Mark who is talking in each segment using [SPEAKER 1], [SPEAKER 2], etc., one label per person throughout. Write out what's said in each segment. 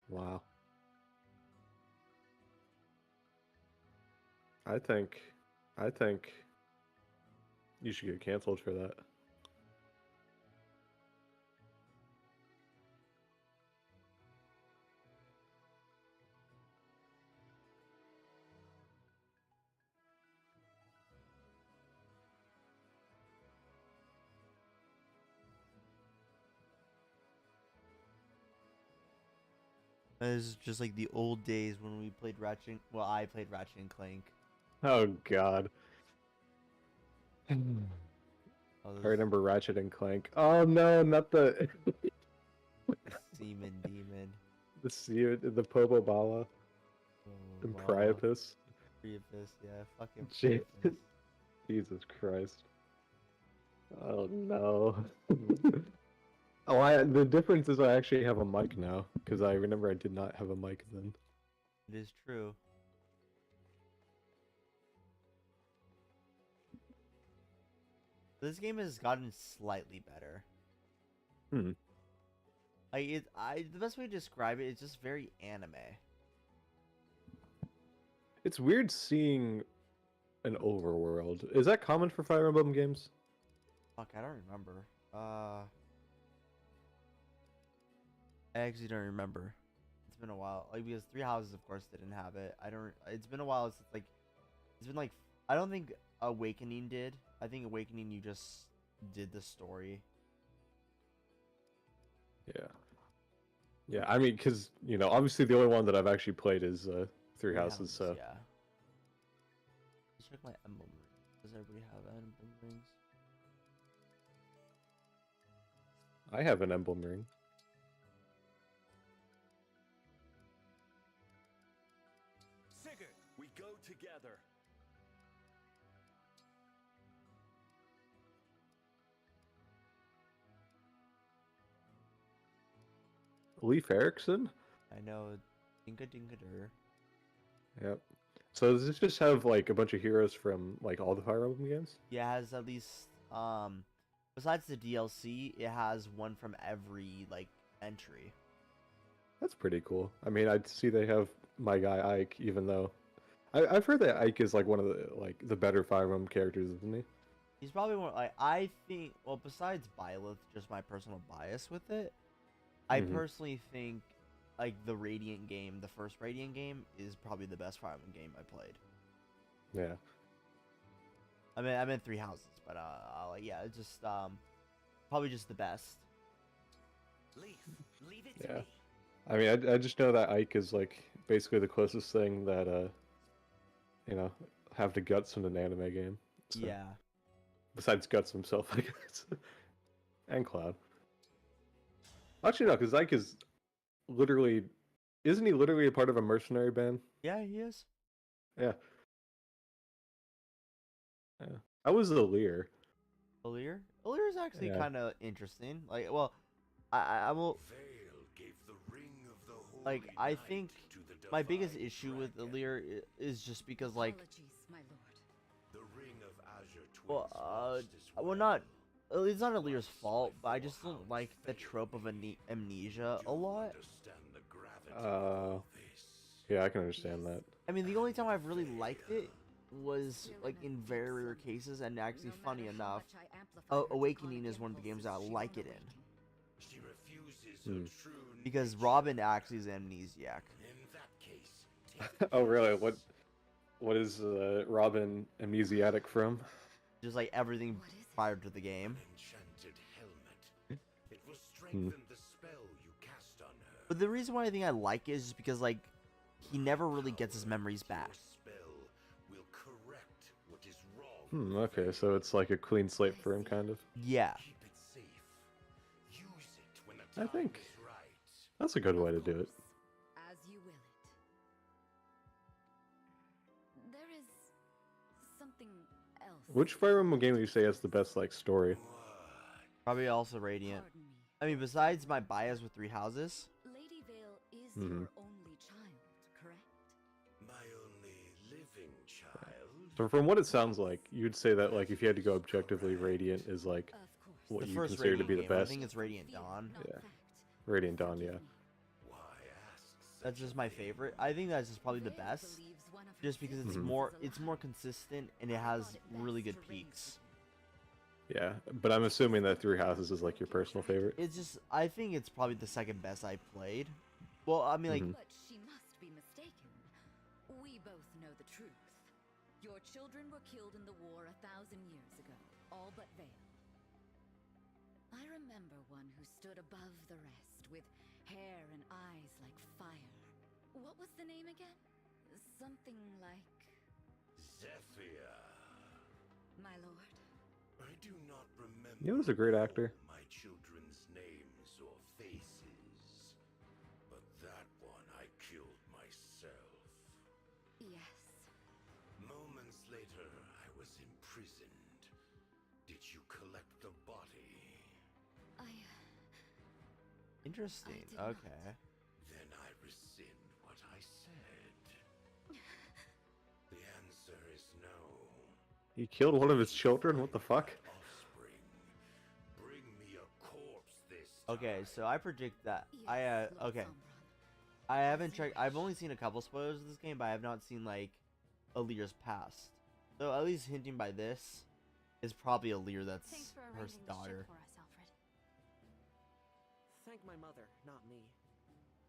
[SPEAKER 1] Wow. I think, I think you should get canceled for that.
[SPEAKER 2] This is just like the old days when we played Ratchet. Well, I played Ratchet and Clank.
[SPEAKER 1] Oh God. I
[SPEAKER 2] Oh,
[SPEAKER 1] remember Ratchet and Clank. Oh no, not the
[SPEAKER 2] the Seaman Demon.
[SPEAKER 1] the Popo Bala
[SPEAKER 2] Oh,
[SPEAKER 1] and
[SPEAKER 2] Bala.
[SPEAKER 1] Priapus.
[SPEAKER 2] Priapus, yeah, fucking
[SPEAKER 1] Je-
[SPEAKER 2] Priapus.
[SPEAKER 1] Jesus Christ. Oh no. Oh, the difference is I actually have a mic now because I remember I did not have a mic then.
[SPEAKER 2] It is true. This game has gotten slightly better.
[SPEAKER 1] Hmm.
[SPEAKER 2] The best way to describe it is just very anime.
[SPEAKER 1] It's weird seeing an overworld. Is that common for Fire Emblem games?
[SPEAKER 2] Fuck, I don't remember. I actually don't remember. It's been a while. Like because Three Houses, of course, didn't have it. I don't. It's been a while since like. It's been like. I don't think Awakening did. I think Awakening you just did the story.
[SPEAKER 1] Yeah. Yeah, I mean, because, obviously the only one that I've actually played is Three
[SPEAKER 2] Three
[SPEAKER 1] Houses,
[SPEAKER 2] Houses,
[SPEAKER 1] so.
[SPEAKER 2] yeah. Let's check my emblem ring. Does everybody have emblem rings?
[SPEAKER 1] I have an emblem ring.
[SPEAKER 3] Sigurd, we go together.
[SPEAKER 1] Leif Erikson?
[SPEAKER 2] I know. Dinka Dinka Dur.
[SPEAKER 1] Yep. So does this just have, like, a bunch of heroes from, like, all the Fire Emblem games?
[SPEAKER 2] Yeah, it has at least besides the DLC, it has one from every like entry.
[SPEAKER 1] That's pretty cool. I mean, I'd see they have my guy Ike, even though I've heard that Ike is like one of the better Fire Emblem characters, isn't he?
[SPEAKER 2] He's probably one like I think well besides Byleth, just my personal bias with it. I
[SPEAKER 1] Mm-hmm.
[SPEAKER 2] personally think like the Radiant game, the first Radiant game is probably the best Fire Emblem game I played.
[SPEAKER 1] Yeah.
[SPEAKER 2] I'm in Three Houses, but like yeah, it's just probably just the best.
[SPEAKER 3] Leave it to
[SPEAKER 1] Yeah.
[SPEAKER 3] me.
[SPEAKER 1] I mean, I just know that Ike is like basically the closest thing that you know, have to guts in an anime game. So
[SPEAKER 2] Yeah.
[SPEAKER 1] besides guts himself, I guess, and Cloud. Actually, no, because Ike is literally, isn't he literally a part of a mercenary band?
[SPEAKER 2] Yeah, he is.
[SPEAKER 1] Yeah. Yeah. I was the Lear.
[SPEAKER 2] Alir? Alir is actually
[SPEAKER 1] Yeah.
[SPEAKER 2] kind of interesting. Like, well, I will
[SPEAKER 3] Vale gave the ring of the
[SPEAKER 2] like
[SPEAKER 3] holy
[SPEAKER 2] I
[SPEAKER 3] night
[SPEAKER 2] think
[SPEAKER 3] to the
[SPEAKER 2] my biggest
[SPEAKER 3] divine
[SPEAKER 2] issue with
[SPEAKER 3] dragon.
[SPEAKER 2] Alir is just because like
[SPEAKER 4] Apologies, my lord.
[SPEAKER 3] The ring of Azure
[SPEAKER 2] well
[SPEAKER 3] Twins lost as
[SPEAKER 2] well not it's not Alir's fault, but I just don't like the trope of amnesia a lot.
[SPEAKER 3] Understand the gravity of all this.
[SPEAKER 1] Yeah, I can understand that.
[SPEAKER 2] I mean, the only time I've really liked it was like in very rare cases, and actually, funny enough, Awakening is one of the games that I like it in
[SPEAKER 3] She refuses
[SPEAKER 1] Hmm.
[SPEAKER 3] her true
[SPEAKER 2] because
[SPEAKER 3] nature.
[SPEAKER 2] Robin actually is amnesiac.
[SPEAKER 3] In that case, take
[SPEAKER 1] Oh, really? What is Robin amnesiac from?
[SPEAKER 2] Just like everything
[SPEAKER 4] What is it?
[SPEAKER 2] prior to the game.
[SPEAKER 3] an enchanted helmet. It will strengthen the spell you cast on her.
[SPEAKER 2] But the reason why I think I like it is just because like he never really gets his memories back.
[SPEAKER 3] Your spell will correct what is wrong.
[SPEAKER 1] Hmm, okay, so it's like a clean slate for him, kind of.
[SPEAKER 2] Yeah.
[SPEAKER 3] Keep it safe. Use it when the
[SPEAKER 1] I
[SPEAKER 3] time
[SPEAKER 1] think
[SPEAKER 3] is right.
[SPEAKER 1] that's a good way to do it.
[SPEAKER 4] As you will it. There is something else.
[SPEAKER 1] Which Fire Emblem game do you say has the best, like, story?
[SPEAKER 3] What?
[SPEAKER 2] Probably also Radiant.
[SPEAKER 4] Pardon me.
[SPEAKER 2] I mean, besides my bias with Three Houses,
[SPEAKER 4] Lady Vale is
[SPEAKER 1] Mhm.
[SPEAKER 4] your only child, correct?
[SPEAKER 3] My only living child.
[SPEAKER 1] So from what it sounds like, you'd say that, like, if you had to go objectively, Radiant is, like,
[SPEAKER 4] Of course.
[SPEAKER 1] what
[SPEAKER 2] the
[SPEAKER 1] you
[SPEAKER 2] first
[SPEAKER 1] consider to
[SPEAKER 2] Radiant
[SPEAKER 1] be the
[SPEAKER 2] game, I
[SPEAKER 1] best.
[SPEAKER 2] think it's Radiant
[SPEAKER 4] Fear,
[SPEAKER 2] Dawn.
[SPEAKER 4] not
[SPEAKER 1] Yeah.
[SPEAKER 4] fact.
[SPEAKER 1] Radiant Dawn,
[SPEAKER 4] Forgive
[SPEAKER 1] yeah.
[SPEAKER 4] me.
[SPEAKER 3] Why ask
[SPEAKER 2] That's just my favorite. I think that's just probably the
[SPEAKER 4] Vale
[SPEAKER 2] best,
[SPEAKER 4] believes one of her
[SPEAKER 2] just because it's
[SPEAKER 1] Mhm.
[SPEAKER 2] more
[SPEAKER 4] children is alive.
[SPEAKER 2] consistent and it has really good peaks.
[SPEAKER 1] Yeah, but I'm assuming that Three Houses is like your personal favorite.
[SPEAKER 2] It's just I think it's probably the second best I played. Well, I mean like
[SPEAKER 1] Mhm.
[SPEAKER 4] But she must be mistaken. We both know the truth. Your children were killed in the war 1,000 years ago, all but Vale. I remember one who stood above the rest, with hair and eyes like fire. What was the name again? Something like...
[SPEAKER 3] Zephyr.
[SPEAKER 4] My lord.
[SPEAKER 3] I do not remember.
[SPEAKER 1] He was a great actor.
[SPEAKER 3] all my children's names or faces, but that one I killed myself.
[SPEAKER 4] Yes.
[SPEAKER 3] Moments later, I was imprisoned. Did you collect the body?
[SPEAKER 4] I...
[SPEAKER 2] interesting.
[SPEAKER 4] did not.
[SPEAKER 2] Okay.
[SPEAKER 3] Then I rescind what I said. The answer is no.
[SPEAKER 1] He killed one of his children. What the fuck?
[SPEAKER 3] Offspring, bring me a corpse this
[SPEAKER 2] Okay,
[SPEAKER 3] time.
[SPEAKER 2] so I predict that
[SPEAKER 4] Yes, Lord
[SPEAKER 2] okay.
[SPEAKER 4] Sombron.
[SPEAKER 2] I haven't
[SPEAKER 4] As you
[SPEAKER 2] checked. I've
[SPEAKER 4] wish.
[SPEAKER 2] only seen a couple spoilers of this game, but I have not seen like Alir's past. So at least hinting by this is probably Alir that's
[SPEAKER 5] Thanks for
[SPEAKER 2] her
[SPEAKER 5] arranging the
[SPEAKER 2] daughter.
[SPEAKER 5] ship for us, Alfred.
[SPEAKER 6] Thank my mother, not me.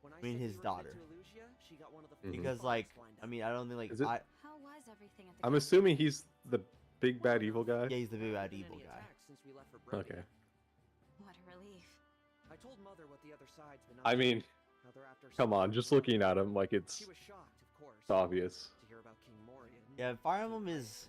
[SPEAKER 6] When
[SPEAKER 2] I mean,
[SPEAKER 6] said
[SPEAKER 2] his
[SPEAKER 6] we were
[SPEAKER 2] daughter.
[SPEAKER 6] headed to Elusia, she got one of the
[SPEAKER 1] Mhm.
[SPEAKER 6] first
[SPEAKER 2] Because
[SPEAKER 6] spots
[SPEAKER 2] like
[SPEAKER 6] lined
[SPEAKER 2] I
[SPEAKER 6] up.
[SPEAKER 2] mean I don't think like
[SPEAKER 1] Is it-
[SPEAKER 5] How was everything at the
[SPEAKER 1] I'm
[SPEAKER 5] camp?
[SPEAKER 1] assuming he's the big bad evil guy.
[SPEAKER 2] yeah he's the big
[SPEAKER 6] There
[SPEAKER 2] bad
[SPEAKER 6] haven't been
[SPEAKER 2] evil
[SPEAKER 6] any
[SPEAKER 2] guy.
[SPEAKER 6] attacks since we left for Brody.
[SPEAKER 1] Okay.
[SPEAKER 5] What a relief.
[SPEAKER 6] I told mother what the other side's been up
[SPEAKER 1] I
[SPEAKER 6] to,
[SPEAKER 1] mean,
[SPEAKER 6] how they're after
[SPEAKER 1] come on, just looking at him like it's
[SPEAKER 6] She was shocked, of course,
[SPEAKER 1] obvious.
[SPEAKER 6] to hear about King Morian.
[SPEAKER 2] Yeah, Fire Emblem is.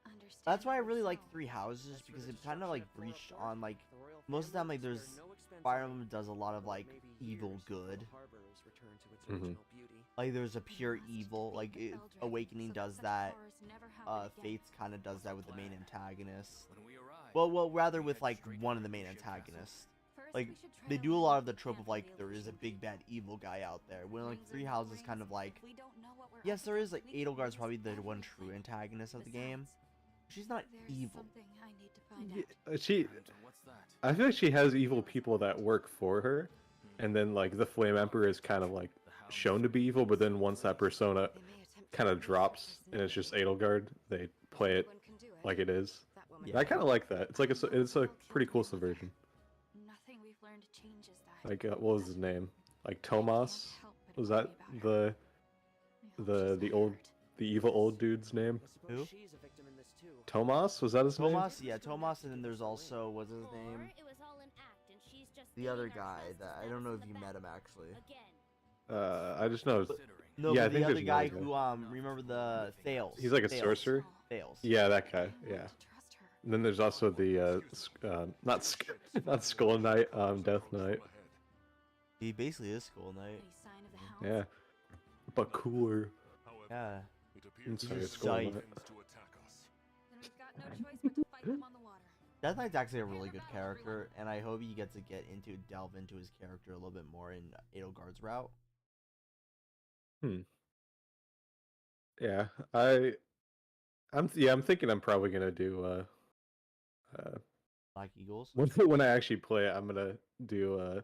[SPEAKER 5] Understand.
[SPEAKER 2] That's why I really like
[SPEAKER 5] so.
[SPEAKER 2] Three Houses
[SPEAKER 6] As for
[SPEAKER 2] because
[SPEAKER 6] the
[SPEAKER 2] it kind of like
[SPEAKER 6] destruction at
[SPEAKER 2] breached
[SPEAKER 6] 404,
[SPEAKER 2] on like
[SPEAKER 6] the royal
[SPEAKER 2] most of the time like
[SPEAKER 6] family
[SPEAKER 2] there's
[SPEAKER 6] spared no expense
[SPEAKER 2] Fire
[SPEAKER 6] on
[SPEAKER 2] Emblem
[SPEAKER 6] it.
[SPEAKER 2] does a lot of
[SPEAKER 6] Or
[SPEAKER 2] like
[SPEAKER 6] maybe
[SPEAKER 2] evil
[SPEAKER 6] years before
[SPEAKER 2] good.
[SPEAKER 6] the harbor was returned to its
[SPEAKER 1] Mhm.
[SPEAKER 6] original beauty.
[SPEAKER 2] Like there's a pure
[SPEAKER 5] must
[SPEAKER 2] evil.
[SPEAKER 5] defeat
[SPEAKER 2] Like
[SPEAKER 5] the Eldred
[SPEAKER 2] Awakening
[SPEAKER 5] so
[SPEAKER 2] does
[SPEAKER 5] such
[SPEAKER 2] that.
[SPEAKER 5] horrors never happen again.
[SPEAKER 2] Fates kind of does that with the main antagonist.
[SPEAKER 7] When we arrived,
[SPEAKER 2] Well, rather
[SPEAKER 7] we
[SPEAKER 2] with
[SPEAKER 7] headed
[SPEAKER 2] like
[SPEAKER 7] straight
[SPEAKER 2] one
[SPEAKER 7] for
[SPEAKER 2] of the main
[SPEAKER 7] Lucia Castle.
[SPEAKER 2] antagonists.
[SPEAKER 5] First,
[SPEAKER 2] Like
[SPEAKER 5] we should try
[SPEAKER 2] they
[SPEAKER 5] to
[SPEAKER 2] do a
[SPEAKER 5] learn
[SPEAKER 2] lot
[SPEAKER 5] what
[SPEAKER 2] of the
[SPEAKER 5] we
[SPEAKER 2] trope
[SPEAKER 5] can
[SPEAKER 2] of
[SPEAKER 5] from
[SPEAKER 2] like
[SPEAKER 5] the
[SPEAKER 2] there is a
[SPEAKER 5] Elysian
[SPEAKER 2] big
[SPEAKER 5] people.
[SPEAKER 2] bad evil guy out there. When like
[SPEAKER 5] Rings
[SPEAKER 2] Three
[SPEAKER 5] are
[SPEAKER 2] Houses kind
[SPEAKER 5] rings.
[SPEAKER 2] of like
[SPEAKER 5] If we don't know what we're
[SPEAKER 2] yes
[SPEAKER 5] up
[SPEAKER 2] there is
[SPEAKER 5] against,
[SPEAKER 2] like
[SPEAKER 5] we can
[SPEAKER 2] Edelgard's
[SPEAKER 5] lose
[SPEAKER 2] probably the one true
[SPEAKER 5] everything.
[SPEAKER 2] antagonist of the game.
[SPEAKER 5] Besides,
[SPEAKER 2] She's not
[SPEAKER 5] there's
[SPEAKER 2] evil.
[SPEAKER 5] something I need to find
[SPEAKER 1] Yeah,
[SPEAKER 5] out.
[SPEAKER 1] she,
[SPEAKER 7] And what's that?
[SPEAKER 1] I feel like she has evil people that work for her, and then like the Flame Emperor is kind of like
[SPEAKER 7] The hounds
[SPEAKER 1] shown to be evil, but then once that persona
[SPEAKER 5] They may attempt to
[SPEAKER 1] kind of
[SPEAKER 5] replace
[SPEAKER 1] drops
[SPEAKER 5] her
[SPEAKER 1] and it's just
[SPEAKER 5] personality.
[SPEAKER 1] Edelgard, they play it
[SPEAKER 5] Anyone can do it.
[SPEAKER 1] like it is.
[SPEAKER 5] That woman
[SPEAKER 2] Yeah.
[SPEAKER 1] I kind of like that. It's like it's a pretty cool subversion.
[SPEAKER 5] Nothing we've learned changes that.
[SPEAKER 1] Like what was his name? Like
[SPEAKER 5] I can't
[SPEAKER 1] Tomas?
[SPEAKER 5] help but
[SPEAKER 1] Was
[SPEAKER 5] worry
[SPEAKER 1] that
[SPEAKER 5] about her.
[SPEAKER 1] the
[SPEAKER 5] I hope she's
[SPEAKER 1] the
[SPEAKER 5] not
[SPEAKER 1] old
[SPEAKER 5] hurt.
[SPEAKER 1] the evil old dude's name?
[SPEAKER 6] I suppose
[SPEAKER 2] Who?
[SPEAKER 6] she's a victim in this too.
[SPEAKER 1] Tomas? Was that his name?
[SPEAKER 2] Tomas, yeah, Tomas, and then there's also what's his
[SPEAKER 8] Or
[SPEAKER 2] name?
[SPEAKER 8] it was all an act and she's just
[SPEAKER 2] The other
[SPEAKER 8] gaining our
[SPEAKER 2] guy
[SPEAKER 8] trust
[SPEAKER 2] that
[SPEAKER 8] to
[SPEAKER 2] I don't
[SPEAKER 8] stab
[SPEAKER 2] know
[SPEAKER 8] us
[SPEAKER 2] if
[SPEAKER 8] in
[SPEAKER 2] you
[SPEAKER 8] the
[SPEAKER 2] met
[SPEAKER 8] back.
[SPEAKER 2] him actually.
[SPEAKER 8] Again.
[SPEAKER 1] I just know.
[SPEAKER 7] Considering.
[SPEAKER 2] No,
[SPEAKER 1] Yeah, I
[SPEAKER 2] but the
[SPEAKER 1] think
[SPEAKER 2] other
[SPEAKER 1] there's
[SPEAKER 2] guy
[SPEAKER 1] another
[SPEAKER 2] who remember the Thales.
[SPEAKER 1] He's like a
[SPEAKER 2] Thales.
[SPEAKER 1] sorcerer.
[SPEAKER 2] Thales.
[SPEAKER 1] Yeah, that
[SPEAKER 5] I
[SPEAKER 1] guy.
[SPEAKER 5] want
[SPEAKER 1] Yeah.
[SPEAKER 5] to trust her.
[SPEAKER 1] And then there's also the not Skull Knight, Death Knight.
[SPEAKER 2] He basically is Skull Knight.
[SPEAKER 5] Any sign of the hounds?
[SPEAKER 1] Yeah, but cooler.
[SPEAKER 2] Yeah.
[SPEAKER 1] I'm sorry,
[SPEAKER 2] just
[SPEAKER 1] Skull
[SPEAKER 2] giant.
[SPEAKER 1] Knight.
[SPEAKER 5] Then we've got no choice but to fight them on the water.
[SPEAKER 2] Death Knight's actually a really good character, and I hope you get to delve into his character a little bit more in Edelgard's route.
[SPEAKER 1] Yeah, I'm thinking I'm probably gonna do
[SPEAKER 2] Black Eagles.
[SPEAKER 1] when I actually play it, I'm gonna do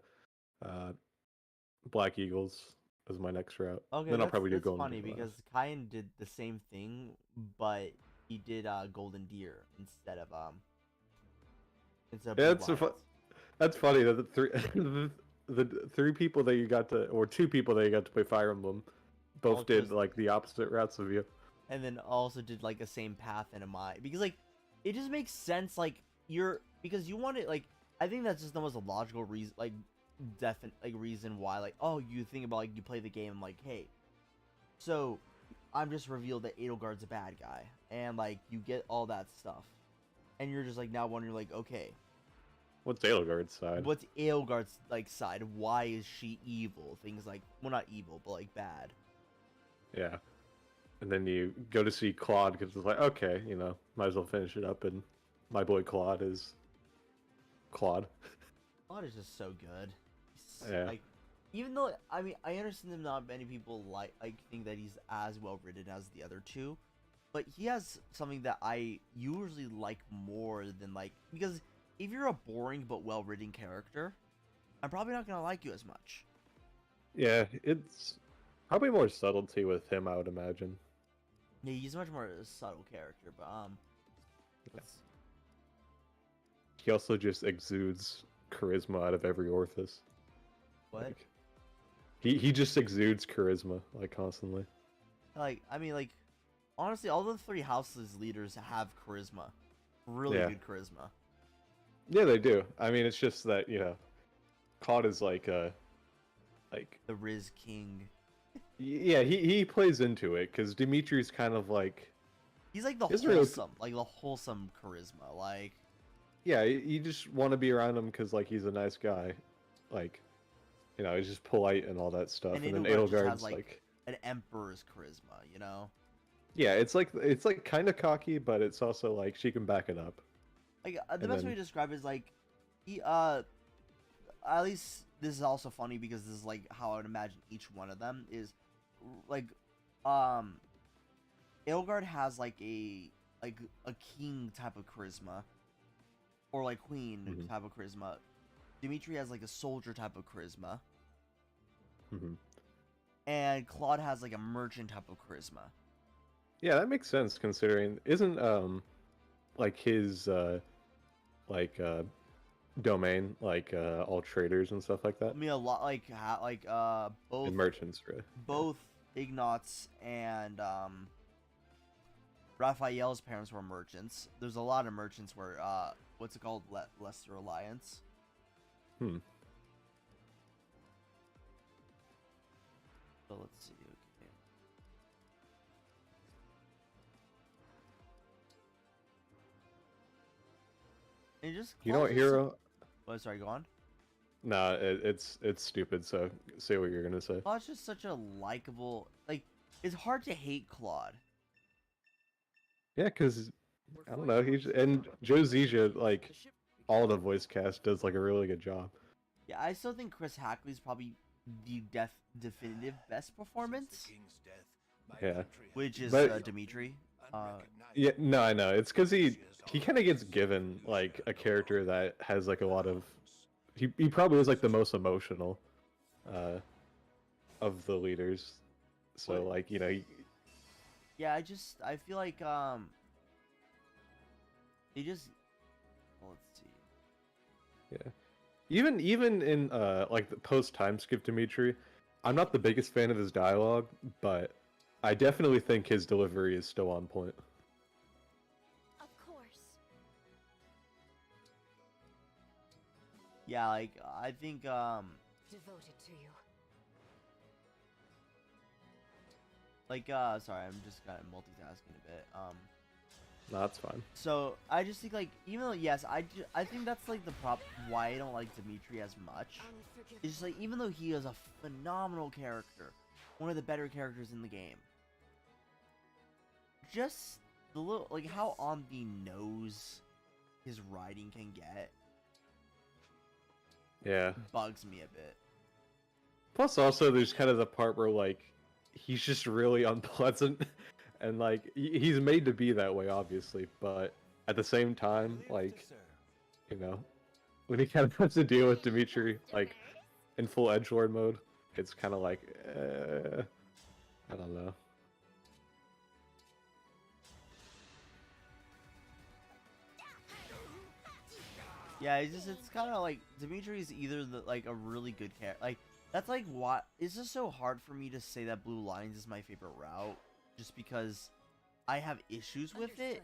[SPEAKER 1] Black Eagles as my next route.
[SPEAKER 2] Okay,
[SPEAKER 1] then I'll
[SPEAKER 2] that's,
[SPEAKER 1] probably do
[SPEAKER 2] that's
[SPEAKER 1] Golden
[SPEAKER 2] funny
[SPEAKER 1] Deer
[SPEAKER 2] because
[SPEAKER 1] last.
[SPEAKER 2] Kyan did the same thing, but he did Golden Deer instead of
[SPEAKER 1] Yeah,
[SPEAKER 2] Blue
[SPEAKER 1] that's
[SPEAKER 2] Lions.
[SPEAKER 1] that's funny that the three the three people that you got to, or two people that you got to play Fire Emblem, both
[SPEAKER 2] All
[SPEAKER 1] did
[SPEAKER 2] just-
[SPEAKER 1] like the opposite routes of you.
[SPEAKER 2] And then also did like the same path in a mine because like it just makes sense like because you want it like I think that's just the most logical reason like definite like reason why like oh you think about like you play the game like hey so I'm just revealed that Edelgard's a bad guy and like you get all that stuff and you're just like now wondering like okay
[SPEAKER 1] What's Edelgard's side?
[SPEAKER 2] what's Edelgard's like side, why is she evil, things like well not evil but like bad.
[SPEAKER 1] Yeah. And then you go to see Claude because it's like, okay, might as well finish it up. And my boy Claude is Claude.
[SPEAKER 2] Claude is just so good. He's,
[SPEAKER 1] Yeah.
[SPEAKER 2] Like, even though I mean I understand that not many people like think that he's as well written as the other two, but he has something that I usually like more than like because if you're a boring but well written character, I'm probably not gonna like you as much.
[SPEAKER 1] Yeah, Probably more subtlety with him, I would imagine.
[SPEAKER 2] Yeah, he's much more a subtle character, but let's-
[SPEAKER 1] He also just exudes charisma out of every orifice.
[SPEAKER 2] what?
[SPEAKER 1] Like, he just exudes charisma, like, constantly.
[SPEAKER 2] Like, I mean, like, honestly, all the three houses leaders have charisma, really
[SPEAKER 1] Yeah.
[SPEAKER 2] good charisma.
[SPEAKER 1] Yeah, they do. I mean, it's just that, you know, Claude is like
[SPEAKER 2] The Riz King.
[SPEAKER 1] yeah, he plays into it because Dimitri's kind of like,
[SPEAKER 2] He's like the
[SPEAKER 1] Isn't really-
[SPEAKER 2] wholesome, like the wholesome charisma. Like,
[SPEAKER 1] yeah, you just want to be around him because like he's a nice guy, like, you know, he's just polite and all that stuff.
[SPEAKER 2] And
[SPEAKER 1] And then
[SPEAKER 2] Edelgard just has,
[SPEAKER 1] Edelgard's
[SPEAKER 2] like-
[SPEAKER 1] like,
[SPEAKER 2] an emperor's charisma, you know?
[SPEAKER 1] yeah, it's like kind of cocky, but it's also like she can back it up.
[SPEAKER 2] Like, the
[SPEAKER 1] And
[SPEAKER 2] best way
[SPEAKER 1] then-
[SPEAKER 2] to describe it is like, he, at least this is also funny because this is like how I would imagine each one of them is, like, Edelgard has like a king type of charisma, or like queen
[SPEAKER 1] Mhm.
[SPEAKER 2] type of charisma. Dimitri has like a soldier type of charisma,
[SPEAKER 1] Hmm.
[SPEAKER 2] and Claude has like a merchant type of charisma.
[SPEAKER 1] Yeah, that makes sense considering isn't like his domain like all traders and stuff like
[SPEAKER 2] I
[SPEAKER 1] that
[SPEAKER 2] mean, a lot like both
[SPEAKER 1] and merchants, right?
[SPEAKER 2] both Ignatz and Raphael's parents were merchants. There's a lot of merchants where what's it called, Leicester Alliance.
[SPEAKER 1] Hmm.
[SPEAKER 2] So let's see. Okay. And just
[SPEAKER 1] You know what,
[SPEAKER 2] Claude's just
[SPEAKER 1] hero?
[SPEAKER 2] Oh, sorry, go on.
[SPEAKER 1] Nah, it's stupid. So say what you're gonna say.
[SPEAKER 2] Claude's just such a likable. Like, it's hard to hate Claude.
[SPEAKER 1] Yeah, because I don't know. He's and Joe Zisha, like all the voice cast does like a really good job.
[SPEAKER 2] Yeah, I still think Chris Hackley's probably the definitive best performance,
[SPEAKER 1] Yeah.
[SPEAKER 2] which is
[SPEAKER 1] But-
[SPEAKER 2] Dimitri.
[SPEAKER 1] Yeah, no, I know. It's because he kind of gets given like a character that has like a lot of. He probably is like the most emotional, of the leaders. So
[SPEAKER 2] What-
[SPEAKER 1] like, you know,
[SPEAKER 2] Yeah, I feel like they just well, let's see.
[SPEAKER 1] yeah. Even in like the post time skip Dimitri, I'm not the biggest fan of his dialogue, but I definitely think his delivery is still on point.
[SPEAKER 8] Of course.
[SPEAKER 2] Yeah, like I think
[SPEAKER 5] Devoted to you.
[SPEAKER 2] like sorry, I'm just kind of multitasking a bit.
[SPEAKER 1] No, that's fine.
[SPEAKER 2] So I just think like even though yes, I think that's like the why I don't like Dimitri as much.
[SPEAKER 8] Unforgivable.
[SPEAKER 2] It's just like even though he is a phenomenal character, one of the better characters in the game, just the little like how on the nose his writing can get
[SPEAKER 1] Yeah.
[SPEAKER 2] bugs me a bit.
[SPEAKER 1] Plus, also, there's kind of the part where like he's just really unpleasant, and like he's made to be that way, obviously. But at the same time, like, you know, when he kind of has to deal with Dimitri like in full edgelord mode, it's kind of like, I don't know.
[SPEAKER 2] Yeah, it's kind of like Dimitri is either like a really good character. Like that's like what it's just so hard for me to say that Blue Lines is my favorite route, just because I have issues with it.
[SPEAKER 5] Understood.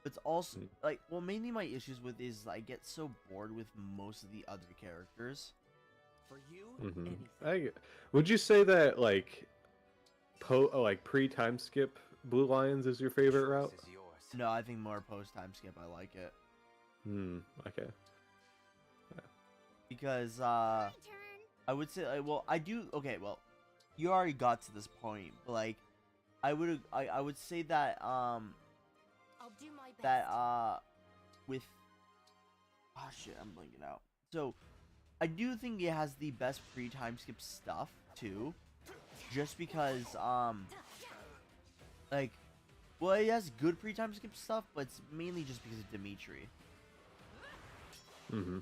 [SPEAKER 2] It's also
[SPEAKER 1] Mm.
[SPEAKER 2] like well, mainly my issues with is I get so bored with most of the other characters.
[SPEAKER 6] For you,
[SPEAKER 1] Hmm.
[SPEAKER 6] anything.
[SPEAKER 1] Would you say that like pre time skip Blue Lions is your favorite route?
[SPEAKER 6] Choice is yours.
[SPEAKER 2] No, I think more post time skip. I like it
[SPEAKER 1] Okay.
[SPEAKER 2] because
[SPEAKER 8] My turn.
[SPEAKER 2] I would say well I do okay well you already got to this point, but like I would say that
[SPEAKER 8] I'll do my best.
[SPEAKER 2] that with oh shit I'm blanking out. So I do think it has the best pre-time skip stuff too, just because like well it has good pre-time skip stuff, but it's mainly just because of Dimitri.
[SPEAKER 1] Hmm.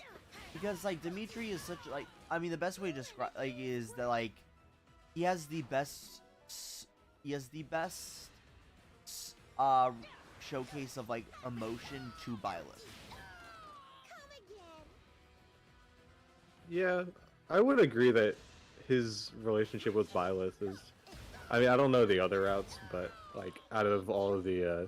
[SPEAKER 2] Because like Dimitri is such like I mean the best way to describe like is that like he has the best he has the best showcase of like emotion to Byleth.
[SPEAKER 8] Come again.
[SPEAKER 1] Yeah, I would agree that his relationship with Byleth is. I mean, I don't know the other routes, but like out of all of the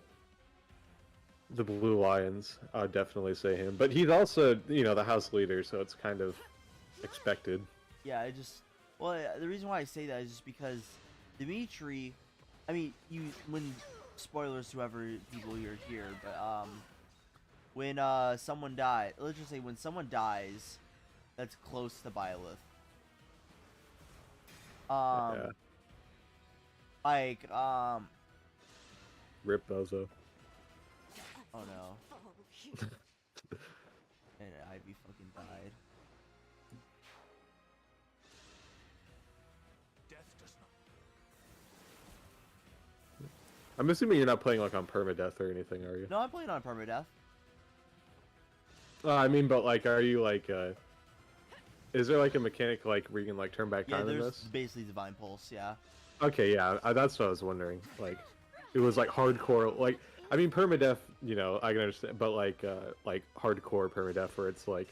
[SPEAKER 1] Blue Lions, I would definitely say him. But he's also, you know, the house leader, so it's kind of expected.
[SPEAKER 2] Yeah, well, the reason why I say that is just because Dimitri, I mean, when spoilers to whoever people you're here, but when someone dies, let's just say when someone dies, that's close to Byleth.
[SPEAKER 1] Yeah.
[SPEAKER 2] Like
[SPEAKER 1] Rip Bozo.
[SPEAKER 2] oh no,
[SPEAKER 8] Oh,
[SPEAKER 2] and Ivy fucking died.
[SPEAKER 3] Death does not.
[SPEAKER 1] I'm assuming you're not playing like on permadeath or anything, are you?
[SPEAKER 2] No, I'm playing on permadeath.
[SPEAKER 1] I mean, but like, are you like, is there like a mechanic like where you can like turn back
[SPEAKER 2] Yeah,
[SPEAKER 1] time in
[SPEAKER 2] there's
[SPEAKER 1] this?
[SPEAKER 2] basically Divine Pulse. Yeah.
[SPEAKER 1] Okay, yeah, that's what I was wondering. Like, it was like hardcore. Like, I mean, permadeath, you know, I can understand, but like hardcore permadeath, where it's like,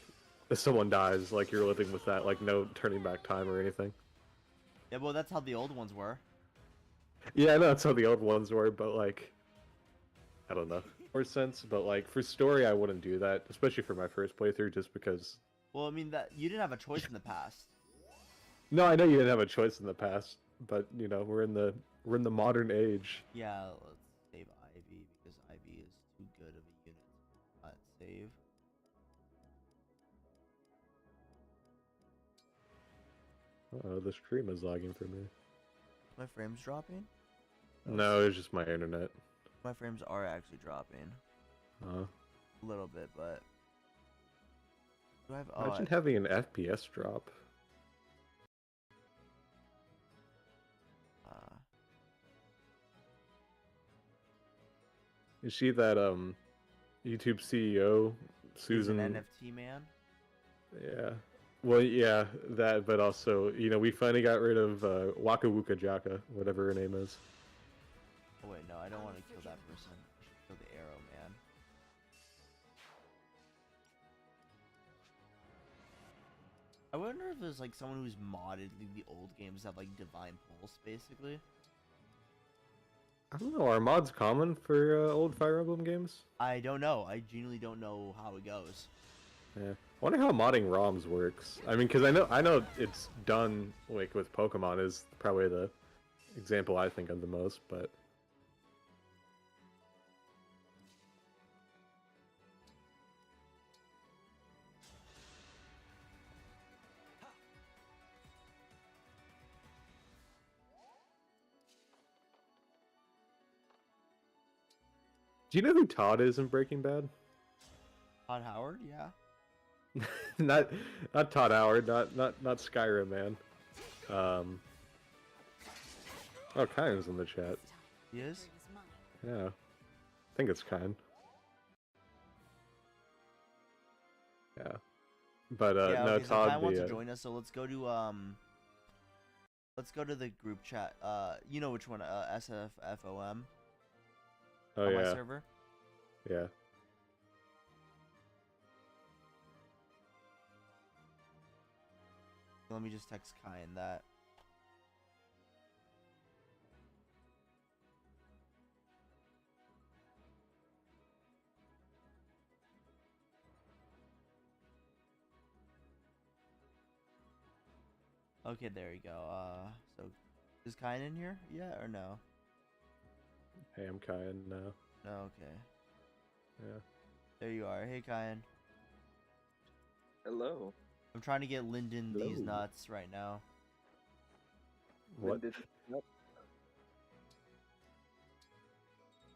[SPEAKER 1] if someone dies, like you're living with that, like no turning back time or anything.
[SPEAKER 2] Yeah, well, that's how the old ones were.
[SPEAKER 1] Yeah, I know that's how the old ones were, but like, I don't know, or sense. But like for story, I wouldn't do that, especially for my first playthrough, just because.
[SPEAKER 2] Well, I mean that you didn't have a choice in the past.
[SPEAKER 1] No, I know you didn't have a choice in the past, but you know we're in the modern age.
[SPEAKER 2] Yeah, let's save Ivy because Ivy is too good of a unit. Not save.
[SPEAKER 1] Oh, the stream is lagging for me.
[SPEAKER 2] My frames dropping?
[SPEAKER 1] No, it's just my internet.
[SPEAKER 2] My frames are actually dropping a little bit, but do I have? Oh,
[SPEAKER 1] Imagine having an FPS drop. You see that YouTube CEO Susan?
[SPEAKER 2] He's an NFT man.
[SPEAKER 1] Yeah. Well, yeah, that, but also, you know, we finally got rid of Waka Wuka Jaka, whatever her name is.
[SPEAKER 2] Oh wait, no, I don't want to kill that person. I should kill the arrow man. I wonder if there's like someone who's modded like, the old games that have like Divine Pulse, basically.
[SPEAKER 1] I don't know, are mods common for old Fire Emblem games?
[SPEAKER 2] I don't know. I genuinely don't know how it goes.
[SPEAKER 1] Yeah. I wonder how modding ROMs works. I mean, because I know it's done like with Pokemon is probably the example I think of the most, but do you know who Todd is in Breaking Bad?
[SPEAKER 2] Todd Howard, yeah.
[SPEAKER 1] not Todd Howard, not Skyrim man. Oh, Kyne's in the chat.
[SPEAKER 2] He is?
[SPEAKER 1] Yeah, I think it's Kyne. Yeah, but
[SPEAKER 2] Yeah,
[SPEAKER 1] no,
[SPEAKER 2] okay, so
[SPEAKER 1] Todd.
[SPEAKER 2] Kai wants to join us, so let's go to the group chat. You know which one? SFFOM.
[SPEAKER 1] Oh
[SPEAKER 2] On
[SPEAKER 1] yeah.
[SPEAKER 2] my server.
[SPEAKER 1] Yeah.
[SPEAKER 2] Let me just text Kai in that. Okay, there you go. So is Kai in here? Yeah or no?
[SPEAKER 1] Hey, I'm Kyan now.
[SPEAKER 2] No, okay.
[SPEAKER 1] Yeah.
[SPEAKER 2] There you are. Hey, Kyan.
[SPEAKER 7] Hello.
[SPEAKER 2] I'm trying to get Lyndon these
[SPEAKER 1] Hello.
[SPEAKER 2] nuts right now.
[SPEAKER 1] What?
[SPEAKER 7] Yep.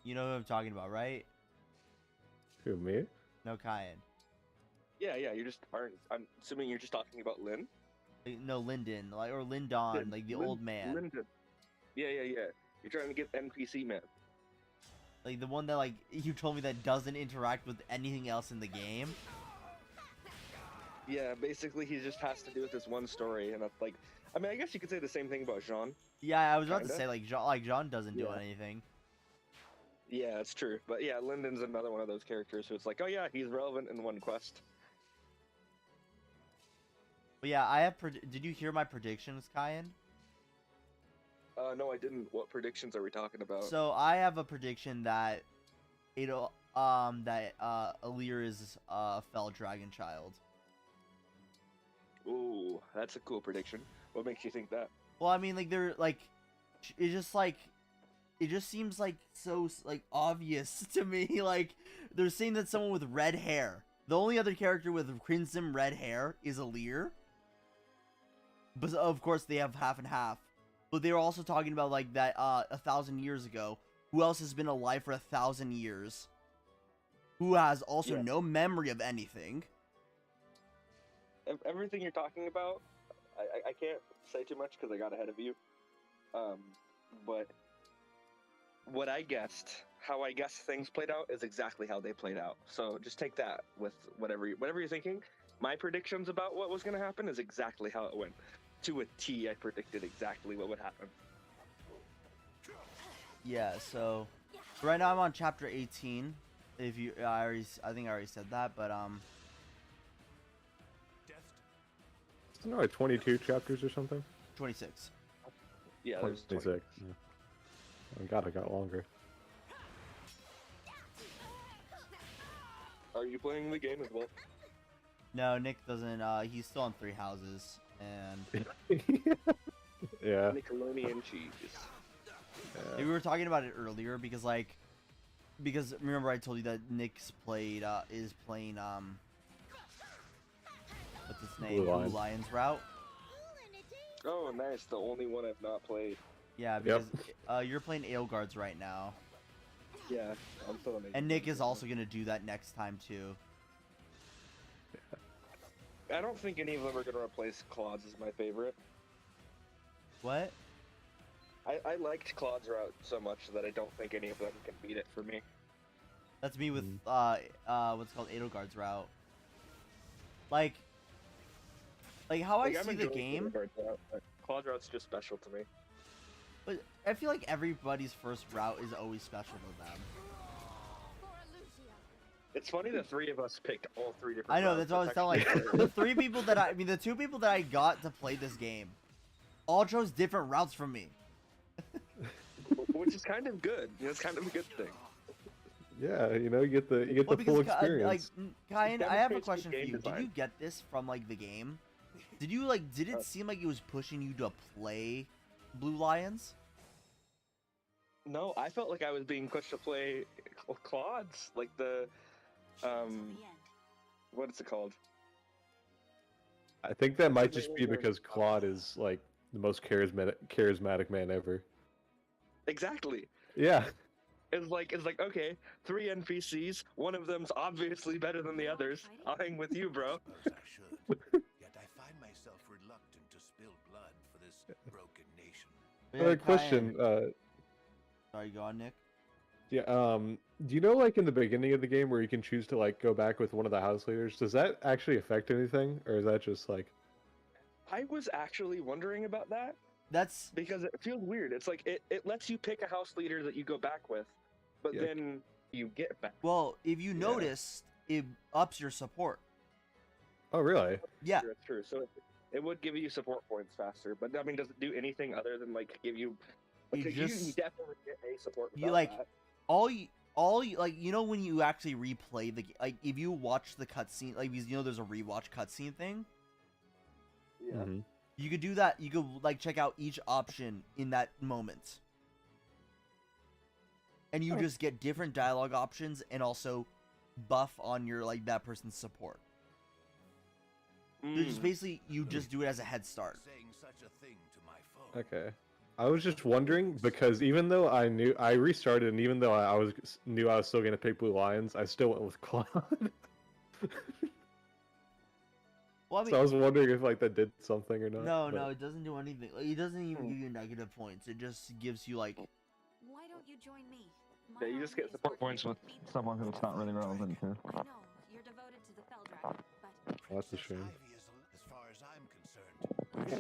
[SPEAKER 2] You know who I'm talking about, right?
[SPEAKER 1] Who, me?
[SPEAKER 2] No, Kyan.
[SPEAKER 7] Yeah, you're just. I'm assuming you're just talking about Lynn.
[SPEAKER 2] No, Lyndon, like or Lyndon, like the old man,
[SPEAKER 7] Lyndon. Yeah. You're trying to get NPC man.
[SPEAKER 2] like the one that like you told me that doesn't interact with anything else in the game.
[SPEAKER 7] Yeah, basically he just has to do with this one story, and that's like, I mean, I guess you could say the same thing about Jean.
[SPEAKER 2] Yeah, I was about to
[SPEAKER 7] Kinda.
[SPEAKER 2] say like John doesn't do
[SPEAKER 7] Yeah.
[SPEAKER 2] anything.
[SPEAKER 7] Yeah, it's true. But yeah, Lyndon's another one of those characters who it's like, oh yeah, he's relevant in one quest.
[SPEAKER 2] But yeah, I have. Did you hear my predictions, Kyan?
[SPEAKER 7] No, I didn't. What predictions are we talking about?
[SPEAKER 2] So I have a prediction that it'll Alir is a fell dragon child.
[SPEAKER 7] Ooh, that's a cool prediction. What makes you think that?
[SPEAKER 2] Well, I mean, like they're like, it just seems like so like obvious to me. Like they're saying that someone with red hair. The only other character with crimson red hair is Alir. But of course they have half and half. But they were also talking about like that 1,000 years ago. Who else has been alive for 1,000 years? Who has also no memory of anything?
[SPEAKER 7] Everything you're talking about, I can't say too much because I got ahead of you. But what I guessed, how I guessed things played out, is exactly how they played out. So just take that with whatever you're thinking. My predictions about what was going to happen is exactly how it went. To a T, I predicted exactly what would happen.
[SPEAKER 2] Yeah. So right now I'm on chapter 18. If you, I think I already said that, but
[SPEAKER 1] Isn't there like 22 chapters or something?
[SPEAKER 2] 26.
[SPEAKER 7] Yeah, there's
[SPEAKER 1] 26. Yeah. Oh god, I got longer.
[SPEAKER 7] Are you playing the game as well?
[SPEAKER 2] No, Nick doesn't. He's still on 3 houses, and
[SPEAKER 1] Yeah.
[SPEAKER 7] Nickelodeon cheese.
[SPEAKER 2] we were talking about it earlier because remember I told you that Nick's is playing what's its name?
[SPEAKER 1] Blue Lion.
[SPEAKER 2] Lion's route.
[SPEAKER 7] Oh, nice. The only one I've not played.
[SPEAKER 2] Yeah, because you're playing Aelgard's right now,
[SPEAKER 7] Yeah, I'm still amazing.
[SPEAKER 2] and Nick is also gonna do that next time too.
[SPEAKER 7] I don't think any of them are going to replace Claude's as my favorite.
[SPEAKER 2] What?
[SPEAKER 7] I liked Claude's route so much that I don't think any of them can beat it for me.
[SPEAKER 2] That's me with what's called Adelgard's route. Like how I see the game.
[SPEAKER 7] Claude's route's just special to me.
[SPEAKER 2] But I feel like everybody's first route is always special to them.
[SPEAKER 7] It's funny the three of us picked all 3 different
[SPEAKER 2] I know,
[SPEAKER 7] routes.
[SPEAKER 2] that's what I was telling. Like, the 3 people that the 2 people that I got to play this game, all chose different routes from me.
[SPEAKER 7] Which is kind of good. You know, it's kind of a good thing.
[SPEAKER 1] Yeah, you know, you get the
[SPEAKER 2] Well,
[SPEAKER 1] full
[SPEAKER 2] because,
[SPEAKER 1] experience.
[SPEAKER 2] Kyan, I have a
[SPEAKER 7] demonstrates
[SPEAKER 2] question
[SPEAKER 7] good
[SPEAKER 2] for
[SPEAKER 7] game
[SPEAKER 2] you. Did
[SPEAKER 7] design.
[SPEAKER 2] you get this from like the game? Did it seem like it was pushing you to play Blue Lions?
[SPEAKER 7] No, I felt like I was being pushed to play Claude's, like the what is it called?
[SPEAKER 1] I think that might just be because Claude is like the most charismatic man ever.
[SPEAKER 7] Exactly.
[SPEAKER 1] Yeah.
[SPEAKER 7] It's like okay, 3 NPCs. One of them's obviously better than the others. I'll hang with you, bro.
[SPEAKER 3] As I should. Yet I find myself reluctant to spill blood for this broken nation.
[SPEAKER 1] Another question.
[SPEAKER 2] Sorry, go on, Nick.
[SPEAKER 1] Yeah. Do you know, like in the beginning of the game, where you can choose to like go back with one of the house leaders? Does that actually affect anything, or is that just like?
[SPEAKER 7] I was actually wondering about that
[SPEAKER 2] That's
[SPEAKER 7] because it feels weird. It's like it lets you pick a house leader that you go back with, but
[SPEAKER 1] Yeah.
[SPEAKER 7] then you get back.
[SPEAKER 2] well, if you notice, it ups your support.
[SPEAKER 1] Oh, really?
[SPEAKER 2] Yeah.
[SPEAKER 7] That's true. So it would give you support points faster, but I mean, does it do anything other than like give you?
[SPEAKER 2] You
[SPEAKER 7] Like,
[SPEAKER 2] just-
[SPEAKER 7] you definitely get a support.
[SPEAKER 2] You
[SPEAKER 7] without
[SPEAKER 2] like
[SPEAKER 7] that.
[SPEAKER 2] all you like, you know, when you actually replay like if you watch the cutscene, like, because you know there's a rewatch cutscene thing,
[SPEAKER 7] Yeah.
[SPEAKER 1] Mhm.
[SPEAKER 2] you could do that. You could like check out each option in that moment, and you just get different dialogue options and also buff on your like that person's support. You're just basically you just do it as a head start.
[SPEAKER 3] Saying such a thing to my foe.
[SPEAKER 1] Okay. I was just wondering because even though I restarted, and even though I knew I was still gonna pick Blue Lions, I still went with Claude.
[SPEAKER 2] Well, I mean,
[SPEAKER 1] So I was wondering if like that did something or not.
[SPEAKER 2] no,
[SPEAKER 1] but-
[SPEAKER 2] no, it doesn't do anything. Like, it doesn't even give you negative points. It just gives you like
[SPEAKER 4] Why don't you join me?
[SPEAKER 7] Yeah, you just get support points with someone who's not really relevant to.
[SPEAKER 4] I know you're devoted to the Fell Dragon, but
[SPEAKER 1] Oh, that's a
[SPEAKER 3] Princess
[SPEAKER 1] shame.
[SPEAKER 3] Ivy is, as far as I'm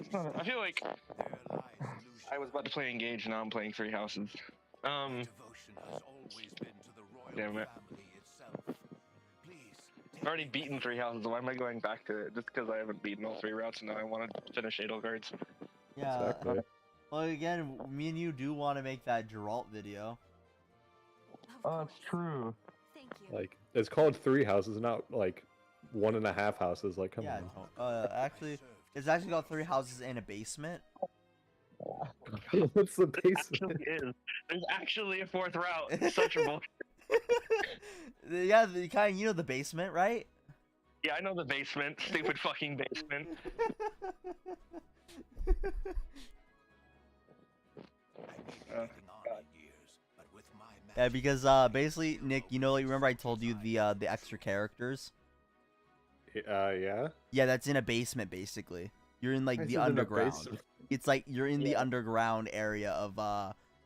[SPEAKER 3] concerned.
[SPEAKER 7] I feel like
[SPEAKER 3] There lies illusion
[SPEAKER 7] I was about to play Engage, now I'm playing Three Houses.
[SPEAKER 3] Devotion has always been to the royal
[SPEAKER 7] Damn it.
[SPEAKER 3] family itself. Please,
[SPEAKER 7] I've already beaten Three Houses, why am I going back to it? Just because I haven't beaten all 3 routes and now I want to finish Edelgard's.
[SPEAKER 2] Yeah.
[SPEAKER 1] Exactly.
[SPEAKER 2] Well, again, me and you do want to make that Geralt video.
[SPEAKER 7] Oh, it's true.
[SPEAKER 5] Thank you.
[SPEAKER 1] Like, it's called 3 houses, not like 1.5 houses. Like, come
[SPEAKER 2] Yeah.
[SPEAKER 1] on.
[SPEAKER 2] Actually, it's actually got 3 houses and a basement.
[SPEAKER 1] What's the
[SPEAKER 7] It
[SPEAKER 1] basement?
[SPEAKER 7] actually is. There's actually a 4th route. Such a bullshit.
[SPEAKER 2] Yeah, the kind you know the basement, right?
[SPEAKER 7] Yeah, I know the basement. Stupid fucking basement.
[SPEAKER 3] I may be taking on in years, but with my
[SPEAKER 2] Yeah, because basically, Nick, you know, like, remember I told you the extra characters?
[SPEAKER 1] Yeah.
[SPEAKER 2] Yeah, that's in a basement basically. You're in like
[SPEAKER 1] This
[SPEAKER 2] the
[SPEAKER 1] isn't a
[SPEAKER 2] underground.
[SPEAKER 1] basement.
[SPEAKER 2] It's like you're in the
[SPEAKER 7] Yeah.
[SPEAKER 2] underground area of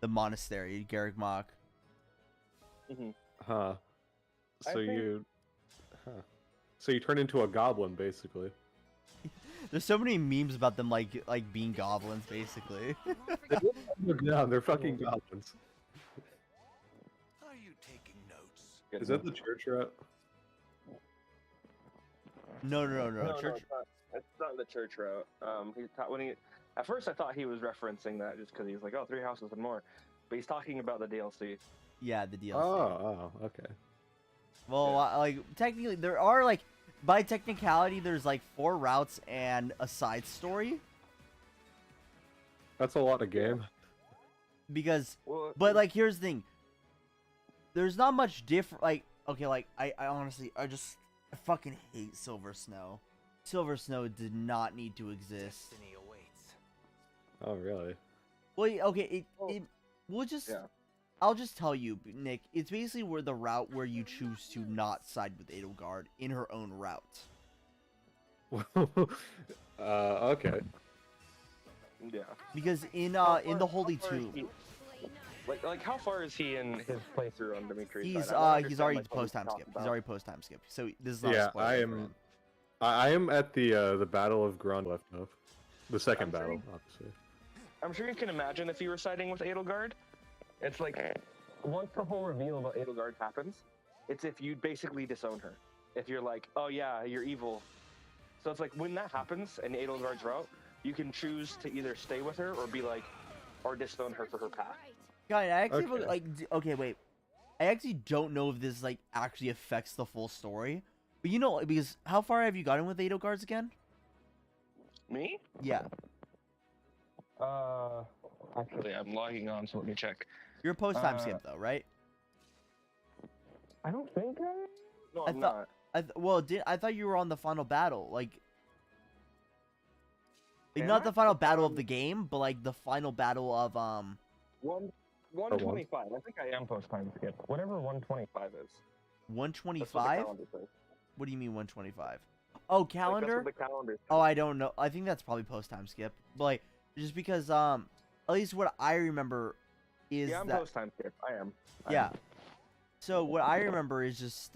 [SPEAKER 2] the monastery, Garreg Mach.
[SPEAKER 1] Huh.
[SPEAKER 7] I
[SPEAKER 1] So
[SPEAKER 7] think-
[SPEAKER 1] you. Huh. So you turn into a goblin, basically.
[SPEAKER 2] There's so many memes about them like being goblins, basically.
[SPEAKER 5] You won't forget
[SPEAKER 1] Yeah, they're fucking goblins.
[SPEAKER 3] Are you taking notes?
[SPEAKER 1] Is that the church route?
[SPEAKER 2] No,
[SPEAKER 7] No,
[SPEAKER 2] Church.
[SPEAKER 7] it's not the church route. At first I thought he was referencing that just because he's like, oh, 3 houses and more. But he's talking about the DLC.
[SPEAKER 2] Yeah, the DLC.
[SPEAKER 1] Oh, okay.
[SPEAKER 2] Well, like technically, there are like, by technicality, there's like 4 routes and a side story.
[SPEAKER 1] That's a lot of game.
[SPEAKER 2] Because,
[SPEAKER 7] Well,
[SPEAKER 2] but like, here's the thing. There's not much different. Like, okay, like I honestly, I fucking hate Silver Snow. Silver Snow did not need to exist.
[SPEAKER 3] Destiny awaits.
[SPEAKER 1] Oh, really?
[SPEAKER 2] Well, okay, we'll just.
[SPEAKER 7] Yeah.
[SPEAKER 2] I'll just tell you, Nick. It's basically where the route where you choose to not side with Edelgard in her own route.
[SPEAKER 1] Okay.
[SPEAKER 7] yeah.
[SPEAKER 2] Because in the Holy
[SPEAKER 7] far is
[SPEAKER 2] Tomb,
[SPEAKER 7] he- Like how far is he in his playthrough on Dimitri's
[SPEAKER 2] he's
[SPEAKER 7] side? I don't
[SPEAKER 2] he's
[SPEAKER 7] understand,
[SPEAKER 2] already
[SPEAKER 7] like, what
[SPEAKER 2] post time
[SPEAKER 7] talking
[SPEAKER 2] skip. He's
[SPEAKER 7] about.
[SPEAKER 2] already post time skip. So this is not a
[SPEAKER 1] Yeah,
[SPEAKER 2] spoiler
[SPEAKER 1] I
[SPEAKER 2] for
[SPEAKER 1] am.
[SPEAKER 2] him.
[SPEAKER 1] I am at the Battle of Grund left off. The second
[SPEAKER 7] I'm sure
[SPEAKER 1] battle,
[SPEAKER 7] you-
[SPEAKER 1] obviously.
[SPEAKER 7] I'm sure you can imagine if you were siding with Edelgard. It's like once the whole reveal about Edelgard happens, it's if you basically disown her. If you're like, oh yeah, you're evil. So it's like when that happens in Edelgard's route, you can choose to either stay with her or be like, or disown her for her path.
[SPEAKER 2] God, I actually
[SPEAKER 1] Okay.
[SPEAKER 2] okay, wait. I actually don't know if this like actually affects the full story, but you know, because how far have you gotten with Edelgards again?
[SPEAKER 7] Me?
[SPEAKER 2] Yeah,
[SPEAKER 7] Actually, I'm logging on, so let me check.
[SPEAKER 2] you're post time
[SPEAKER 7] Uh,
[SPEAKER 2] skip though, right?
[SPEAKER 7] I don't think I. No,
[SPEAKER 2] I
[SPEAKER 7] I'm
[SPEAKER 2] thought-
[SPEAKER 7] not.
[SPEAKER 2] I thought you were on the final battle, like
[SPEAKER 7] Am
[SPEAKER 2] not
[SPEAKER 7] I?
[SPEAKER 2] the final battle of the game, but like the final battle of
[SPEAKER 7] 125. I think I am post time skip. Whatever 125 is. That's what the
[SPEAKER 2] 125.
[SPEAKER 7] calendar says.
[SPEAKER 2] What do you mean 125? Oh,
[SPEAKER 7] Like, that's
[SPEAKER 2] calendar.
[SPEAKER 7] what the calendar says.
[SPEAKER 2] Oh, I don't know. I think that's probably post time skip. But like, just because at least what I remember is
[SPEAKER 7] Yeah, I'm
[SPEAKER 2] that
[SPEAKER 7] post time skip. I am.
[SPEAKER 2] yeah. So what I remember is just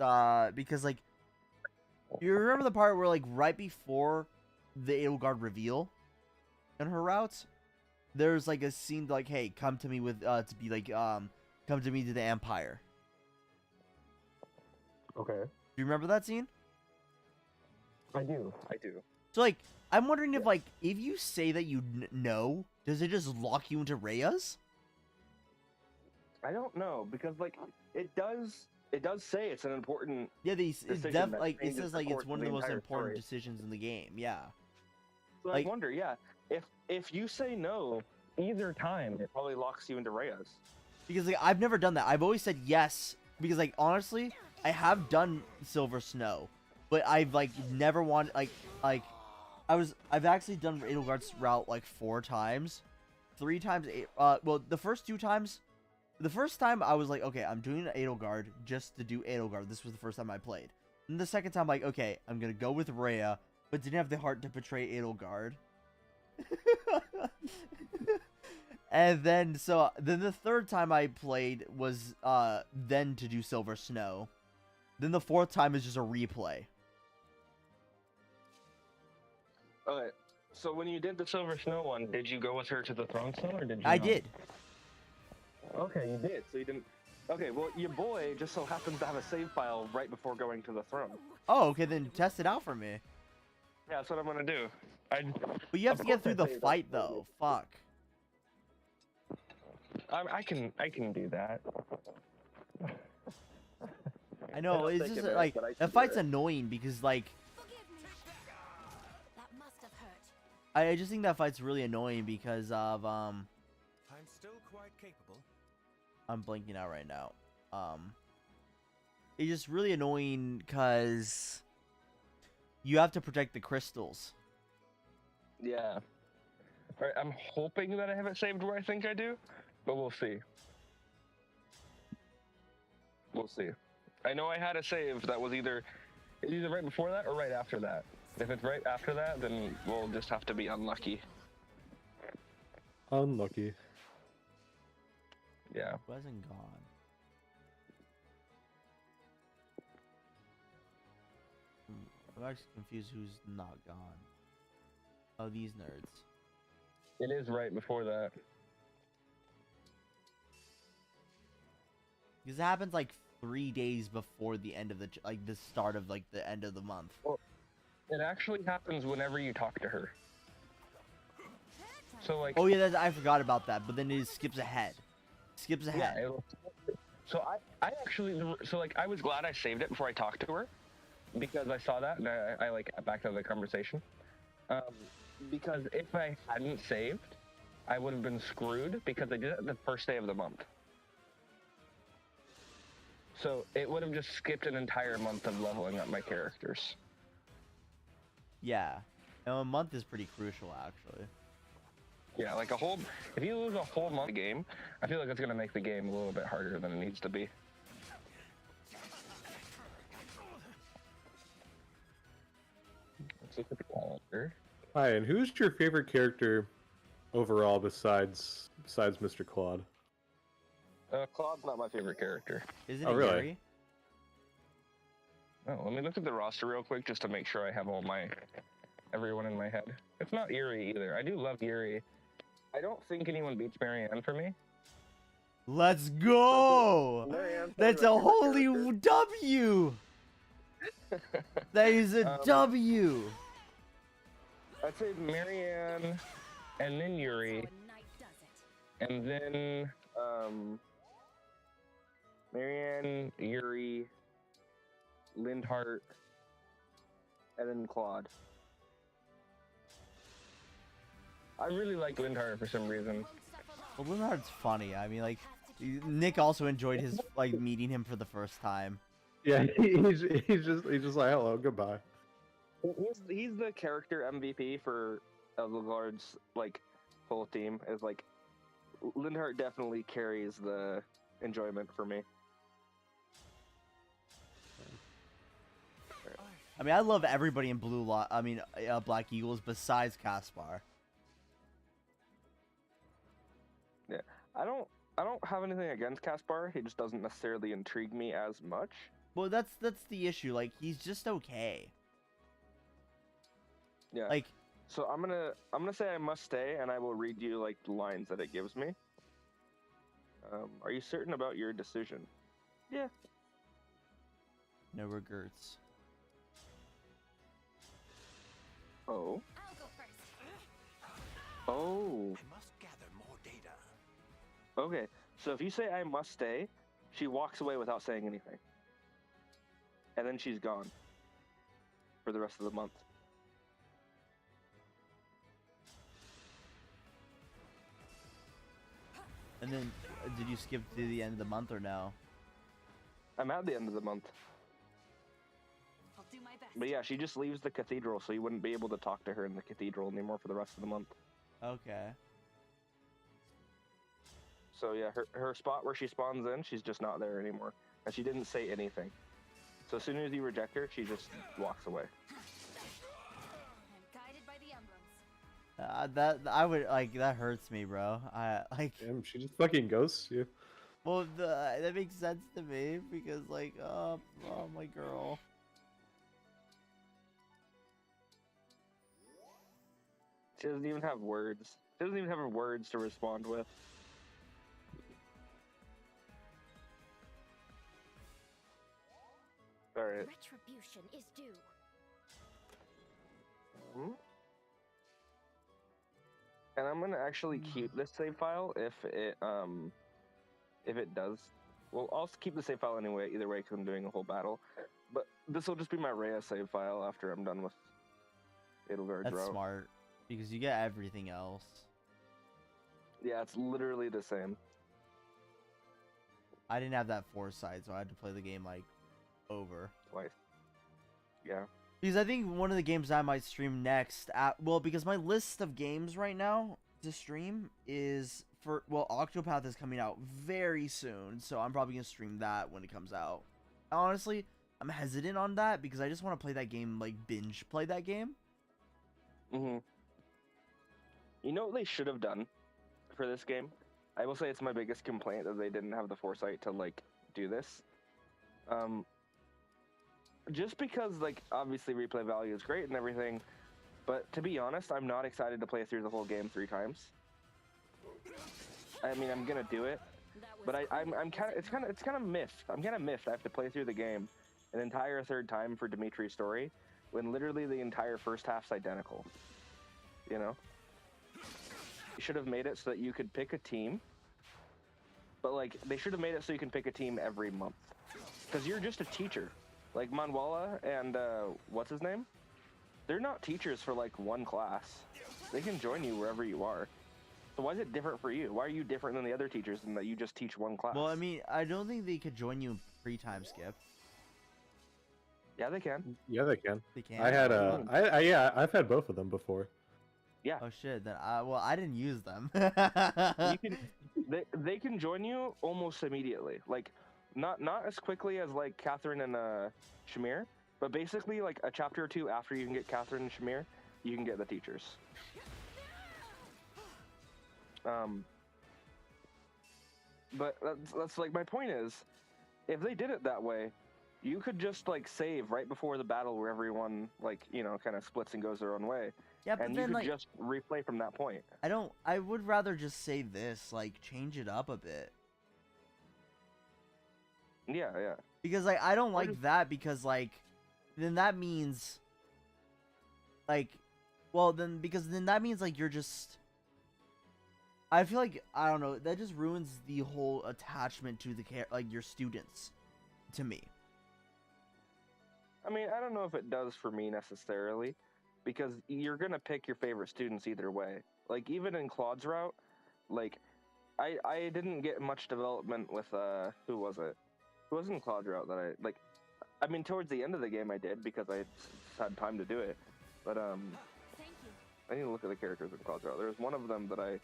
[SPEAKER 2] because like you remember the part where like right before the Edelgard reveal in her routes, there's like a scene like, hey, come to me with to be like come to me to the Empire.
[SPEAKER 7] Okay.
[SPEAKER 2] Do you remember that scene?
[SPEAKER 7] I do. I do.
[SPEAKER 2] So like, I'm wondering if like if you say that you know, does it just lock you into Rhea's?
[SPEAKER 7] I don't know because like it does say it's an important.
[SPEAKER 2] Yeah, it's
[SPEAKER 7] Decision that
[SPEAKER 2] like it
[SPEAKER 7] changes
[SPEAKER 2] says
[SPEAKER 7] the
[SPEAKER 2] like it's
[SPEAKER 7] course
[SPEAKER 2] one
[SPEAKER 7] of
[SPEAKER 2] of the
[SPEAKER 7] the
[SPEAKER 2] most
[SPEAKER 7] entire
[SPEAKER 2] important
[SPEAKER 7] story.
[SPEAKER 2] decisions in the game. Yeah.
[SPEAKER 7] So
[SPEAKER 2] Like-
[SPEAKER 7] I wonder, yeah, if you say no either time, it probably locks you into Reyes.
[SPEAKER 2] Because like I've never done that. I've always said yes because like honestly, I have done Silver Snow, but I've like never wanted like I've actually done Edelgard's route like 4 times. 3 times well, the first 2 times, the first time I was like, okay, I'm doing Edelgard just to do Edelgard. This was the first time I played. And the second time like, okay, I'm going to go with Rhea, but didn't have the heart to betray Edelgard. And then then the third time I played was then to do Silver Snow. Then the 4th time is just a replay.
[SPEAKER 7] Okay, So when you did the Silver Snow one, did you go with her to the throne still, or did you?
[SPEAKER 2] I
[SPEAKER 7] not?
[SPEAKER 2] did.
[SPEAKER 7] Okay, you did. So you didn't. Okay, well, your boy just so happens to have a save file right before going to the throne.
[SPEAKER 2] Oh, okay, then test it out for me.
[SPEAKER 7] Yeah, that's what I'm gonna do.
[SPEAKER 2] But you have
[SPEAKER 7] Of
[SPEAKER 2] to get
[SPEAKER 7] course I
[SPEAKER 2] through the
[SPEAKER 7] saved
[SPEAKER 2] fight
[SPEAKER 7] up.
[SPEAKER 2] though. Fuck.
[SPEAKER 7] I can do that.
[SPEAKER 2] I know,
[SPEAKER 7] It'll
[SPEAKER 2] it's
[SPEAKER 7] take
[SPEAKER 2] just
[SPEAKER 7] a minute,
[SPEAKER 2] like
[SPEAKER 7] but I can
[SPEAKER 2] that
[SPEAKER 7] do
[SPEAKER 2] fight's
[SPEAKER 7] it.
[SPEAKER 2] annoying because like
[SPEAKER 4] Forgive me. That must have hurt.
[SPEAKER 2] I just think that fight's really annoying because of
[SPEAKER 3] I'm still quite capable.
[SPEAKER 2] I'm blanking out right now. It's just really annoying because you have to protect the crystals.
[SPEAKER 7] Yeah. Alright, I'm hoping that I have it saved where I think I do, but we'll see. We'll see. I know I had a save that was either right before that or right after that. If it's right after that, then we'll just have to be unlucky.
[SPEAKER 1] Unlucky.
[SPEAKER 7] Yeah.
[SPEAKER 2] Who hasn't gone? I'm actually confused who's not gone. Oh, these nerds.
[SPEAKER 7] It is right before that.
[SPEAKER 2] Because it happens like 3 days before the end of the like the start of like the end of the month.
[SPEAKER 7] It actually happens whenever you talk to her. So like.
[SPEAKER 2] Oh yeah, I forgot about that. But then it skips ahead. Skips ahead.
[SPEAKER 7] Yeah, so I actually, so like I was glad I saved it before I talked to her, because I saw that and I like backed out of the conversation. Because if I hadn't saved, I would have been screwed because I did it the first day of the month. So it would have just skipped an entire month of leveling up my characters.
[SPEAKER 2] Yeah. Now, a month is pretty crucial actually.
[SPEAKER 7] Yeah, like if you lose a whole month of the game, I feel like it's gonna make the game a little bit harder than it needs to be. Let's look at the calendar.
[SPEAKER 1] Hi, and who's your favorite character overall besides Mr. Claude?
[SPEAKER 7] Claude's not my favorite character.
[SPEAKER 2] Isn't
[SPEAKER 1] Oh,
[SPEAKER 2] it
[SPEAKER 1] really?
[SPEAKER 2] Yuri?
[SPEAKER 7] Oh, let me look at the roster real quick just to make sure I have everyone in my head. It's not Yuri either. I do love Yuri. I don't think anyone beats Marianne for me.
[SPEAKER 2] Let's go!
[SPEAKER 7] Marianne's
[SPEAKER 2] That's
[SPEAKER 7] my
[SPEAKER 2] a
[SPEAKER 7] favorite
[SPEAKER 2] holy
[SPEAKER 7] character.
[SPEAKER 2] W! That is a W!
[SPEAKER 7] I'd say Marianne, and then Yuri,
[SPEAKER 4] So a knight does it.
[SPEAKER 7] and then Marianne, Yuri, Lindhart, and then Claude. I really like Lindhart for some reason.
[SPEAKER 2] Well, Leonard's funny. I mean, like, Nick also enjoyed his like meeting him for the first time.
[SPEAKER 1] Yeah, he's just like, hello, goodbye.
[SPEAKER 7] He's the character MVP for Elgard's like whole team. Is like Lindhart definitely carries the enjoyment for me.
[SPEAKER 2] I mean, I love everybody in Black Eagles besides Caspar.
[SPEAKER 7] Yeah, I don't have anything against Caspar. He just doesn't necessarily intrigue me as much.
[SPEAKER 2] Well, that's the issue. Like, he's just okay.
[SPEAKER 7] Yeah.
[SPEAKER 2] Like,
[SPEAKER 7] So I'm gonna say I must stay, and I will read you like the lines that it gives me. Are you certain about your decision? Yeah.
[SPEAKER 2] no regrets.
[SPEAKER 7] Oh.
[SPEAKER 5] I'll go first.
[SPEAKER 7] Oh.
[SPEAKER 3] I must gather more data.
[SPEAKER 7] Okay. So if you say I must stay, she walks away without saying anything, and then she's gone for the rest of the month.
[SPEAKER 2] And then, did you skip to the end of the month or no?
[SPEAKER 7] I'm at the end of the month.
[SPEAKER 5] I'll do my best.
[SPEAKER 7] But yeah, she just leaves the cathedral, so you wouldn't be able to talk to her in the cathedral anymore for the rest of the month.
[SPEAKER 2] Okay.
[SPEAKER 7] So yeah, her spot where she spawns in, she's just not there anymore. And she didn't say anything. So as soon as you reject her, she just walks away.
[SPEAKER 5] I'm guided by the emblems.
[SPEAKER 2] That I would like that hurts me, bro. I like.
[SPEAKER 1] Damn, she just fucking ghosts you.
[SPEAKER 2] Well, that makes sense to me because like, oh my girl.
[SPEAKER 7] She doesn't even have words. She doesn't even have words to respond with. All right.
[SPEAKER 8] Retribution is due.
[SPEAKER 7] Hmm? And I'm gonna actually keep this save file if it does. Well, I'll keep the save file anyway, either way, because I'm doing a whole battle. But this will just be my Rhea save file after I'm done with Edelgard's
[SPEAKER 2] That's
[SPEAKER 7] route.
[SPEAKER 2] smart because you get everything else.
[SPEAKER 7] Yeah, it's literally the same.
[SPEAKER 2] I didn't have that foresight, so I had to play the game like over.
[SPEAKER 7] Twice. Yeah.
[SPEAKER 2] Because I think one of the games I might stream next, well, because my list of games right now to stream is for, well, Octopath is coming out very soon, so I'm probably gonna stream that when it comes out. Honestly, I'm hesitant on that because I just want to play that game, like binge play that game.
[SPEAKER 7] Mm-hmm. You know what they should have done for this game? I will say it's my biggest complaint that they didn't have the foresight to like do this. Just because like obviously replay value is great and everything, but to be honest, I'm not excited to play through the whole game 3 times. I mean, I'm gonna do it, but I'm kind of it's kind of miffed. I'm kind of miffed. I have to play through the game an entire 3rd time for Dimitri's story, when literally the entire first half's identical. You know, you should have made it so that you could pick a team, but like they should have made it so you can pick a team every month, because you're just a teacher. Like Manuela and what's his name? They're not teachers for like one class. They can join you wherever you are. So why is it different for you? Why are you different than the other teachers in that you just teach one class?
[SPEAKER 2] Well, I mean, I don't think they could join you in pre-time skip.
[SPEAKER 7] Yeah, they can.
[SPEAKER 1] Yeah, they can.
[SPEAKER 2] They can.
[SPEAKER 1] I had yeah, I've had both of them before.
[SPEAKER 7] Yeah.
[SPEAKER 2] Oh shit! Then well, I didn't use them.
[SPEAKER 7] You can, they can join you almost immediately. Like, not as quickly as like Catherine and Shamir, but basically like a chapter or 2 after you can get Catherine and Shamir, you can get the teachers. But that's like my point is, if they did it that way, you could just like save right before the battle where everyone like, you know, kind of splits and goes their own way.
[SPEAKER 2] Yeah, but
[SPEAKER 7] and
[SPEAKER 2] then
[SPEAKER 7] you could
[SPEAKER 2] like
[SPEAKER 7] just replay from that point.
[SPEAKER 2] I would rather just say this, like change it up a bit.
[SPEAKER 7] Yeah, yeah.
[SPEAKER 2] Because like I don't like that because like then that means like well then because then that means like you're just I feel like I don't know, that just ruins the whole attachment to the like your students to me.
[SPEAKER 7] I mean, I don't know if it does for me necessarily, because you're gonna pick your favorite students either way. Like even in Claude's route, like I didn't get much development with who was it? Who was in Claude's route that I like? I mean, towards the end of the game I did because I had time to do it. But
[SPEAKER 8] Thank you.
[SPEAKER 7] I need to look at the characters in Claude's route. There was one of them that I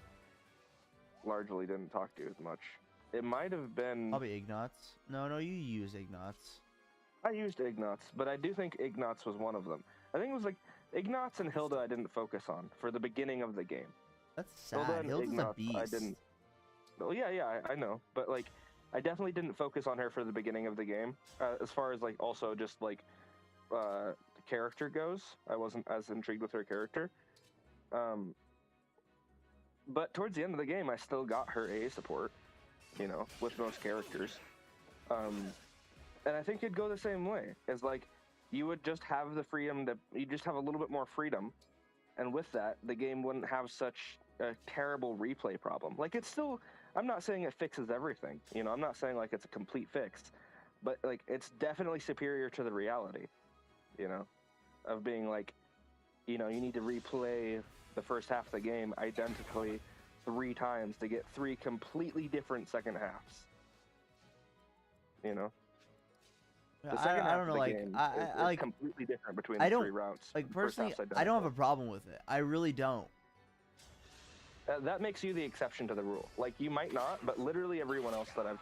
[SPEAKER 7] largely didn't talk to as much. It might have been
[SPEAKER 2] Probably Ignatz. No, you use Ignatz.
[SPEAKER 7] I used Ignatz, but I do think Ignatz was one of them. I think it was like Ignatz and Hilda I didn't focus on for the beginning of the game.
[SPEAKER 2] That's
[SPEAKER 7] Hilda
[SPEAKER 2] sad.
[SPEAKER 7] and
[SPEAKER 2] Hilda's a
[SPEAKER 7] Ignatz,
[SPEAKER 2] beast.
[SPEAKER 7] I didn't. Well, yeah, I know, but like, I definitely didn't focus on her for the beginning of the game. As far as like also just like the character goes, I wasn't as intrigued with her character. But towards the end of the game, I still got her A support, you know, with most characters. And I think it'd go the same way. As like, you would just have the freedom to, you just have a little bit more freedom, and with that, the game wouldn't have such a terrible replay problem. Like, it's still, I'm not saying it fixes everything, you know, I'm not saying like it's a complete fix, but like, it's definitely superior to the reality, you know, of being like, you know, you need to replay the first half of the game identically 3 times to get 3 completely different second halves, you know? The second
[SPEAKER 2] I
[SPEAKER 7] half
[SPEAKER 2] don't know,
[SPEAKER 7] of the
[SPEAKER 2] like
[SPEAKER 7] game
[SPEAKER 2] I
[SPEAKER 7] is
[SPEAKER 2] like
[SPEAKER 7] completely different between
[SPEAKER 2] I
[SPEAKER 7] the
[SPEAKER 2] don't
[SPEAKER 7] 3 routes.
[SPEAKER 2] like
[SPEAKER 7] The first
[SPEAKER 2] personally.
[SPEAKER 7] half's
[SPEAKER 2] I don't have a
[SPEAKER 7] identical.
[SPEAKER 2] problem with it. I really don't.
[SPEAKER 7] That makes you the exception to the rule. Like, you might not, but literally everyone else that I've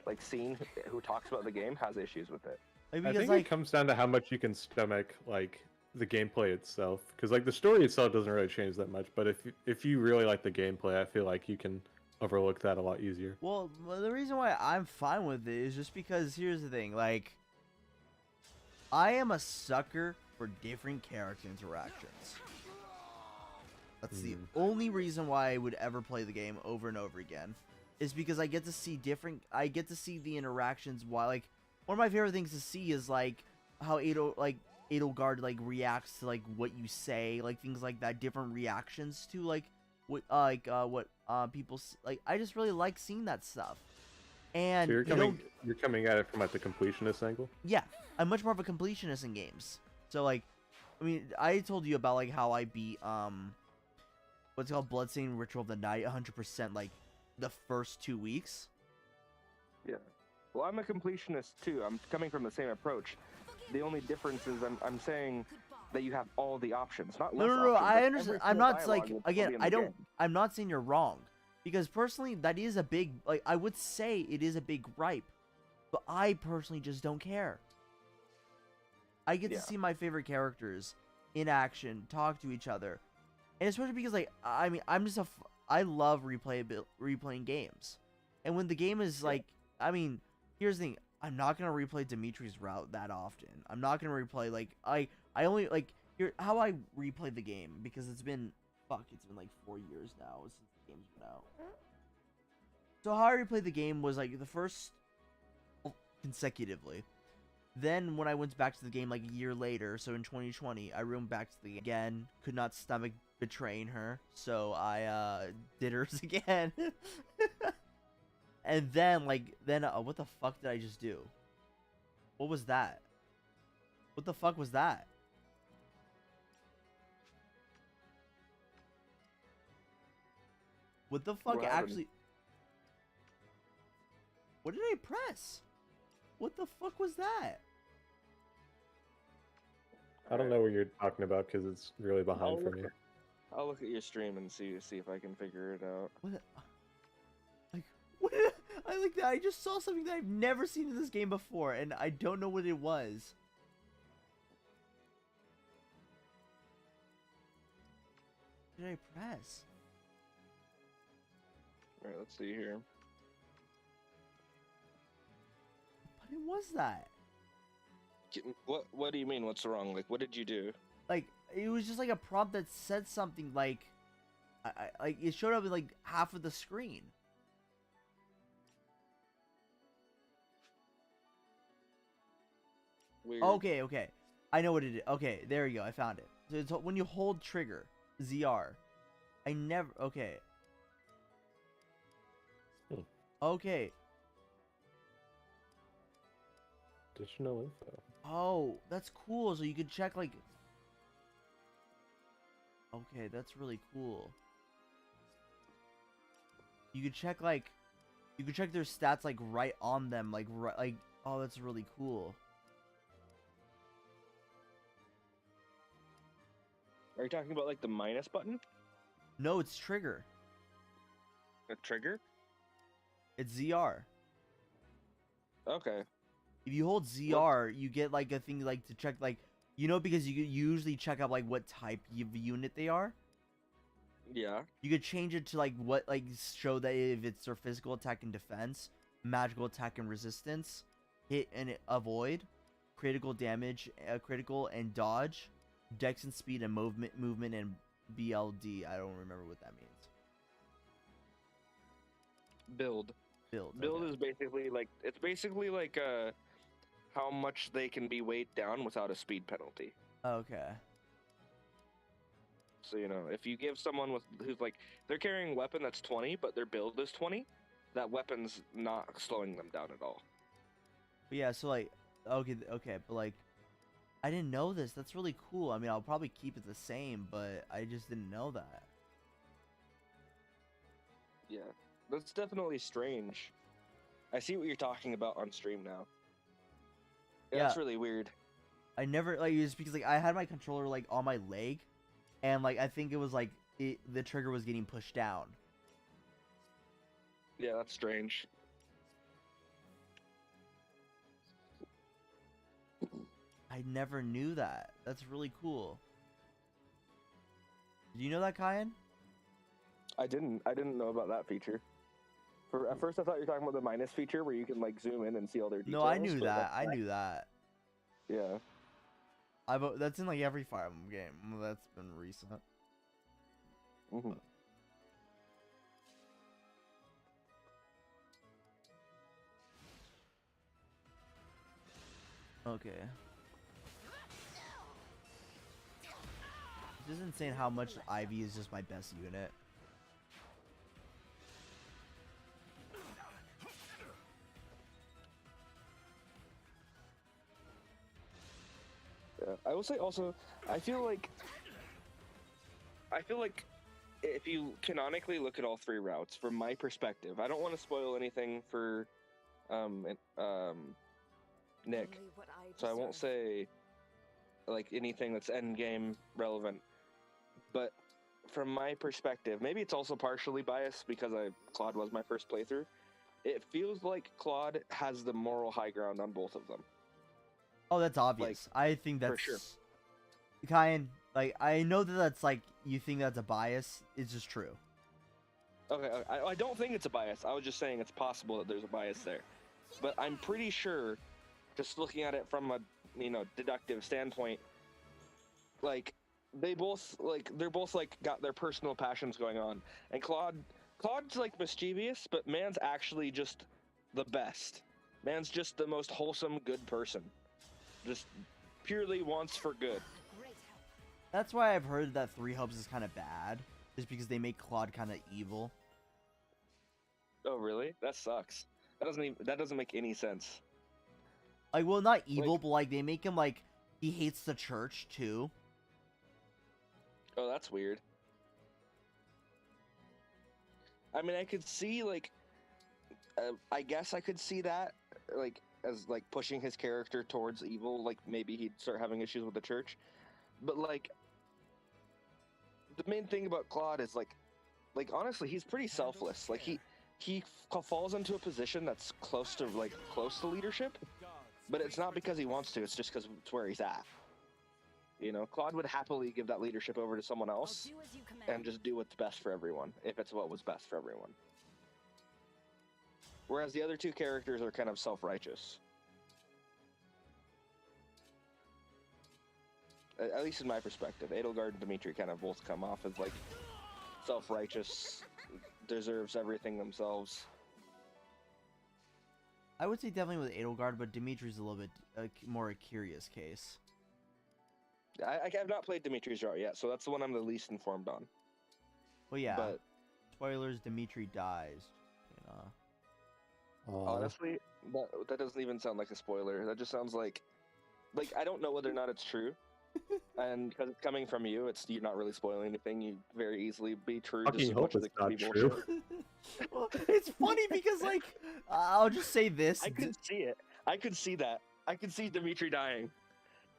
[SPEAKER 7] like seen who talks about the game has issues with it.
[SPEAKER 2] Like,
[SPEAKER 1] I
[SPEAKER 2] because
[SPEAKER 1] think
[SPEAKER 2] like
[SPEAKER 1] it comes down to how much you can stomach like the gameplay itself, because like the story itself doesn't really change that much. But if you really like the gameplay, I feel like you can overlook that a lot easier.
[SPEAKER 2] well, the reason why I'm fine with it is just because here's the thing, like I am a sucker for different character interactions. That's the only reason why I would ever play the game over and over again, is because I get to see the interactions. While like one of my favorite things to see is like how Edelgard like reacts to like what you say, like things like that, different reactions to like what people like. I just really like seeing that stuff. And
[SPEAKER 1] So you're coming at it from like the completionist angle.
[SPEAKER 2] yeah, I'm much more of a completionist in games. So like, I mean, I told you about like how I beat what's it called, Bloodstained Ritual of the Night 100% like the first 2 weeks.
[SPEAKER 7] Yeah. Well, I'm a completionist too. I'm coming from the same approach. The only difference is I'm saying that you have all the options, not less
[SPEAKER 2] No,
[SPEAKER 7] options,
[SPEAKER 2] I
[SPEAKER 7] like,
[SPEAKER 2] understand.
[SPEAKER 7] every
[SPEAKER 2] I'm
[SPEAKER 7] single
[SPEAKER 2] not like,
[SPEAKER 7] dialogue will still
[SPEAKER 2] again,
[SPEAKER 7] be in
[SPEAKER 2] I
[SPEAKER 7] the
[SPEAKER 2] don't,
[SPEAKER 7] game.
[SPEAKER 2] I'm not saying you're wrong, because personally that is a big, like, I would say it is a big gripe, but I personally just don't care. I get to see my favorite characters in action, talk to each other, and especially because like, I mean, I love replaying games, and when the game is like, I mean, here's the thing, I'm not gonna replay Dimitri's route that often. I'm not gonna replay like I only like here how I replay the game, because it's been like 4 years now since the game's been out. So how I replayed the game was like the first consecutively. Then when I went back to the game like a year later, so in 2020, I went back to the game again. Could not stomach betraying her, so I did hers again. And then what the fuck did I just do? What was that? What the fuck was that? What the fuck
[SPEAKER 7] What happened?
[SPEAKER 2] actually? What did I press? What the fuck was that?
[SPEAKER 1] I don't know what you're talking about because it's really behind for me.
[SPEAKER 7] I'll look at your stream and see if I can figure it out.
[SPEAKER 2] What? Like what? I just saw something that I've never seen in this game before, and I don't know what it was. What did I press?
[SPEAKER 7] Alright, let's see here.
[SPEAKER 2] What was that?
[SPEAKER 7] What do you mean? What's wrong? Like, what did you do?
[SPEAKER 2] Like, it was just like a prompt that said something like, like it showed up in like half of the screen.
[SPEAKER 7] Weird.
[SPEAKER 2] Okay, I know what it is. Okay, there you go. I found it. So it's when you hold trigger ZR. Okay. Okay.
[SPEAKER 1] Additional info.
[SPEAKER 2] Oh, that's cool. So you could check like. Okay, that's really cool. You could check like, you could check their stats like right on them, like right, like. Oh, that's really cool.
[SPEAKER 7] Are you talking about like the minus button?
[SPEAKER 2] No, it's trigger.
[SPEAKER 7] A trigger?
[SPEAKER 2] It's ZR.
[SPEAKER 7] Okay.
[SPEAKER 2] If you hold ZR, you get like a thing like to check like, you know, because you usually check out like what type of unit they are.
[SPEAKER 7] Yeah.
[SPEAKER 2] You could change it to like what, like show that if it's their physical attack and defense, magical attack and resistance, hit and avoid, critical damage, critical and dodge, dex and speed and movement and BLD. I don't remember what that means.
[SPEAKER 7] Build.
[SPEAKER 2] Build
[SPEAKER 7] Build
[SPEAKER 2] okay.
[SPEAKER 7] is basically like, it's basically like how much they can be weighed down without a speed penalty.
[SPEAKER 2] Okay.
[SPEAKER 7] So, you know, if you give someone who's like, they're carrying a weapon that's 20, but their build is 20, that weapon's not slowing them down at all.
[SPEAKER 2] But yeah, so like, okay, but like, I didn't know this. That's really cool. I mean, I'll probably keep it the same, but I just didn't know that.
[SPEAKER 7] Yeah, that's definitely strange. I see what you're talking about on stream now. Yeah, that's really weird.
[SPEAKER 2] I never, like, it was because like I had my controller like on my leg, and like I think it was like the trigger was getting pushed down.
[SPEAKER 7] Yeah, that's strange.
[SPEAKER 2] I never knew that. That's really cool. Do you know that, Kyan?
[SPEAKER 7] I didn't know about that feature. At first, I thought you were talking about the minus feature where you can like zoom in and see all their details.
[SPEAKER 2] No, I knew
[SPEAKER 7] but
[SPEAKER 2] that. I knew that.
[SPEAKER 7] Yeah.
[SPEAKER 2] That's in like every Fire Emblem game. Well, that's been recent.
[SPEAKER 7] Mhm.
[SPEAKER 2] Okay. It's just insane how much Ivy is just my best unit.
[SPEAKER 7] Yeah. I will say also, I feel like if you canonically look at all three routes, from my perspective, I don't want to spoil anything for Nick,
[SPEAKER 4] Only what I
[SPEAKER 7] so I won't
[SPEAKER 4] deserve.
[SPEAKER 7] say like anything that's end game relevant. But from my perspective, maybe it's also partially biased because Claude was my first playthrough. It feels like Claude has the moral high ground on both of them.
[SPEAKER 2] Oh, that's obvious. I think that's
[SPEAKER 7] for sure.
[SPEAKER 2] Kyan, like, I know that that's like, you think that's a bias. It's just true.
[SPEAKER 7] Okay, I don't think it's a bias. I was just saying it's possible that there's a bias there. But I'm pretty sure, just looking at it from a deductive standpoint, like they're both like got their personal passions going on. And Claude's like mischievous, but man's actually just the best. Man's just the most wholesome, good person. Just purely wants for good.
[SPEAKER 4] Great help.
[SPEAKER 2] That's why I've heard that 3 Hubs is kind of bad, just because they make Claude kind of evil.
[SPEAKER 7] Oh really? That sucks. That doesn't make any sense.
[SPEAKER 2] Like, well, not evil, but like they make him like he hates the church too.
[SPEAKER 7] Oh, that's weird. I mean, I could see I guess I could see that as pushing his character towards evil. Like maybe he'd start having issues with the church. But the main thing about Claude is honestly, he's pretty selfless. Like he falls into a position that's close to leadership, but it's not because he wants to. It's just because it's where he's at. Claude would happily give that leadership over to someone
[SPEAKER 4] I'll
[SPEAKER 7] else
[SPEAKER 4] do as you command.
[SPEAKER 7] and just do what's best for everyone, if it's what was best for everyone. Whereas the other two characters are kind of self-righteous. At least in my perspective. Edelgard and Dimitri kind of both come off as self-righteous, deserves everything themselves.
[SPEAKER 2] I would say definitely with Edelgard, but Dimitri's a little bit more a curious case.
[SPEAKER 7] I have not played Dimitri's route yet, so that's the one I'm the least informed on.
[SPEAKER 2] Well, yeah.
[SPEAKER 7] But
[SPEAKER 2] Spoilers: Dimitri dies.
[SPEAKER 7] honestly, that doesn't even sound like a spoiler. That just sounds like I don't know whether or not it's true. And because it's coming from you, you're not really spoiling anything. You very easily be true.
[SPEAKER 1] Fucking
[SPEAKER 7] just as
[SPEAKER 1] hope
[SPEAKER 7] much as
[SPEAKER 1] it's
[SPEAKER 7] it could
[SPEAKER 1] not
[SPEAKER 7] be
[SPEAKER 1] true.
[SPEAKER 7] bullshit.
[SPEAKER 2] Well, it's funny because I'll just say this.
[SPEAKER 7] I could see it. I could see that. I could see Dimitri dying.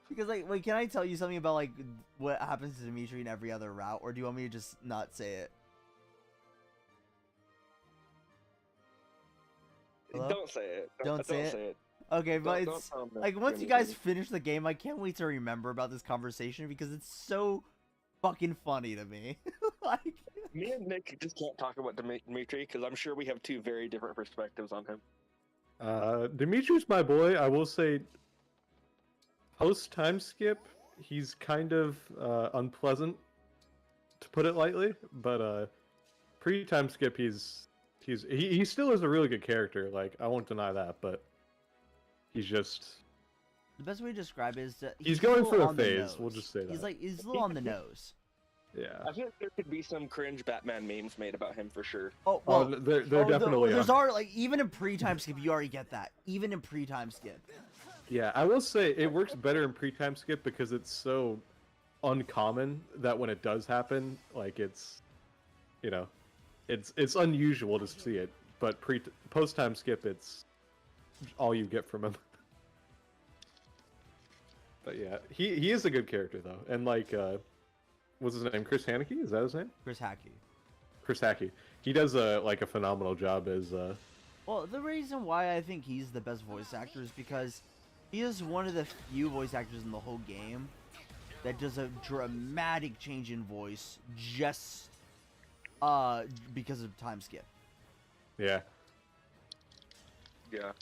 [SPEAKER 2] Because wait, can I tell you something about what happens to Dimitri in every other route, or do you want me to just not say it? Hello?
[SPEAKER 7] Don't say it.
[SPEAKER 2] Don't say it?
[SPEAKER 7] it.
[SPEAKER 2] Okay, but
[SPEAKER 7] Don't
[SPEAKER 2] it's
[SPEAKER 7] tell him that
[SPEAKER 2] once you
[SPEAKER 7] Dimitri-
[SPEAKER 2] guys finish the game, I can't wait to remember about this conversation because it's so fucking funny to me.
[SPEAKER 7] Me and Nick just can't talk about Dimitri because I'm sure we have two very different perspectives on him.
[SPEAKER 1] Dimitri's my boy. I will say, post time skip, he's kind of unpleasant, to put it lightly. But pre time skip, he still is a really good character. Like, I won't deny that, but he's just
[SPEAKER 2] the best way to describe it is that
[SPEAKER 1] he's going through a
[SPEAKER 2] on the
[SPEAKER 1] phase. We'll
[SPEAKER 2] nose.
[SPEAKER 1] just say that.
[SPEAKER 2] He's a little on the nose.
[SPEAKER 1] Yeah.
[SPEAKER 7] I feel like there could be some cringe Batman memes made about him for sure.
[SPEAKER 2] Oh well,
[SPEAKER 1] they're definitely.
[SPEAKER 2] There's already even in pre-time skip, you already get that. Even in pre-time skip.
[SPEAKER 1] Yeah, I will say it works better in pre-time skip because it's so uncommon that when it does happen, it's unusual to see it. But post-time skip, it's all you get from him. But yeah, he is a good character though, and what's his name? Chris Haneke? Is that his name?
[SPEAKER 2] Chris Hackey.
[SPEAKER 1] Chris Hackey. He does a phenomenal job as.
[SPEAKER 2] Well, the reason why I think he's the best voice actor is because he is one of the few voice actors in the whole game that does a dramatic change in voice just because of time skip.
[SPEAKER 1] Yeah.
[SPEAKER 7] Yeah.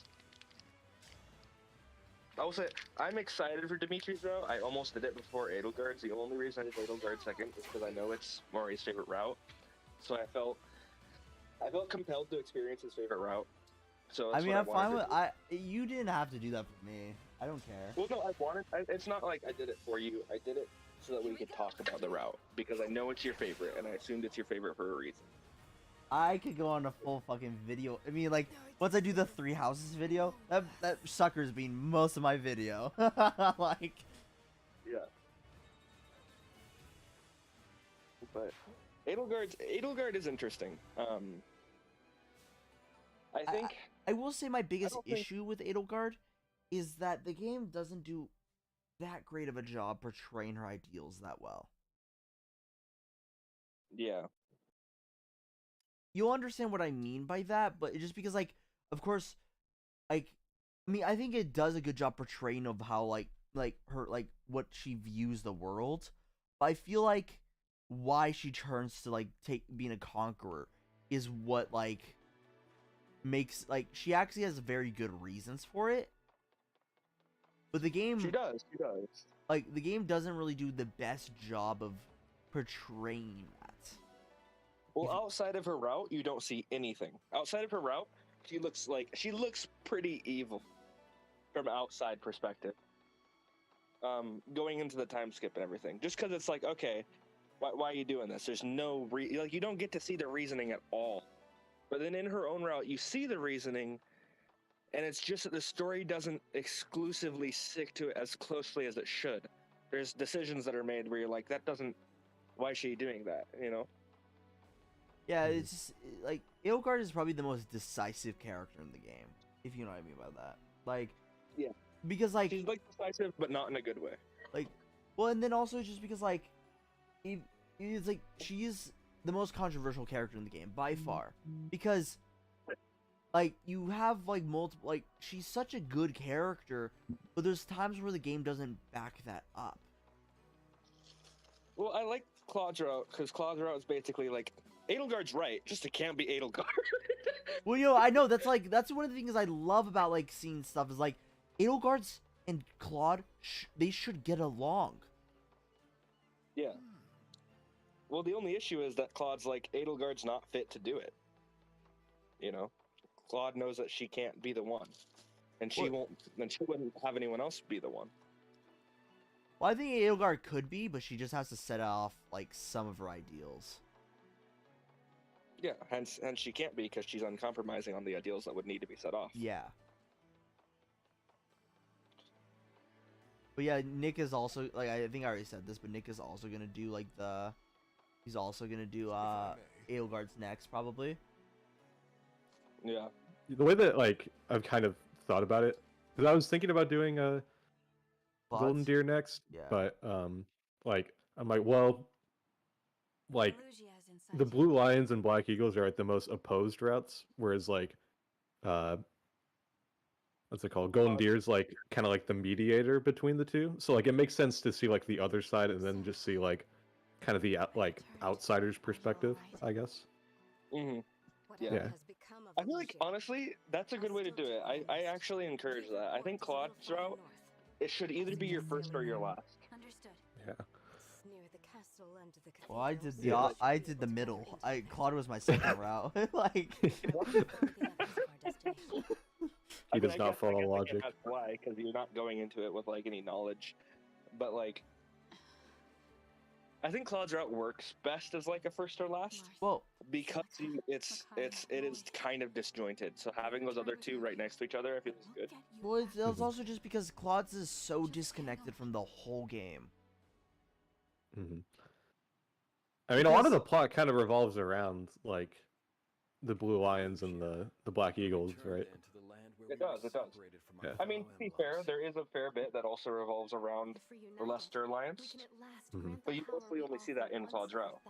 [SPEAKER 7] I'll say I'm excited for Dimitri's route. I almost did it before Edelgard's. The only reason I did Edelgard second is because I know it's Mori's favorite route. So I felt compelled to experience his favorite route. So that's
[SPEAKER 2] I mean,
[SPEAKER 7] what
[SPEAKER 2] I'm
[SPEAKER 7] I
[SPEAKER 2] fine
[SPEAKER 7] wanted
[SPEAKER 2] with.
[SPEAKER 7] to do.
[SPEAKER 2] You didn't have to do that for me. I don't care.
[SPEAKER 7] Well, no, it's not like I did it for you. I did it so that we could talk about the route because I know it's your favorite, and I assumed it's your favorite for a reason.
[SPEAKER 2] I could go on a full fucking video. I mean, like, once I do the 3 houses video, that sucker's been most of my video. Like,
[SPEAKER 7] Yeah. But Edelgard is interesting. I think
[SPEAKER 2] I will say my biggest
[SPEAKER 7] don't think-
[SPEAKER 2] issue with Edelgard is that the game doesn't do that great of a job portraying her ideals that well.
[SPEAKER 7] yeah.
[SPEAKER 2] You'll understand what I mean by that, but just because, like, of course, like, I mean, I think it does a good job portraying of how, like her, like, what she views the world. But I feel like why she turns to, like, being a conqueror is what, like, makes, like, she actually has very good reasons for it. But the game,
[SPEAKER 7] She does.
[SPEAKER 2] like, the game doesn't really do the best job of portraying that.
[SPEAKER 7] Well, outside of her route, you don't see anything. Outside of her route, she looks pretty evil from outside perspective. Going into the time skip and everything, just because it's like, okay, why are you doing this? There's no like, you don't get to see the reasoning at all. But then in her own route, you see the reasoning, and it's just that the story doesn't exclusively stick to it as closely as it should. There's decisions that are made where you're like, that doesn't. Why is she doing that? You know.
[SPEAKER 2] Yeah, it's just, like, Edelgard is probably the most decisive character in the game, if you know what I mean by that. Like,
[SPEAKER 7] Yeah.
[SPEAKER 2] Because, like,
[SPEAKER 7] She's like decisive, but not in a good way.
[SPEAKER 2] like, well, and then also just because, like, it's like, she is the most controversial character in the game, by far. Because, like, you have, like, multiple, like, she's such a good character, but there's times where the game doesn't back that up.
[SPEAKER 7] Well, I like Claude's route, because Claude's route is basically like, Edelgard's right, just it can't be Edelgard.
[SPEAKER 2] Well, you know, I know, that's one of the things I love about, like, seeing stuff is, like, Edelgard's and Claude, they should get along.
[SPEAKER 7] Yeah. Well, the only issue is that Claude's like, Edelgard's not fit to do it. You know? Claude knows that she can't be the one. And she wouldn't have anyone else be the one.
[SPEAKER 2] Well, I think Edelgard could be, but she just has to set off, like, some of her ideals.
[SPEAKER 7] Yeah, hence she can't be because she's uncompromising on the ideals that would need to be set off.
[SPEAKER 2] Yeah. But yeah, Nick is also, like, I think I already said this, but Nick is also gonna do, like, he's also gonna do, Edelgard's next, probably.
[SPEAKER 7] Yeah.
[SPEAKER 1] The way that, like, I've kind of thought about it, because I was thinking about doing a Golden
[SPEAKER 2] Thoughts?
[SPEAKER 1] Deer next,
[SPEAKER 2] Yeah.
[SPEAKER 1] but like, I'm like, well, like,
[SPEAKER 5] Pelusia's in
[SPEAKER 1] the
[SPEAKER 5] sight.
[SPEAKER 1] Blue Lions and Black Eagles are like the most opposed routes, whereas like, what's it called? Golden Deer's like kind of like the mediator between the two. So like, it makes sense to see like the other side and then just see like kind of the like outsider's perspective, I guess.
[SPEAKER 7] Mm-hmm.
[SPEAKER 5] Whatever
[SPEAKER 1] Yeah.
[SPEAKER 5] has become of
[SPEAKER 7] I feel like,
[SPEAKER 5] Pelusia,
[SPEAKER 7] honestly, that's a good way to do it. I actually encourage that. I think Claude's route, it should either be your first or your last.
[SPEAKER 5] Understood.
[SPEAKER 1] Yeah.
[SPEAKER 5] Near the castle and the
[SPEAKER 2] Well, I
[SPEAKER 5] cathedral,
[SPEAKER 2] did
[SPEAKER 5] so
[SPEAKER 2] the
[SPEAKER 5] much
[SPEAKER 2] I
[SPEAKER 5] for
[SPEAKER 2] did the
[SPEAKER 5] people to
[SPEAKER 2] middle.
[SPEAKER 5] have
[SPEAKER 2] Claude was my second route. Like,
[SPEAKER 5] One before the others of our destination.
[SPEAKER 1] He
[SPEAKER 7] I
[SPEAKER 1] does
[SPEAKER 7] mean,
[SPEAKER 1] not follow
[SPEAKER 7] I guess
[SPEAKER 1] logic.
[SPEAKER 7] that's why, because you're not going into it with like any knowledge. But like, I think Claude's route works best as like a first or last
[SPEAKER 2] well,
[SPEAKER 7] because it is kind of disjointed. So having those other two right next to each other, I feel is good.
[SPEAKER 2] well, it's also just because Claude's is so disconnected from the whole game.
[SPEAKER 1] Hmm. I mean, a lot of the plot kind of revolves around like the Blue Lions and the Black Eagles, right?
[SPEAKER 7] It does.
[SPEAKER 1] Yeah.
[SPEAKER 7] I mean, to be fair, there is a fair bit that also revolves around the Leicester Alliance.
[SPEAKER 1] Mhm.
[SPEAKER 7] But you mostly only see that in Claude's route.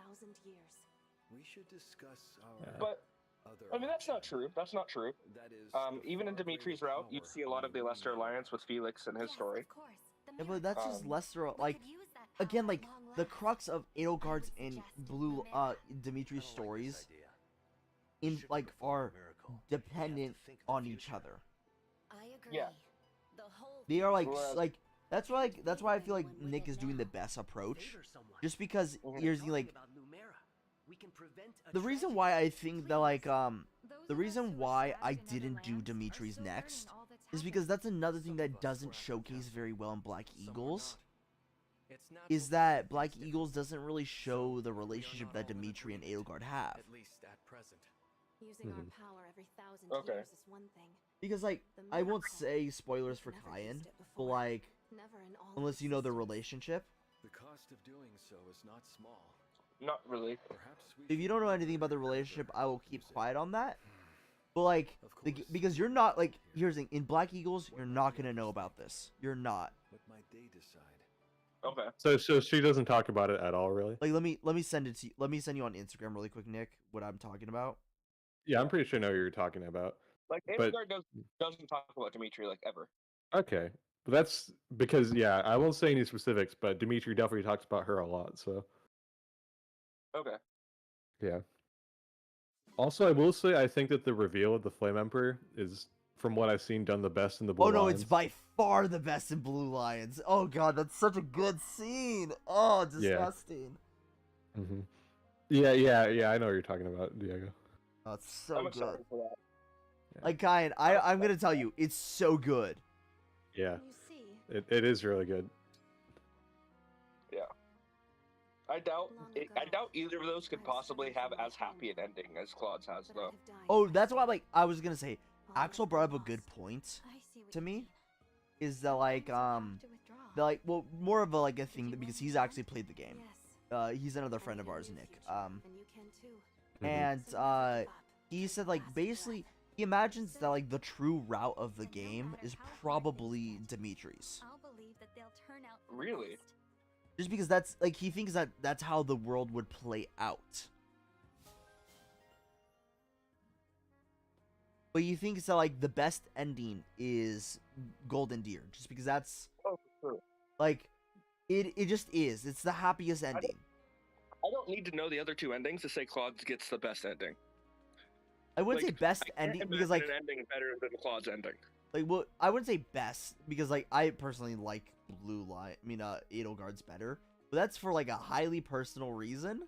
[SPEAKER 3] We should discuss
[SPEAKER 1] Yeah.
[SPEAKER 3] our
[SPEAKER 7] But
[SPEAKER 3] other
[SPEAKER 7] I mean, that's not true. That's not true.
[SPEAKER 3] That is
[SPEAKER 7] Even in Dimitri's route, you see a lot of the Leicester Alliance with Felix and his story.
[SPEAKER 2] Yeah, but that's just
[SPEAKER 7] Um,
[SPEAKER 2] Lester. Like, again, like the crux of Edelgard's and Blue Dimitri's stories in like are dependent on each other.
[SPEAKER 4] I agree.
[SPEAKER 7] Yeah.
[SPEAKER 2] They are like
[SPEAKER 7] Well,
[SPEAKER 2] that's why I feel like Nick is doing the best approach, just because here's the like the reason why I think that like the reason why I didn't do Dimitri's next is because that's another thing that doesn't showcase very well in Black Eagles. Is that Black Eagles doesn't really show the relationship that Dimitri and Edelgard have.
[SPEAKER 9] At least at present.
[SPEAKER 8] Using our
[SPEAKER 1] Mhm.
[SPEAKER 8] power every 1,000
[SPEAKER 7] Okay.
[SPEAKER 8] years is one thing.
[SPEAKER 2] Because like I won't say spoilers for Kyan, but like
[SPEAKER 8] Never in all
[SPEAKER 2] unless you know their
[SPEAKER 8] existence.
[SPEAKER 2] relationship.
[SPEAKER 9] The cost of doing so is not small.
[SPEAKER 7] not really.
[SPEAKER 9] Perhaps we
[SPEAKER 2] If you
[SPEAKER 9] should
[SPEAKER 2] don't know
[SPEAKER 9] look
[SPEAKER 2] anything about the
[SPEAKER 9] into another
[SPEAKER 2] relationship, I will keep
[SPEAKER 9] music.
[SPEAKER 2] quiet on that. But like
[SPEAKER 9] Of course.
[SPEAKER 2] because you're not like here's the thing, in Black Eagles, you're not gonna know about this. You're not.
[SPEAKER 9] What might they decide?
[SPEAKER 7] Okay.
[SPEAKER 1] So she doesn't talk about it at all, really.
[SPEAKER 2] Like let me send it to you. Let me send you on Instagram really quick, Nick, what I'm talking about.
[SPEAKER 1] Yeah, I'm pretty sure I know what you're talking about.
[SPEAKER 7] Like
[SPEAKER 1] But-
[SPEAKER 7] Edelgard doesn't talk about Dimitri like ever.
[SPEAKER 1] Okay, but that's because yeah, I won't say any specifics, but Dimitri definitely talks about her a lot. So
[SPEAKER 7] Okay.
[SPEAKER 1] yeah. Also, I will say I think that the reveal of the Flame Emperor is, from what I've seen, done the best in the Blue
[SPEAKER 2] Oh no,
[SPEAKER 1] Lions.
[SPEAKER 2] it's by far the best in Blue Lions. Oh god, that's such a good scene. Oh, disgusting.
[SPEAKER 1] Hmm. Yeah. I know what you're talking about, Diego.
[SPEAKER 2] Oh, it's so
[SPEAKER 7] I'm
[SPEAKER 2] good.
[SPEAKER 7] excited for that.
[SPEAKER 2] Like Kyan, I'm gonna tell you, it's so good.
[SPEAKER 1] Yeah,
[SPEAKER 8] You see,
[SPEAKER 1] it is really good.
[SPEAKER 7] I doubt
[SPEAKER 8] Long
[SPEAKER 7] I
[SPEAKER 8] ago,
[SPEAKER 7] doubt either of those could
[SPEAKER 8] I've
[SPEAKER 7] possibly
[SPEAKER 8] searched
[SPEAKER 7] have
[SPEAKER 8] for my
[SPEAKER 7] as happy an
[SPEAKER 8] home,
[SPEAKER 7] ending as Claude's has,
[SPEAKER 8] but I
[SPEAKER 7] though.
[SPEAKER 8] have died
[SPEAKER 2] Oh,
[SPEAKER 8] for
[SPEAKER 2] that's why
[SPEAKER 8] it.
[SPEAKER 2] like I was gonna say
[SPEAKER 8] All
[SPEAKER 2] Axel
[SPEAKER 8] has
[SPEAKER 2] brought
[SPEAKER 8] been
[SPEAKER 2] up a good
[SPEAKER 8] lost.
[SPEAKER 2] point
[SPEAKER 8] I see what
[SPEAKER 2] to
[SPEAKER 8] you
[SPEAKER 2] me.
[SPEAKER 8] mean.
[SPEAKER 2] Is that like
[SPEAKER 8] Sometimes you have to withdraw.
[SPEAKER 2] the, like well more of a like a
[SPEAKER 8] If
[SPEAKER 2] thing
[SPEAKER 8] you
[SPEAKER 2] that because
[SPEAKER 8] want
[SPEAKER 2] he's
[SPEAKER 8] more,
[SPEAKER 2] actually played the game.
[SPEAKER 8] Yes.
[SPEAKER 2] He's another
[SPEAKER 8] I
[SPEAKER 2] friend of
[SPEAKER 8] can
[SPEAKER 2] ours,
[SPEAKER 8] use
[SPEAKER 2] Nick.
[SPEAKER 8] future, and you can too.
[SPEAKER 1] Mhm.
[SPEAKER 2] And
[SPEAKER 8] So never give up.
[SPEAKER 2] he
[SPEAKER 8] Take
[SPEAKER 2] said
[SPEAKER 8] the
[SPEAKER 2] like
[SPEAKER 8] last
[SPEAKER 2] basically
[SPEAKER 8] breath.
[SPEAKER 2] he imagines that like the true route of the
[SPEAKER 4] And no
[SPEAKER 2] game
[SPEAKER 4] matter
[SPEAKER 2] is
[SPEAKER 4] how hard things
[SPEAKER 2] probably
[SPEAKER 4] get,
[SPEAKER 2] Dimitri's.
[SPEAKER 4] I'll believe that they'll turn out for the
[SPEAKER 7] Really?
[SPEAKER 4] best.
[SPEAKER 2] Just because that's like he thinks that that's how the world would play out. But he thinks that like the best ending is Golden Deer, just because that's
[SPEAKER 7] Oh, for sure.
[SPEAKER 2] like it just is. It's the happiest ending.
[SPEAKER 7] I don't need to know the other two endings to say Claude's gets the best ending.
[SPEAKER 2] I wouldn't say
[SPEAKER 7] Like,
[SPEAKER 2] best
[SPEAKER 7] I can't
[SPEAKER 2] ending because
[SPEAKER 7] imagine
[SPEAKER 2] like
[SPEAKER 7] an ending better than Claude's ending.
[SPEAKER 2] well I wouldn't say best because like I personally like Blue Light. I mean Edelgard's better, but that's for like a highly personal reason.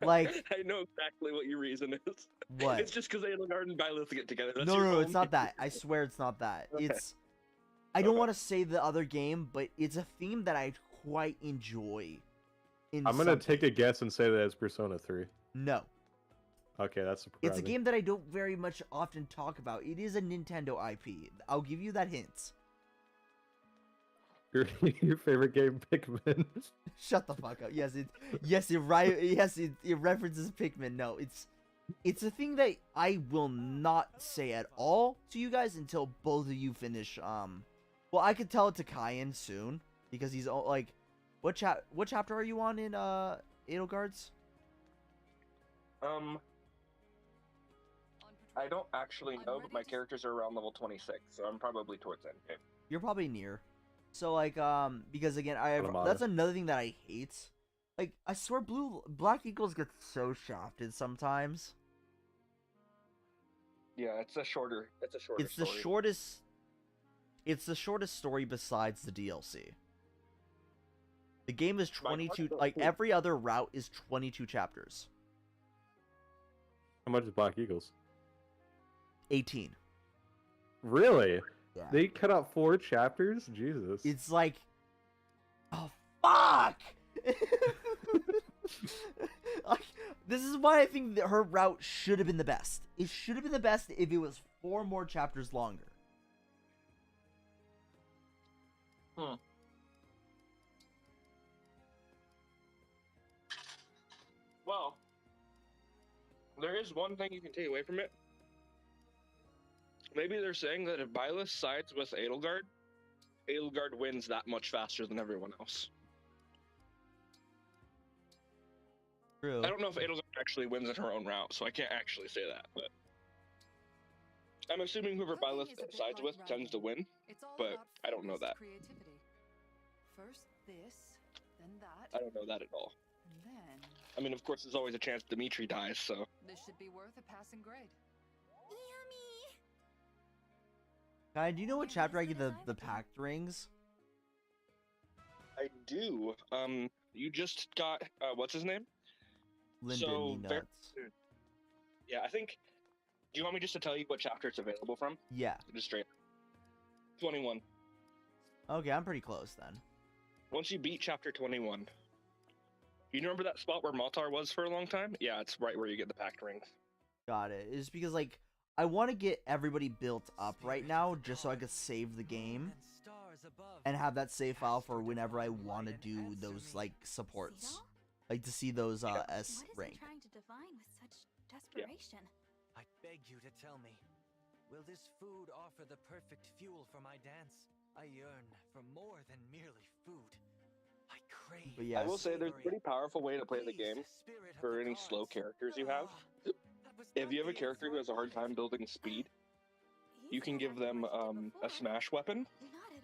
[SPEAKER 2] Like-
[SPEAKER 7] I know exactly what your reason is.
[SPEAKER 2] What?
[SPEAKER 7] It's just because Edelgard and Byleth get together. That's
[SPEAKER 2] No,
[SPEAKER 7] your
[SPEAKER 2] no, it's
[SPEAKER 7] only
[SPEAKER 2] not that. I
[SPEAKER 7] reason.
[SPEAKER 2] swear it's not that.
[SPEAKER 7] Okay.
[SPEAKER 2] It's I don't
[SPEAKER 7] Okay.
[SPEAKER 2] want to say the other game, but it's a theme that I quite enjoy. In
[SPEAKER 1] I'm gonna
[SPEAKER 2] some
[SPEAKER 1] take a
[SPEAKER 2] ways.
[SPEAKER 1] guess and say that it's Persona 3.
[SPEAKER 2] No.
[SPEAKER 1] Okay, that's surprising.
[SPEAKER 2] It's a game that I don't very much often talk about. It is a Nintendo IP. I'll give you that hint.
[SPEAKER 1] Your favorite game, Pikmin.
[SPEAKER 2] Shut the fuck up. Yes, it right. Yes, it references Pikmin. No, it's a thing that I will not say at all to you guys until both of you finish. Well, I could tell it to Kyan soon because he's like, what chapter are you on in Edelgard's?
[SPEAKER 7] I don't actually know, but my characters are around level 26, so I'm probably towards endgame.
[SPEAKER 2] You're probably near. So like because again
[SPEAKER 1] Automata.
[SPEAKER 2] that's another thing that I hate. Like I swear Black Eagles get so shafted sometimes.
[SPEAKER 7] Yeah, it's a shorter. It's a shorter.
[SPEAKER 2] It's the
[SPEAKER 7] story.
[SPEAKER 2] shortest. It's the shortest story besides the DLC. The game is
[SPEAKER 7] My
[SPEAKER 2] 22.
[SPEAKER 7] heart
[SPEAKER 2] Like
[SPEAKER 7] goes-
[SPEAKER 2] every other route is 22 chapters.
[SPEAKER 1] How much is Black Eagles?
[SPEAKER 2] 18.
[SPEAKER 1] Really?
[SPEAKER 2] Yeah.
[SPEAKER 1] They cut out 4 chapters? Jesus.
[SPEAKER 2] It's like, oh fuck! Like, this is why I think that her route should have been the best. It should have been the best if it was 4 more chapters longer.
[SPEAKER 7] Well, there is one thing you can take away from it. Maybe they're saying that if Byleth sides with Edelgard, Edelgard wins that much faster than everyone else.
[SPEAKER 2] True.
[SPEAKER 7] I don't know if Edelgard actually wins in her own route, so I can't actually say that. But I'm assuming whoever
[SPEAKER 5] Cooking
[SPEAKER 7] Byleth
[SPEAKER 5] is a bit
[SPEAKER 7] sides
[SPEAKER 5] like
[SPEAKER 7] with tends to
[SPEAKER 5] writing.
[SPEAKER 7] win.
[SPEAKER 5] It's all
[SPEAKER 7] But
[SPEAKER 5] about
[SPEAKER 7] I don't know
[SPEAKER 5] focused
[SPEAKER 7] that.
[SPEAKER 5] Creativity. First this, then that,
[SPEAKER 7] I don't know that at all.
[SPEAKER 5] and then
[SPEAKER 7] I mean, of course, there's always a chance Dimitri dies, so.
[SPEAKER 5] this should be worth a passing grade.
[SPEAKER 4] Yummy!
[SPEAKER 2] Kai, do you know what chapter I get the packed rings?
[SPEAKER 7] I do. You just got what's his name?
[SPEAKER 2] Linden
[SPEAKER 7] So,
[SPEAKER 2] me
[SPEAKER 7] ver-
[SPEAKER 2] nuts.
[SPEAKER 7] Yeah, I think. Do you want me just to tell you what chapter it's available from?
[SPEAKER 2] Yeah.
[SPEAKER 7] Just straight. 21.
[SPEAKER 2] Okay, I'm pretty close then.
[SPEAKER 7] Once you beat chapter 21, you remember that spot where Maltar was for a long time? Yeah, it's right where you get the packed rings.
[SPEAKER 2] Got it. It's because like I want to get everybody built up right now just so I could save the game and have that save file for whenever I want to do those like supports. Like to see those S
[SPEAKER 4] What is
[SPEAKER 2] rank.
[SPEAKER 4] he trying to divine with such desperation?
[SPEAKER 10] I beg you to tell me, will this food offer the perfect fuel for my dance? I yearn for more than merely food. I crave.
[SPEAKER 2] But
[SPEAKER 7] I
[SPEAKER 2] yes.
[SPEAKER 7] will say there's a pretty powerful way to play the game for any slow characters you have. If you have a character who has a hard time building speed, you can give them a smash weapon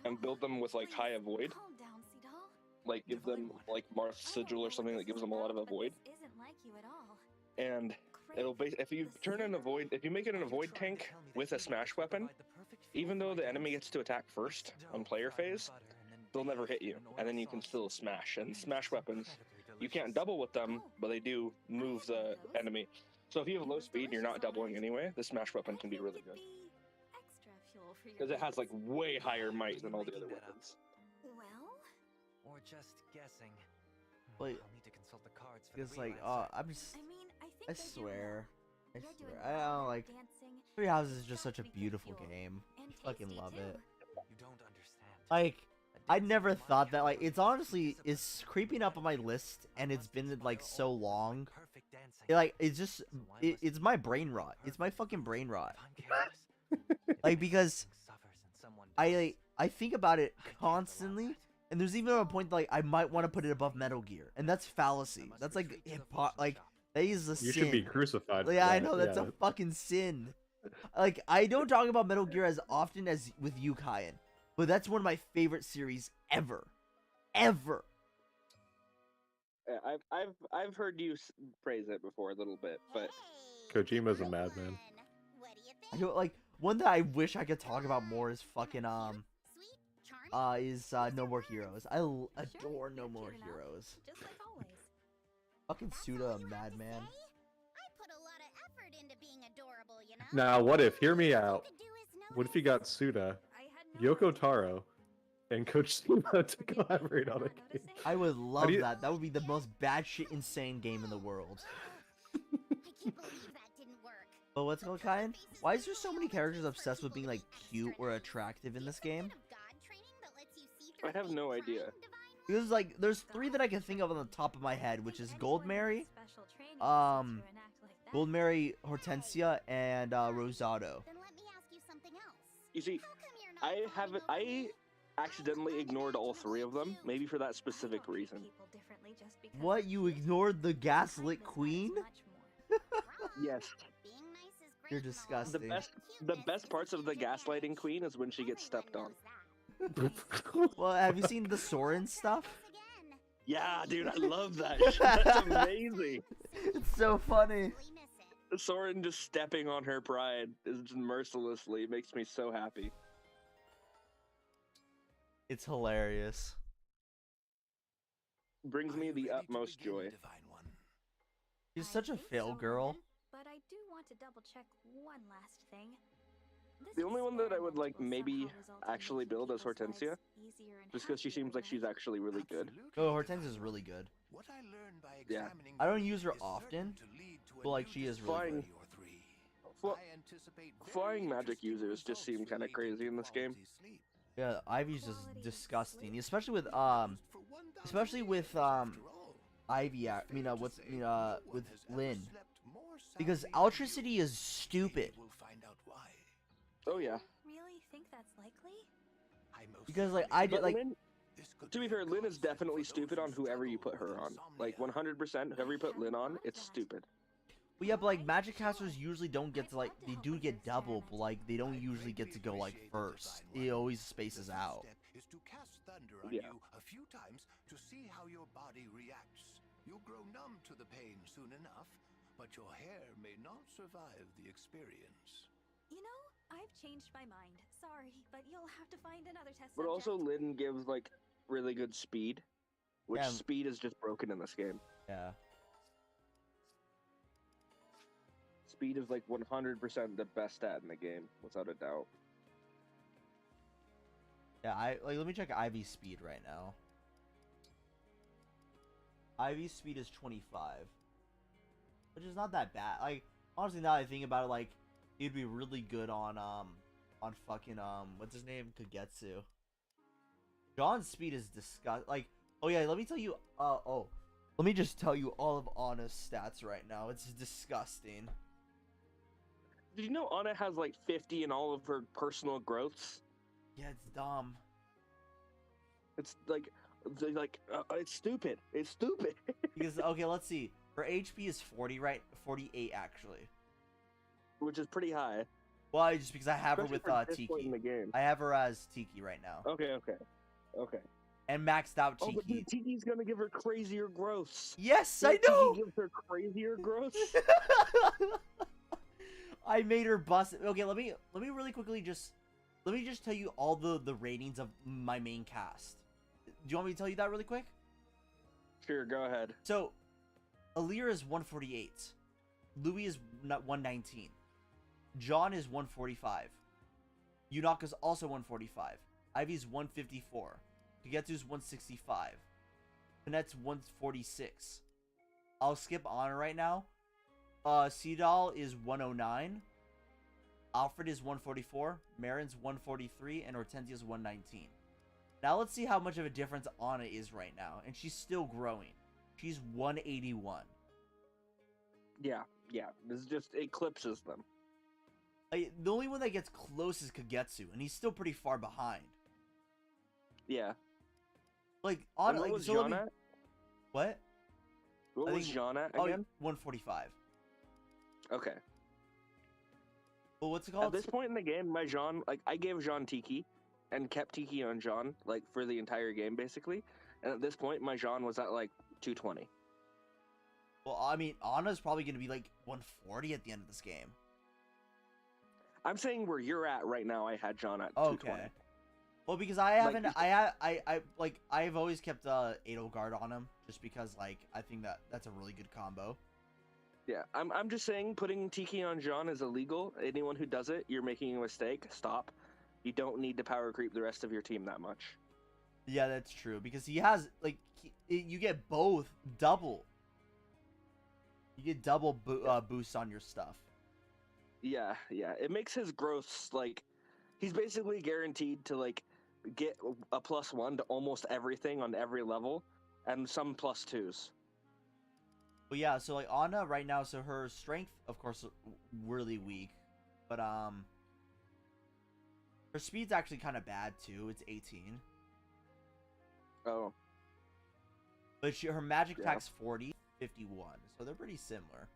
[SPEAKER 7] and build them with like high avoid.
[SPEAKER 4] Calm down, Seedal.
[SPEAKER 7] Like give them like Marth's sigil or something that gives them a lot of avoid.
[SPEAKER 4] This isn't like you at all.
[SPEAKER 7] And it'll if you turn an avoid, if you make it an avoid tank with a smash weapon, even though the enemy gets to attack first on player phase, they'll never hit you, and then you can still smash. And smash weapons, you can't double with them, but they do move the enemy. So if you have low speed and you're not doubling anyway, the smash weapon can be really good
[SPEAKER 4] Extra fuel for your
[SPEAKER 7] because it has like
[SPEAKER 4] dance.
[SPEAKER 7] way higher might than all the other weapons.
[SPEAKER 4] Well,
[SPEAKER 10] Or just guessing.
[SPEAKER 2] Like,
[SPEAKER 10] I'll need to consult the cards for
[SPEAKER 2] it's
[SPEAKER 10] the
[SPEAKER 2] like,
[SPEAKER 10] real
[SPEAKER 2] I'm just,
[SPEAKER 4] I mean, I think
[SPEAKER 2] I
[SPEAKER 4] that
[SPEAKER 2] swear, I
[SPEAKER 4] you're doing
[SPEAKER 2] swear,
[SPEAKER 4] well
[SPEAKER 2] I don't
[SPEAKER 4] at
[SPEAKER 2] like.
[SPEAKER 4] dancing,
[SPEAKER 2] Three Houses is just
[SPEAKER 4] got
[SPEAKER 2] such a
[SPEAKER 4] to be good
[SPEAKER 2] beautiful
[SPEAKER 4] fuel.
[SPEAKER 2] game.
[SPEAKER 4] And
[SPEAKER 2] Fucking
[SPEAKER 4] tasty,
[SPEAKER 2] love
[SPEAKER 4] too.
[SPEAKER 2] it.
[SPEAKER 10] You don't understand.
[SPEAKER 2] Like,
[SPEAKER 10] A
[SPEAKER 2] I
[SPEAKER 10] dance
[SPEAKER 2] never
[SPEAKER 10] is my
[SPEAKER 2] thought that. Like,
[SPEAKER 10] calories,
[SPEAKER 2] it's honestly
[SPEAKER 10] discipline,
[SPEAKER 2] it's creeping up on my list, and it's been like so long.
[SPEAKER 10] perfect dancing.
[SPEAKER 2] Like, it's just,
[SPEAKER 10] So why must
[SPEAKER 2] it's
[SPEAKER 10] it
[SPEAKER 2] my
[SPEAKER 10] be
[SPEAKER 2] brain rot. It's my fucking brain rot.
[SPEAKER 10] If I'm careless, if
[SPEAKER 2] Like, because
[SPEAKER 10] something suffers and someone doesn't,
[SPEAKER 2] I think about it
[SPEAKER 10] I can't
[SPEAKER 2] constantly,
[SPEAKER 10] allow that.
[SPEAKER 2] and there's even a point like I might want to put it above Metal Gear, and that's fallacy.
[SPEAKER 10] must
[SPEAKER 2] That's like
[SPEAKER 10] retreat to the
[SPEAKER 2] hip hop.
[SPEAKER 10] fusion
[SPEAKER 2] Like
[SPEAKER 10] shop.
[SPEAKER 2] that is a
[SPEAKER 1] You
[SPEAKER 2] sin.
[SPEAKER 1] should be crucified. for
[SPEAKER 2] Yeah, I
[SPEAKER 1] that,
[SPEAKER 2] know that's
[SPEAKER 1] yeah.
[SPEAKER 2] a fucking sin. Like I don't talk about Metal Gear as often as with you, Kyan, but that's one of my favorite series ever, ever.
[SPEAKER 7] Yeah, I've heard you praise it before a little bit, but
[SPEAKER 1] Kojima's a madman.
[SPEAKER 2] I don't like one that I wish I could talk about more is fucking No More Heroes. I adore No More
[SPEAKER 4] cute enough.
[SPEAKER 2] Heroes.
[SPEAKER 4] Just like always.
[SPEAKER 2] Fucking Suda, a madman.
[SPEAKER 11] I put a lot of effort into being adorable, you know?
[SPEAKER 1] Now, what if? Hear me
[SPEAKER 11] All you
[SPEAKER 1] out.
[SPEAKER 11] could do is
[SPEAKER 1] What if you
[SPEAKER 11] notice.
[SPEAKER 1] got Suda,
[SPEAKER 4] I had no
[SPEAKER 1] Yoko
[SPEAKER 4] idea.
[SPEAKER 1] Taro, and Kojima to
[SPEAKER 4] Forgive me
[SPEAKER 1] collaborate
[SPEAKER 4] for
[SPEAKER 1] on a
[SPEAKER 4] not
[SPEAKER 1] game?
[SPEAKER 4] noticing.
[SPEAKER 2] I would love
[SPEAKER 1] do you-
[SPEAKER 2] that. That would be the most batshit insane game in the world.
[SPEAKER 11] I can't believe that didn't work.
[SPEAKER 2] But what's called, Kyan? Why is there so many characters obsessed with being like cute or attractive in this game?
[SPEAKER 7] I have no idea.
[SPEAKER 2] Because like there's three that I can think of on the top of my head, which is Gold Mary,
[SPEAKER 4] Special training
[SPEAKER 2] um,
[SPEAKER 4] to enact like that.
[SPEAKER 2] Gold Mary, Hortensia, and Rosado.
[SPEAKER 11] Then let me ask you something else.
[SPEAKER 7] you see,
[SPEAKER 11] How come you're not
[SPEAKER 7] I
[SPEAKER 11] falling
[SPEAKER 7] haven't.
[SPEAKER 11] over
[SPEAKER 7] I
[SPEAKER 11] me?
[SPEAKER 7] accidentally ignored all three of them, maybe for that specific
[SPEAKER 4] I don't hate
[SPEAKER 7] reason.
[SPEAKER 4] people differently just because
[SPEAKER 2] What,
[SPEAKER 4] they're
[SPEAKER 2] you
[SPEAKER 4] different.
[SPEAKER 2] ignored the gaslit
[SPEAKER 4] Kindness matters
[SPEAKER 2] queen?
[SPEAKER 4] much more.
[SPEAKER 11] Wrong.
[SPEAKER 7] Yes.
[SPEAKER 11] Being nice is great
[SPEAKER 2] You're
[SPEAKER 11] and all,
[SPEAKER 2] disgusting.
[SPEAKER 7] The
[SPEAKER 11] but
[SPEAKER 7] best, the
[SPEAKER 11] cuteness
[SPEAKER 7] best
[SPEAKER 11] is
[SPEAKER 7] parts
[SPEAKER 11] a
[SPEAKER 7] of the
[SPEAKER 11] huge
[SPEAKER 7] gaslighting
[SPEAKER 11] advantage.
[SPEAKER 7] queen is when she gets
[SPEAKER 11] Everyone
[SPEAKER 7] stepped on.
[SPEAKER 11] knows that.
[SPEAKER 2] Well, have you seen the Soren stuff?
[SPEAKER 11] Again.
[SPEAKER 7] Yeah, dude, I love that. That's amazing.
[SPEAKER 2] It's so funny.
[SPEAKER 11] Really miss it.
[SPEAKER 7] Soren just stepping on her pride is just mercilessly makes me so happy.
[SPEAKER 2] It's hilarious.
[SPEAKER 7] Brings me the utmost joy.
[SPEAKER 2] She's
[SPEAKER 4] I
[SPEAKER 2] such a
[SPEAKER 4] think
[SPEAKER 2] fail
[SPEAKER 4] so,
[SPEAKER 2] girl.
[SPEAKER 4] London, but I do want to double check one last thing.
[SPEAKER 7] The only one that I would like maybe actually build as Hortensia, just because she seems like she's actually really good.
[SPEAKER 2] Oh, Hortensia's really good.
[SPEAKER 3] What I learned by
[SPEAKER 7] Yeah.
[SPEAKER 3] examining
[SPEAKER 2] I don't
[SPEAKER 3] them
[SPEAKER 2] use her
[SPEAKER 3] is certain
[SPEAKER 2] often,
[SPEAKER 3] to lead to a
[SPEAKER 2] but, like,
[SPEAKER 3] new
[SPEAKER 2] she is really
[SPEAKER 7] Flying-
[SPEAKER 3] discovery or three.
[SPEAKER 7] Fl-
[SPEAKER 3] I anticipate very
[SPEAKER 7] flying magic
[SPEAKER 3] interesting
[SPEAKER 7] users just
[SPEAKER 3] results
[SPEAKER 7] seem kinda
[SPEAKER 3] related
[SPEAKER 7] crazy
[SPEAKER 3] to
[SPEAKER 7] in this game.
[SPEAKER 3] quality sleep.
[SPEAKER 2] Yeah, Ivy's just disgusting, especially with
[SPEAKER 3] For 1,000
[SPEAKER 2] especially with
[SPEAKER 3] years, after all.
[SPEAKER 2] Ivy. I mean,
[SPEAKER 3] Fair to
[SPEAKER 2] what's
[SPEAKER 3] say,
[SPEAKER 2] with
[SPEAKER 3] no one has ever
[SPEAKER 2] Lynn,
[SPEAKER 3] slept more
[SPEAKER 2] because
[SPEAKER 3] soundly than
[SPEAKER 2] Ultracity
[SPEAKER 3] you.
[SPEAKER 2] is stupid.
[SPEAKER 3] We'll find out why.
[SPEAKER 7] Oh yeah.
[SPEAKER 4] Really think that's likely?
[SPEAKER 3] I most
[SPEAKER 2] Because like
[SPEAKER 3] certainly
[SPEAKER 2] I did
[SPEAKER 7] But
[SPEAKER 2] like
[SPEAKER 7] Lynn,
[SPEAKER 3] This could
[SPEAKER 7] to be
[SPEAKER 3] a
[SPEAKER 7] fair, Lynn is
[SPEAKER 3] godsend
[SPEAKER 7] definitely
[SPEAKER 3] for those
[SPEAKER 7] stupid on
[SPEAKER 3] who
[SPEAKER 7] whoever you
[SPEAKER 3] struggle
[SPEAKER 7] put her
[SPEAKER 3] with
[SPEAKER 7] on. Like
[SPEAKER 3] insomnia.
[SPEAKER 7] 100%, whoever you put Lynn on, it's stupid.
[SPEAKER 2] well, yeah, but like magic casters usually don't get to like they do get double, but like they don't usually get to go like first. It always spaces
[SPEAKER 3] The first
[SPEAKER 2] out.
[SPEAKER 3] step is to cast thunder on
[SPEAKER 7] Yeah.
[SPEAKER 3] you a few times to see how your body reacts. You'll grow numb to the pain soon enough, but your hair may not survive the experience.
[SPEAKER 4] You know, I've
[SPEAKER 5] changed my mind. Sorry, but you'll have to find another test
[SPEAKER 7] But also,
[SPEAKER 5] subject.
[SPEAKER 7] Lynn gives like really good speed, which
[SPEAKER 2] Yeah.
[SPEAKER 7] speed is just broken in this game.
[SPEAKER 2] Yeah.
[SPEAKER 7] Speed is like 100% the best stat in the game, without a doubt.
[SPEAKER 2] Yeah, let me check Ivy's speed right now. Ivy's speed is 25. Which is not that bad. Like, honestly, now that I think about it, like, he'd be really good on fucking, what's his name? Kagetsu. John's speed is like, oh yeah, let me tell you, let me just tell you all of Anna's stats right now. It's disgusting.
[SPEAKER 7] Did you know Anna has like 50 in all of her personal growths?
[SPEAKER 2] Yeah, it's dumb.
[SPEAKER 7] It's like it's stupid. It's stupid.
[SPEAKER 2] Because, okay, let's see. Her HP is 40, right? 48, actually.
[SPEAKER 7] Which is pretty high.
[SPEAKER 2] Well, just because I have
[SPEAKER 7] Especially
[SPEAKER 2] her with
[SPEAKER 7] for this point
[SPEAKER 2] Tiki.
[SPEAKER 7] in the game.
[SPEAKER 2] I have her as Tiki right now.
[SPEAKER 7] Okay.
[SPEAKER 2] And maxed out
[SPEAKER 7] Oh,
[SPEAKER 2] Tiki.
[SPEAKER 7] but dude, Tiki's gonna give her crazier growths.
[SPEAKER 2] Yes,
[SPEAKER 7] You
[SPEAKER 2] I know!
[SPEAKER 7] Tiki gives her crazier growths?
[SPEAKER 2] I made her bust. Okay, let me really quickly just tell you all the ratings of my main cast. Do you want me to tell you that really quick?
[SPEAKER 7] Sure, go ahead.
[SPEAKER 2] So, Alir is 148. Louis is 119. John is 145. Yunaka's also 145. Ivy's 154. Kagetsu's 165. Panette's 146. I'll skip on right now. Seedal is 109. Alfred is 144. Marin's 143. And Hortensia's 119. Now let's see how much of a difference Anna is right now. And she's still growing. She's 181.
[SPEAKER 7] Yeah. This just eclipses them.
[SPEAKER 2] The only one that gets close is Kagetsu. And he's still pretty far behind.
[SPEAKER 7] Yeah.
[SPEAKER 2] Like,
[SPEAKER 7] And
[SPEAKER 2] Anna...
[SPEAKER 7] what
[SPEAKER 2] like,
[SPEAKER 7] was
[SPEAKER 2] so
[SPEAKER 7] John at?
[SPEAKER 2] What?
[SPEAKER 7] What
[SPEAKER 2] I
[SPEAKER 7] was
[SPEAKER 2] think-
[SPEAKER 7] John at
[SPEAKER 2] Oh,
[SPEAKER 7] again?
[SPEAKER 2] 145.
[SPEAKER 7] Okay.
[SPEAKER 2] Well, what's it called?
[SPEAKER 7] At this point in the game, my Jean, like, I gave Jean Tiki and kept Tiki on Jean, like, for the entire game, basically. And at this point, my Jean was at, like, 220.
[SPEAKER 2] Well, I mean, Anna's probably going to be, like, 140 at the end of this game.
[SPEAKER 7] I'm saying where you're at right now, I had Jean at
[SPEAKER 2] Okay.
[SPEAKER 7] 220.
[SPEAKER 2] Well, because I haven't... I've always kept Edelgard on him. Just because, like, I think that's a really good combo.
[SPEAKER 7] Yeah, I'm just saying putting Tiki on Jean is illegal. Anyone who does it, you're making a mistake. Stop. You don't need to power creep the rest of your team that much.
[SPEAKER 2] Yeah, that's true. Because he has, like, you get both double. You get double boosts on your stuff.
[SPEAKER 7] Yeah. It makes his growths, like, he's basically guaranteed to, like, get a +1 to almost everything on every level, and some +2s.
[SPEAKER 2] But yeah, so, like, Anna right now, so her strength, of course, really weak. But, her speed's actually kind of bad, too. It's 18.
[SPEAKER 7] Oh.
[SPEAKER 2] But her magic attack's 40, 51. So they're pretty similar.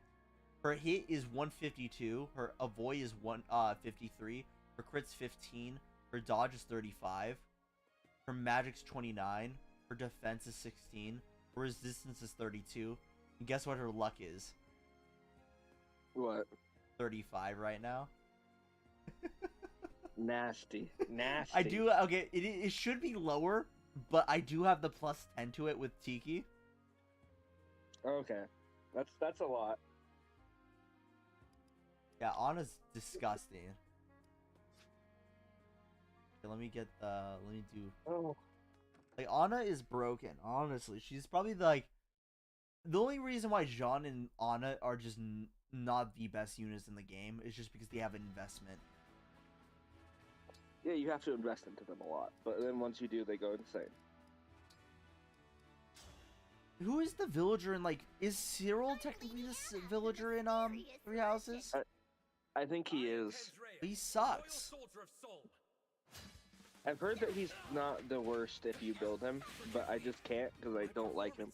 [SPEAKER 2] Her hit is 152. Her avoid is 53. Her crit's 15. Her dodge is 35. Her magic's 29. Her defense is 16. Her resistance is 32. And guess what her luck is?
[SPEAKER 7] What?
[SPEAKER 2] 35 right now.
[SPEAKER 7] Nasty.
[SPEAKER 2] I do, okay, it should be lower, but I do have the +10 to it with Tiki.
[SPEAKER 7] Okay. That's a lot.
[SPEAKER 2] Yeah, Anna's disgusting. Okay, let me do...
[SPEAKER 7] Oh.
[SPEAKER 2] Like, Anna is broken, honestly. She's probably, like... The only reason why Jean and Anna are just not the best units in the game is just because they have an investment.
[SPEAKER 7] Yeah, you have to invest into them a lot, but then once you do, they go insane.
[SPEAKER 2] Who is the villager in, like... Is Cyril technically the villager in, Three Houses?
[SPEAKER 7] I think he is.
[SPEAKER 2] He sucks.
[SPEAKER 7] I've heard that he's not the worst if you build him, but I just can't because I don't like him.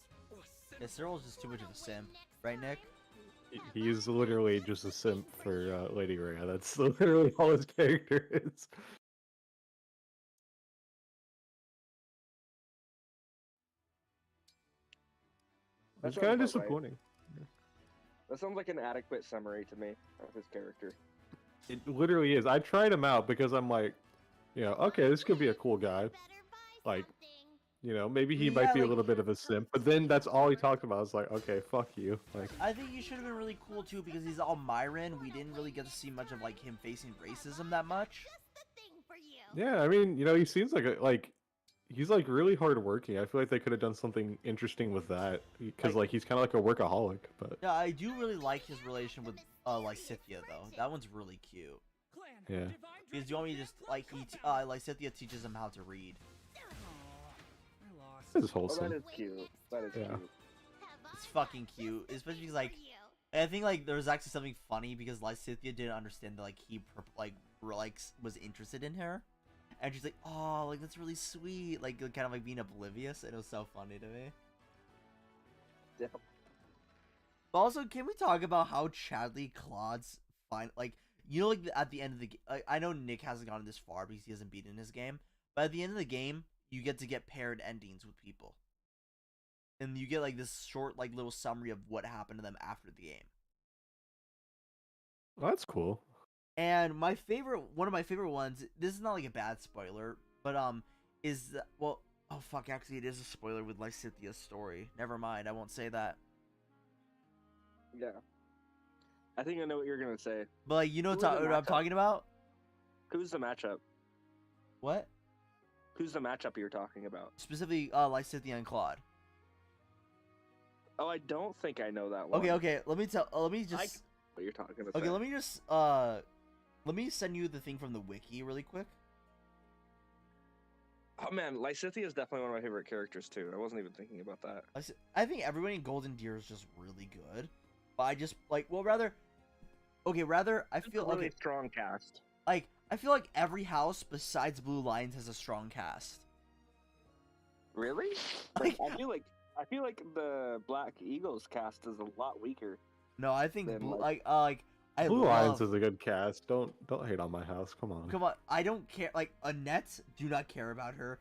[SPEAKER 2] Yeah, Cyril's just too much of a simp. Right, Nick?
[SPEAKER 1] He's literally just a simp for Lady Rhea. That's literally all his character is. It's kind of disappointing.
[SPEAKER 7] That sounds like an adequate summary to me of his character.
[SPEAKER 1] It literally is. I tried him out because I'm like, okay, this could be a cool guy. Like, maybe he might be a little bit of a simp. But then that's all he talked about. I was like, okay, fuck you. Like,
[SPEAKER 2] I think he should have been really cool too because he's all Myron. We didn't really get to see much of like him facing racism that much.
[SPEAKER 1] yeah, I mean, he seems like he's like really hardworking. I feel like they could have done something interesting with that because like he's kind of like a workaholic. But
[SPEAKER 2] yeah, I do really like his relation with Lysithea though. That one's really cute.
[SPEAKER 1] Yeah.
[SPEAKER 2] Because you want me to just like Lysithea teaches him how to read.
[SPEAKER 1] This is wholesome.
[SPEAKER 7] Oh, that is cute. That is cute.
[SPEAKER 2] It's fucking cute, especially because like I think like there was actually something funny because Lysithea didn't understand that like he was interested in her, and she's like, oh, like that's really sweet, like kind of like being oblivious, and it was so funny to me.
[SPEAKER 7] Yeah.
[SPEAKER 2] But also, can we talk about how Chadley Claude's like at the end of the game, I know Nick hasn't gotten this far because he hasn't beaten his game, but at the end of the game, you get to get paired endings with people. And you get like this short like little summary of what happened to them after the game.
[SPEAKER 1] Well, that's cool.
[SPEAKER 2] And one of my favorite ones, this is not like a bad spoiler, but is oh fuck, actually it is a spoiler with Lysithea's story. Never mind, I won't say that.
[SPEAKER 7] Yeah. I think I know what you're gonna say.
[SPEAKER 2] But like, what I'm talking about?
[SPEAKER 7] Who's the matchup?
[SPEAKER 2] What?
[SPEAKER 7] Who's the matchup you're talking about?
[SPEAKER 2] Specifically, Lysithea and Claude.
[SPEAKER 7] Oh, I don't think I know that one.
[SPEAKER 2] Okay. Let me just.
[SPEAKER 7] What you're talking about?
[SPEAKER 2] Okay, let me send you the thing from the wiki really quick.
[SPEAKER 7] Oh man, Lysithea is definitely one of my favorite characters too. I wasn't even thinking about that.
[SPEAKER 2] I think everybody in Golden Deer is just really good, but I just like I feel
[SPEAKER 7] really strong cast.
[SPEAKER 2] Like I feel like every house besides Blue Lions has a strong cast.
[SPEAKER 7] Really? Like, I feel like the Black Eagles cast is a lot weaker.
[SPEAKER 2] No, I think
[SPEAKER 1] Blue Lions is a good cast. Don't hate on my house. Come on.
[SPEAKER 2] I don't care. Like Annette, do not care about her.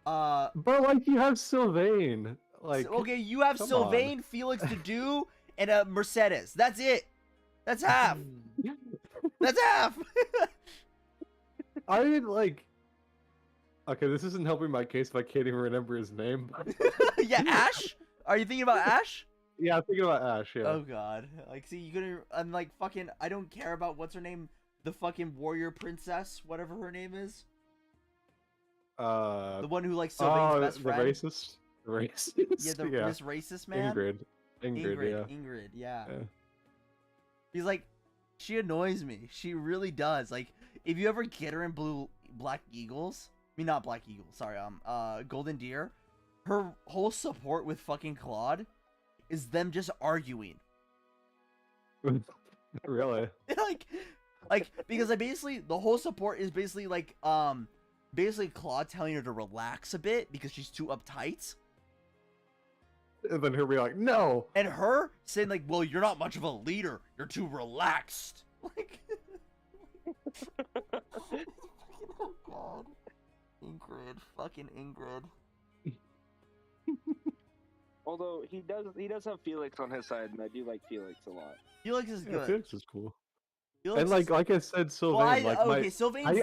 [SPEAKER 1] But like you have Sylvain. Like
[SPEAKER 2] okay, you have Sylvain, Felix Dedu, and a Mercedes. That's it. That's half. That's half.
[SPEAKER 1] I didn't like. Okay, this isn't helping my case if I can't even remember his name.
[SPEAKER 2] Yeah, Ash. Are you thinking about Ash?
[SPEAKER 1] Yeah, I'm thinking about Ash. Yeah.
[SPEAKER 2] Oh god. Like, see, you couldn't. I'm like fucking. I don't care about what's her name. The fucking warrior princess, whatever her name is. The one who likes Sylvain's best friend.
[SPEAKER 1] The racist.
[SPEAKER 2] Yeah, this racist man.
[SPEAKER 1] Ingrid.
[SPEAKER 2] Yeah. He's like, she annoys me. She really does. Like, if you ever get her in Black Eagles, I mean not Black Eagles. Sorry, Golden Deer. Her whole support with fucking Claude is them just arguing.
[SPEAKER 1] Really?
[SPEAKER 2] like because the whole support is basically like basically Claude telling her to relax a bit because she's too uptight.
[SPEAKER 1] And then he'll be like, no.
[SPEAKER 2] And her saying like, well, you're not much of a leader. You're too relaxed. Like, oh god, fucking Ingrid.
[SPEAKER 7] Although he does have Felix on his side, and I do like Felix a lot.
[SPEAKER 2] Felix is good.
[SPEAKER 1] Yeah, Felix is cool.
[SPEAKER 2] Felix
[SPEAKER 1] and like I said, Sylvain.
[SPEAKER 2] Sylvain's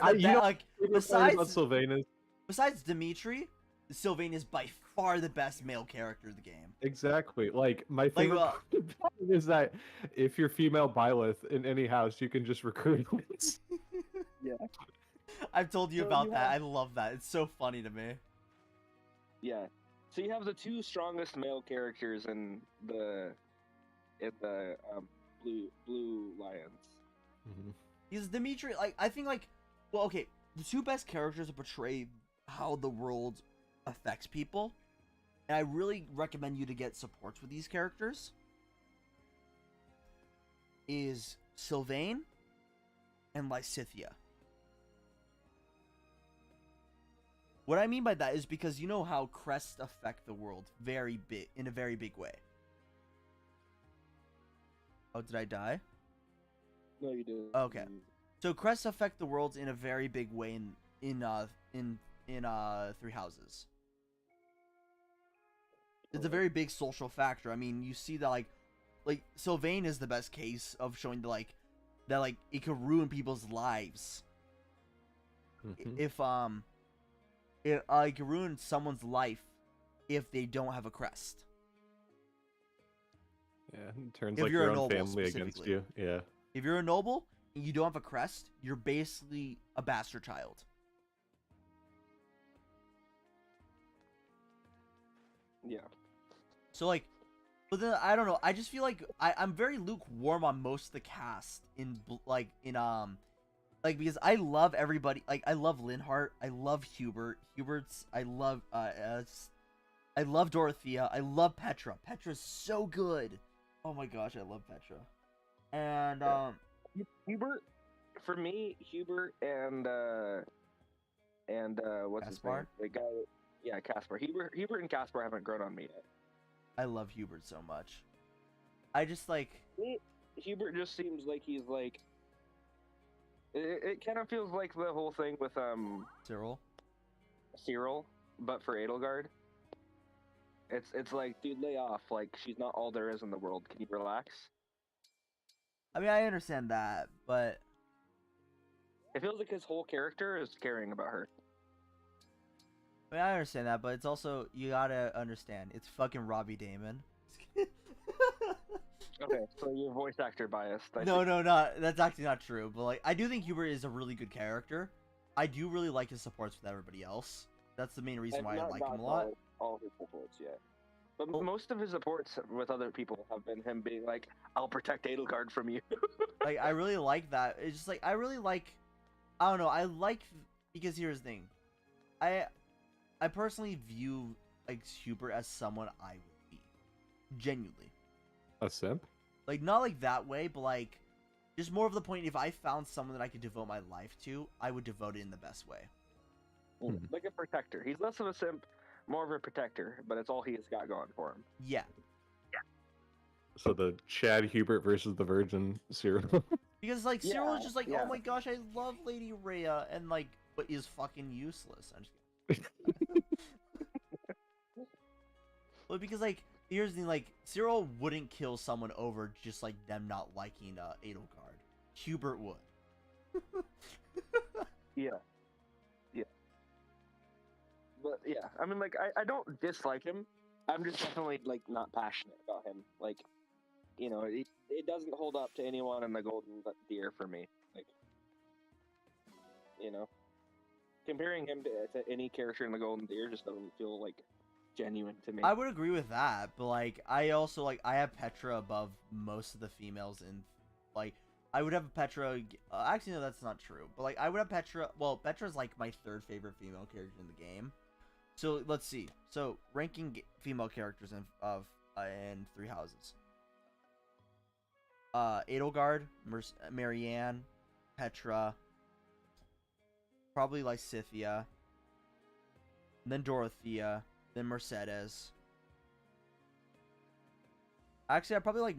[SPEAKER 2] besides Dimitri, Sylvain is by far the best male character in the game.
[SPEAKER 1] Exactly. Like my favorite part is that if you're female Byleth in any house, you can just recruit.
[SPEAKER 7] Yeah.
[SPEAKER 2] I've told you about that. I love that. It's so funny to me.
[SPEAKER 7] Yeah. So you have the two strongest male characters in the Blue Lions.
[SPEAKER 1] Mm-hmm.
[SPEAKER 2] He's Dimitri. Like I think like, well, okay, the two best characters to portray how the world affects people, and I really recommend you to get supports with these characters. Is Sylvain and Lysithea. What I mean by that is because you know how crests affect the world in a very big way. Oh, did I die?
[SPEAKER 7] No, you did.
[SPEAKER 2] Okay. So crests affect the world in a very big way in Three Houses. It's a very big social factor. I mean, you see that like Sylvain is the best case of showing that that like it could ruin people's lives.
[SPEAKER 1] Mhm.
[SPEAKER 2] If it could ruin someone's life if they don't have a crest.
[SPEAKER 1] Yeah, it turns
[SPEAKER 2] If
[SPEAKER 1] like
[SPEAKER 2] you're
[SPEAKER 1] your
[SPEAKER 2] a
[SPEAKER 1] own
[SPEAKER 2] noble,
[SPEAKER 1] family against
[SPEAKER 2] specifically.
[SPEAKER 1] you. Yeah.
[SPEAKER 2] If you're a noble and you don't have a crest, you're basically a bastard child.
[SPEAKER 7] Yeah.
[SPEAKER 2] So like, but then I don't know. I just feel like I'm very lukewarm on most of the cast because I love everybody. Like I love Linhart. I love Hubert. I love Dorothea. I love Petra. Petra's so good. Oh my gosh, I love Petra. And
[SPEAKER 7] Hubert, for me, Hubert and what's his name?
[SPEAKER 2] Caspar?
[SPEAKER 7] The guy. Yeah, Caspar. Hubert and Caspar haven't grown on me yet.
[SPEAKER 2] I love Hubert so much. I just like
[SPEAKER 7] Hubert just seems like he's like. It kind of feels like the whole thing with Cyril, but for Edelgard. It's like, dude, lay off. Like, she's not all there is in the world. Can you relax?
[SPEAKER 2] I mean, I understand that, but
[SPEAKER 7] it feels like his whole character is caring about her.
[SPEAKER 2] I mean, I understand that, but it's also, you gotta understand, it's fucking Robbie Damon.
[SPEAKER 7] Okay, so you're voice actor biased.
[SPEAKER 2] No, that's actually not true. But like, I do think Hubert is a really good character. I do really like his supports with everybody else. That's the main reason why I like him a lot.
[SPEAKER 7] All his supports, yeah. But most of his supports with other people have been him being like, "I'll protect Edelgard from you."
[SPEAKER 2] Like, I really like that. It's just like, I really like, I don't know, because here's the thing. I personally view like Hubert as someone I would be. Genuinely.
[SPEAKER 1] A simp?
[SPEAKER 2] Like, not like that way, but like, just more of the point, if I found someone that I could devote my life to, I would devote it in the best way.
[SPEAKER 7] Like a protector. He's less of a simp, more of a protector, but it's all he has got going for him.
[SPEAKER 2] Yeah.
[SPEAKER 1] So the Chad Hubert versus the Virgin Cyril.
[SPEAKER 2] Because like Cyril is just like,
[SPEAKER 7] yeah.
[SPEAKER 2] oh my gosh, I love Lady Rhea, and like, but is fucking useless. I'm just Well, because like, here's the thing, like, Cyril wouldn't kill someone over just like them not liking Edelgard. Hubert would.
[SPEAKER 7] Yeah. But yeah, I mean, like, I don't dislike him. I'm just definitely like not passionate about him. Like, you know, it doesn't hold up to anyone in the Golden Deer for me. Like, you know, comparing him to any character in the Golden Deer just doesn't feel like genuine to me.
[SPEAKER 2] I would agree with that, but like, I also like, I have Petra above most of the females in, like, I would have Petra. Actually, no, that's not true. But like, I would have Petra. Well, Petra's like my third favorite female character in the game. So let's see. So ranking female characters in Three Houses. Edelgard, Marianne, Petra, probably Lysithea, then Dorothea, then Mercedes. Actually, I probably like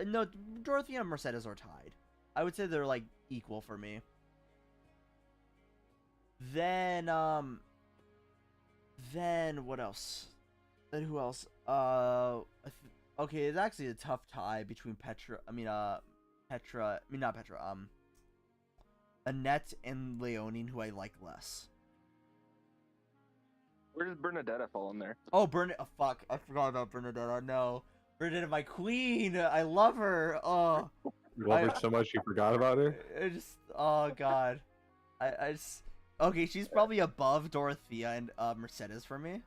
[SPEAKER 2] no, Dorothea and Mercedes are tied. I would say they're like equal for me. Then what else? Then who else? Okay, it's actually a tough tie between Annette and Leonin, who I like less.
[SPEAKER 7] Where does Bernadetta fall in there?
[SPEAKER 2] Oh, fuck, I forgot about Bernadetta. No, Bernadetta, my queen. I love her. Oh,
[SPEAKER 1] You love her so much you forgot about her?
[SPEAKER 2] Oh god, I just. Okay, she's probably above Dorothea and Mercedes for me.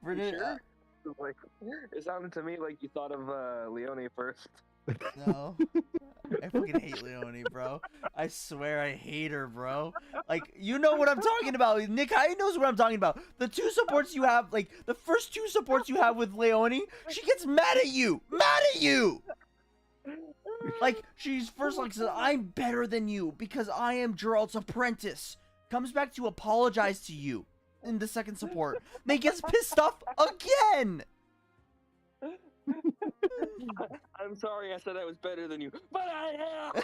[SPEAKER 7] Sure? Like, it sounded to me like you thought of Leone first.
[SPEAKER 2] No. I fucking hate Leone, bro. I swear I hate her, bro. Like, you know what I'm talking about. Nick, I knows what I'm talking about. The two supports you have, like, the first two supports you have with Leone, she gets mad at you. Mad at you! Like, she's first like says, I'm better than you because I am Geralt's apprentice. Comes back to apologize to you in the second support. Then gets pissed off again.
[SPEAKER 7] I'm sorry I said I was better than you, but I am!
[SPEAKER 10] Quiet,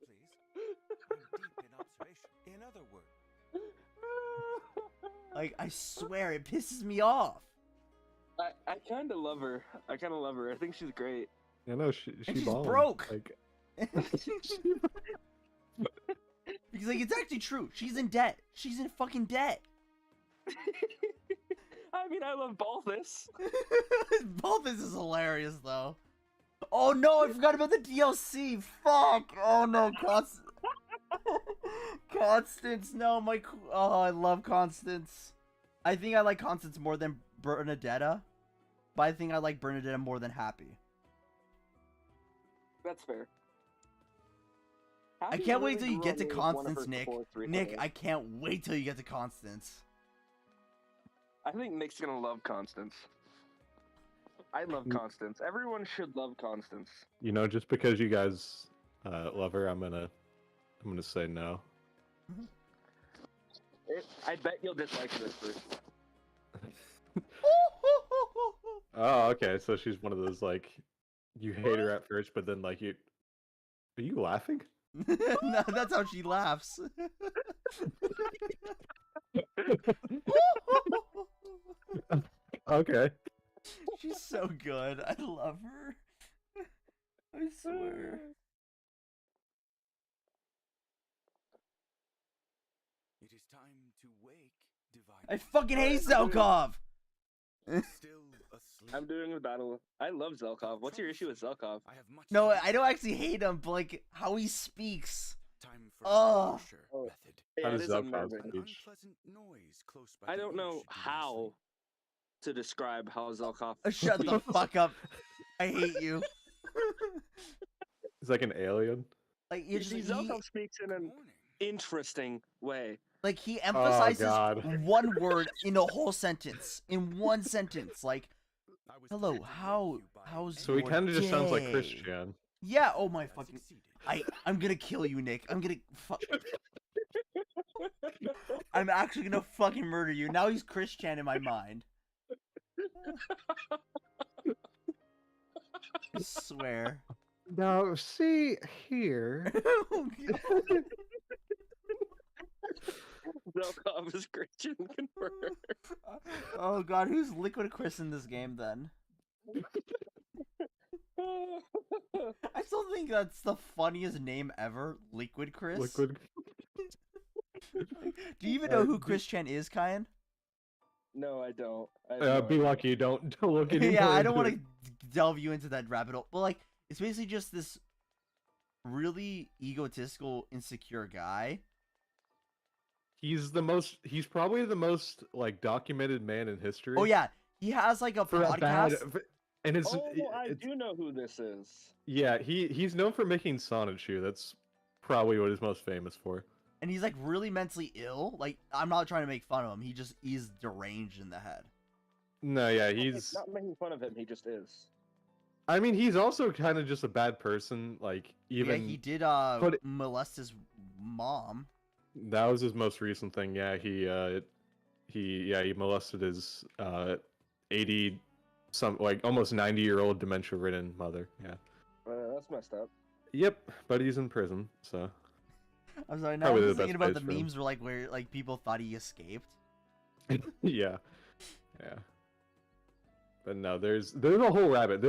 [SPEAKER 10] please. I'm deep in observation. In other words.
[SPEAKER 2] Like, I swear, it pisses me off.
[SPEAKER 7] I kind of love her. I think she's great.
[SPEAKER 1] I know she
[SPEAKER 2] And she's
[SPEAKER 1] balling.
[SPEAKER 2] broke.
[SPEAKER 1] Like,
[SPEAKER 2] Because like it's actually true. She's in debt. She's in fucking debt.
[SPEAKER 7] I mean, I love Balthus.
[SPEAKER 2] Balthus is hilarious though. Oh no, I forgot about the DLC. Fuck. Oh no, Constance. No, oh, I love Constance. I think I like Constance more than Bernadetta, but I think I like Bernadetta more than Happy.
[SPEAKER 7] That's fair.
[SPEAKER 2] I can't wait till you get to Constance, Nick. Nick, I can't wait till you get to Constance.
[SPEAKER 7] I think Nick's gonna love Constance. I love Constance. Everyone should love Constance.
[SPEAKER 1] you know, just because you guys love her, I'm gonna say no.
[SPEAKER 7] I bet you'll dislike her at first.
[SPEAKER 1] Oh, okay. So she's one of those like you hate her at first, but then like you. Are you laughing?
[SPEAKER 2] No, that's how she laughs.
[SPEAKER 1] Okay.
[SPEAKER 2] She's so good. I love her. I swear.
[SPEAKER 9] It is time to wake, divine.
[SPEAKER 2] I fucking hate Zelkov.
[SPEAKER 9] Still asleep.
[SPEAKER 7] I'm doing a battle. I love Zelkov. What's your issue with Zelkov?
[SPEAKER 9] I have much
[SPEAKER 2] No,
[SPEAKER 9] to
[SPEAKER 2] I don't actually hate him, but like how he speaks.
[SPEAKER 9] Time for
[SPEAKER 2] Oh.
[SPEAKER 9] a harsher method.
[SPEAKER 1] How
[SPEAKER 7] Yeah, it
[SPEAKER 1] does
[SPEAKER 7] is
[SPEAKER 1] Zelkov
[SPEAKER 7] unnerving.
[SPEAKER 9] An
[SPEAKER 1] speech?
[SPEAKER 9] unpleasant noise close by
[SPEAKER 7] I
[SPEAKER 9] the
[SPEAKER 7] don't
[SPEAKER 9] ear
[SPEAKER 7] know
[SPEAKER 9] should do
[SPEAKER 7] how
[SPEAKER 9] nicely.
[SPEAKER 7] to describe how Zelkov.
[SPEAKER 2] Shut the fuck up. I hate you.
[SPEAKER 1] He's like an alien.
[SPEAKER 2] Like you
[SPEAKER 7] See,
[SPEAKER 2] just
[SPEAKER 7] Zelkov speaks in
[SPEAKER 9] Good
[SPEAKER 7] an
[SPEAKER 9] morning.
[SPEAKER 7] interesting way.
[SPEAKER 2] like he emphasizes
[SPEAKER 1] God.
[SPEAKER 2] one word in a whole sentence. In one sentence. Like,
[SPEAKER 9] I was
[SPEAKER 2] hello,
[SPEAKER 9] glad to help you by
[SPEAKER 2] how's
[SPEAKER 1] So he
[SPEAKER 2] your
[SPEAKER 1] kind of just sounds like
[SPEAKER 2] day?
[SPEAKER 1] Christian.
[SPEAKER 2] Yeah, oh my
[SPEAKER 9] I
[SPEAKER 2] fucking
[SPEAKER 9] succeeded.
[SPEAKER 2] I'm gonna kill you, Nick. I'm actually gonna fucking murder you. Now he's Christian in my mind. I swear.
[SPEAKER 1] Now, see here.
[SPEAKER 7] Zelkov is Christian confirmed.
[SPEAKER 2] Oh god, who's Liquid Chris in this game then? I still think that's the funniest name ever, Liquid Chris.
[SPEAKER 1] Liquid.
[SPEAKER 2] Do you even know who Chris Chan is, Kyan?
[SPEAKER 7] No, I don't. I have no
[SPEAKER 1] Be
[SPEAKER 7] idea.
[SPEAKER 1] lucky. Don't look anymore.
[SPEAKER 2] Yeah, I don't
[SPEAKER 1] into
[SPEAKER 2] want to delve you into that rabbit hole. But like, it's basically just this really egotistical, insecure guy.
[SPEAKER 1] He's probably the most like documented man in history.
[SPEAKER 2] Oh yeah, he has like a
[SPEAKER 1] for a
[SPEAKER 2] podcast.
[SPEAKER 1] bad, and it's
[SPEAKER 7] Oh, I do know who this is.
[SPEAKER 1] yeah. He's known for making Sonichu. That's probably what he's most famous for.
[SPEAKER 2] And he's like really mentally ill. Like, I'm not trying to make fun of him. He just is deranged in the head.
[SPEAKER 1] No, yeah,
[SPEAKER 7] It's not making fun of him. He just is.
[SPEAKER 1] I mean, he's also kind of just a bad person. Like, even
[SPEAKER 2] Yeah, he did
[SPEAKER 1] but-
[SPEAKER 2] molest his mom.
[SPEAKER 1] that was his most recent thing. Yeah, he molested his 80 some like almost 90-year-old dementia-ridden mother. Yeah.
[SPEAKER 7] That's messed up.
[SPEAKER 1] Yep, but he's in prison, so.
[SPEAKER 2] I'm sorry. Now
[SPEAKER 1] Probably
[SPEAKER 2] I'm
[SPEAKER 1] the
[SPEAKER 2] just thinking
[SPEAKER 1] best
[SPEAKER 2] about the
[SPEAKER 1] place for him.
[SPEAKER 2] memes where like people thought he escaped.
[SPEAKER 1] Yeah. But no, there's a whole rabbit.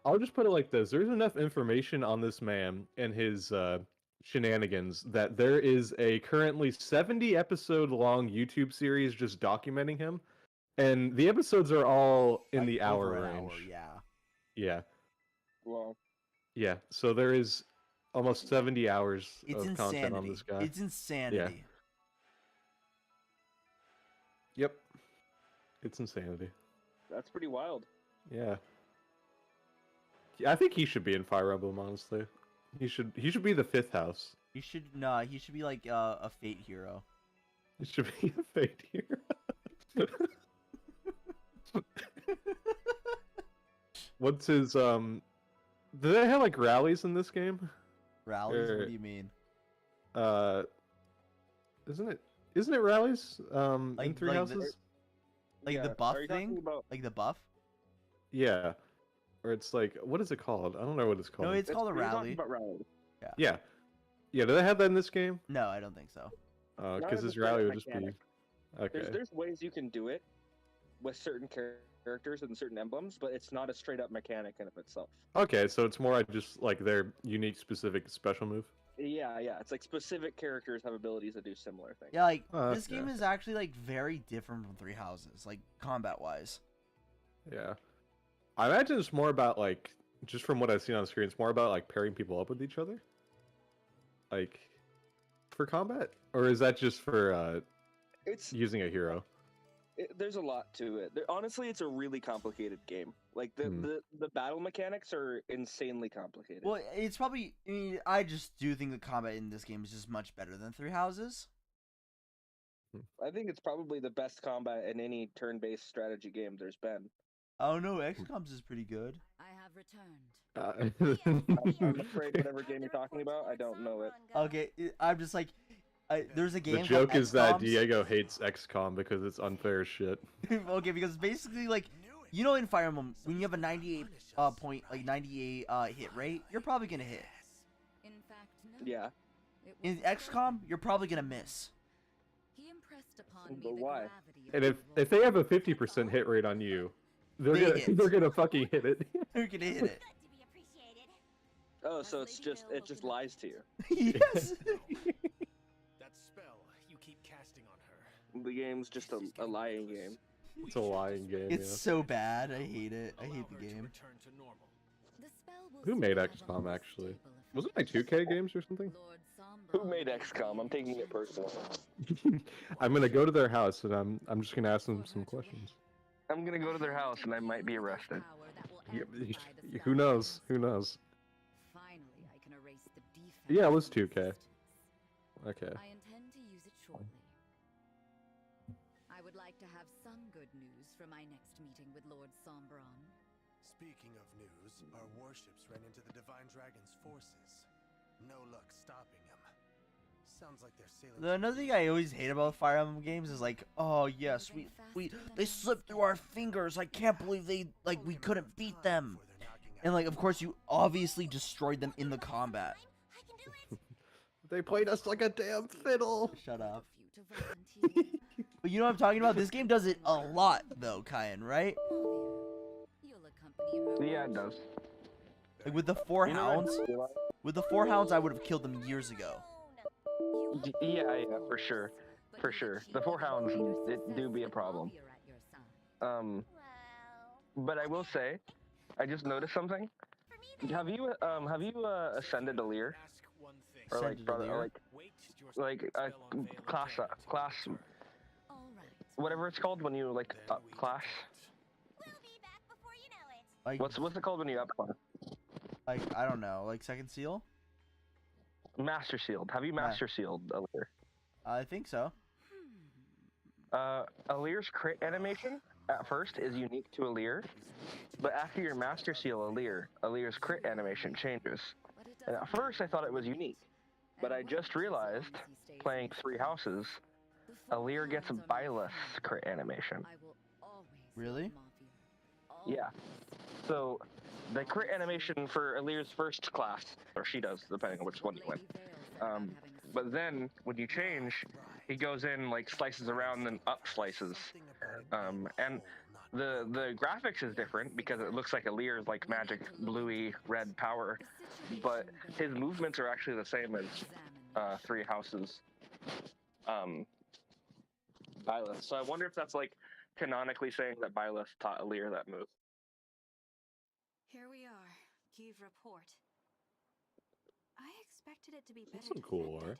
[SPEAKER 1] I'll just put it like this. There's enough information on this man and his shenanigans that there is a currently 70 episode long YouTube series just documenting him. And the episodes are all in
[SPEAKER 2] Like,
[SPEAKER 1] the hour
[SPEAKER 2] over an
[SPEAKER 1] range.
[SPEAKER 2] hour, yeah.
[SPEAKER 1] Yeah.
[SPEAKER 7] Well,
[SPEAKER 1] Yeah. So there is almost 70 hours
[SPEAKER 2] It's
[SPEAKER 1] of content on
[SPEAKER 2] insanity.
[SPEAKER 1] this guy.
[SPEAKER 2] It's insanity.
[SPEAKER 1] Yep. It's insanity.
[SPEAKER 7] that's pretty wild.
[SPEAKER 1] Yeah. I think he should be in Fire Emblem, honestly. He should be the fifth house.
[SPEAKER 2] He should he should be like a fate hero.
[SPEAKER 1] He should be a fate hero. What's his do they have like rallies in this game?
[SPEAKER 2] Rallies?
[SPEAKER 1] Or-
[SPEAKER 2] What do you mean?
[SPEAKER 1] Isn't it rallies? In
[SPEAKER 2] Like-
[SPEAKER 1] Three
[SPEAKER 2] like the-
[SPEAKER 1] Houses?
[SPEAKER 2] Like
[SPEAKER 7] Yeah,
[SPEAKER 2] the buff
[SPEAKER 7] are you talking
[SPEAKER 2] thing?
[SPEAKER 7] about-
[SPEAKER 2] Like the buff?
[SPEAKER 1] Yeah. Or it's like what is it called? I don't know what it's called.
[SPEAKER 2] No, it's called a
[SPEAKER 7] You're talking
[SPEAKER 2] rally.
[SPEAKER 7] about rally.
[SPEAKER 1] Yeah. Yeah, do they have that in this game?
[SPEAKER 2] No, I don't think so.
[SPEAKER 1] Because
[SPEAKER 7] Not
[SPEAKER 1] this
[SPEAKER 7] as a
[SPEAKER 1] rally would
[SPEAKER 7] mechanic.
[SPEAKER 1] just be okay.
[SPEAKER 7] There's ways you can do it with certain characters characters and certain emblems, but it's not a straight up mechanic in of itself.
[SPEAKER 1] Okay, so it's more just like their unique, specific special move.
[SPEAKER 7] Yeah, it's like specific characters have abilities that do similar things.
[SPEAKER 2] Yeah, like
[SPEAKER 1] Oh,
[SPEAKER 2] this game
[SPEAKER 1] okay.
[SPEAKER 2] is actually like very different from Three Houses, like combat wise.
[SPEAKER 1] Yeah, I imagine it's more about like, just from what I've seen on screen, it's more about like pairing people up with each other, like for combat, or is that just for
[SPEAKER 7] It's
[SPEAKER 1] using a hero?
[SPEAKER 7] there's a lot to it. Honestly, it's a really complicated game. Like the battle mechanics are insanely complicated.
[SPEAKER 2] Well, it's probably. I mean, I just do think the combat in this game is just much better than Three Houses.
[SPEAKER 7] I think it's probably the best combat in any turn-based strategy game there's been.
[SPEAKER 2] Oh no, XCOM's is pretty good.
[SPEAKER 4] I have returned.
[SPEAKER 7] I'm afraid whatever game you're talking about, I don't know it.
[SPEAKER 2] Okay, I'm just like, there's a game.
[SPEAKER 1] The joke
[SPEAKER 2] called
[SPEAKER 1] is that
[SPEAKER 2] XCOMs.
[SPEAKER 1] Diego hates XCOM because it's unfair as shit.
[SPEAKER 2] Okay, because basically, like, you know, in Fire Emblem, when you have a 98 hit rate, you're probably gonna hit.
[SPEAKER 4] In fact, no.
[SPEAKER 7] Yeah.
[SPEAKER 2] In XCOM, you're probably gonna miss.
[SPEAKER 4] He impressed upon me
[SPEAKER 7] But
[SPEAKER 4] the
[SPEAKER 7] why?
[SPEAKER 4] gravity of
[SPEAKER 1] And
[SPEAKER 4] the
[SPEAKER 1] if
[SPEAKER 4] role.
[SPEAKER 1] they have a 50% hit rate on you, they're
[SPEAKER 2] They
[SPEAKER 1] gonna
[SPEAKER 2] hit.
[SPEAKER 1] they're gonna fucking hit it.
[SPEAKER 2] You're gonna hit it.
[SPEAKER 7] Oh, so it just lies to you.
[SPEAKER 2] Yes.
[SPEAKER 9] That spell you keep casting on her.
[SPEAKER 7] The game's just a lying game.
[SPEAKER 1] It's a lying game.
[SPEAKER 2] It's
[SPEAKER 1] Yeah.
[SPEAKER 2] so bad. I hate it. I hate the
[SPEAKER 9] Allow her to
[SPEAKER 2] game.
[SPEAKER 9] return to normal.
[SPEAKER 4] The spell will
[SPEAKER 1] Who
[SPEAKER 4] still
[SPEAKER 1] made
[SPEAKER 4] have a
[SPEAKER 1] XCOM,
[SPEAKER 4] more
[SPEAKER 1] actually?
[SPEAKER 4] stable
[SPEAKER 1] Was it
[SPEAKER 4] effect.
[SPEAKER 1] like 2K games or something?
[SPEAKER 4] Lord
[SPEAKER 7] Who
[SPEAKER 4] Sombron
[SPEAKER 7] made
[SPEAKER 4] will
[SPEAKER 7] XCOM? I'm
[SPEAKER 4] be
[SPEAKER 7] taking it personally.
[SPEAKER 1] I'm gonna go to their house and I'm just gonna ask them some questions.
[SPEAKER 7] I'm gonna go to their house and I might be arrested.
[SPEAKER 4] power that will
[SPEAKER 1] Yeah,
[SPEAKER 4] amplify the
[SPEAKER 1] who
[SPEAKER 4] spell's
[SPEAKER 1] knows? Who
[SPEAKER 4] effect.
[SPEAKER 1] knows?
[SPEAKER 4] Finally, I can erase the defect.
[SPEAKER 1] Yeah, it was
[SPEAKER 4] from
[SPEAKER 1] 2K.
[SPEAKER 4] existence.
[SPEAKER 1] Okay.
[SPEAKER 4] I intend to use it shortly. I would like to have some good news for my next meeting with Lord Sombron.
[SPEAKER 9] Speaking of news, our warships ran into the Divine Dragon's forces. No luck stopping them. Sounds like they're sailing.
[SPEAKER 2] Another thing I always hate about Fire Emblem games is like, oh yes, they slipped through our fingers. I can't believe we couldn't beat them. And like, of course, you obviously destroyed them in the combat.
[SPEAKER 1] They played us like a damn fiddle.
[SPEAKER 2] Shut up.
[SPEAKER 4] You to volunteer.
[SPEAKER 2] But you know what I'm talking about? This game does it a lot though, Kyan, right?
[SPEAKER 4] You'll accompany her.
[SPEAKER 7] Yeah, it does.
[SPEAKER 2] Like with the four
[SPEAKER 7] You know what I
[SPEAKER 2] hounds.
[SPEAKER 7] just realized?
[SPEAKER 2] With the four hounds, I would have killed them years ago.
[SPEAKER 7] Yeah, for sure. For sure. The four hounds do be a problem. But I will say, I just noticed something. Have you ascended to Lear?
[SPEAKER 9] Ask one thing.
[SPEAKER 7] Or like
[SPEAKER 2] Ascended to
[SPEAKER 7] brother, or
[SPEAKER 2] Lear?
[SPEAKER 9] Waste your
[SPEAKER 7] like
[SPEAKER 9] spell on Vale of
[SPEAKER 7] class
[SPEAKER 4] All right.
[SPEAKER 7] whatever it's called when you like
[SPEAKER 9] Then we
[SPEAKER 7] class.
[SPEAKER 2] Like,
[SPEAKER 7] What's it called when you up class?
[SPEAKER 2] like I don't know, like second seal?
[SPEAKER 7] Master sealed. Have you master sealed Alear?
[SPEAKER 2] I think so.
[SPEAKER 7] Alear's crit animation at first is unique to Alear, but after your master seal Alear's crit animation changes. And at first I thought it was unique, but I just realized playing Three Houses, Alear gets a Byleth's crit animation.
[SPEAKER 2] Really?
[SPEAKER 7] Yeah. So the crit animation for Alear's first class, or she does, depending on which one you win. But then when you change, he goes in like slices around and up slices. And the graphics is different because it looks like Alear's like magic bluey red power, but his movements are actually the same as Three Houses Byleth. So I wonder if that's like canonically saying that Byleth taught Alear that move.
[SPEAKER 8] Here we are. Give report. I expected it to be better
[SPEAKER 1] Some cool
[SPEAKER 8] defended.
[SPEAKER 1] art.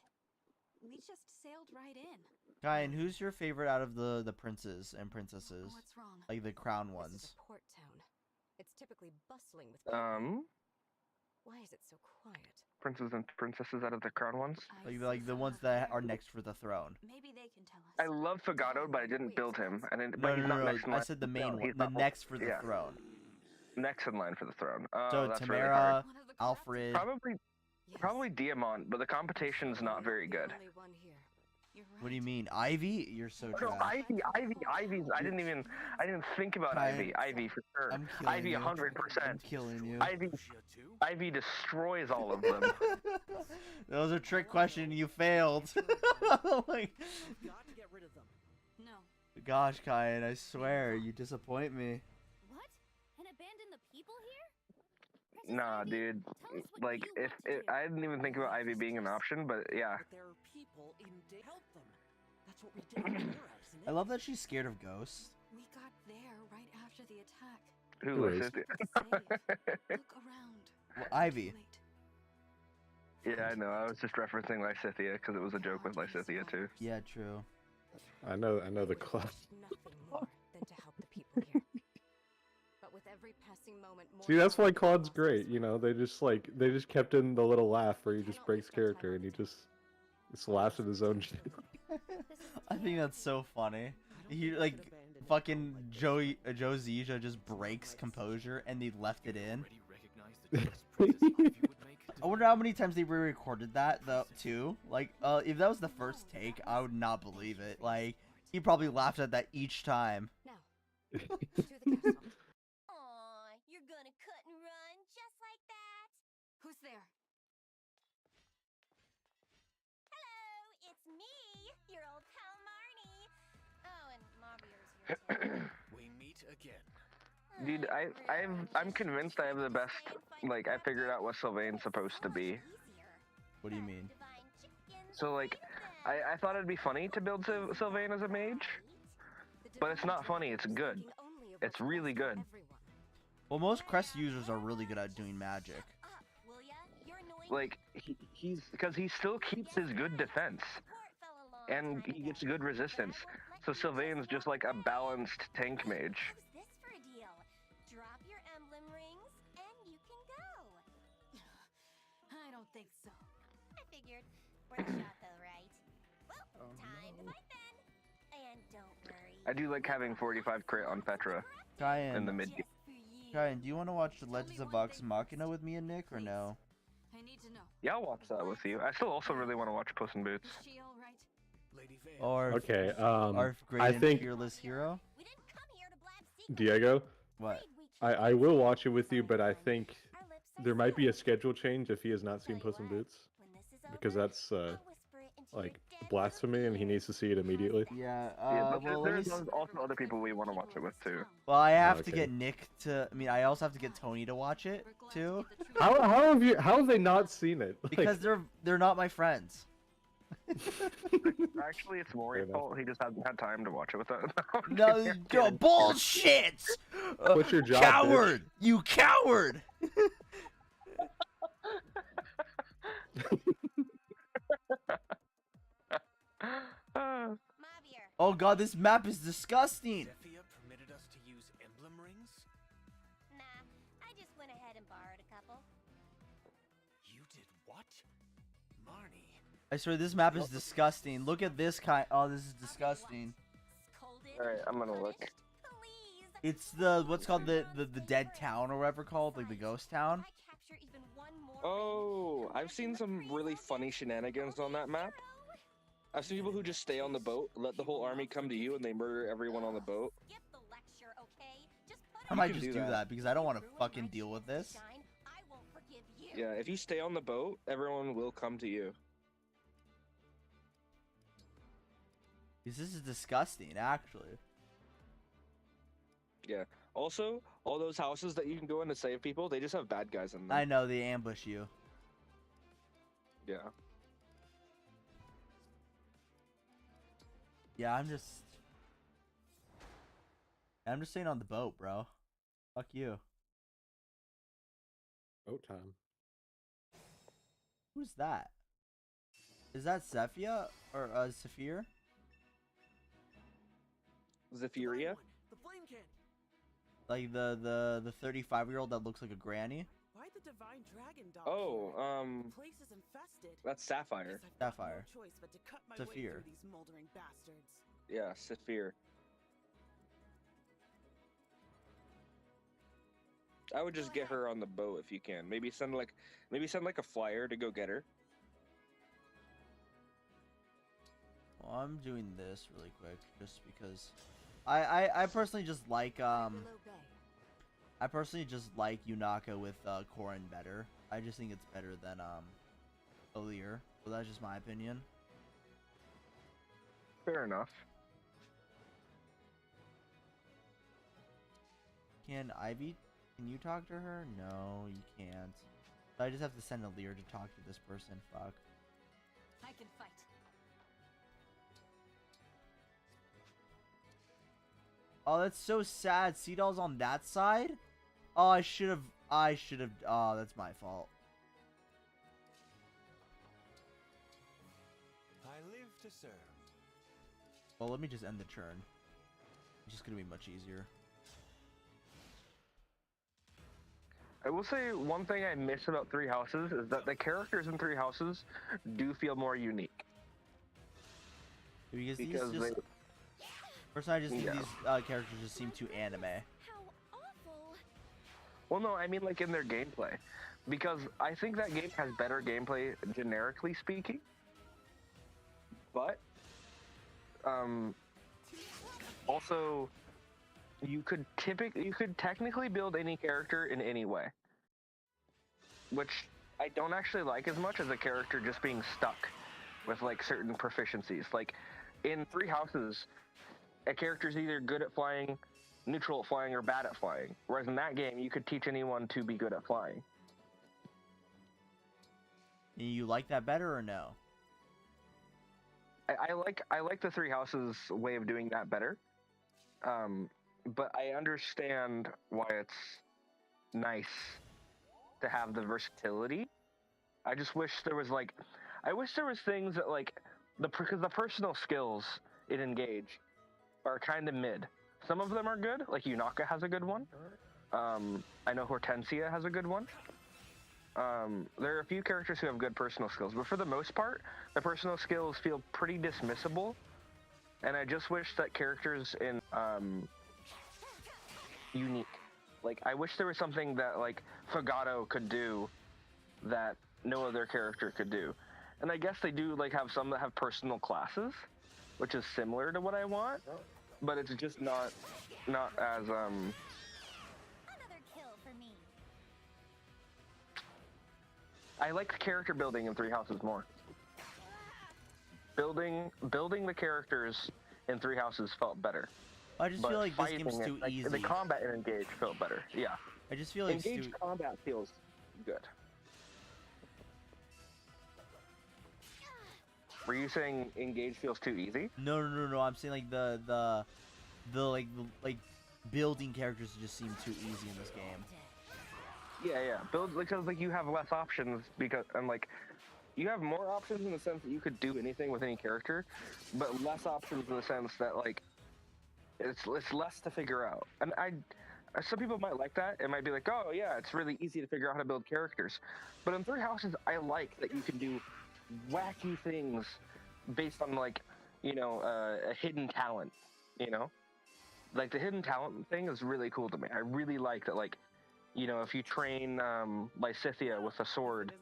[SPEAKER 8] We just sailed right in.
[SPEAKER 2] Kyan, who's your favorite out of the princes and princesses?
[SPEAKER 8] What's wrong?
[SPEAKER 2] Like the crown
[SPEAKER 6] This
[SPEAKER 2] ones.
[SPEAKER 6] is a port town. It's typically bustling with people. Why is it so quiet?
[SPEAKER 7] Princes and princesses out of the crown ones.
[SPEAKER 2] Like the ones that are next for the throne.
[SPEAKER 8] Maybe they can tell us.
[SPEAKER 7] I love Fagato, but I didn't build him. And then,
[SPEAKER 2] No,
[SPEAKER 7] but he's not next in
[SPEAKER 2] I
[SPEAKER 7] line.
[SPEAKER 2] said the main
[SPEAKER 7] No,
[SPEAKER 2] one,
[SPEAKER 7] he's
[SPEAKER 2] the
[SPEAKER 7] not-
[SPEAKER 2] next for the
[SPEAKER 7] yeah.
[SPEAKER 2] throne.
[SPEAKER 7] Next in line for the throne.
[SPEAKER 2] So
[SPEAKER 7] That's really
[SPEAKER 2] Tamara,
[SPEAKER 7] hard.
[SPEAKER 8] One of the
[SPEAKER 2] Alfred.
[SPEAKER 7] Probably Diamant, but the competition's not very good.
[SPEAKER 8] Only one here. You're right.
[SPEAKER 2] What do you mean, Ivy? You're so
[SPEAKER 7] No,
[SPEAKER 2] trash.
[SPEAKER 7] Ivy's. I didn't think about
[SPEAKER 2] Kyan,
[SPEAKER 7] Ivy. Ivy for sure.
[SPEAKER 2] I'm killing
[SPEAKER 7] Ivy
[SPEAKER 2] you.
[SPEAKER 7] 100%.
[SPEAKER 2] I'm killing you.
[SPEAKER 7] Ivy destroys all of them.
[SPEAKER 2] That was a trick question. You failed. Like,
[SPEAKER 6] Got to get rid of them.
[SPEAKER 8] No.
[SPEAKER 2] gosh, Kyan, I swear you disappoint me.
[SPEAKER 7] Nah, dude. Like, if I didn't even think about Ivy being an option, but yeah.
[SPEAKER 10] But there are people in help them. That's what we did before, isn't it?
[SPEAKER 2] I love that she's scared of ghosts.
[SPEAKER 8] We got there right after the attack.
[SPEAKER 7] Who is it?
[SPEAKER 8] Look around.
[SPEAKER 2] Well, Ivy.
[SPEAKER 7] Yeah, I know. I was just referencing Lysithea because it was a joke with Lysithea too.
[SPEAKER 2] Yeah, true.
[SPEAKER 1] I know the club.
[SPEAKER 6] Nothing more than to help the people here. But with every passing moment, more
[SPEAKER 1] See, that's why Claude's great. You know, they just kept in the little laugh where he just breaks character and he just laughs at his own shit.
[SPEAKER 2] I think that's so funny. He like fucking Joe Zija just breaks composure and they left it in. I wonder how many times they re-recorded that though too. Like, if that was the first take, I would not believe it. Like, he probably laughed at that each time.
[SPEAKER 6] Now, to the castle.
[SPEAKER 11] Aw, you're gonna cut and run just like that?
[SPEAKER 8] Who's there?
[SPEAKER 11] Hello, it's me, your old pal Marnie. Oh, and Mavier's here too.
[SPEAKER 9] We meet again.
[SPEAKER 7] Dude, I'm convinced I have the best. Like, I figured out what Sylvain's supposed to be.
[SPEAKER 2] What do you mean?
[SPEAKER 7] So like, I thought it'd be funny to build Sylvain as a mage, but it's not funny. It's good. It's really good.
[SPEAKER 2] Well, most crest users are really good at doing magic.
[SPEAKER 7] Like, he's because he still keeps his good defense, and he gets good resistance. So Sylvain's just like a balanced tank mage.
[SPEAKER 11] How's this for a deal? Drop your emblem rings, and you can go.
[SPEAKER 8] I don't think so.
[SPEAKER 11] I figured. Worth a shot, though, right? Well, time to fight then. And don't worry.
[SPEAKER 7] I do like having 45 crit on Petra in the mid game.
[SPEAKER 2] Kyan, do you want to watch The Legends of Vox Machina with me and Nick, or no?
[SPEAKER 8] I need to know.
[SPEAKER 7] Yeah, I'll watch that with you. I still also really want to watch Puss in Boots.
[SPEAKER 8] Is she all right?
[SPEAKER 9] Lady Vale.
[SPEAKER 2] Or
[SPEAKER 1] Okay,
[SPEAKER 2] our great
[SPEAKER 1] I
[SPEAKER 2] and
[SPEAKER 1] think
[SPEAKER 2] fearless hero?
[SPEAKER 11] We didn't come here to blab secrets.
[SPEAKER 1] Diego,
[SPEAKER 2] What?
[SPEAKER 1] I will watch it with you, but I think there might be a schedule change if he has not seen Puss in Boots, because that's like blasphemy, and he needs to see it immediately.
[SPEAKER 2] Yeah.
[SPEAKER 7] Yeah, but
[SPEAKER 2] Well, let me
[SPEAKER 7] there's also other people we want to watch it with too.
[SPEAKER 2] Well, I have to
[SPEAKER 1] Okay.
[SPEAKER 2] get Nick to. I mean, I also have to get Tony to watch it too,
[SPEAKER 1] How have they not seen it? Like,
[SPEAKER 2] because they're not my friends.
[SPEAKER 7] Actually, it's
[SPEAKER 1] Fair
[SPEAKER 7] Maury's
[SPEAKER 1] enough.
[SPEAKER 7] fault. He just hasn't had time to watch it with us.
[SPEAKER 2] No, bullshit!
[SPEAKER 1] What's your job,
[SPEAKER 2] Coward! You coward!
[SPEAKER 11] Mavier.
[SPEAKER 2] Oh god, this map is disgusting.
[SPEAKER 9] Zephyr permitted us to use emblem rings?
[SPEAKER 11] Nah, I just went ahead and borrowed a couple.
[SPEAKER 9] You did what? Marnie.
[SPEAKER 2] I swear this map is disgusting. Look at this kind. Oh, this is disgusting.
[SPEAKER 11] Scolded.
[SPEAKER 7] Alright, I'm gonna look.
[SPEAKER 11] Please.
[SPEAKER 2] It's the what's called the dead town or whatever called, like the ghost town.
[SPEAKER 11] I capture even one more
[SPEAKER 7] Oh, I've seen some really funny shenanigans on that map. I've seen people who just stay on the boat, let the whole army come to you, and they murder everyone on the boat.
[SPEAKER 11] Skip the lecture, okay? Just put
[SPEAKER 2] I
[SPEAKER 11] on
[SPEAKER 2] might
[SPEAKER 7] can
[SPEAKER 2] just
[SPEAKER 7] do
[SPEAKER 2] do
[SPEAKER 7] that.
[SPEAKER 2] that because I don't want to fucking deal with this.
[SPEAKER 11] shine. I won't forgive you.
[SPEAKER 7] Yeah, if you stay on the boat, everyone will come to you.
[SPEAKER 2] Because this is disgusting, actually.
[SPEAKER 7] Yeah. Also, all those houses that you can go in to save people, they just have bad guys in them.
[SPEAKER 2] I know they ambush you.
[SPEAKER 7] Yeah.
[SPEAKER 2] Yeah, I'm just staying on the boat, bro. Fuck you.
[SPEAKER 1] boat time.
[SPEAKER 2] Who's that? Is that Zephyr or Saphir?
[SPEAKER 7] Zephyria?
[SPEAKER 10] The flame can.
[SPEAKER 2] Like the 35-year-old that looks like a granny?
[SPEAKER 10] Why the divine dragon dog?
[SPEAKER 7] Oh,
[SPEAKER 10] The place is infested.
[SPEAKER 7] that's Sapphire.
[SPEAKER 10] Guess I've got
[SPEAKER 2] Sapphire.
[SPEAKER 10] No choice but to cut my way
[SPEAKER 2] Saphir.
[SPEAKER 10] through these moldering bastards.
[SPEAKER 7] Yeah, Saphir. I would just get her on the boat if you can. Maybe send like a flyer to go get her.
[SPEAKER 2] Well, I'm doing this really quick just because I personally just like I personally just like Yunaka with Korin better. I just think it's better than Alir. So that's just my opinion.
[SPEAKER 7] Fair enough.
[SPEAKER 2] Can Ivy Can you talk to her? No, you can't. I just have to send a leader to talk to this person. Fuck.
[SPEAKER 5] I can fight.
[SPEAKER 2] Oh, that's so sad. Seadoll's on that side? Oh, I should have. Oh, that's my fault.
[SPEAKER 10] I live to serve.
[SPEAKER 2] Well, let me just end the turn. It's just gonna be much easier.
[SPEAKER 7] I will say one thing I miss about Three Houses is that the characters in Three Houses do feel more unique.
[SPEAKER 2] Because these
[SPEAKER 7] Because
[SPEAKER 2] just...
[SPEAKER 7] they...
[SPEAKER 2] Personally, I just think
[SPEAKER 7] Yeah.
[SPEAKER 2] these characters just seem too anime.
[SPEAKER 11] How awful.
[SPEAKER 7] Well, no, I mean like in their gameplay. Because I think that game has better gameplay, generically speaking. But, also, you could technically build any character in any way. Which I don't actually like as much as a character just being stuck with like certain proficiencies. Like in Three Houses, a character's either good at flying, neutral at flying, or bad at flying. Whereas in that game, you could teach anyone to be good at flying.
[SPEAKER 2] You like that better or no?
[SPEAKER 7] I like the Three Houses way of doing that better. But I understand why it's nice to have the versatility. I just wish there was like, I wish there was things that like, because the personal skills in Engage are kind of mid. Some of them are good, like Yunaka has a good one. I know Hortensia has a good one. There are a few characters who have good personal skills, but for the most part, the personal skills feel pretty dismissible. And I just wish that characters in unique. Like, I wish there was something that like Fagato could do that no other character could do. And I guess they do like have some that have personal classes, which is similar to what I want, but it's just not as
[SPEAKER 11] Another kill for me.
[SPEAKER 7] I like character building in Three Houses more. Building the characters in Three Houses felt better.
[SPEAKER 2] I just feel like this game's too
[SPEAKER 7] like,
[SPEAKER 2] easy.
[SPEAKER 7] The combat in Engage felt better. Yeah.
[SPEAKER 2] I just feel like
[SPEAKER 7] Engage combat feels good. Were you saying Engage feels too easy?
[SPEAKER 2] No. I'm saying like the like building characters just seem too easy in this game.
[SPEAKER 7] Yeah. Build because like you have less options and like you have more options in the sense that you could do anything with any character, but less options in the sense that like it's less to figure out. And some people might like that. It might be like, oh yeah, it's really easy to figure out how to build characters. But in Three Houses, I like that you can do wacky things based on like, you know, a hidden talent, you know? Like the hidden talent thing is really cool to me. I really like that, like, you know, if you train Lysithia with a sword,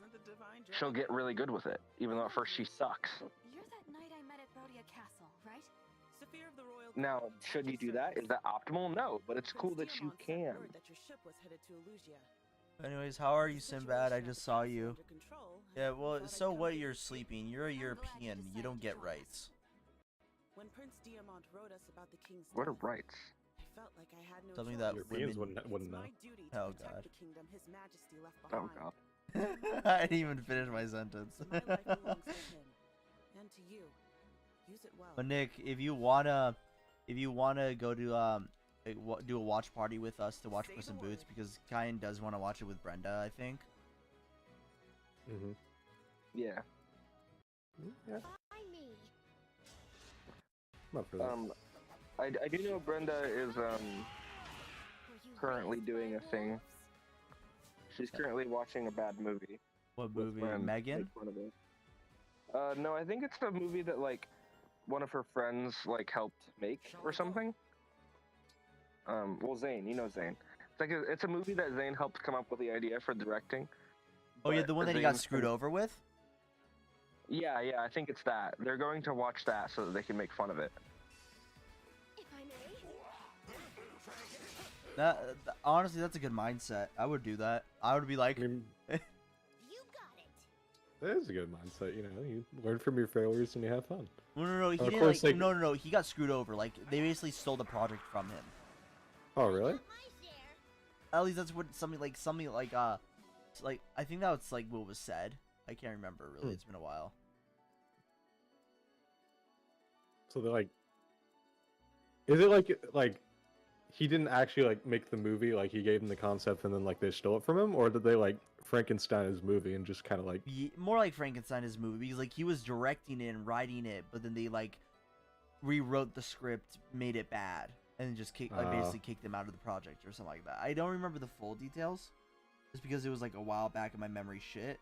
[SPEAKER 7] she'll get really good with it, even though at first she sucks.
[SPEAKER 8] You're that knight I met at Brodia Castle, right?
[SPEAKER 10] Saphir of the Royal
[SPEAKER 7] Now, should you do that? Is that optimal? No, but it's cool that you can.
[SPEAKER 10] that your ship was headed to Elusia.
[SPEAKER 2] Anyways, how are you, Sinbad? I just saw you. Yeah, well, so what? You're sleeping. You're a European. You don't get rights.
[SPEAKER 10] When Prince Diamant wrote us about the king's
[SPEAKER 7] What are
[SPEAKER 10] death,
[SPEAKER 7] rights?
[SPEAKER 10] I felt like I had no
[SPEAKER 2] Something
[SPEAKER 10] choice.
[SPEAKER 2] that
[SPEAKER 1] Europeans
[SPEAKER 2] women...
[SPEAKER 1] wouldn't know.
[SPEAKER 10] My duty to
[SPEAKER 2] Oh,
[SPEAKER 10] protect
[SPEAKER 2] God.
[SPEAKER 10] the kingdom His Majesty left
[SPEAKER 7] Oh
[SPEAKER 10] behind.
[SPEAKER 7] god.
[SPEAKER 2] I didn't even finish my sentence.
[SPEAKER 10] So my life belongs to him and to you. Use it well.
[SPEAKER 2] But Nick, if you wanna go to do a watch party with us to watch Puss in Boots, because Kyan does want to watch it with Brenda, I think.
[SPEAKER 1] Mm-hmm.
[SPEAKER 7] Yeah.
[SPEAKER 1] Yeah,
[SPEAKER 11] By me.
[SPEAKER 1] I'm up for that.
[SPEAKER 7] I do know Brenda is
[SPEAKER 11] Were you
[SPEAKER 7] currently
[SPEAKER 11] raised by
[SPEAKER 7] doing a thing.
[SPEAKER 11] wolves?
[SPEAKER 7] She's currently watching a bad movie.
[SPEAKER 2] What
[SPEAKER 7] with
[SPEAKER 2] movie?
[SPEAKER 7] friends
[SPEAKER 2] Megan?
[SPEAKER 7] make fun of it. No, I think it's a movie that like one of her friends like helped make or something. Well, Zane, you know Zane. It's a movie that Zane helped come up with the idea for directing.
[SPEAKER 2] Oh yeah,
[SPEAKER 7] but
[SPEAKER 2] the one that he got
[SPEAKER 7] Zane's
[SPEAKER 2] screwed over with.
[SPEAKER 7] Yeah, I think it's that. They're going to watch that so that they can make fun of it.
[SPEAKER 11] If I may.
[SPEAKER 2] Honestly, that's a good mindset. I would do that. I would be like,
[SPEAKER 1] I mean,
[SPEAKER 11] You got it.
[SPEAKER 1] that is a good mindset. You know, you learn from your failures and you have fun.
[SPEAKER 2] no, he
[SPEAKER 1] Of
[SPEAKER 2] didn't.
[SPEAKER 1] course,
[SPEAKER 2] Like,
[SPEAKER 1] like-
[SPEAKER 2] no, he got screwed over. Like they basically stole the project from him.
[SPEAKER 1] Oh, really?
[SPEAKER 11] My
[SPEAKER 2] At least that's what something like I think that's like what was said. I can't remember really. It's been a while.
[SPEAKER 1] So they're like, is it like he didn't actually like make the movie? Like he gave him the concept and then like they stole it from him, or did they like Frankenstein his movie and just kind of like
[SPEAKER 2] More like Frankenstein his movie, because like he was directing it and writing it, but then they like rewrote the script, made it bad, and just basically kicked him out of the project or something like that. I don't remember the full details, just because it was like a while back in my memory shit.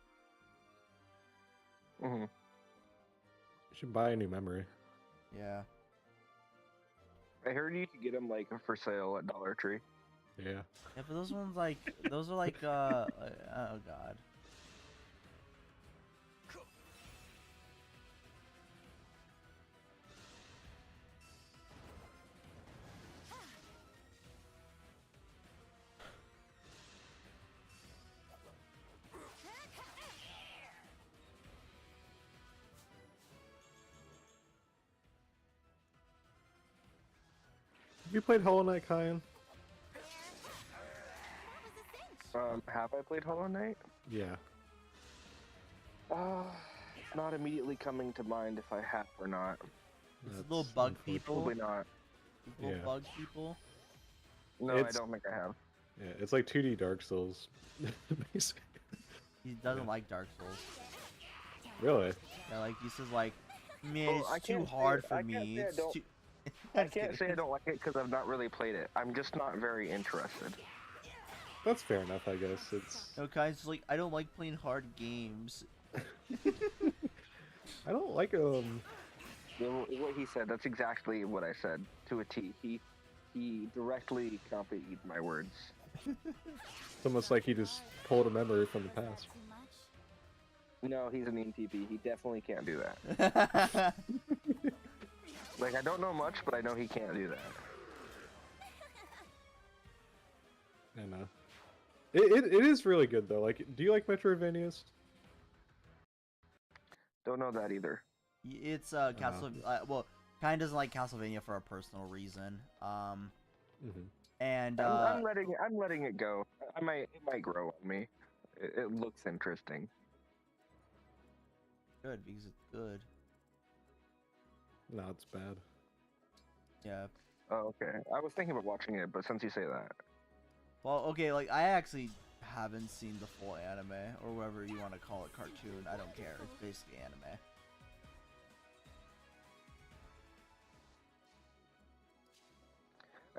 [SPEAKER 1] You should buy a new memory.
[SPEAKER 2] Yeah.
[SPEAKER 7] I heard you could get them like for sale at Dollar Tree.
[SPEAKER 1] Yeah.
[SPEAKER 2] Yeah, but those ones those are like oh god.
[SPEAKER 1] Have you played Hollow Knight, Kyan?
[SPEAKER 7] Have I played Hollow Knight?
[SPEAKER 1] Yeah.
[SPEAKER 7] Not immediately coming to mind if I have or not.
[SPEAKER 2] It's little bug people.
[SPEAKER 7] Probably not.
[SPEAKER 2] Little bug people.
[SPEAKER 7] No, I don't think I have.
[SPEAKER 1] Yeah, it's like 2D Dark Souls. Basically.
[SPEAKER 2] He doesn't like Dark Souls.
[SPEAKER 1] Really?
[SPEAKER 2] Yeah, like he says like, man, it's too hard for me.
[SPEAKER 7] I can't say I don't like it because I've not really played it. I'm just not very interested.
[SPEAKER 1] That's fair enough, I guess. It's
[SPEAKER 2] okay. It's like I don't like playing hard games.
[SPEAKER 1] I don't like
[SPEAKER 7] What he said, that's exactly what I said to a T. He directly copied my words.
[SPEAKER 1] It's almost like he just pulled a memory from the past.
[SPEAKER 7] No, he's an ENTP. He definitely can't do that. Like, I don't know much, but I know he can't do that.
[SPEAKER 1] I know. It is really good though. Like, do you like Metroidvanias?
[SPEAKER 7] Don't know that either.
[SPEAKER 2] It's well, kind of doesn't like Castlevania for a personal reason. And
[SPEAKER 7] I'm letting it go. It might grow on me. It looks interesting.
[SPEAKER 2] Good, because it's good.
[SPEAKER 1] No, it's bad.
[SPEAKER 2] Yeah.
[SPEAKER 7] Oh, okay. I was thinking about watching it, but since you say that.
[SPEAKER 2] Well, okay, like, I actually haven't seen the full anime, or whatever you want to call it, cartoon. I don't care. It's basically anime.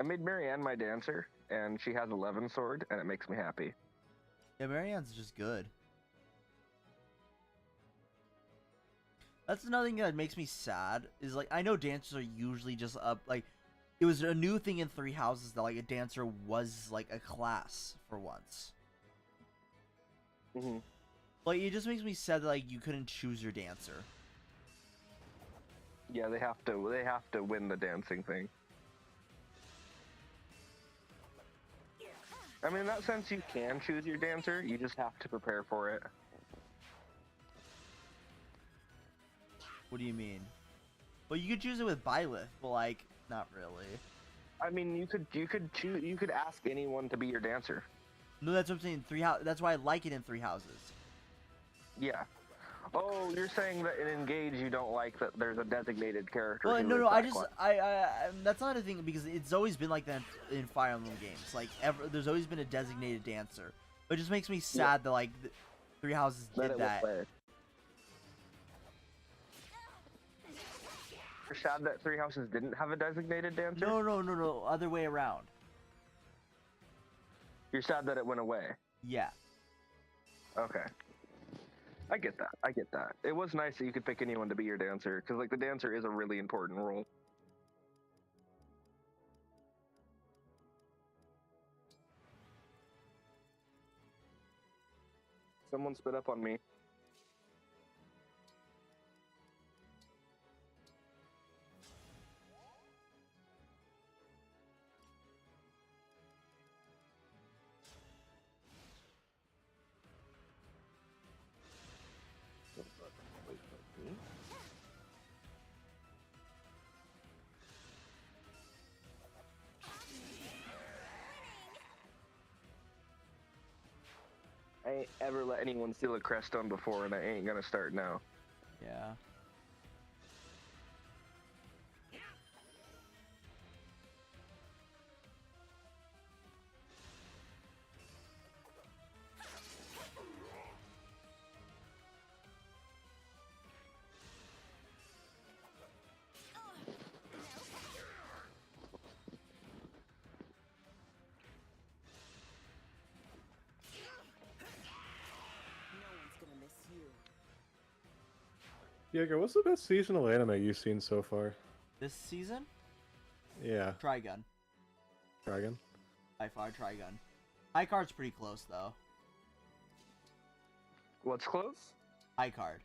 [SPEAKER 7] I made Marianne my dancer, and she has 11 sword, and it makes me happy.
[SPEAKER 2] Yeah, Marianne's just good. That's another thing that makes me sad, is, like, I know dancers are usually just up, like, it was a new thing in Three Houses that, like, a dancer was, like, a class for once. Like, it just makes me sad that, like, you couldn't choose your dancer.
[SPEAKER 7] Yeah, they have to win the dancing thing. I mean, in that sense, you can choose your dancer, you just have to prepare for it.
[SPEAKER 2] What do you mean? Well, you could choose it with Byleth, but, like, not really.
[SPEAKER 7] I mean, you could ask anyone to be your dancer.
[SPEAKER 2] No, that's what I'm saying. That's why I like it in Three Houses.
[SPEAKER 7] Yeah. Oh, you're saying that in Engage you don't like that there's a designated character.
[SPEAKER 2] Well, no, I that's not a thing, because it's always been like that in Fire Emblem games. Like, there's always been a designated dancer. But it just makes me sad that, like, Three Houses did that.
[SPEAKER 7] You're sad that Three Houses didn't have a designated dancer?
[SPEAKER 2] No, other way around.
[SPEAKER 7] You're sad that it went away?
[SPEAKER 2] Yeah.
[SPEAKER 7] Okay. I get that. It was nice that you could pick anyone to be your dancer, because, like, the dancer is a really important role. Someone spit up on me. ain't ever let anyone steal a Crestone before, and I ain't gonna start now.
[SPEAKER 2] Yeah.
[SPEAKER 1] Diego, what's the best seasonal anime you've seen so far?
[SPEAKER 2] This season?
[SPEAKER 1] Yeah.
[SPEAKER 2] Trigun.
[SPEAKER 1] Dragon?
[SPEAKER 2] By far, Trigun. High card's pretty close, though.
[SPEAKER 7] What's close?
[SPEAKER 2] High card.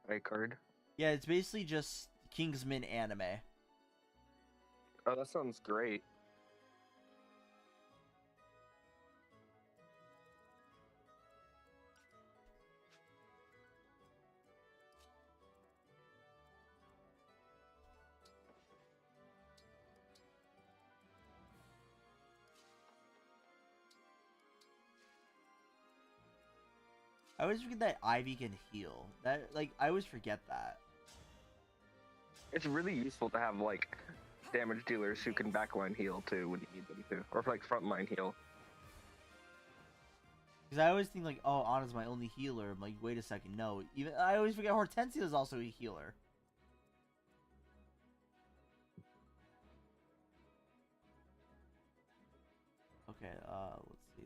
[SPEAKER 7] High card.
[SPEAKER 2] Yeah, it's basically just Kingsman anime.
[SPEAKER 7] Oh, that sounds great.
[SPEAKER 2] I always forget that Ivy can heal. I always forget that.
[SPEAKER 7] It's really useful to have, like, damage dealers who can backline heal, too, when you need them to. Or, like, frontline heal.
[SPEAKER 2] Because I always think, like, oh, Anna's my only healer. I'm like, wait a second, no. I always forget Hortensia is also a healer. Okay, let's see.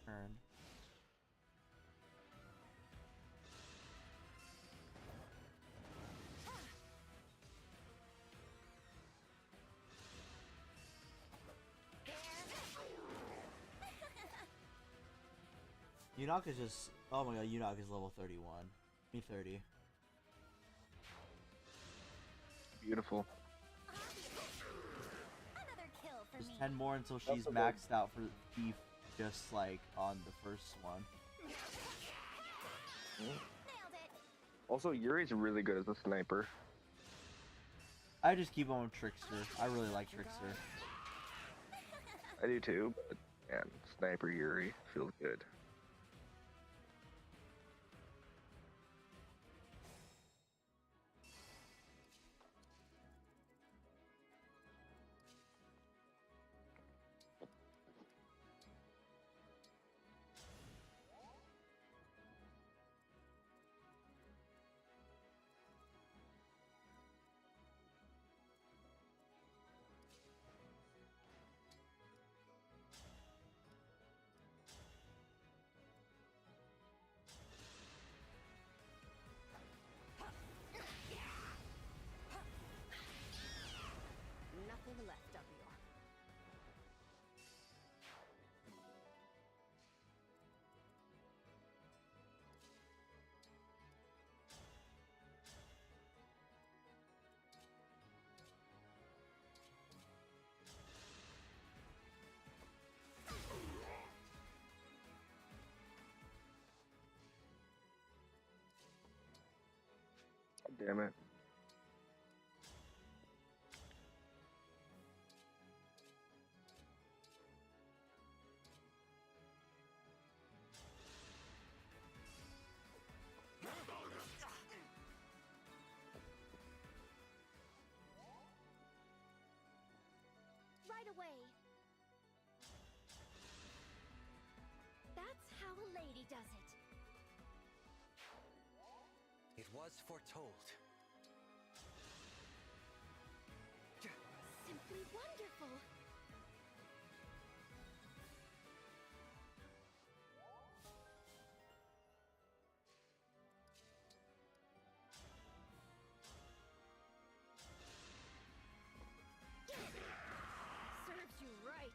[SPEAKER 2] Turn. Yunaka's just... Oh my god, Yunaka's level 31. Me 30.
[SPEAKER 7] Beautiful.
[SPEAKER 11] Another kill for
[SPEAKER 2] Just
[SPEAKER 11] me.
[SPEAKER 2] 10 more until she's maxed out for Thief, just like on the first one.
[SPEAKER 11] Nailed it.
[SPEAKER 7] Also, Yuri's really good as a sniper.
[SPEAKER 2] I just keep on with Trickster. I really like Trickster.
[SPEAKER 7] I do too, but man, Sniper Yuri feels good.
[SPEAKER 6] Nothing left up here.
[SPEAKER 7] Damn it.
[SPEAKER 11] Right away. That's how a lady does it.
[SPEAKER 10] It was foretold.
[SPEAKER 11] Simply wonderful.
[SPEAKER 6] Serves you right.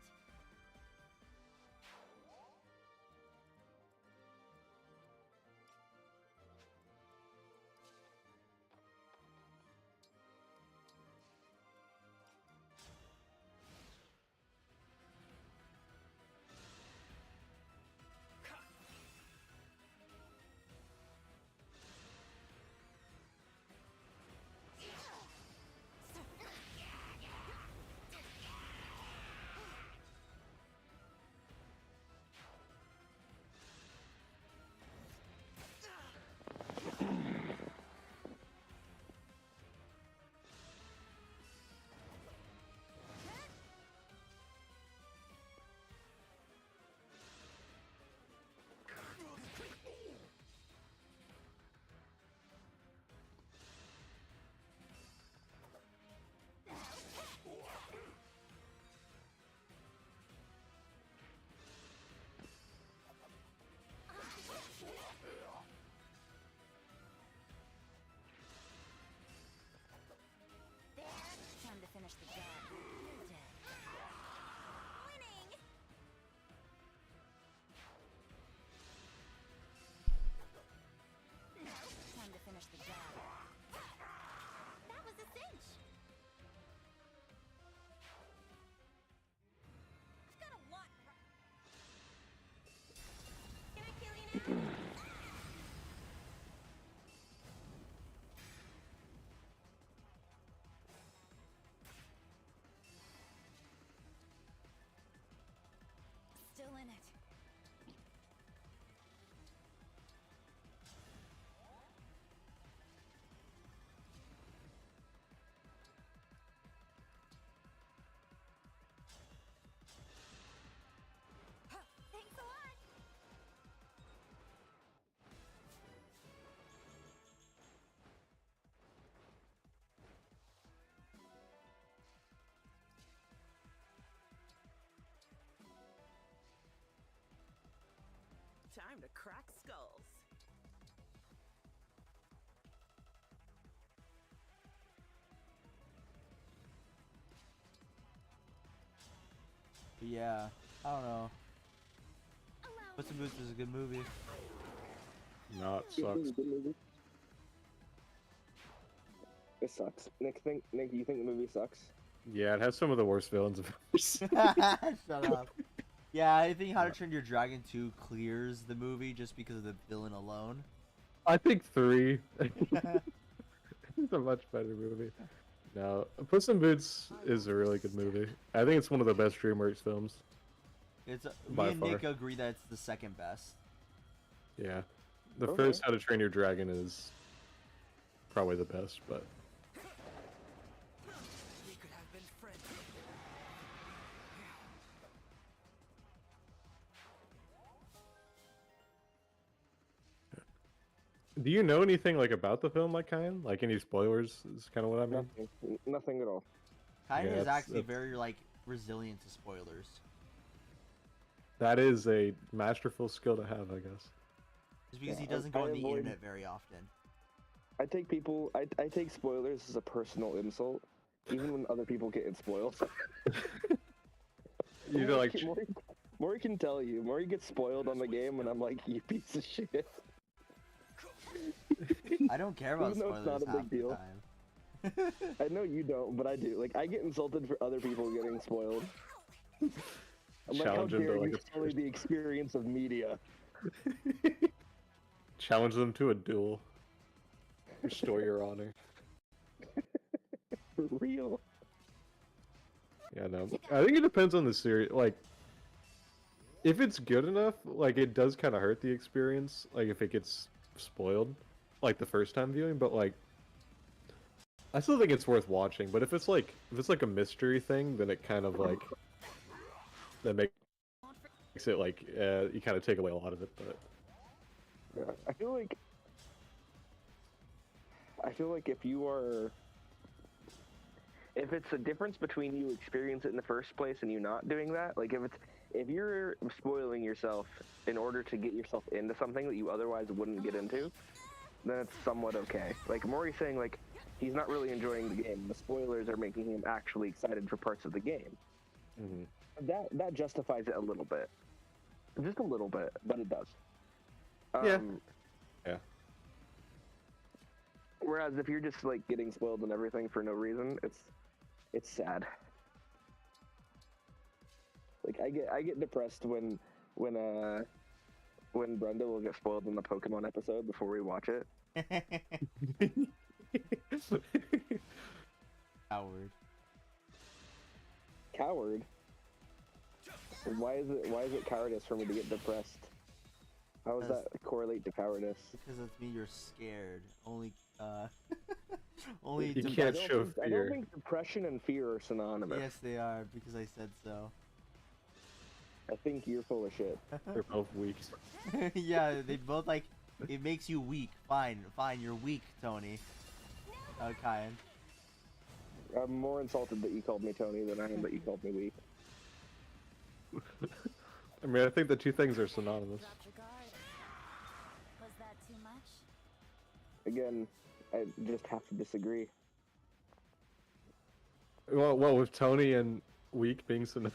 [SPEAKER 4] Still in it.
[SPEAKER 11] Thanks a lot.
[SPEAKER 12] Time to crack skulls.
[SPEAKER 2] But yeah, I don't know. Puss in Boots is a good movie.
[SPEAKER 1] No, it sucks.
[SPEAKER 7] It sucks. Nick, you think the movie sucks?
[SPEAKER 1] Yeah, it has some of the worst villains I've ever seen.
[SPEAKER 2] Shut up. Yeah, I think How to Train Your Dragon 2 clears the movie just because of the villain alone.
[SPEAKER 1] I think 3 is a much better movie. No, Puss in Boots is a really good movie. I think it's one of the best DreamWorks films.
[SPEAKER 2] It's me
[SPEAKER 1] by
[SPEAKER 2] and
[SPEAKER 1] far.
[SPEAKER 2] Nick agree that it's the second best.
[SPEAKER 1] Yeah, the
[SPEAKER 7] Okay.
[SPEAKER 1] first How to Train Your Dragon is probably the best, but
[SPEAKER 12] We could have been friends.
[SPEAKER 1] do you know anything like about the film, like Kyan? Like any spoilers? Is kind of what I mean.
[SPEAKER 7] Nothing at all.
[SPEAKER 2] Kyan
[SPEAKER 1] Yeah,
[SPEAKER 2] is
[SPEAKER 1] that's-
[SPEAKER 2] actually
[SPEAKER 1] that's-
[SPEAKER 2] very like resilient to spoilers.
[SPEAKER 1] That is a masterful skill to have, I guess.
[SPEAKER 2] Just because he
[SPEAKER 7] Yeah,
[SPEAKER 2] doesn't go
[SPEAKER 7] I
[SPEAKER 2] on the
[SPEAKER 7] avoid-
[SPEAKER 2] internet very often.
[SPEAKER 7] I take spoilers as a personal insult, even when other people get spoiled.
[SPEAKER 1] You know, like
[SPEAKER 7] Maury can tell you. Maury gets spoiled on the game, and I'm like, you piece of shit.
[SPEAKER 2] I don't care about
[SPEAKER 7] Even though it's
[SPEAKER 2] spoilers
[SPEAKER 7] not a
[SPEAKER 2] half
[SPEAKER 7] big
[SPEAKER 2] the
[SPEAKER 7] deal.
[SPEAKER 2] time.
[SPEAKER 7] I know you don't, but I do. Like, I get insulted for other people getting spoiled. I'm like, how
[SPEAKER 1] challenge them
[SPEAKER 7] dare
[SPEAKER 1] to like
[SPEAKER 7] you sully the experience of media?
[SPEAKER 1] challenge them to a duel. Restore your honor.
[SPEAKER 7] For real.
[SPEAKER 1] Yeah, no. I think it depends on the series. Like, if it's good enough, like it does kind of hurt the experience. Like if it gets spoiled, like the first time viewing. But like, I still think it's worth watching. But if it's like a mystery thing, then it kind of like that makes it like you kind of take away a lot of it. But
[SPEAKER 7] Yeah, I feel like if it's a difference between you experience it in the first place and you not doing that, like if you're spoiling yourself in order to get yourself into something that you otherwise wouldn't get into, then it's somewhat okay. Like Maury's saying, like he's not really enjoying the game. The spoilers are making him actually excited for parts of the game. That justifies it a little bit, just a little bit, but it does.
[SPEAKER 1] Yeah.
[SPEAKER 7] Whereas if you're just like getting spoiled and everything for no reason, it's sad. Like I get depressed when Brenda will get spoiled in the Pokemon episode before we watch it. Coward. Why is it cowardice for me to get depressed? How does that correlate to cowardice?
[SPEAKER 2] Because it's me, you're scared. Only
[SPEAKER 1] You can't show
[SPEAKER 7] I
[SPEAKER 1] fear.
[SPEAKER 7] don't think depression and fear are synonymous.
[SPEAKER 2] Yes, they are, because I said so.
[SPEAKER 7] I think you're full of shit.
[SPEAKER 1] They're both weak.
[SPEAKER 2] Yeah, they both like, it makes you weak. Fine, you're weak, Tony. Kyan.
[SPEAKER 7] I'm more insulted that you called me Tony than I am that you called me weak.
[SPEAKER 1] I mean, I think the two things are synonymous.
[SPEAKER 4] Dropped your guard. Was that too much?
[SPEAKER 7] Again, I just have to disagree.
[SPEAKER 1] Well, with Tony and weak being synonymous.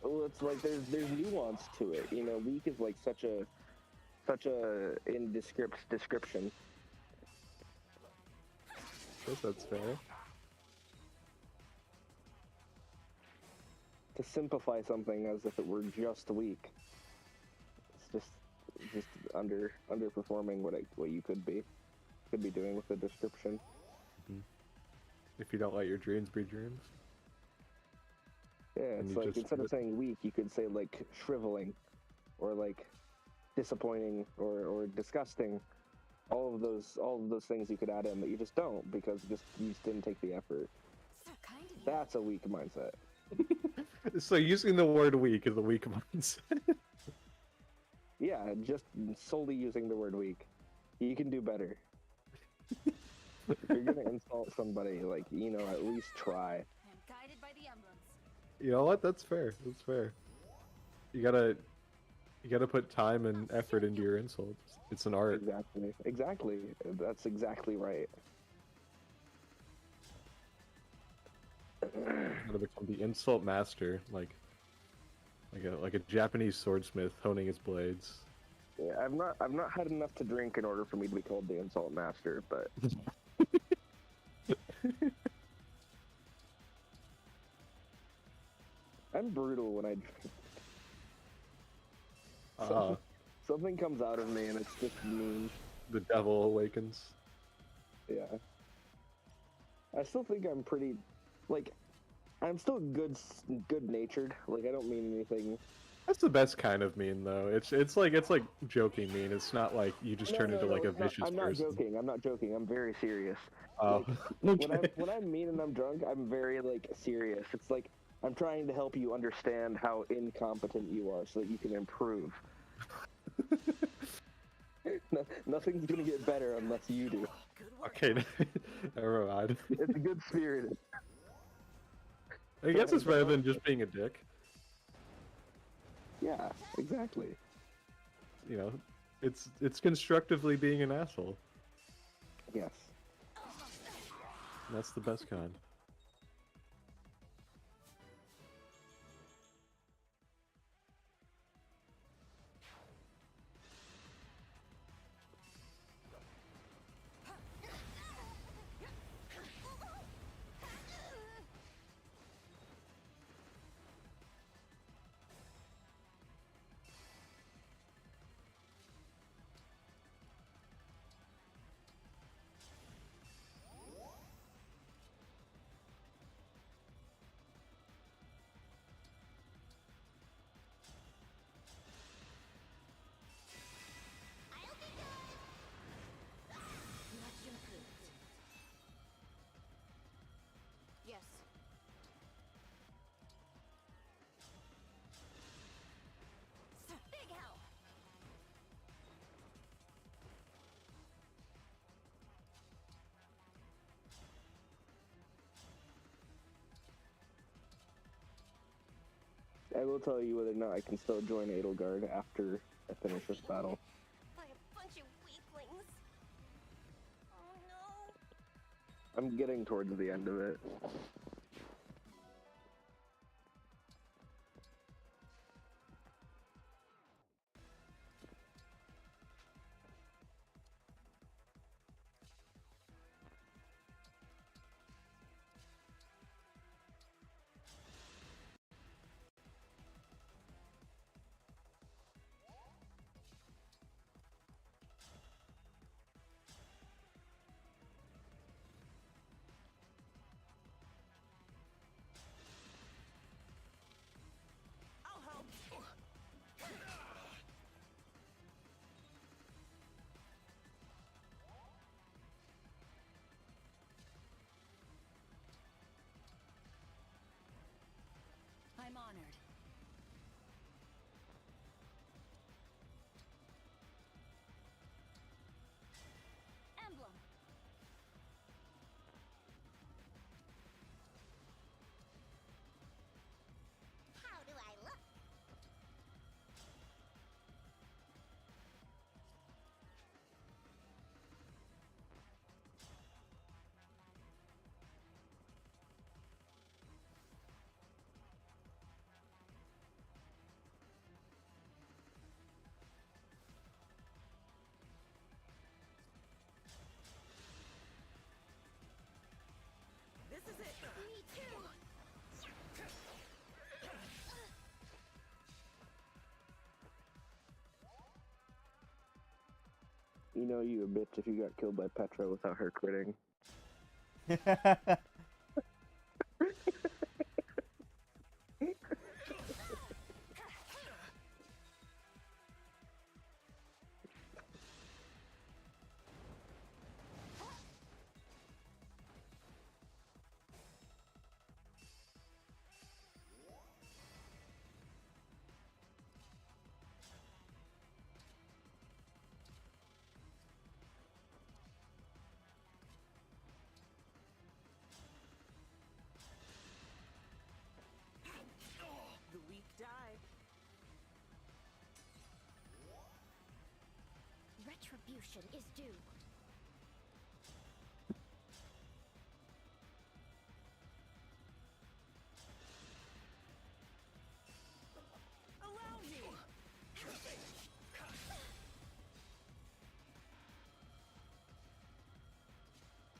[SPEAKER 7] Well, it's like there's nuance to it. You know, weak is like such a indescript description.
[SPEAKER 1] I guess that's fair.
[SPEAKER 7] To simplify something as if it were just weak. It's just just underperforming what you could be doing with the description.
[SPEAKER 1] If you don't let your dreams be dreams.
[SPEAKER 7] Yeah,
[SPEAKER 1] And
[SPEAKER 7] it's
[SPEAKER 1] you
[SPEAKER 7] like
[SPEAKER 1] just
[SPEAKER 7] instead of saying weak, you could say like shriveling, or like disappointing, or disgusting. All of those things you could add in that you just don't because you just didn't take the effort.
[SPEAKER 6] So kind of you.
[SPEAKER 7] That's a weak mindset.
[SPEAKER 1] So using the word weak is a weak mindset.
[SPEAKER 7] Yeah, just solely using the word weak. You can do better. If you're gonna insult somebody, like, you know, at least try.
[SPEAKER 5] I am guided by the emblems.
[SPEAKER 1] You know what? That's fair. That's fair. You gotta put time and effort into your insults. It's an art.
[SPEAKER 7] Exactly. That's exactly right.
[SPEAKER 1] Gotta become the insult master, like a Japanese swordsmith honing his blades.
[SPEAKER 7] Yeah, I've not had enough to drink in order for me to be called the insult master, but I'm brutal when I drink. Something comes out of me and it's just mean.
[SPEAKER 1] The devil awakens.
[SPEAKER 7] Yeah. I still think I'm pretty, like, I'm still good-natured. Like, I don't mean anything.
[SPEAKER 1] That's the best kind of mean, though. It's like joking mean. It's not like you just turn into like a vicious
[SPEAKER 7] I'm not
[SPEAKER 1] person.
[SPEAKER 7] joking. I'm not joking. I'm very serious.
[SPEAKER 1] Oh,
[SPEAKER 7] Like,
[SPEAKER 1] okay.
[SPEAKER 7] when I'm mean and I'm drunk, I'm very like serious. It's like I'm trying to help you understand how incompetent you are, so that you can improve. Nothing's gonna get better unless you do.
[SPEAKER 1] Okay, never mind.
[SPEAKER 7] It's good spirited.
[SPEAKER 1] I guess it's better than just being a dick.
[SPEAKER 7] Yeah, exactly.
[SPEAKER 1] You know, it's constructively being an asshole.
[SPEAKER 7] Yes.
[SPEAKER 1] And that's the best kind.
[SPEAKER 6] Much improved. Yes. Big help.
[SPEAKER 7] I will tell you whether or not I can still join Edelgard after I finish this battle.
[SPEAKER 11] By a bunch of weaklings. Oh no.
[SPEAKER 7] I'm getting towards the end of it. You know you a bitch if you got killed by Petra without her critting.
[SPEAKER 12] The weak die.
[SPEAKER 11] Retribution is due.
[SPEAKER 12] Allow me.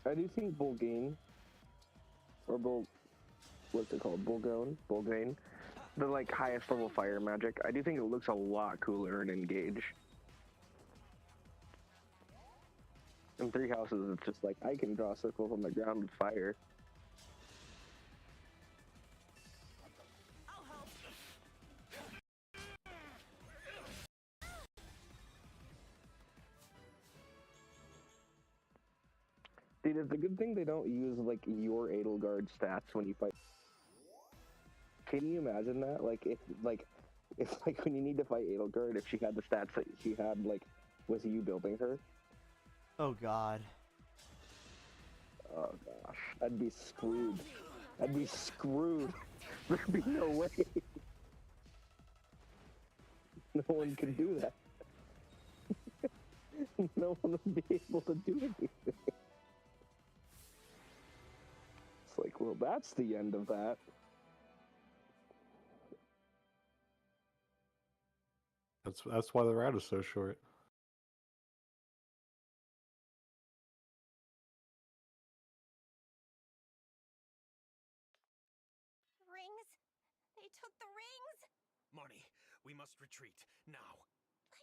[SPEAKER 7] I do think Bulgane, or what's it called? Bulgane, the like highest level fire magic. I do think it looks a lot cooler in Engage. In Three Houses, it's just like I can draw circles on the ground with fire.
[SPEAKER 12] I'll help.
[SPEAKER 7] Dude, it's a good thing they don't use like your Edelgard stats when you fight. Can you imagine that? Like if when you need to fight Edelgard, if she had the stats that she had like with you building her.
[SPEAKER 2] Oh god.
[SPEAKER 7] Oh gosh, I'd be screwed. I'd be screwed. There'd be no way. No one could do that. No one would be able to do anything. It's like, well, that's the end of that.
[SPEAKER 1] That's why the route is so short.
[SPEAKER 11] Rings? They took the rings?
[SPEAKER 9] Marnie, we must retreat now.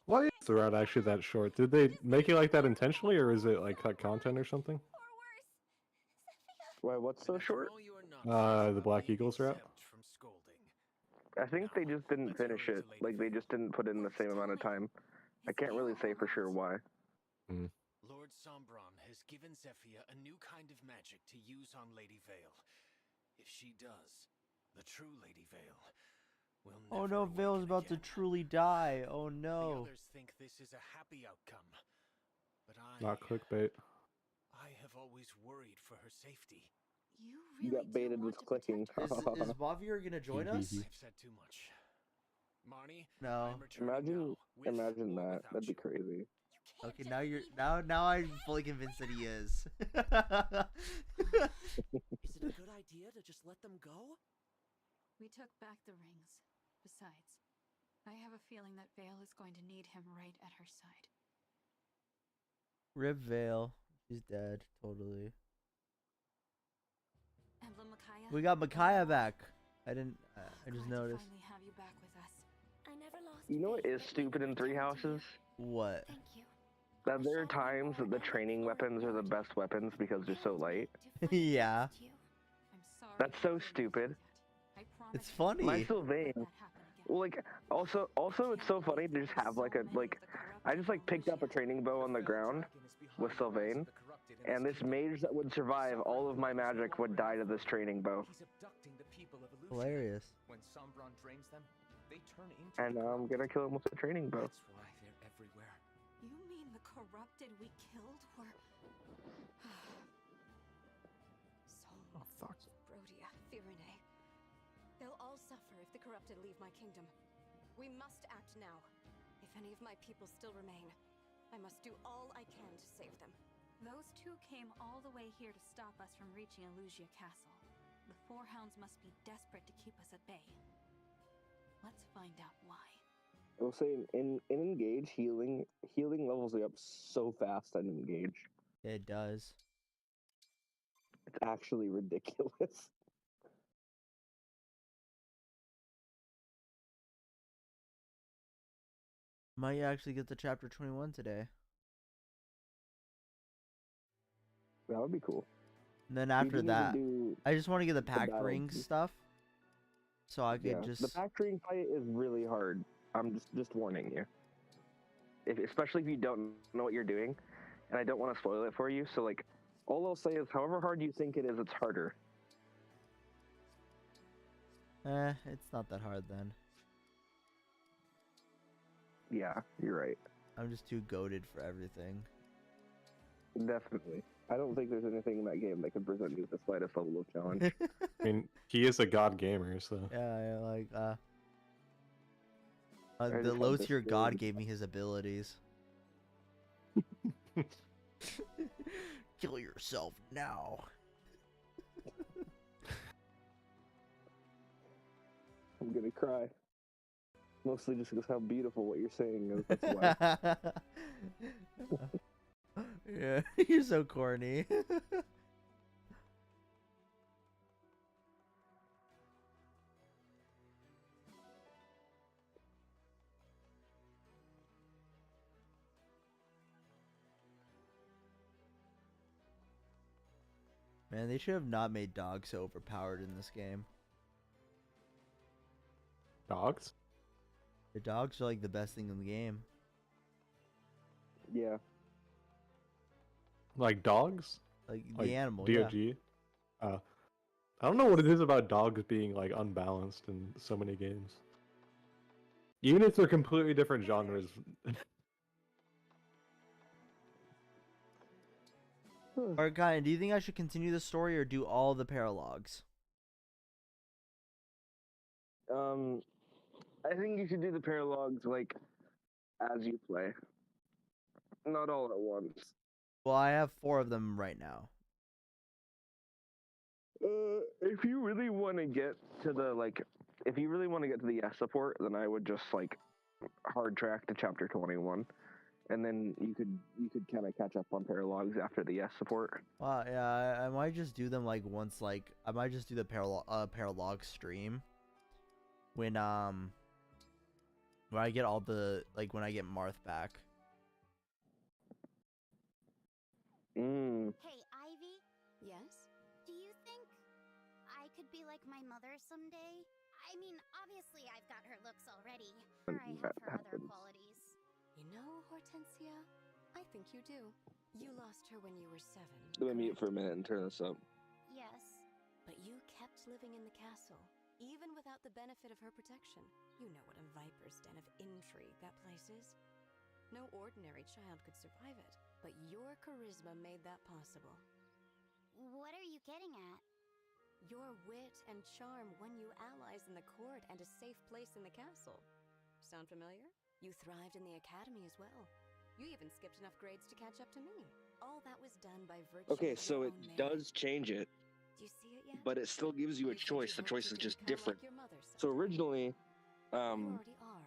[SPEAKER 1] Why is the route actually that short? Did they make it like that intentionally, or is it like cut content or something?
[SPEAKER 7] Why, what's so short?
[SPEAKER 1] The Black Eagles route.
[SPEAKER 7] I think they just didn't finish it. Like, they just didn't put in the same amount of time. I can't really say for sure why.
[SPEAKER 9] Lord Sombron has given Zephyr a new kind of magic to use on Lady Vale. If she does, the true Lady Vale will never
[SPEAKER 2] Oh no, Vale's about to truly die. Oh
[SPEAKER 9] The
[SPEAKER 2] no.
[SPEAKER 9] others think this is a happy outcome, but
[SPEAKER 1] Not clickbait.
[SPEAKER 9] I have always worried for her safety.
[SPEAKER 7] You got baited with clicking.
[SPEAKER 2] Is Mavier gonna join us?
[SPEAKER 9] I've said too much. Marnie,
[SPEAKER 2] No.
[SPEAKER 7] Imagine that. That'd be crazy.
[SPEAKER 2] Okay, now I'm fully convinced that he is.
[SPEAKER 12] Is it a good idea to just let them go?
[SPEAKER 8] We took back the rings. Besides, I have a feeling that Vale is going to need him right at her side.
[SPEAKER 2] Rip Vale. She's dead. Totally.
[SPEAKER 8] Emblem Micaiah?
[SPEAKER 2] We got Micaiah back. I just noticed.
[SPEAKER 8] Finally have you back with us.
[SPEAKER 11] I never lost.
[SPEAKER 7] You know what is stupid in Three Houses?
[SPEAKER 2] What?
[SPEAKER 11] Thank you.
[SPEAKER 7] That there are times that the training weapons are the best weapons because they're so light.
[SPEAKER 2] Yeah.
[SPEAKER 8] I'm sorry.
[SPEAKER 7] That's so stupid.
[SPEAKER 2] It's funny.
[SPEAKER 7] My Sylvain. Well, like, also, it's so funny to just have I just picked up a training bow on the ground with Sylvain, and this mage that would survive all of my magic would die to this training bow.
[SPEAKER 10] He's abducting the people of Illusion.
[SPEAKER 2] Hilarious.
[SPEAKER 10] When Sombron drains them, they turn into
[SPEAKER 7] And now I'm gonna kill him with a training bow.
[SPEAKER 10] That's why they're everywhere.
[SPEAKER 8] You mean the corrupted we killed were...
[SPEAKER 1] Oh fuck.
[SPEAKER 6] Brodia, Firene. They'll all suffer if the corrupted leave my kingdom. We must act now. If any of my people still remain, I must do all I can to save them.
[SPEAKER 8] Those two came all the way here to stop us from reaching Illusia Castle. The Four Hounds must be desperate to keep us at bay. Let's find out why.
[SPEAKER 7] I will say in Engage, healing levels you up so fast on Engage.
[SPEAKER 2] It does.
[SPEAKER 7] It's actually ridiculous.
[SPEAKER 2] Might actually get to chapter 21 today.
[SPEAKER 7] That would be cool.
[SPEAKER 2] And then
[SPEAKER 7] We
[SPEAKER 2] after
[SPEAKER 7] didn't even
[SPEAKER 2] that,
[SPEAKER 7] do
[SPEAKER 2] I just want to get the
[SPEAKER 7] the
[SPEAKER 2] packed
[SPEAKER 7] battle.
[SPEAKER 2] ring stuff, so I could
[SPEAKER 7] Yeah,
[SPEAKER 2] just.
[SPEAKER 7] the pack ring fight is really hard. I'm just warning you. Especially if you don't know what you're doing, and I don't want to spoil it for you. So like, all I'll say is, however hard you think it is, it's harder.
[SPEAKER 2] It's not that hard then.
[SPEAKER 7] Yeah, you're right.
[SPEAKER 2] I'm just too goated for everything.
[SPEAKER 7] Definitely. I don't think there's anything in that game that can present you with the slightest level of challenge.
[SPEAKER 1] I mean, he is a god gamer, so.
[SPEAKER 2] Yeah, like
[SPEAKER 7] I
[SPEAKER 2] the
[SPEAKER 7] just
[SPEAKER 2] low
[SPEAKER 7] have this
[SPEAKER 2] tier god
[SPEAKER 7] weird-
[SPEAKER 2] gave me his abilities. Kill yourself now.
[SPEAKER 7] I'm gonna cry. Mostly just because how beautiful what you're saying is. That's why.
[SPEAKER 2] Yeah, you're so corny. Man, they should have not made dogs so overpowered in this game.
[SPEAKER 1] Dogs?
[SPEAKER 2] The dogs are like the best thing in the game.
[SPEAKER 7] Yeah.
[SPEAKER 1] Like dogs?
[SPEAKER 2] Like
[SPEAKER 1] Like
[SPEAKER 2] the animal,
[SPEAKER 1] DOG?
[SPEAKER 2] yeah.
[SPEAKER 1] I don't know what it is about dogs being like unbalanced in so many games. Even if they're completely different genres.
[SPEAKER 2] Alright, Guy, do you think I should continue the story or do all the paralogs?
[SPEAKER 7] I think you should do the paralogs like as you play, not all at once.
[SPEAKER 2] Well, I have 4 of them right now.
[SPEAKER 7] If you really want to get to the S support, then I would just like hard track to chapter 21, and then you could kind of catch up on paralogs after the S support.
[SPEAKER 2] Well, yeah, I might just do them like once. Like I might just do the paralog stream when I get all the when I get Marth back.
[SPEAKER 11] Hey, Ivy,
[SPEAKER 6] Yes?
[SPEAKER 11] do you think I could be like my mother someday? I mean, obviously I've got her looks already, or I have her other qualities.
[SPEAKER 6] You know, Hortensia, I think you do. You lost her when you were 7.
[SPEAKER 7] Let me mute
[SPEAKER 6] correct?
[SPEAKER 7] for a minute and turn this up.
[SPEAKER 11] Yes.
[SPEAKER 6] But you kept living in the castle, even without the benefit of her protection. You know what a viper's den of intrigue that place is. No ordinary child could survive it, but your charisma made that possible.
[SPEAKER 11] What are you getting at?
[SPEAKER 6] Your wit and charm won you allies in the court and a safe place in the castle. Sound familiar? You thrived in the academy as well. You even skipped enough grades to catch up to me. All that was done by virtue
[SPEAKER 7] Okay,
[SPEAKER 6] of
[SPEAKER 7] so
[SPEAKER 6] your
[SPEAKER 7] it
[SPEAKER 6] own merit.
[SPEAKER 7] does change it,
[SPEAKER 6] Do you see it yet?
[SPEAKER 7] but it still gives you a
[SPEAKER 6] You said
[SPEAKER 7] choice. The
[SPEAKER 6] you hoped
[SPEAKER 7] choice
[SPEAKER 6] you
[SPEAKER 7] is
[SPEAKER 6] could
[SPEAKER 7] just
[SPEAKER 6] become
[SPEAKER 7] different.
[SPEAKER 6] like your mother
[SPEAKER 7] So
[SPEAKER 6] someday.
[SPEAKER 7] originally,
[SPEAKER 6] You already are.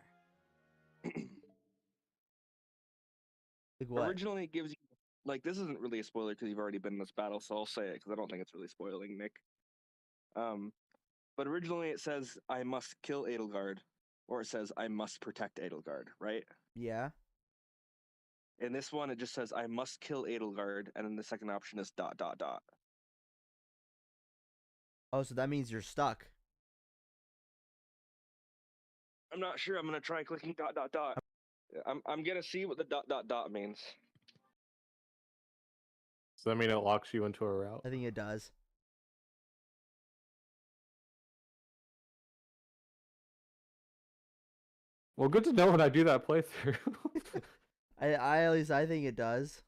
[SPEAKER 2] Like what?
[SPEAKER 7] originally it gives you this isn't really a spoiler because you've already been in this battle, so I'll say it because I don't think it's really spoiling, Nick. But originally it says I must kill Edelgard, or it says I must protect Edelgard, right?
[SPEAKER 2] Yeah.
[SPEAKER 7] In this one, it just says I must kill Edelgard, and then the second option is ...
[SPEAKER 2] Oh, so that means you're stuck.
[SPEAKER 7] I'm not sure. I'm gonna try clicking ... I'm gonna see what the ... means.
[SPEAKER 1] Does that mean it locks you into a route?
[SPEAKER 2] I think it does.
[SPEAKER 1] Well, good to know when I do that playthrough.
[SPEAKER 2] I at least I think it does.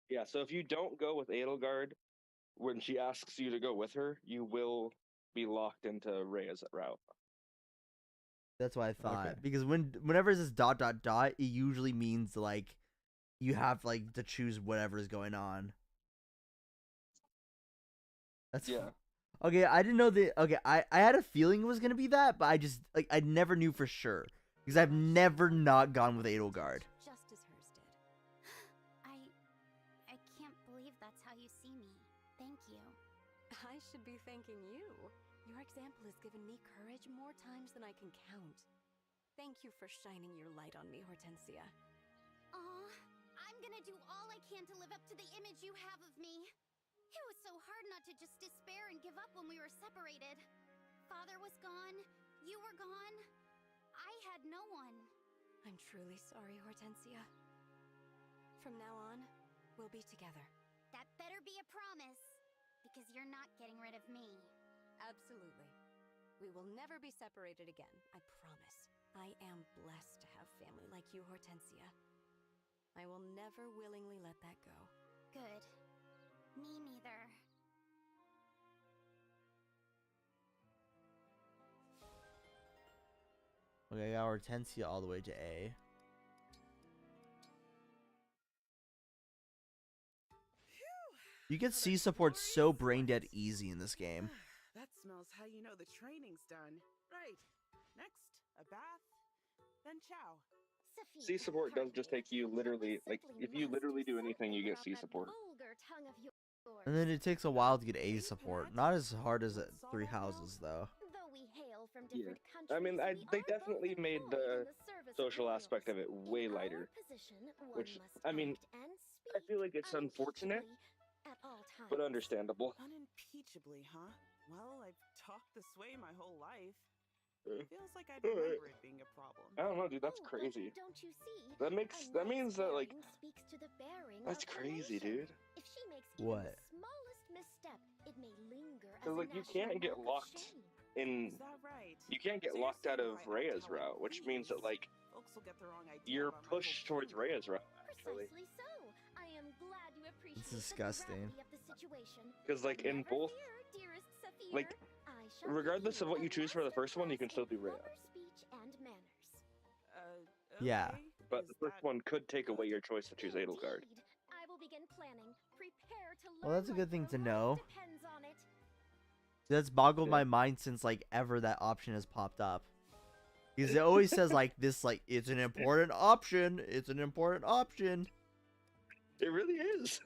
[SPEAKER 7] Yeah. So if you don't go with Edelgard when she asks you to go with her, you will be locked into Rhea's route.
[SPEAKER 2] That's what I thought.
[SPEAKER 1] Okay.
[SPEAKER 2] Because whenever it says ... it usually means like you have to choose whatever is going on. That's
[SPEAKER 7] Yeah.
[SPEAKER 2] Okay, I didn't know the okay, I had a feeling it was gonna be that, but I just I never knew for sure. Because I've never not gone with Edelgard.
[SPEAKER 6] Just as hers did.
[SPEAKER 11] I can't believe that's how you see me. Thank you.
[SPEAKER 6] I should be thanking you. Your example has given me courage more times than I can count. Thank you for shining your light on me, Hortensia.
[SPEAKER 11] Aw, I'm gonna gonna do all I can to live up to the image you have of me. It was so hard not to just despair and give up when we were separated. Father was gone, you were gone. I had no one.
[SPEAKER 6] I'm truly sorry, Hortensia. From now on, we'll be together.
[SPEAKER 11] That better be a promise, because you're not getting rid of me.
[SPEAKER 6] Absolutely. We will never be separated again, I promise. I am blessed to have family like you, Hortensia. I will never willingly let that go.
[SPEAKER 11] Good. Me neither.
[SPEAKER 2] Okay, I got Hortensia all the way to A. You get C support so brain dead easy in this game.
[SPEAKER 13] That smells how you know the training's done. Right. Next, a bath, then chow.
[SPEAKER 7] C support does just take you literally, like, if you literally do anything, you get C support.
[SPEAKER 2] And then it takes a while to get A support. Not as hard as at Three Houses, though.
[SPEAKER 7] Yeah. I mean, they definitely made the social aspect of it way lighter. Which, I mean, I feel like it's unfortunate, but understandable.
[SPEAKER 13] Unimpeachably, huh? Well, I've talked this way my whole life. Feels like I remember it being a problem.
[SPEAKER 7] I don't know, dude. That's crazy.
[SPEAKER 11] Don't you see?
[SPEAKER 7] That means that, like,
[SPEAKER 11] speaks to the bearing
[SPEAKER 7] that's
[SPEAKER 11] of
[SPEAKER 7] crazy,
[SPEAKER 11] relation.
[SPEAKER 7] dude.
[SPEAKER 11] If she makes
[SPEAKER 2] What?
[SPEAKER 11] even the smallest misstep, it may linger as
[SPEAKER 7] Because, like, you can't get locked in.
[SPEAKER 13] Is that right?
[SPEAKER 7] You can't get locked out of Rhea's route, which means that, like,
[SPEAKER 13] Folks will get the wrong idea
[SPEAKER 7] you're
[SPEAKER 13] about my whole
[SPEAKER 7] pushed towards Rhea's route, actually.
[SPEAKER 11] Precisely so. I am glad you appreciate
[SPEAKER 2] It's disgusting.
[SPEAKER 11] the gravity of the situation.
[SPEAKER 7] Because, like, in
[SPEAKER 11] Never
[SPEAKER 7] both,
[SPEAKER 11] fear, dearest Saphir.
[SPEAKER 7] like,
[SPEAKER 11] I shall
[SPEAKER 7] regardless
[SPEAKER 11] give
[SPEAKER 7] of what
[SPEAKER 11] a
[SPEAKER 7] you choose for the first one, you can still do Rhea.
[SPEAKER 11] proper speech and manners.
[SPEAKER 2] Yeah.
[SPEAKER 7] But the first one could take away your choice to choose Edelgard.
[SPEAKER 11] Indeed. I will begin planning. Prepare to learn
[SPEAKER 2] Well, that's a good thing to know.
[SPEAKER 11] depends on it.
[SPEAKER 2] That's boggled my mind since, like, ever that option has popped up. Because it always says, like, this, like, it's an important option. It's an important option.
[SPEAKER 7] It really is.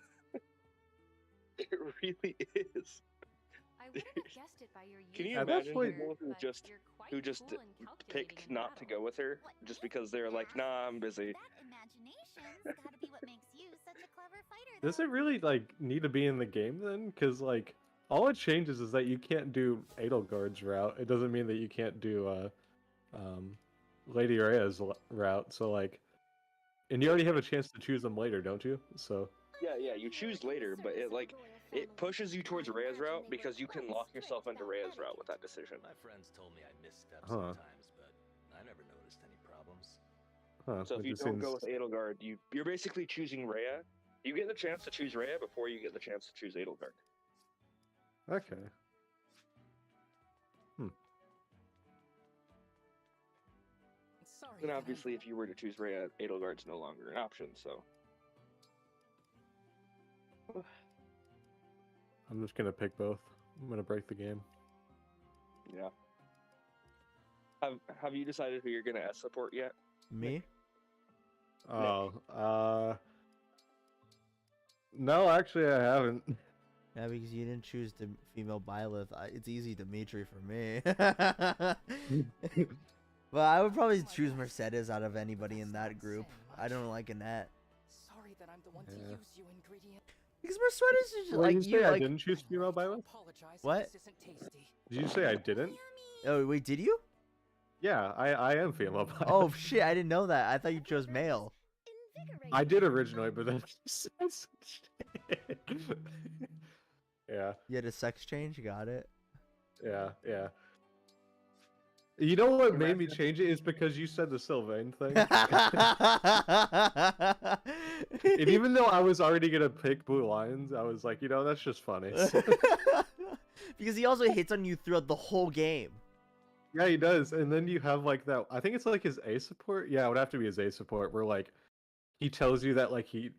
[SPEAKER 7] It really is.
[SPEAKER 8] I would have guessed it by your
[SPEAKER 7] Can you
[SPEAKER 8] usual
[SPEAKER 7] imagine
[SPEAKER 8] behavior,
[SPEAKER 7] people
[SPEAKER 8] but you're quite
[SPEAKER 7] who just
[SPEAKER 8] cool and
[SPEAKER 7] pick
[SPEAKER 8] calculating in
[SPEAKER 7] not to
[SPEAKER 8] battle.
[SPEAKER 7] go with her just because they're like, nah, I'm busy.
[SPEAKER 11] That imagination's gotta be what makes you such a clever fighter.
[SPEAKER 1] Does it really like need to be in the game then? Because like all it changes is that you can't do Edelgard's route. It doesn't mean that you can't do Lady Rhea's route. So like, and you already have a chance to choose them later, don't you? So
[SPEAKER 7] Yeah, you choose later, but it pushes you towards Rhea's route because you can lock yourself into Rhea's route with that decision.
[SPEAKER 9] My friends told me I misstep
[SPEAKER 1] Huh.
[SPEAKER 9] sometimes, but I never noticed any problems.
[SPEAKER 1] huh,
[SPEAKER 7] So if
[SPEAKER 1] it
[SPEAKER 7] you
[SPEAKER 1] just
[SPEAKER 7] don't go
[SPEAKER 1] seems-
[SPEAKER 7] with Edelgard, you're basically choosing Rhea. You get the chance to choose Rhea before you get the chance to choose Edelgard.
[SPEAKER 1] okay.
[SPEAKER 12] Sorry.
[SPEAKER 7] And
[SPEAKER 12] that
[SPEAKER 7] obviously, if you were to choose Rhea, Edelgard's no longer an option. So
[SPEAKER 1] I'm just gonna pick both. I'm gonna break the game.
[SPEAKER 7] yeah. Have you decided who you're gonna S support yet?
[SPEAKER 2] Me?
[SPEAKER 1] Oh, no, actually, I haven't.
[SPEAKER 2] Yeah, because you didn't choose the female Byleth. It's easy Dimitri for me. But I would probably choose Mercedes out of anybody in that group. I don't like Annette.
[SPEAKER 12] Sorry that I'm the one to
[SPEAKER 1] Yeah.
[SPEAKER 12] use you ingredient.
[SPEAKER 2] Because Mercedes is just,
[SPEAKER 1] Well,
[SPEAKER 2] like,
[SPEAKER 1] you
[SPEAKER 2] you
[SPEAKER 1] say I
[SPEAKER 2] like...
[SPEAKER 1] didn't choose female Byleth?
[SPEAKER 12] Apologize if
[SPEAKER 2] What?
[SPEAKER 12] this isn't tasty.
[SPEAKER 1] Did you say I didn't?
[SPEAKER 2] Oh, wait, did you?
[SPEAKER 1] Yeah, I am female Byleth.
[SPEAKER 2] Oh, shit, I didn't know that. I thought you chose male.
[SPEAKER 1] I did originally, but then yeah,
[SPEAKER 2] You had a sex change? Got it.
[SPEAKER 1] yeah. You know what made me change it is because you said the Sylvain thing. And even though I was already gonna pick Blue Lions, I was like, you know, that's just funny.
[SPEAKER 2] Because he also hits on you throughout the whole game.
[SPEAKER 1] Yeah, he does. And then you have like that. I think it's like his A support. Yeah, it would have to be his A support. Where like he tells you that like he.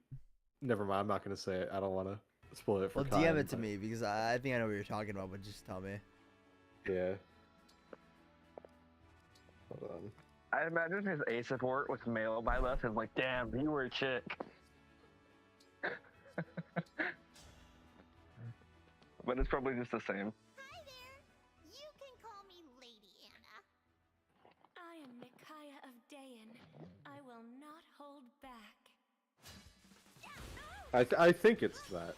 [SPEAKER 1] Never mind. I'm not gonna say it. I don't want to spoil it for.
[SPEAKER 2] Well, DM it to me because I think I know what you're talking about. But just tell me.
[SPEAKER 1] Yeah. Hold on.
[SPEAKER 7] I imagine his A support with male Byleth is like, damn, you were a chick. But it's probably just the same.
[SPEAKER 11] Hi there. You can call me Lady Anna.
[SPEAKER 8] I am Micaiah of Dayan. I will not hold back.
[SPEAKER 1] I think it's that.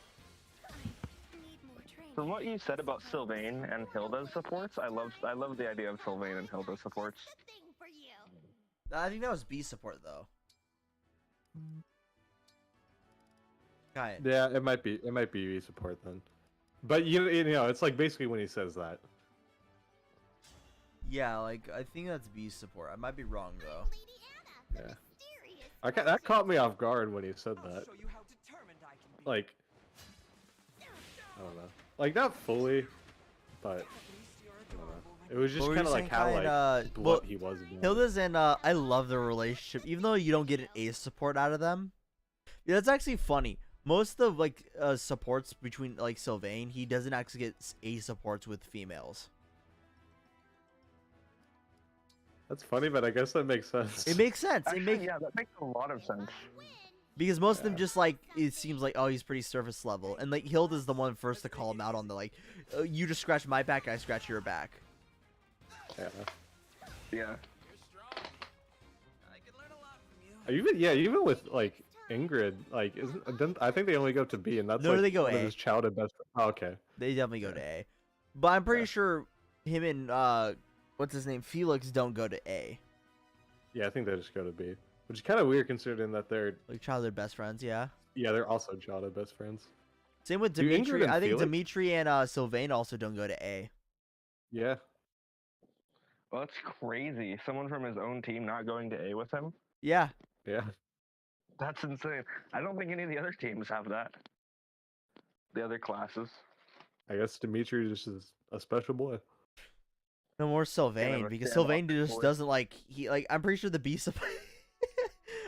[SPEAKER 7] From what you said about Sylvain and Hilda's supports, I love the idea of Sylvain and Hilda's supports.
[SPEAKER 2] I think that was B support though. Kind.
[SPEAKER 1] Yeah, it might be support then. But you know, it's like basically when he says that.
[SPEAKER 2] Yeah, like I think that's B support. I might be wrong though.
[SPEAKER 1] Yeah. That caught me off guard when he said that. Like, I don't know. Like not fully, but I don't know. It was just kind of like how blunt he was.
[SPEAKER 2] Hilda's and I love their relationship, even though you don't get an A support out of them. Yeah, that's actually funny. Most of like supports between like Sylvain, he doesn't actually get A supports with females.
[SPEAKER 1] That's funny, but I guess that makes sense.
[SPEAKER 2] It makes sense.
[SPEAKER 7] Actually, yeah, that makes a lot of sense.
[SPEAKER 2] Because most of them just like, it seems like, oh, he's pretty surface level. And like Hilda's the one first to call him out on the like, you just scratch my back, I scratch your back.
[SPEAKER 1] Yeah.
[SPEAKER 7] Yeah.
[SPEAKER 1] Even with like Ingrid, like I think they only go to B, and that's like
[SPEAKER 2] they go
[SPEAKER 1] one of
[SPEAKER 2] A.
[SPEAKER 1] his childhood best. Oh, okay.
[SPEAKER 2] They definitely go to A. But I'm pretty sure him and what's his name, Felix, don't go to A.
[SPEAKER 1] Yeah, I think they just go to B, which is kind of weird considering that they're
[SPEAKER 2] like childhood best friends. Yeah.
[SPEAKER 1] Yeah, they're also childhood best friends.
[SPEAKER 2] Same with
[SPEAKER 1] Do
[SPEAKER 2] Dimitri.
[SPEAKER 1] Ingrid and
[SPEAKER 2] I think
[SPEAKER 1] Felix?
[SPEAKER 2] Dimitri and Sylvain also don't go to A.
[SPEAKER 1] Yeah.
[SPEAKER 7] Well, that's crazy. Someone from his own team not going to A with him?
[SPEAKER 2] Yeah.
[SPEAKER 1] Yeah.
[SPEAKER 7] That's insane. I don't think any of the other teams have that. The other classes.
[SPEAKER 1] I guess Dimitri just is a special boy.
[SPEAKER 2] No more Sylvain, because Sylvain just doesn't like I'm pretty sure the B support.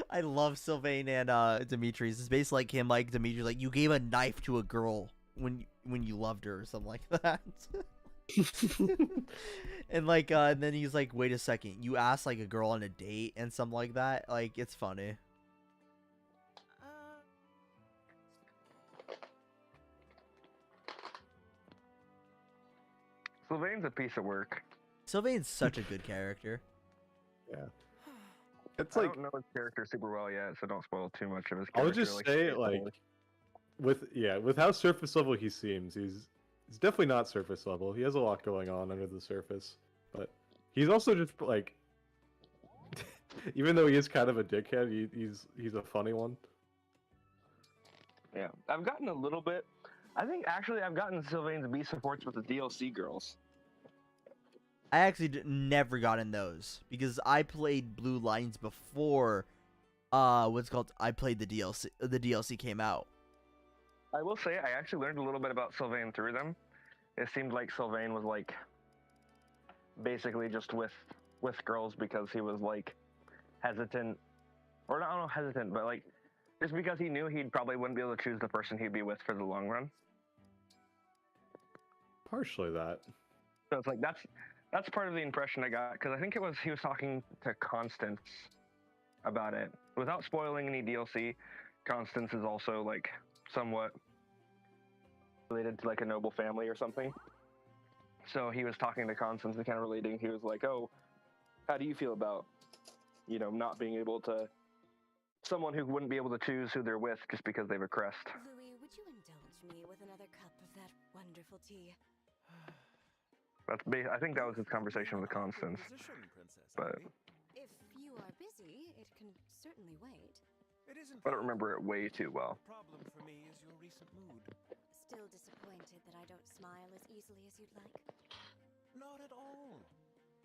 [SPEAKER 2] I love Sylvain and Dimitri's. It's basically like him, like Dimitri, like you gave a knife to a girl when you loved her or something like that. And like and then he's like, wait a second, you asked like a girl on a date and something like that. Like it's funny.
[SPEAKER 7] Sylvain's a piece of work.
[SPEAKER 2] Sylvain's such a good character.
[SPEAKER 1] Yeah. It's
[SPEAKER 7] I
[SPEAKER 1] like
[SPEAKER 7] don't know his character super well yet, so don't spoil too much of his
[SPEAKER 1] I'll
[SPEAKER 7] character.
[SPEAKER 1] just say like with how surface level he seems, he's definitely not surface level. He has a lot going on under the surface, but he's also just like even though he is kind of a dickhead, he's a funny one.
[SPEAKER 7] Yeah, I've gotten a little bit. I think actually I've gotten Sylvain's B supports with the DLC girls.
[SPEAKER 2] I actually never got in those because I played Blue Lines before I played the DLC. The DLC came out.
[SPEAKER 7] I will say I actually learned a little bit about Sylvain through them. It seemed like Sylvain was like basically just with girls because he was like hesitant, or not, I don't know, hesitant, but like just because he knew he probably wouldn't be able to choose the person he'd be with for the long run.
[SPEAKER 1] Partially that.
[SPEAKER 7] So it's like that's part of the impression I got, because I think he was talking to Constance about it. Without spoiling any DLC, Constance is also like somewhat related to like a noble family or something. So he was talking to Constance and kind of relating. He was like, "Oh, how do you feel about, not being able to, someone who wouldn't be able to choose who they're with just because they have a crest?"
[SPEAKER 6] Louis, would you indulge me with another cup of that wonderful tea?
[SPEAKER 7] I think that was his conversation with Constance. But
[SPEAKER 6] If you are busy, it can certainly wait.
[SPEAKER 7] I don't remember it way too well.
[SPEAKER 9] Problem for me is your recent mood.
[SPEAKER 6] Still disappointed that I don't smile as easily as you'd like?
[SPEAKER 9] Not at all.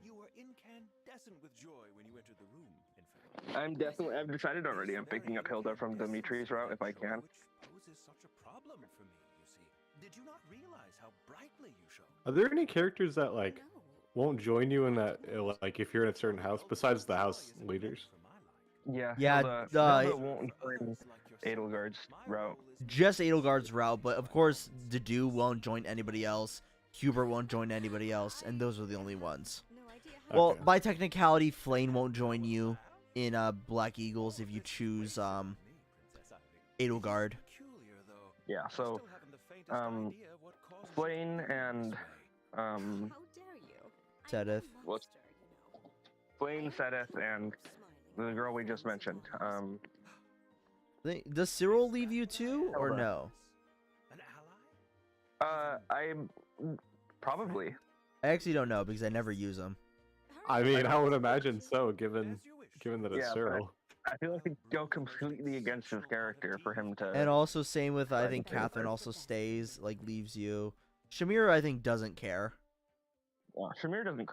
[SPEAKER 9] You were incandescent with joy when you entered the room, in fact.
[SPEAKER 7] I've decided already. I'm picking up Hilda from Dimitri's route if I can.
[SPEAKER 9] Which poses such a problem for me, you see. Did you not realize how brightly you shone?
[SPEAKER 1] Are there any characters that like won't join you in that like if you're in a certain house besides the house leaders?
[SPEAKER 7] Yeah.
[SPEAKER 2] Yeah,
[SPEAKER 7] Hilda won't join Edelgard's route.
[SPEAKER 2] Just Edelgard's route, but of course Dedu won't join anybody else. Hubert won't join anybody else, and those are the only ones. Well,
[SPEAKER 1] Okay.
[SPEAKER 2] by technicality, Flane won't join you in Black Eagles if you choose Edelgard.
[SPEAKER 7] Yeah, so Blaine and
[SPEAKER 2] Sedith.
[SPEAKER 7] what's Blaine, Sedith, and the girl we just mentioned.
[SPEAKER 2] Does Cyril leave you too, or
[SPEAKER 7] Hilda.
[SPEAKER 2] no?
[SPEAKER 7] I probably.
[SPEAKER 2] I actually don't know because I never use him.
[SPEAKER 1] I mean, I would imagine so, given that it's
[SPEAKER 7] Yeah,
[SPEAKER 1] Cyril.
[SPEAKER 7] I feel like it'd go completely against his character for him to.
[SPEAKER 2] And also same with I
[SPEAKER 7] Right,
[SPEAKER 2] think
[SPEAKER 7] okay, okay.
[SPEAKER 2] Catherine also stays, like leaves you. Shamir I think doesn't care.
[SPEAKER 7] Shamir doesn't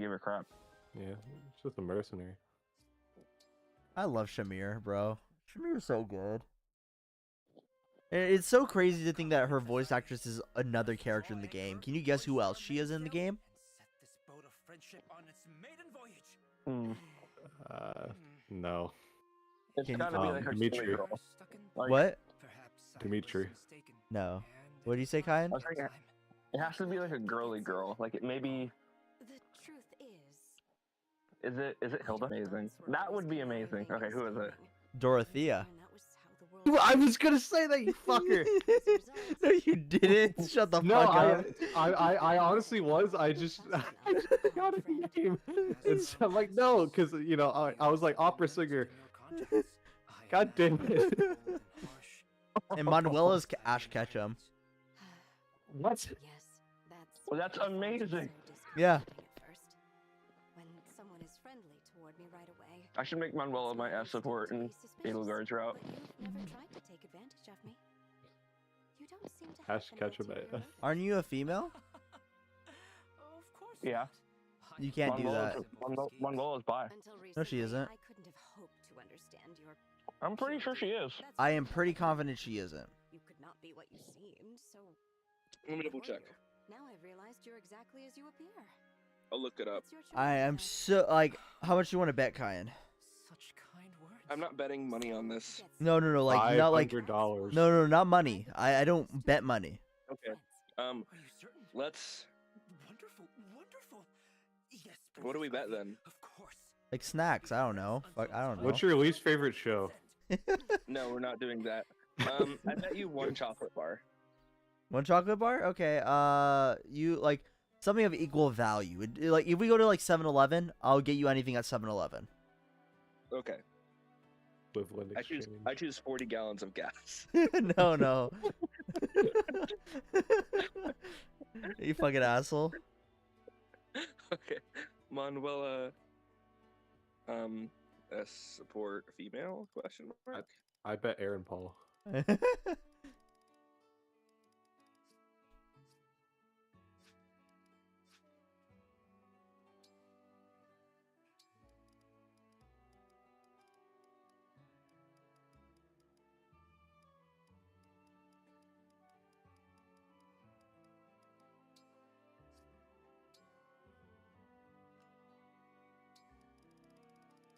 [SPEAKER 7] give a crap.
[SPEAKER 1] Yeah, it's just a mercenary.
[SPEAKER 2] I love Shamir, bro. Shamir's so good. And it's so crazy to think that her voice actress is another character in the game. Can you guess who else she is in the game?
[SPEAKER 1] No.
[SPEAKER 7] It's
[SPEAKER 2] Can-
[SPEAKER 7] gotta be like her
[SPEAKER 1] Dimitri.
[SPEAKER 7] silly girl. Like,
[SPEAKER 2] What?
[SPEAKER 1] Dimitri.
[SPEAKER 2] No. What do you say, Kyan?
[SPEAKER 7] I was thinking, it has to be like a girly girl. Like it maybe.
[SPEAKER 6] The truth is.
[SPEAKER 7] Is it Hilda? Amazing. That would be amazing. Okay, who is it?
[SPEAKER 2] Dorothea.
[SPEAKER 6] And that was how the world
[SPEAKER 2] I was gonna say that, you fucker. No, you didn't. Shut the
[SPEAKER 1] No,
[SPEAKER 2] fuck up.
[SPEAKER 1] I honestly was. I just got a name. It's I'm like no, because you know I was like opera singer. God damn it.
[SPEAKER 2] And Manuela's Ash Ketchum.
[SPEAKER 1] What?
[SPEAKER 6] Yes, that's.
[SPEAKER 7] Well, that's amazing.
[SPEAKER 2] Yeah.
[SPEAKER 6] At first, when someone is friendly toward me right away.
[SPEAKER 7] I should make Manuela my S support and Edelgard's route.
[SPEAKER 6] But you've never tried to take advantage of me. You don't seem to
[SPEAKER 1] Ash
[SPEAKER 6] have an
[SPEAKER 1] Ketchum.
[SPEAKER 6] ulterior motive.
[SPEAKER 2] Aren't you a female?
[SPEAKER 7] Yeah.
[SPEAKER 2] You can't do that.
[SPEAKER 7] Manuela's bi.
[SPEAKER 6] Until recently,
[SPEAKER 2] No, she isn't.
[SPEAKER 6] I couldn't have hoped to understand your.
[SPEAKER 7] I'm pretty sure she is.
[SPEAKER 6] That's
[SPEAKER 2] I am pretty confident she isn't.
[SPEAKER 6] You could not be what you seemed, so.
[SPEAKER 7] Let me double check.
[SPEAKER 6] Now I've realized you're exactly as you appear.
[SPEAKER 7] I'll look it up.
[SPEAKER 6] What's your choice,
[SPEAKER 2] I am
[SPEAKER 6] then?
[SPEAKER 2] so like. How much do you want to bet, Kyan?
[SPEAKER 10] Such kind words.
[SPEAKER 7] I'm not betting money on this.
[SPEAKER 2] No, like not like.
[SPEAKER 1] $500.
[SPEAKER 2] No, not money. I don't bet money.
[SPEAKER 7] Okay.
[SPEAKER 10] Are you certain?
[SPEAKER 7] Let's.
[SPEAKER 10] Wonderful, wonderful. Yes.
[SPEAKER 7] What do we bet
[SPEAKER 10] Princess
[SPEAKER 7] then?
[SPEAKER 10] Of course.
[SPEAKER 2] Like snacks. I don't know. Fuck, I don't know.
[SPEAKER 1] What's your least favorite show?
[SPEAKER 7] No, we're not doing that. I bet you one chocolate bar.
[SPEAKER 2] One chocolate bar? Okay. You like something of equal value. Like if we go to like 7-Eleven, I'll get you anything at 7-Eleven.
[SPEAKER 7] Okay.
[SPEAKER 1] Equivalent exchange.
[SPEAKER 7] I choose 40 gallons of gas.
[SPEAKER 2] No. You fucking asshole.
[SPEAKER 7] Okay. Manuela. S support female? Question mark.
[SPEAKER 1] I bet Aaron Paul.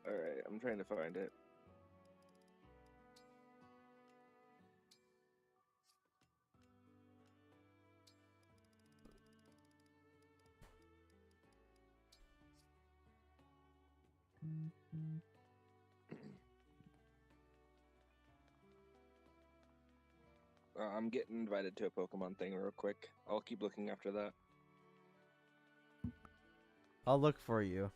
[SPEAKER 7] Alright, I'm trying to find it. I'm getting invited to a Pokemon thing real quick. I'll keep looking after that.
[SPEAKER 2] I'll look for you.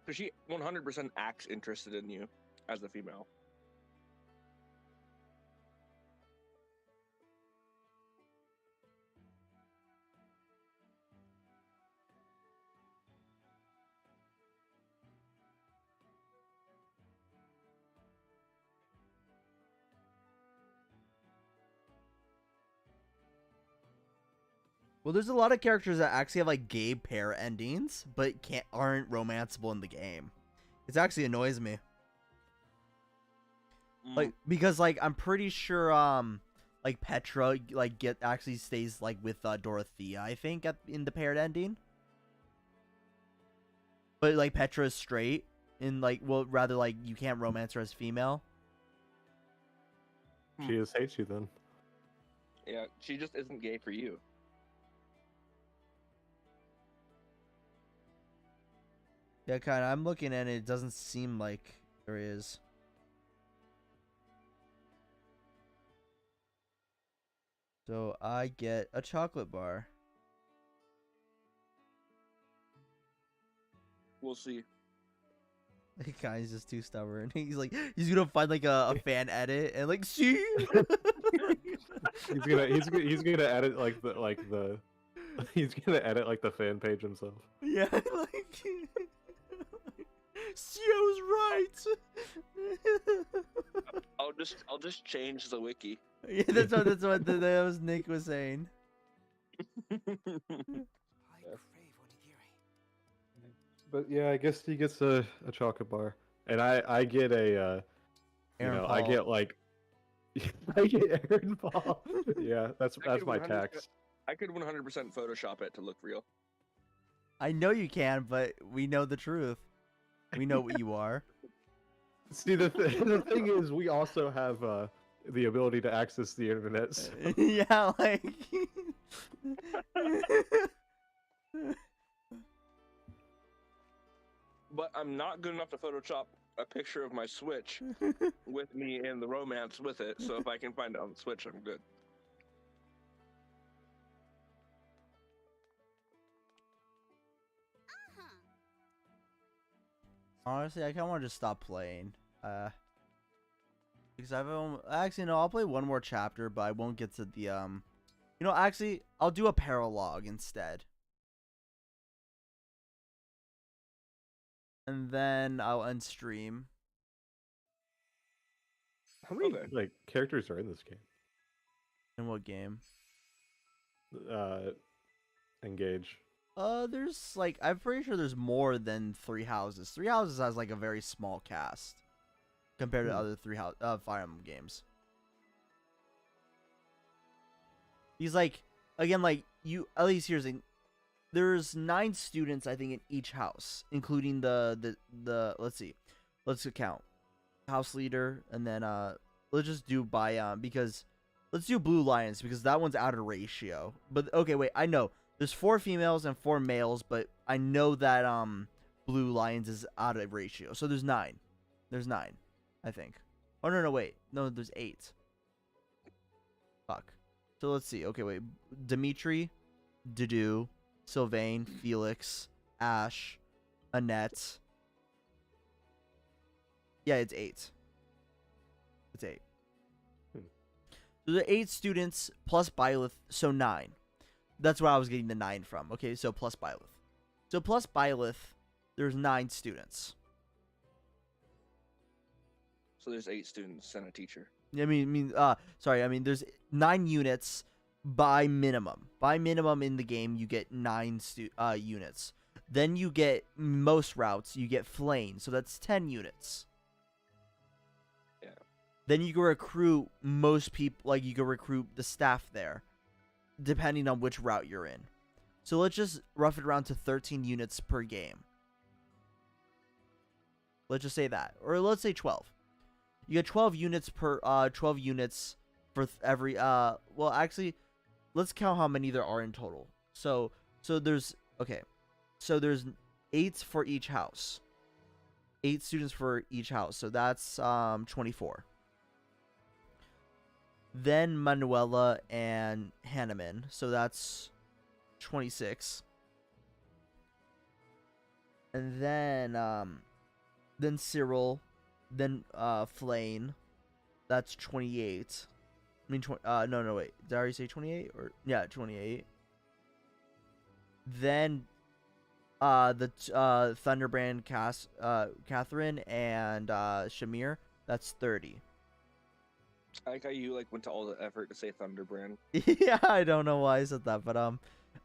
[SPEAKER 7] So she 100% acts interested in you as a female.
[SPEAKER 2] Well, there's a lot of characters that actually have like gay pair endings, but aren't romanceable in the game. It actually annoys me. Like because like I'm pretty sure like Petra like actually stays like with Dorothea, I think, in the paired ending. But like Petra is straight, and like well rather like you can't romance her as female.
[SPEAKER 1] She just hates you then.
[SPEAKER 7] Yeah, she just isn't gay for you.
[SPEAKER 2] Yeah, kind of. I'm looking at it. It doesn't seem like there is. So I get a chocolate bar.
[SPEAKER 7] We'll see.
[SPEAKER 2] The guy's just too stubborn. He's like, he's gonna find like a fan edit and like, see.
[SPEAKER 1] he's gonna edit the he's gonna edit like the fan page himself.
[SPEAKER 2] Yeah, like Sio's right.
[SPEAKER 7] I'll just change the wiki.
[SPEAKER 2] Yeah, that's what that was Nick was saying.
[SPEAKER 1] But yeah, I guess he gets a chocolate bar, and I get a
[SPEAKER 2] Aaron
[SPEAKER 1] I
[SPEAKER 2] Paul.
[SPEAKER 1] get like I get Aaron Paul. Yeah, that's
[SPEAKER 7] could
[SPEAKER 1] my
[SPEAKER 7] 100%
[SPEAKER 1] tax.
[SPEAKER 7] I could 100% Photoshop it to look real.
[SPEAKER 2] I know you can, but we know the truth. We know what you are.
[SPEAKER 1] See, the thing is, we also have the ability to access the internet. So.
[SPEAKER 2] Yeah, like.
[SPEAKER 7] But I'm not good enough to Photoshop a picture of my Switch with me and the romance with it. So if I can find it on the Switch, I'm good.
[SPEAKER 2] Honestly, I kind of want to just stop playing. Because actually no, I'll play one more chapter, but I won't get to the You know, actually, I'll do a paralogue instead. And then I'll end stream.
[SPEAKER 1] How many like characters are in this game?
[SPEAKER 2] In what game?
[SPEAKER 1] Engage.
[SPEAKER 2] There's like, I'm pretty sure there's more than Three Houses. Three Houses has like a very small cast compared to other Fire Emblem games. He's like, again, like you, at least here's a, there's 9 students I think in each house, including the let's see, let's count house leader, and then let's just do by because let's do Blue Lions because that one's out of ratio. But okay, wait, I know there's 4 females and 4 males, but I know that Blue Lions is out of ratio, so there's 9. There's 9, I think. Oh no, wait, no, there's 8. Fuck. So let's see. Okay, wait, Dimitri, Dudu, Sylvain, Felix, Ash, Annette. Yeah, it's 8. It's 8. So there are 8 students plus Byleth, so 9. That's where I was getting the 9 from. Okay, so plus Byleth. So plus Byleth, there's 9 students.
[SPEAKER 7] So there's 8 students and a teacher.
[SPEAKER 2] I mean, there's 9 units by minimum. By minimum in the game, you get 9 units. Then you get most routes, you get Flame, so that's 10 units.
[SPEAKER 7] Yeah.
[SPEAKER 2] Then you can recruit most people, like you can recruit the staff there, depending on which route you're in. So let's just rough it around to 13 units per game. Let's just say that, or let's say 12. You get 12 units per 12 units for every well, actually, let's count how many there are in total. So there's okay. So there's 8 for each house. 8 students for each house. So that's 24. Then Manuela and Hanneman. So that's 26. And then Cyril, then Flane. That's 28. I mean, no, wait. Did I already say 28? Or yeah, 28. Then the Thunderbrand Catherine and Shamir. That's 30.
[SPEAKER 7] I like how you went to all the effort to say Thunderbrand.
[SPEAKER 2] Yeah, I don't know why I said that, but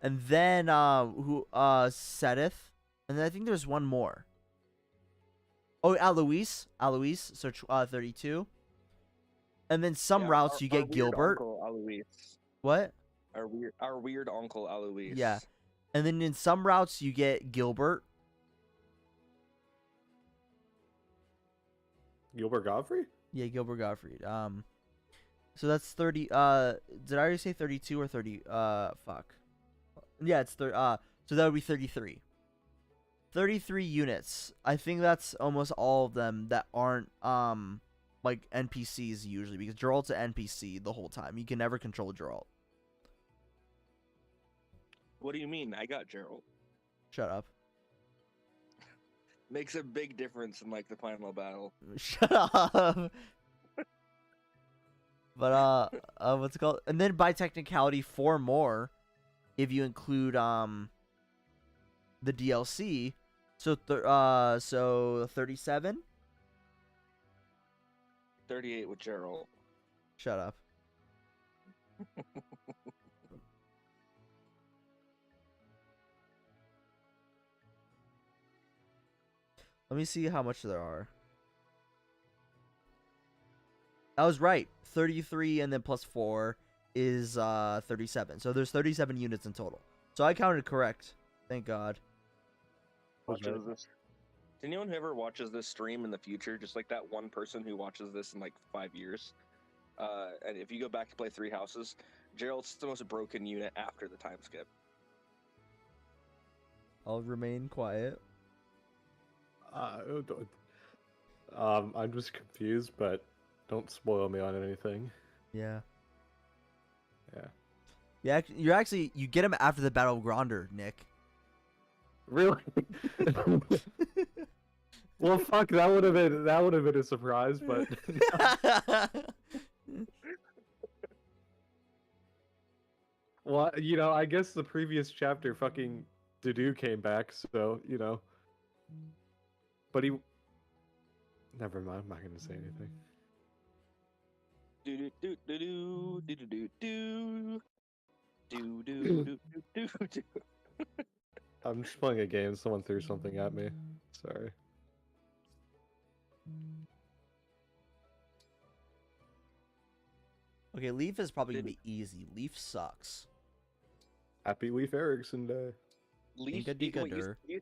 [SPEAKER 2] and then Sedith, and then I think there's one more. Oh, Alois, so 32. And then some routes you get Gilbert.
[SPEAKER 7] Uncle Alois.
[SPEAKER 2] What?
[SPEAKER 7] Our weird uncle Alois.
[SPEAKER 2] Yeah. And then in some routes you get Gilbert.
[SPEAKER 1] Gilbert Godfrey?
[SPEAKER 2] Yeah, Gilbert Gottfried. So that's 30. Did I already say 32 or 30? Fuck. Yeah, it's 30. So that would be 33. 33 units. I think that's almost all of them that aren't like NPCs usually, because Geralt's an NPC the whole time. You can never control Geralt.
[SPEAKER 7] What do you mean? I got Gerald.
[SPEAKER 2] Shut up.
[SPEAKER 7] Makes a big difference in like the final battle.
[SPEAKER 2] Shut up. But what's it called? And then by technicality, 4 more, if you include the DLC. So so 37.
[SPEAKER 7] 38 with Gerald.
[SPEAKER 2] Shut up. Let me see how much there are. I was right. 33 and then plus 4 is 37. So there's 37 units in total. So I counted correct. Thank God.
[SPEAKER 7] Watches this. To anyone who ever watches this stream in the future, just like that one person who watches this in like 5 years, and if you go back to play Three Houses, Gerald's the most broken unit after the time skip.
[SPEAKER 2] I'll remain quiet.
[SPEAKER 1] I'm just confused, but don't spoil me on anything.
[SPEAKER 2] Yeah.
[SPEAKER 1] Yeah.
[SPEAKER 2] Yeah, you get him after the Battle of Gronder, Nick.
[SPEAKER 1] Really? Well, fuck, that would have been a surprise, but well, I guess the previous chapter fucking Dudu came back, so but he. Never mind. I'm not gonna say anything.
[SPEAKER 7] Do do do do do do do do do do do do.
[SPEAKER 1] I'm just playing a game. Someone threw something at me. Sorry.
[SPEAKER 2] Okay, Leaf is probably gonna be easy. Leaf sucks.
[SPEAKER 1] Happy Leaf Erickson Day.
[SPEAKER 7] Leaf.
[SPEAKER 2] Dinka dinka
[SPEAKER 7] Wait,
[SPEAKER 2] dur.
[SPEAKER 7] do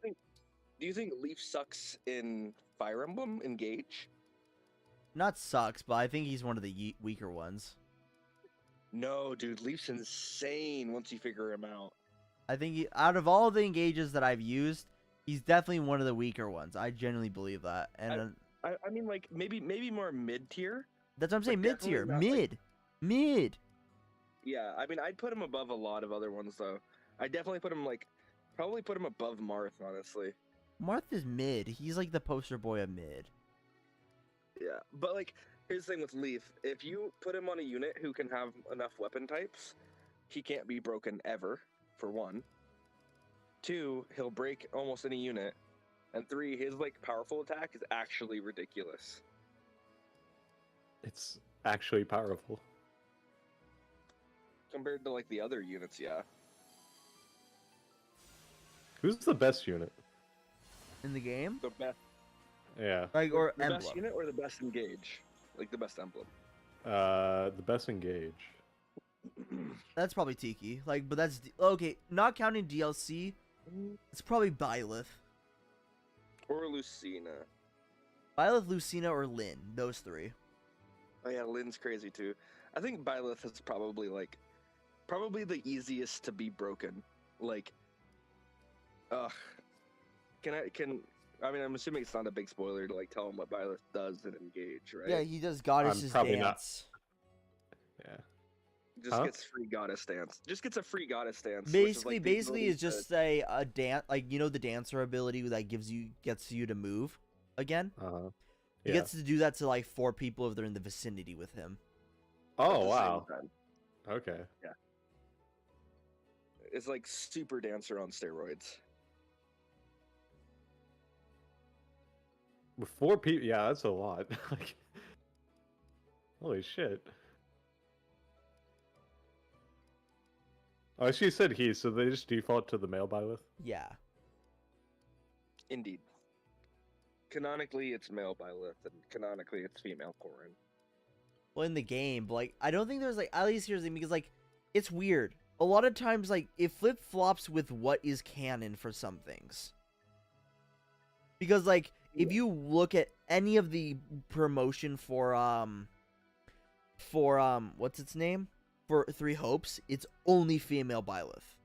[SPEAKER 7] you think Leaf sucks in Fire Emblem Engage?
[SPEAKER 2] Not sucks, but I think he's one of the weaker ones.
[SPEAKER 7] No, dude, Leaf's insane once you figure him out.
[SPEAKER 2] I think out of all the engages that I've used, he's definitely one of the weaker ones. I genuinely believe that. And
[SPEAKER 7] I mean, like maybe more mid tier.
[SPEAKER 2] that's what I'm saying. Mid tier,
[SPEAKER 7] definitely not,
[SPEAKER 2] mid.
[SPEAKER 7] Yeah, I mean, I'd put him above a lot of other ones though. I definitely put him probably put him above Marth, honestly.
[SPEAKER 2] Marth is mid. He's like the poster boy of mid.
[SPEAKER 7] Yeah, but like, here's the thing with Leaf: if you put him on a unit who can have enough weapon types, he can't be broken ever. For 1, 2, he'll break almost any unit, and 3, his like powerful attack is actually ridiculous.
[SPEAKER 1] It's actually powerful
[SPEAKER 7] Compared to like the other units, yeah.
[SPEAKER 1] Who's the best unit
[SPEAKER 2] in the game?
[SPEAKER 7] The best.
[SPEAKER 1] Yeah.
[SPEAKER 2] Like or
[SPEAKER 7] the
[SPEAKER 2] Emblem.
[SPEAKER 7] best unit or the best engage, like the best emblem.
[SPEAKER 1] The best engage.
[SPEAKER 2] That's probably Tiki. Like, but that's okay. Not counting DLC, it's probably Byleth.
[SPEAKER 7] Or Lucina.
[SPEAKER 2] Byleth, Lucina, or Lyn. Those 3.
[SPEAKER 7] Oh yeah, Lynn's crazy too. I think Byleth is probably the easiest to be broken. Like, I mean, I'm assuming it's not a big spoiler to like tell him what Byleth does in Engage, right?
[SPEAKER 2] Yeah, he does Goddess's
[SPEAKER 1] probably
[SPEAKER 2] dance.
[SPEAKER 1] Yeah.
[SPEAKER 7] Just gets free goddess dance. Just gets a free goddess dance.
[SPEAKER 2] Basically, it's just a dance, like the dancer ability that gets you to move again.
[SPEAKER 1] Uh-huh.
[SPEAKER 2] He gets to do that to like 4 people if they're in the vicinity with him.
[SPEAKER 1] Oh wow. Okay.
[SPEAKER 7] Yeah. It's like super dancer on steroids.
[SPEAKER 1] With 4 people, yeah, that's a lot. Like, holy shit. Oh, she said he, so they just default to the male Byleth?
[SPEAKER 2] Yeah.
[SPEAKER 7] Indeed. Canonically, it's male Byleth, and canonically, it's female Corrin.
[SPEAKER 2] Well, in the game, but like I don't think there's like, at least here's the thing, because like it's weird. A lot of times, like it flip flops with what is canon for some things. Because like if you look at any of the promotion for what's its name? For 3 Hopes, it's only female Byleth.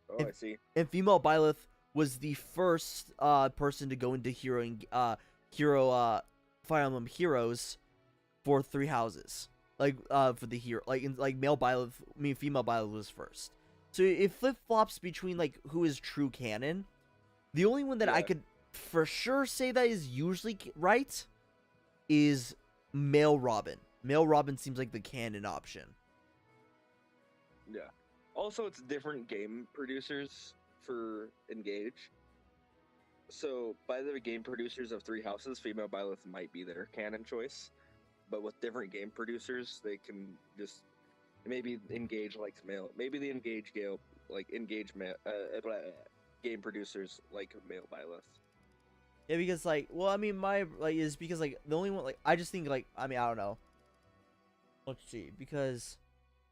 [SPEAKER 7] Oh, I see.
[SPEAKER 2] And female Byleth was the first person to go into Fire Emblem Heroes for 3 houses. for the hero, male Byleth, female Byleth was first. So it flip flops between like who is true canon. The only one that I could for sure say that is usually right is male Robin. Male Robin seems like the canon option.
[SPEAKER 7] Yeah. Also, it's different game producers for Engage. So, by the game producers of Three Houses, female Byleth might be their canon choice. But with different game producers, they can just maybe Engage likes male. Maybe the Engage game producers like male Byleth.
[SPEAKER 2] Yeah, because like, well, I mean, is because like the only one like I just think like I mean I don't know. Let's see, because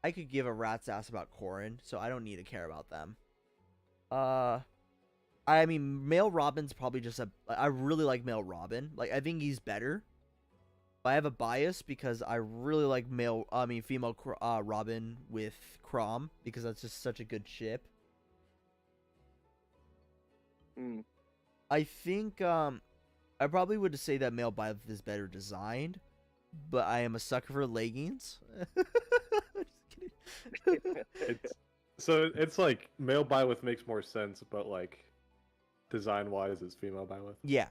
[SPEAKER 2] I could give a rat's ass about Corrin, so I don't need to care about them. I mean, male Robin's probably just I really like male Robin. Like, I think he's better. But I have a bias because I really like female Robin with Crom because that's just such a good ship. I think, I probably would say that male Byleth is better designed, but I am a sucker for leggings.
[SPEAKER 1] Just kidding. It's like male Byleth makes more sense, but like design wise, it's female Byleth.
[SPEAKER 2] Yeah.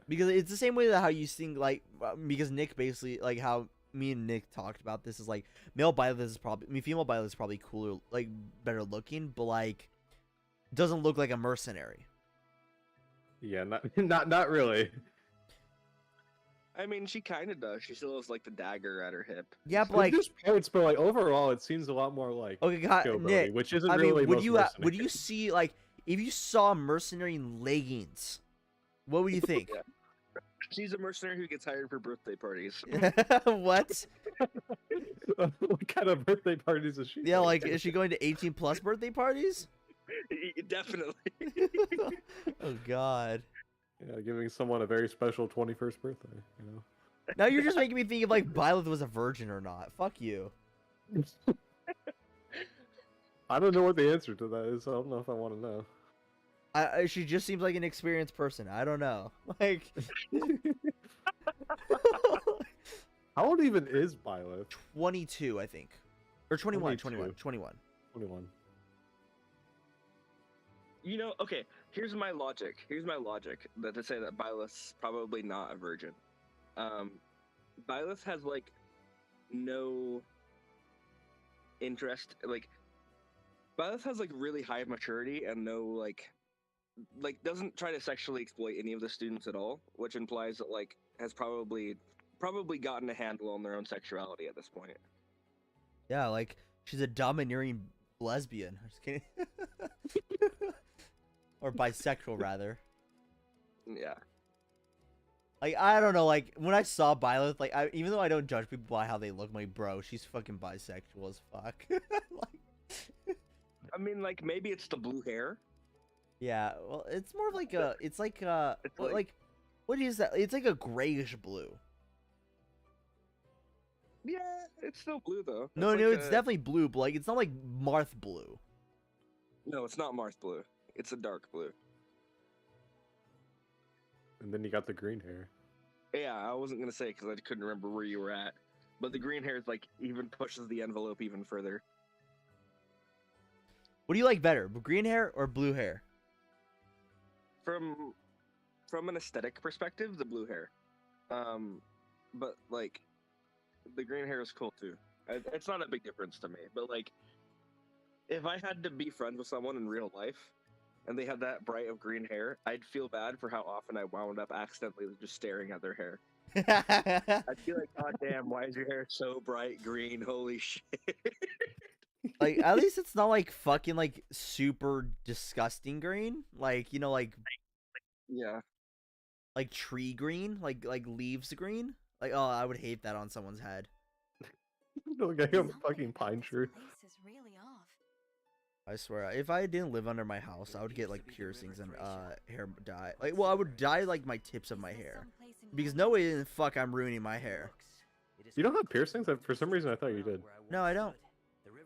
[SPEAKER 2] Because it's the same way that how you think like because Nick basically like how me and Nick talked about this is like male Byleth is probably female Byleth is probably cooler, like better looking, but like doesn't look like a mercenary.
[SPEAKER 1] Yeah, not really.
[SPEAKER 7] I mean, she kind of does. She still has like the dagger at her hip.
[SPEAKER 2] Yeah, but like
[SPEAKER 1] just parts, but like overall, it seems a lot more like
[SPEAKER 2] okay, God, Nick,
[SPEAKER 1] which isn't
[SPEAKER 2] I
[SPEAKER 1] really.
[SPEAKER 2] mean, would you see like if you saw a mercenary in leggings, what would you think?
[SPEAKER 7] Yeah. She's a mercenary who gets hired for birthday parties.
[SPEAKER 2] What?
[SPEAKER 1] What kind of birthday parties is she?
[SPEAKER 2] Yeah, like is she going to 18+ birthday parties?
[SPEAKER 7] Definitely.
[SPEAKER 2] Oh God.
[SPEAKER 1] Yeah, giving someone a very special 21st birthday, you know.
[SPEAKER 2] Now you're just making me think if like Byleth was a virgin or not. Fuck you.
[SPEAKER 1] I don't know what the answer to that is. I don't know if I want to know.
[SPEAKER 2] She just seems like an experienced person. I don't know. Like
[SPEAKER 1] how old even is Byleth?
[SPEAKER 2] 22, I think. Or 21, 21.
[SPEAKER 7] You know, okay, here's my logic that to say that Byleth's probably not a virgin. Byleth has like no interest, like Byleth has like really high maturity and no like doesn't try to sexually exploit any of the students at all, which implies that like has probably gotten a handle on their own sexuality at this point.
[SPEAKER 2] Yeah, like she's a domineering lesbian. I'm just kidding. Or bisexual rather.
[SPEAKER 7] Yeah.
[SPEAKER 2] Like I don't know, like when I saw Byleth, like even though I don't judge people by how they look, I'm like bro, she's fucking bisexual as fuck. Like,
[SPEAKER 7] I mean, like maybe it's the blue hair.
[SPEAKER 2] Yeah, well, it's more of like it's like what is that? It's like a grayish blue.
[SPEAKER 7] Yeah, it's still blue though.
[SPEAKER 2] No, it's definitely blue, but like it's not like Marth blue.
[SPEAKER 7] No, it's not Marth blue. It's a dark blue.
[SPEAKER 1] And then you got the green hair.
[SPEAKER 7] Yeah, I wasn't gonna say because I couldn't remember where you were at, but the green hair is like even pushes the envelope even further.
[SPEAKER 2] What do you like better, green hair or blue hair?
[SPEAKER 7] From an aesthetic perspective, the blue hair. But like, the green hair is cool too. It's not a big difference to me. But like, if I had to be friends with someone in real life, and they had that bright of green hair, I'd feel bad for how often I wound up accidentally just staring at their hair. I'd be like, God damn, why is your hair so bright green? Holy shit.
[SPEAKER 2] Like, at least it's not like fucking like super disgusting green. Like, you know, like
[SPEAKER 7] yeah,
[SPEAKER 2] like tree green, like leaves green. Like, oh, I would hate that on someone's head.
[SPEAKER 1] Look at a fucking pine tree.
[SPEAKER 8] This is really off.
[SPEAKER 2] I swear, if I didn't live under my house, I would get like piercings and hair dye. Like, well, I would dye like my tips of my hair, because no way in the fuck I'm ruining my hair.
[SPEAKER 1] You don't have piercings? For some reason, I thought you did.
[SPEAKER 2] No, I don't.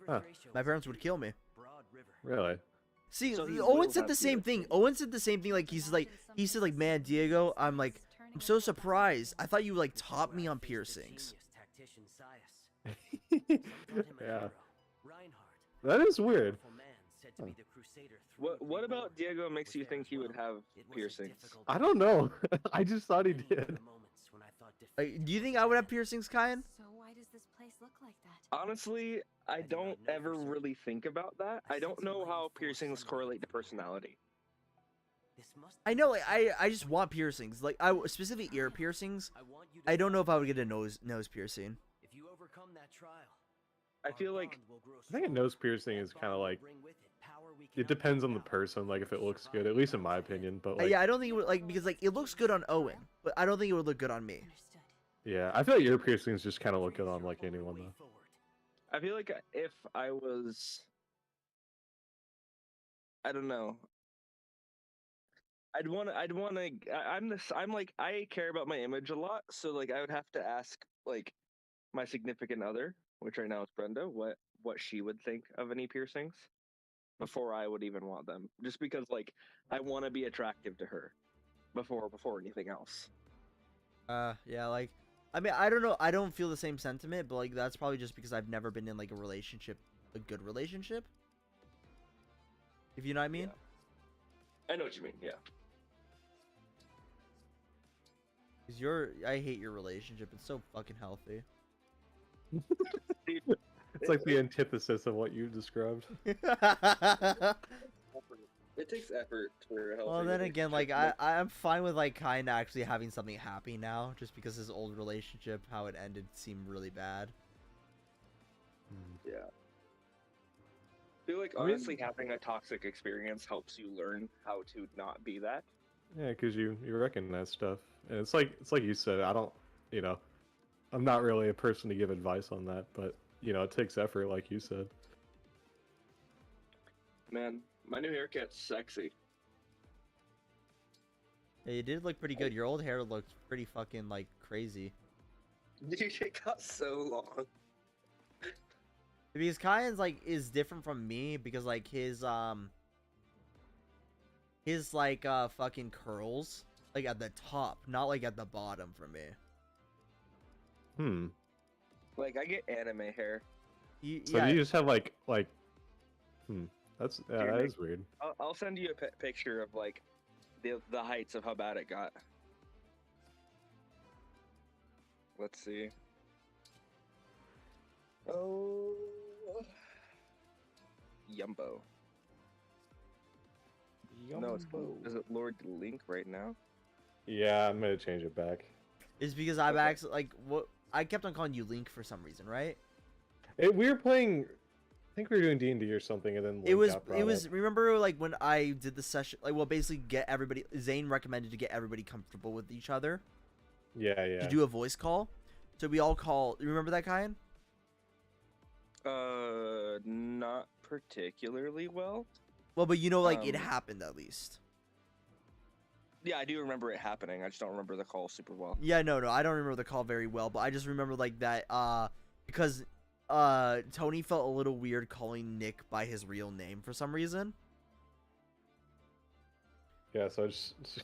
[SPEAKER 1] Huh.
[SPEAKER 2] My parents would kill me.
[SPEAKER 1] Really?
[SPEAKER 2] See, so Owen said the same thing. Owen said the same thing. Like he said like, man, Diego, I'm so surprised. I thought you like taught me on piercings.
[SPEAKER 12] politician Sias. Some thought him a
[SPEAKER 1] Yeah.
[SPEAKER 12] hero. Reinhardt,
[SPEAKER 1] That is weird.
[SPEAKER 12] powerful man said to be the crusader
[SPEAKER 7] What about Diego makes you think he would have piercings?
[SPEAKER 1] I don't know. I just thought he did.
[SPEAKER 12] moments when I thought
[SPEAKER 2] Do you think I would have piercings, Kyan?
[SPEAKER 5] So why does this place look like that?
[SPEAKER 7] Honestly, I don't ever really think about that. I don't know how piercings correlate to personality.
[SPEAKER 2] I know, like, I just want piercings. Like, specifically ear piercings. I don't know if I would get a nose piercing.
[SPEAKER 12] If you overcome that trial,
[SPEAKER 7] I feel like
[SPEAKER 1] I think a nose piercing is kind of like it depends on the person. Like if it looks good, at least in my opinion. But like,
[SPEAKER 2] Yeah, I don't think it would, like, because like it looks good on Owen, but I don't think it would look good on me.
[SPEAKER 1] yeah, I feel like ear piercings just kind of look good on like anyone though.
[SPEAKER 7] I feel like if I was, I don't know. I'm like, I care about my image a lot, so like I would have to ask like my significant other, which right now is Brenda, what she would think of any piercings before I would even want them. Just because like I want to be attractive to her before anything else.
[SPEAKER 2] Yeah, like, I mean, I don't know, I don't feel the same sentiment, but like that's probably just because I've never been in like a relationship, a good relationship. If you know what I mean?
[SPEAKER 7] Yeah. I know what you mean, yeah.
[SPEAKER 2] Cause I hate your relationship. It's so fucking healthy.
[SPEAKER 1] It's like the antithesis of what you described.
[SPEAKER 7] It takes effort for a healthy
[SPEAKER 2] Well, then again, like
[SPEAKER 7] relationship.
[SPEAKER 2] I'm fine with like kind of actually having something happy now, just because his old relationship, how it ended, seemed really bad.
[SPEAKER 7] Yeah. I feel like honestly having a toxic experience helps you learn how to not be that.
[SPEAKER 1] Yeah, because you recognize stuff, and it's like you said. I don't, I'm not really a person to give advice on that, but it takes effort, like you said.
[SPEAKER 7] Man, my new haircut's sexy.
[SPEAKER 2] Yeah, you did look pretty good. Your old hair looked pretty fucking like crazy.
[SPEAKER 7] Dude, it got so long.
[SPEAKER 2] Because Kyan's like is different from me because like his like fucking curls like at the top, not like at the bottom for me.
[SPEAKER 7] Like I get anime hair.
[SPEAKER 1] So do you just have like that's
[SPEAKER 7] Here,
[SPEAKER 1] that is weird.
[SPEAKER 7] I'll send you a picture of like the heights of how bad it got. Let's see. Oh, Yumbo. No, is it Lord Link right now?
[SPEAKER 1] Yeah, I'm gonna change it back.
[SPEAKER 2] It's because I've actually like what I kept on calling you Link for some reason, right?
[SPEAKER 1] We were playing. I think we were doing D&D or something, and then Link
[SPEAKER 2] it was
[SPEAKER 1] got brought up.
[SPEAKER 2] remember like when I did the session, like, well, basically get everybody. Zane recommended to get everybody comfortable with each other.
[SPEAKER 1] Yeah.
[SPEAKER 2] To do a voice call, so we all call. Remember that, Kyan?
[SPEAKER 7] Not particularly well.
[SPEAKER 2] Well, but like it happened at least.
[SPEAKER 7] Yeah, I do remember it happening. I just don't remember the call super well.
[SPEAKER 2] Yeah, no, I don't remember the call very well, but I just remember like that because Tony felt a little weird calling Nick by his real name for some reason.
[SPEAKER 1] Yeah, so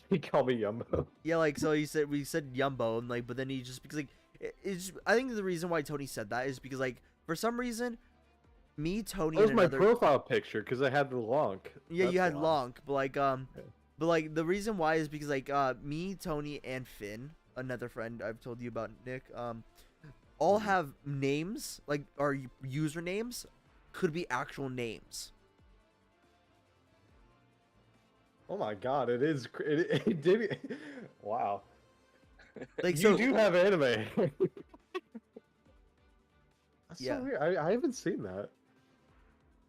[SPEAKER 1] he called me Yumbo.
[SPEAKER 2] Yeah, like so we said Yumbo, and like, but then he just because like it's I think the reason why Tony said that is because like for some reason, me, Tony,
[SPEAKER 1] That was
[SPEAKER 2] and
[SPEAKER 1] my
[SPEAKER 2] another...
[SPEAKER 1] profile picture because I had the Lonk.
[SPEAKER 2] Yeah,
[SPEAKER 1] That's
[SPEAKER 2] you had
[SPEAKER 1] why.
[SPEAKER 2] Lonk, but like but like the reason why is because like me, Tony, and Finn, another friend I've told you about, Nick, all have names like our usernames could be actual names.
[SPEAKER 1] Oh my god, it is. It did. Wow.
[SPEAKER 2] Like
[SPEAKER 1] you
[SPEAKER 2] so,
[SPEAKER 1] do have anime. That's
[SPEAKER 2] Yeah.
[SPEAKER 1] so weird. I haven't seen that.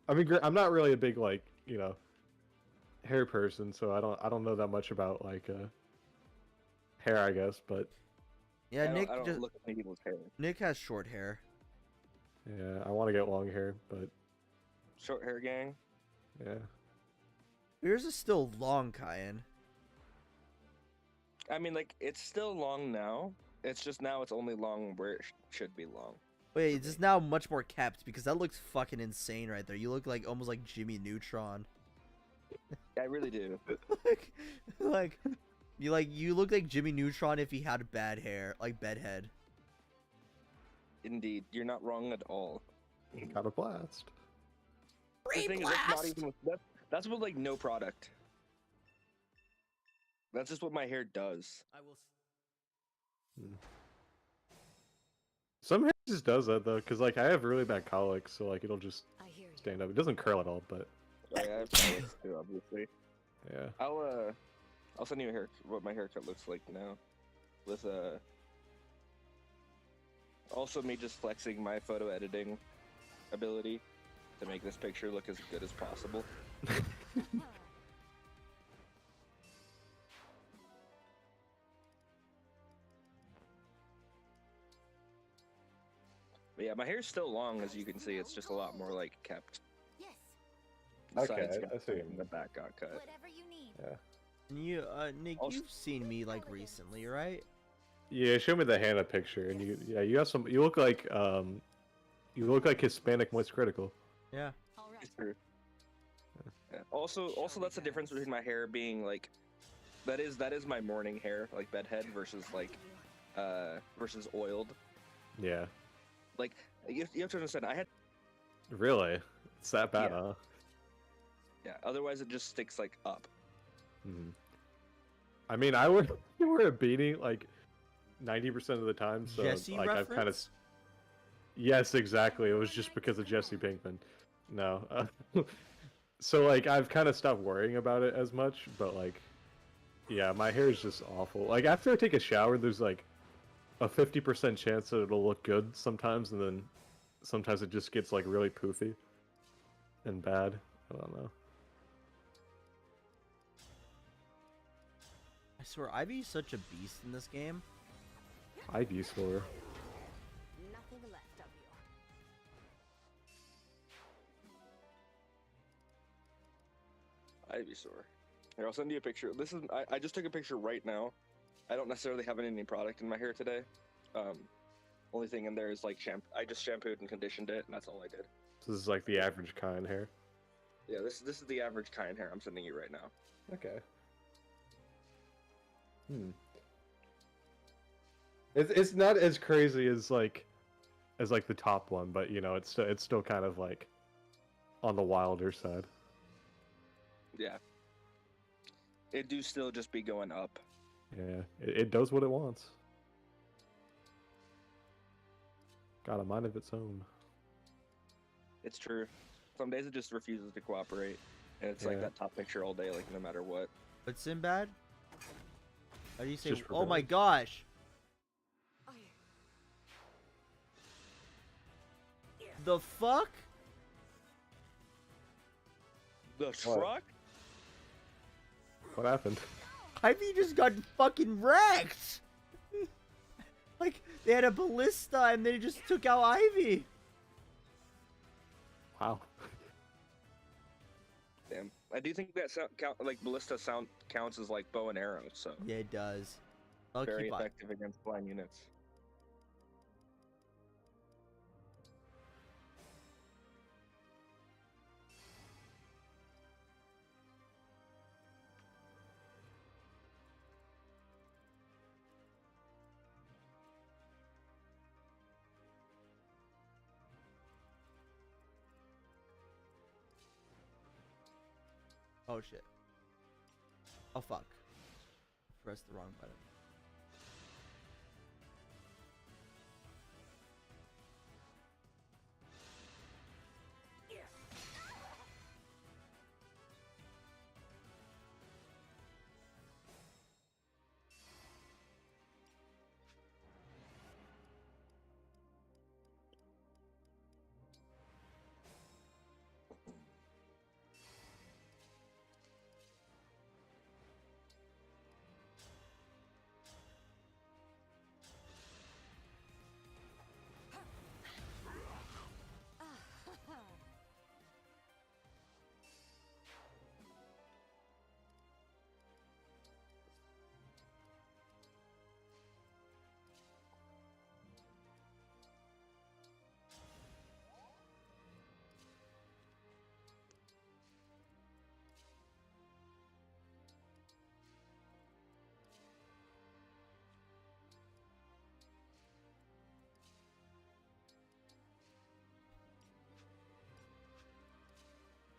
[SPEAKER 1] I mean, I'm not really a big like hair person, so I don't know that much about like hair, I guess. But
[SPEAKER 2] yeah,
[SPEAKER 7] I
[SPEAKER 2] Nick
[SPEAKER 7] don't
[SPEAKER 2] just
[SPEAKER 7] look at people's hair.
[SPEAKER 2] Nick has short hair.
[SPEAKER 1] yeah, I want to get long hair, but
[SPEAKER 7] Short hair gang.
[SPEAKER 1] yeah.
[SPEAKER 2] Yours is still long, Kyan.
[SPEAKER 7] I mean, like it's still long now. It's just now it's only long where it should be long.
[SPEAKER 2] Wait, it's just now much more kept because that looks fucking insane right there. You look like almost like Jimmy Neutron.
[SPEAKER 7] I really do.
[SPEAKER 2] you look like Jimmy Neutron if he had bad hair, like bedhead.
[SPEAKER 7] Indeed, you're not wrong at all.
[SPEAKER 1] Got a blast.
[SPEAKER 7] The thing is, that's not even that's with like no product. That's just what my hair does.
[SPEAKER 10] I will.
[SPEAKER 1] Some hair just does that though, cause like I have really bad colic, so like it'll just
[SPEAKER 4] I hear you.
[SPEAKER 1] stand up. It doesn't curl at all, but
[SPEAKER 7] Oh, yeah, I have colic too, obviously.
[SPEAKER 1] yeah.
[SPEAKER 7] I'll send you what my haircut looks like now, with also me just flexing my photo editing ability to make this picture look as good as possible. But yeah, my hair's still long, as you can see. It's just a lot more like kept.
[SPEAKER 11] Yes.
[SPEAKER 7] The
[SPEAKER 1] Okay,
[SPEAKER 7] sides
[SPEAKER 1] I
[SPEAKER 7] got
[SPEAKER 1] see what
[SPEAKER 7] cut
[SPEAKER 1] you
[SPEAKER 7] and
[SPEAKER 1] mean.
[SPEAKER 7] the back got cut.
[SPEAKER 11] Whatever you need.
[SPEAKER 1] Yeah.
[SPEAKER 2] And you, Nick,
[SPEAKER 7] Also-
[SPEAKER 2] you've seen me like recently, right?
[SPEAKER 1] Yeah, show me the Hannah picture, and you have some. You look like Hispanic Moist Critical.
[SPEAKER 2] Yeah.
[SPEAKER 8] All right.
[SPEAKER 7] It's true. Yeah. Also, that's the difference between my hair being like, that is my morning hair, like bedhead, versus like, versus oiled.
[SPEAKER 1] Yeah.
[SPEAKER 7] Like you have to understand, I had
[SPEAKER 1] Really? It's that bad,
[SPEAKER 7] Yeah.
[SPEAKER 1] huh?
[SPEAKER 7] yeah. Otherwise, it just sticks like up.
[SPEAKER 1] Mhm. I mean, I would wear a beanie like 90% of the time, so
[SPEAKER 2] Jesse
[SPEAKER 1] like I've kind of.
[SPEAKER 2] reference?
[SPEAKER 1] Yes, exactly. It was just because of Jesse Pinkman. No. So like I've kind of stopped worrying about it as much, but like, yeah, my hair is just awful. Like after I take a shower, there's like a 50% chance that it'll look good sometimes, and then sometimes it just gets like really poofy and bad. I don't know.
[SPEAKER 2] I swear, Ivy's such a beast in this game.
[SPEAKER 1] Ivy sore.
[SPEAKER 6] Nothing left of you.
[SPEAKER 7] I'd be sore. Here, I'll send you a picture. I just took a picture right now. I don't necessarily have any product in my hair today. Only thing in there is like shampoo. I just shampooed and conditioned it, and that's all I did.
[SPEAKER 1] This is like the average kind hair.
[SPEAKER 7] Yeah, this is the average kind hair I'm sending you right now.
[SPEAKER 1] Okay. It's not as crazy as like the top one, but you know, it's still kind of like on the wilder side.
[SPEAKER 7] Yeah. It do still just be going up.
[SPEAKER 1] Yeah, it does what it wants. Got a mind of its own.
[SPEAKER 7] It's true. Some days it just refuses to cooperate, and it's like
[SPEAKER 1] Yeah.
[SPEAKER 7] that top picture all day, like no matter what.
[SPEAKER 2] But Sinbad? How do you say?
[SPEAKER 1] Just
[SPEAKER 2] Oh my
[SPEAKER 1] rebellion.
[SPEAKER 2] gosh! The fuck?
[SPEAKER 7] The truck?
[SPEAKER 1] What happened?
[SPEAKER 2] Ivy just got fucking wrecked! Like, they had a ballista and they just took out Ivy!
[SPEAKER 1] Wow.
[SPEAKER 7] Damn. I do think that ballista sound counts as like bow and arrow, so
[SPEAKER 2] Yeah, it does. I'll
[SPEAKER 7] very
[SPEAKER 2] keep on.
[SPEAKER 7] effective against flying units.
[SPEAKER 2] Oh shit. Oh fuck. Pressed the wrong button.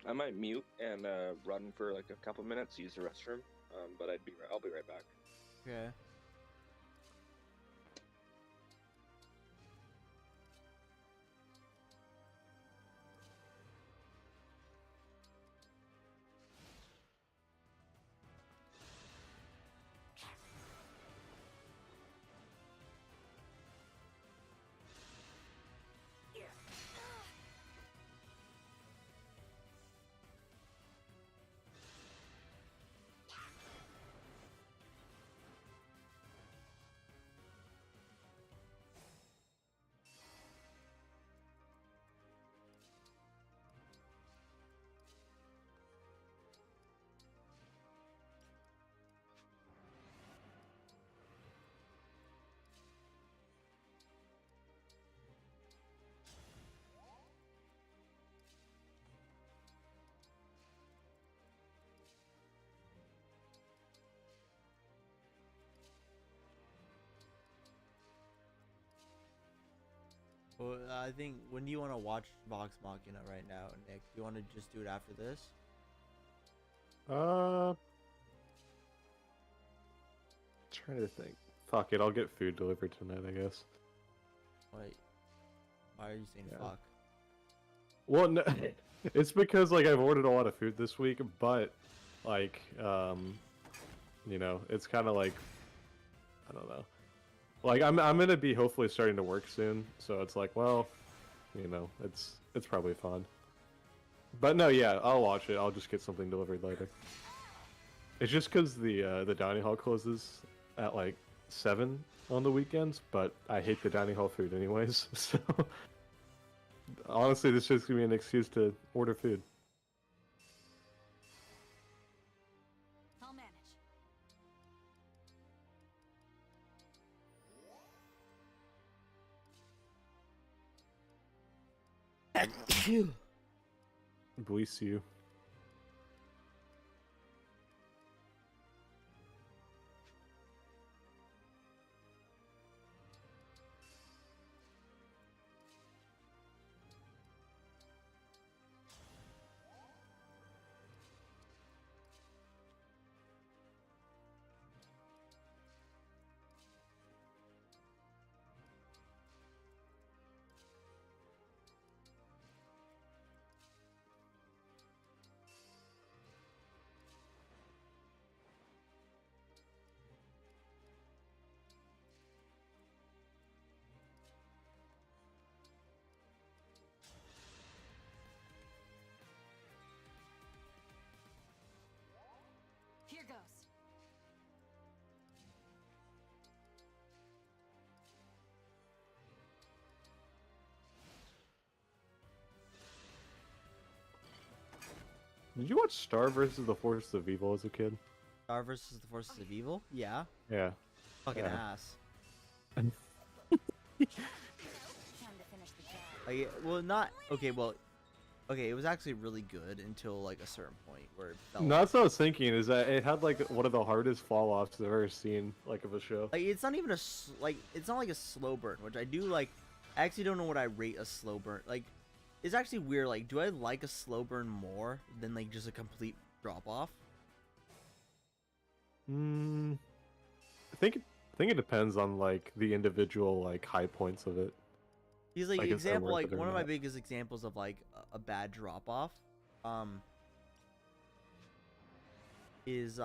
[SPEAKER 7] I might mute and run for like a couple minutes, use the restroom. But I'll be right back.
[SPEAKER 2] Okay. Well, I think, when do you want to watch Vox Machina right now, Nick? Do you want to just do it after this?
[SPEAKER 1] Trying to think. Fuck it, I'll get food delivered tonight, I guess.
[SPEAKER 2] Wait, why are you saying
[SPEAKER 1] Yeah.
[SPEAKER 2] fuck?
[SPEAKER 1] Well, no, it's because like I've ordered a lot of food this week, but like you know, it's kind of like, I don't know. Like I'm gonna be hopefully starting to work soon, so it's like, well, you know, it's probably fun. But no, yeah, I'll watch it. I'll just get something delivered later. It's just because the dining hall closes at like 7 on the weekends, but I hate the dining hall food anyways. So honestly, this is just gonna be an excuse to order food.
[SPEAKER 8] I'll manage.
[SPEAKER 1] Bless you.
[SPEAKER 8] Here goes.
[SPEAKER 1] Did you watch Star versus the Forces of Evil as a kid?
[SPEAKER 2] Star versus the Forces of Evil? Yeah.
[SPEAKER 1] Yeah.
[SPEAKER 2] Fucking
[SPEAKER 1] Yeah.
[SPEAKER 2] ass.
[SPEAKER 8] Time to finish the job.
[SPEAKER 2] Like, well, not okay. Well, okay. It was actually really good until like a certain point where it fell
[SPEAKER 1] No,
[SPEAKER 2] off.
[SPEAKER 1] that's what I was thinking. Is that it had like one of the hardest fall offs I've ever seen, like of a show.
[SPEAKER 2] Like, it's not even like it's not like a slow burn, which I do like. I actually don't know what I rate a slow burn. Like, it's actually weird. Like, do I like a slow burn more than like just a complete drop off?
[SPEAKER 1] I think it depends on like the individual like high points of it.
[SPEAKER 2] He's like
[SPEAKER 1] Like, if they're
[SPEAKER 2] example,
[SPEAKER 1] worth
[SPEAKER 2] like
[SPEAKER 1] it or
[SPEAKER 2] one of my
[SPEAKER 1] not.
[SPEAKER 2] biggest examples of like a bad drop off, is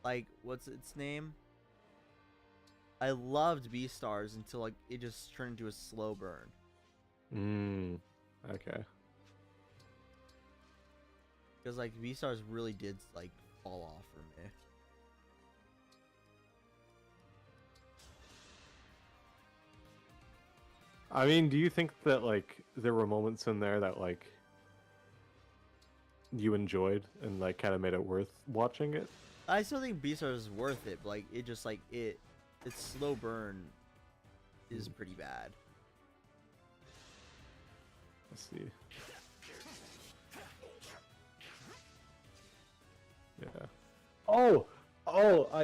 [SPEAKER 2] like, what's its name? I loved Beastars until like it just turned into a slow burn.
[SPEAKER 1] Okay.
[SPEAKER 2] Because like Beastars really did like fall off for me.
[SPEAKER 1] I mean, do you think that like there were moments in there that like you enjoyed and like kind of made it worth watching it?
[SPEAKER 2] I still think Beastars is worth it, but like it just like its slow burn is pretty bad.
[SPEAKER 1] Let's see. Yeah.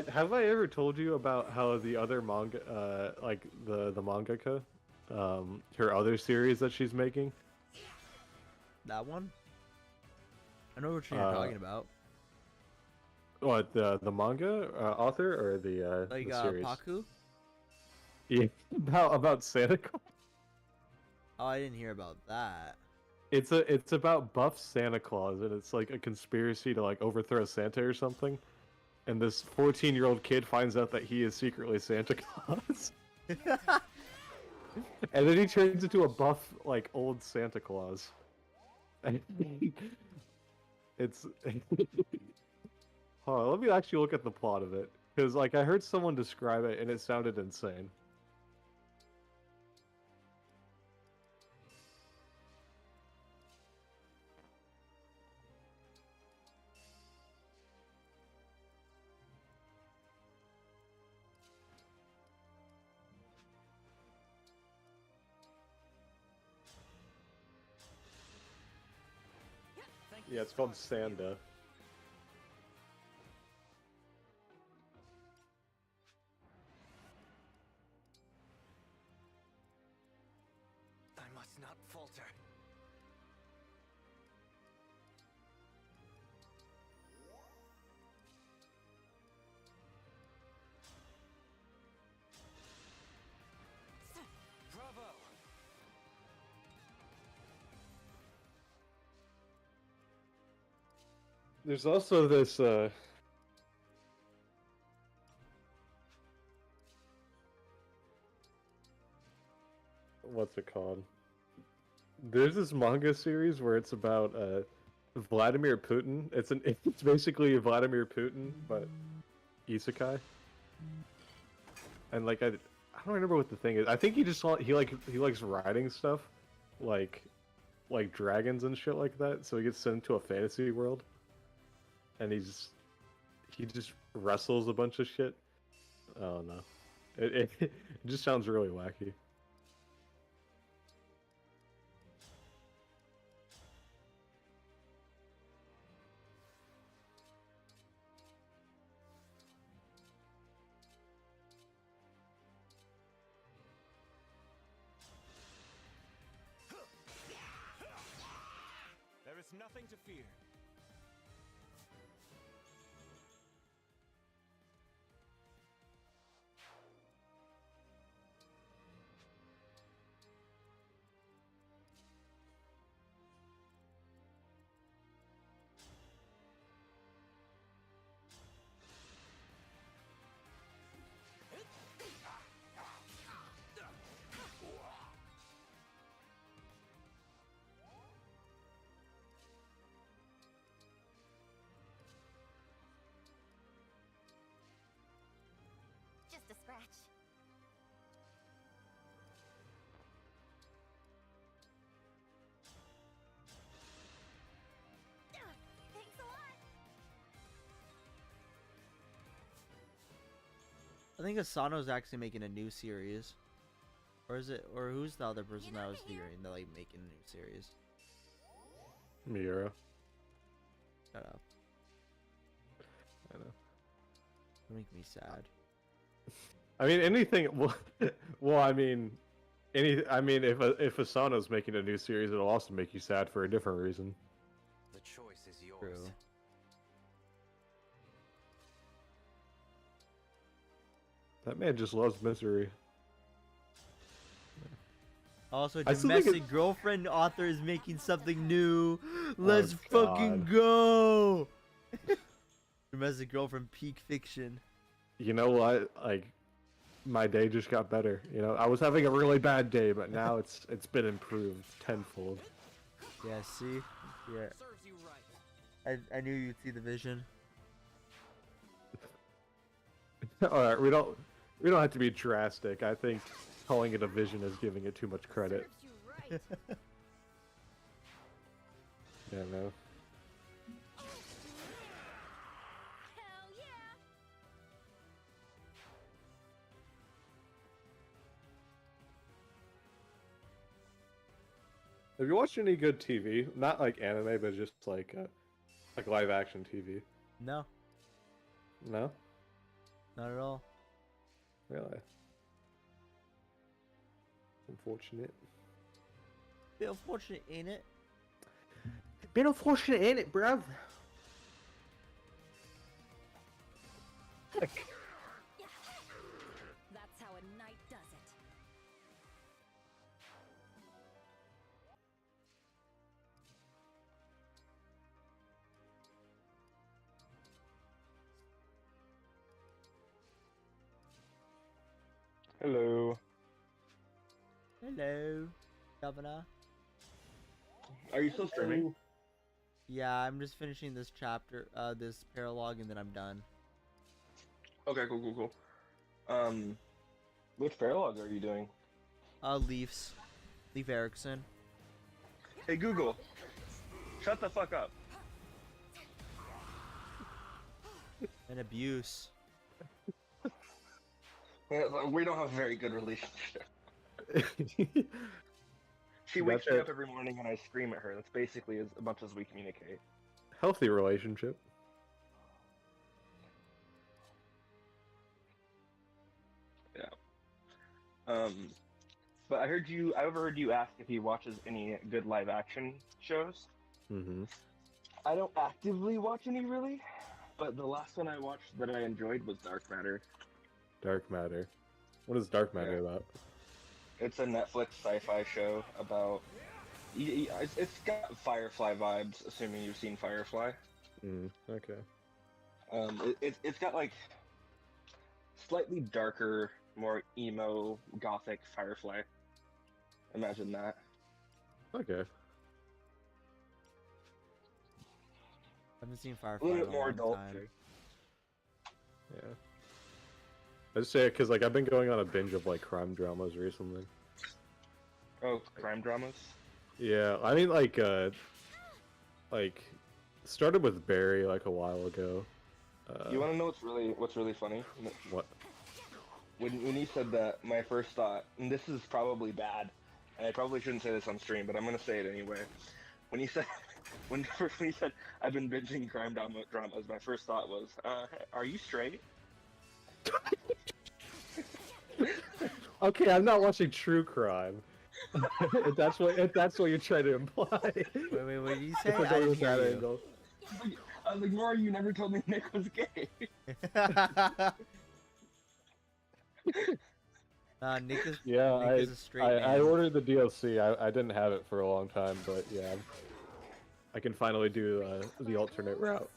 [SPEAKER 1] Have I ever told you about how the other manga, like the mangaka, her other series that she's making.
[SPEAKER 2] That one? I know what you're talking about.
[SPEAKER 1] What, the manga author or the series?
[SPEAKER 2] Paku?
[SPEAKER 1] Yeah, about Santa Claus.
[SPEAKER 2] Oh, I didn't hear about that.
[SPEAKER 1] It's about buff Santa Claus, and it's like a conspiracy to like overthrow Santa or something. And this 14-year-old kid finds out that he is secretly Santa Claus. And then he turns into a buff, like, old Santa Claus. And it's... Hold on, let me actually look at the plot of it. Because, like, I heard someone describe it, and it sounded insane. Yeah, it's called Sanda.
[SPEAKER 10] I must not falter. Bravo!
[SPEAKER 1] There's also this, what's it called? There's this manga series where it's about, Vladimir Putin. It's basically Vladimir Putin, but isekai. And, like, I don't remember what the thing is. I think he likes writing stuff, like dragons and shit like that, so he gets sent to a fantasy world. And he just wrestles a bunch of shit. Oh no, it just sounds really wacky.
[SPEAKER 9] There is nothing to fear.
[SPEAKER 11] Just a scratch. Thanks a lot.
[SPEAKER 2] I think Asano's actually making a new series. Or is it, or who's the other person that I was hearing that like making a new series?
[SPEAKER 1] Miura.
[SPEAKER 2] Shut up.
[SPEAKER 1] I know.
[SPEAKER 2] Make me sad.
[SPEAKER 1] I mean, anything. Well, I mean, if Asano's making a new series, it'll also make you sad for a different reason.
[SPEAKER 10] The choice is yours.
[SPEAKER 2] True.
[SPEAKER 1] That man just loves misery.
[SPEAKER 2] Also,
[SPEAKER 1] I still think
[SPEAKER 2] domestic girlfriend author is making something new. Let's
[SPEAKER 1] Oh,
[SPEAKER 2] fucking
[SPEAKER 1] God.
[SPEAKER 2] go! Domestic girlfriend peak fiction.
[SPEAKER 1] You know what? Like, my day just got better. You know, I was having a really bad day, but now it's been improved tenfold.
[SPEAKER 2] Yeah, see? Yeah.
[SPEAKER 10] Serves you right.
[SPEAKER 2] I knew you'd see the vision.
[SPEAKER 1] All right, we don't have to be drastic. I think calling it a vision is giving it too much credit.
[SPEAKER 11] Serves you right.
[SPEAKER 1] Yeah, no.
[SPEAKER 11] Hell yeah.
[SPEAKER 1] Have you watched any good TV? Not like anime, but just like live action TV.
[SPEAKER 2] No,
[SPEAKER 1] No,
[SPEAKER 2] not at all.
[SPEAKER 1] really. unfortunate.
[SPEAKER 2] Bit unfortunate, ain't it?
[SPEAKER 1] Bit unfortunate, ain't it, bruv?
[SPEAKER 4] That's how a knight does it.
[SPEAKER 7] Hello.
[SPEAKER 2] Hello, Governor.
[SPEAKER 7] Are you still streaming?
[SPEAKER 2] Yeah, I'm just finishing this chapter, this paralogue, and then I'm done.
[SPEAKER 7] Okay, cool. Which paralogue are you doing?
[SPEAKER 2] Leaf Erickson.
[SPEAKER 7] Hey Google, shut the fuck up.
[SPEAKER 2] An abuse.
[SPEAKER 7] We don't have a very good relationship. She wakes me up every morning and I scream at her. That's basically as much as we communicate.
[SPEAKER 1] Healthy relationship.
[SPEAKER 7] Yeah. But I overheard you ask if he watches any good live action shows.
[SPEAKER 1] Mm-hmm.
[SPEAKER 7] I don't actively watch any really, but the last one I watched that I enjoyed was Dark Matter.
[SPEAKER 1] Dark Matter. What is Dark Matter about?
[SPEAKER 7] It's a Netflix sci-fi show about. It's got Firefly vibes, assuming you've seen Firefly.
[SPEAKER 1] Okay.
[SPEAKER 7] It's got like slightly darker, more emo, gothic Firefly. Imagine that.
[SPEAKER 1] Okay.
[SPEAKER 2] I haven't seen Firefly
[SPEAKER 7] A little
[SPEAKER 2] in
[SPEAKER 7] bit more
[SPEAKER 2] long
[SPEAKER 7] adult.
[SPEAKER 2] time.
[SPEAKER 1] Yeah. I just say it because like I've been going on a binge of like crime dramas recently.
[SPEAKER 7] Oh, crime dramas?
[SPEAKER 1] Yeah, I mean like started with Barry like a while ago.
[SPEAKER 7] You want to know what's really funny?
[SPEAKER 1] What?
[SPEAKER 7] When you said that, my first thought, and this is probably bad, and I probably shouldn't say this on stream, but I'm gonna say it anyway. When you said when you said I've been binging crime dramas, my first thought was, are you straight?
[SPEAKER 1] Okay, I'm not watching true crime. if that's what you're trying to imply.
[SPEAKER 2] Wait, what did you say?
[SPEAKER 1] If we're
[SPEAKER 2] I
[SPEAKER 1] going
[SPEAKER 2] didn't
[SPEAKER 1] with
[SPEAKER 2] hear
[SPEAKER 1] that
[SPEAKER 2] you.
[SPEAKER 1] angle.
[SPEAKER 7] I was like, Nora, you never told me Nick was gay.
[SPEAKER 2] Nick is
[SPEAKER 1] Yeah,
[SPEAKER 2] Nick is a straight
[SPEAKER 1] I
[SPEAKER 2] man.
[SPEAKER 1] ordered the DLC. I didn't have it for a long time, but yeah, I can finally do the alternate route.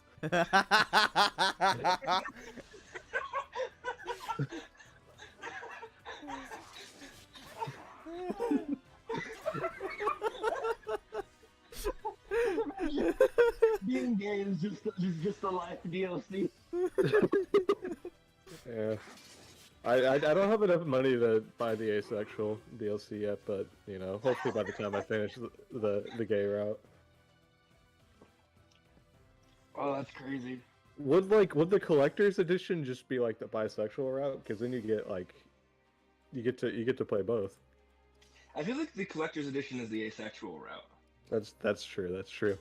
[SPEAKER 7] Being gay is just a life DLC.
[SPEAKER 1] Yeah. I don't have enough money to buy the asexual DLC yet, but you know, hopefully by the time I finish the gay route.
[SPEAKER 7] Oh, that's crazy.
[SPEAKER 1] Would the collector's edition just be like the bisexual route? Because then you get to play both.
[SPEAKER 7] I feel like the collector's edition is the asexual route.
[SPEAKER 1] That's true. That's true.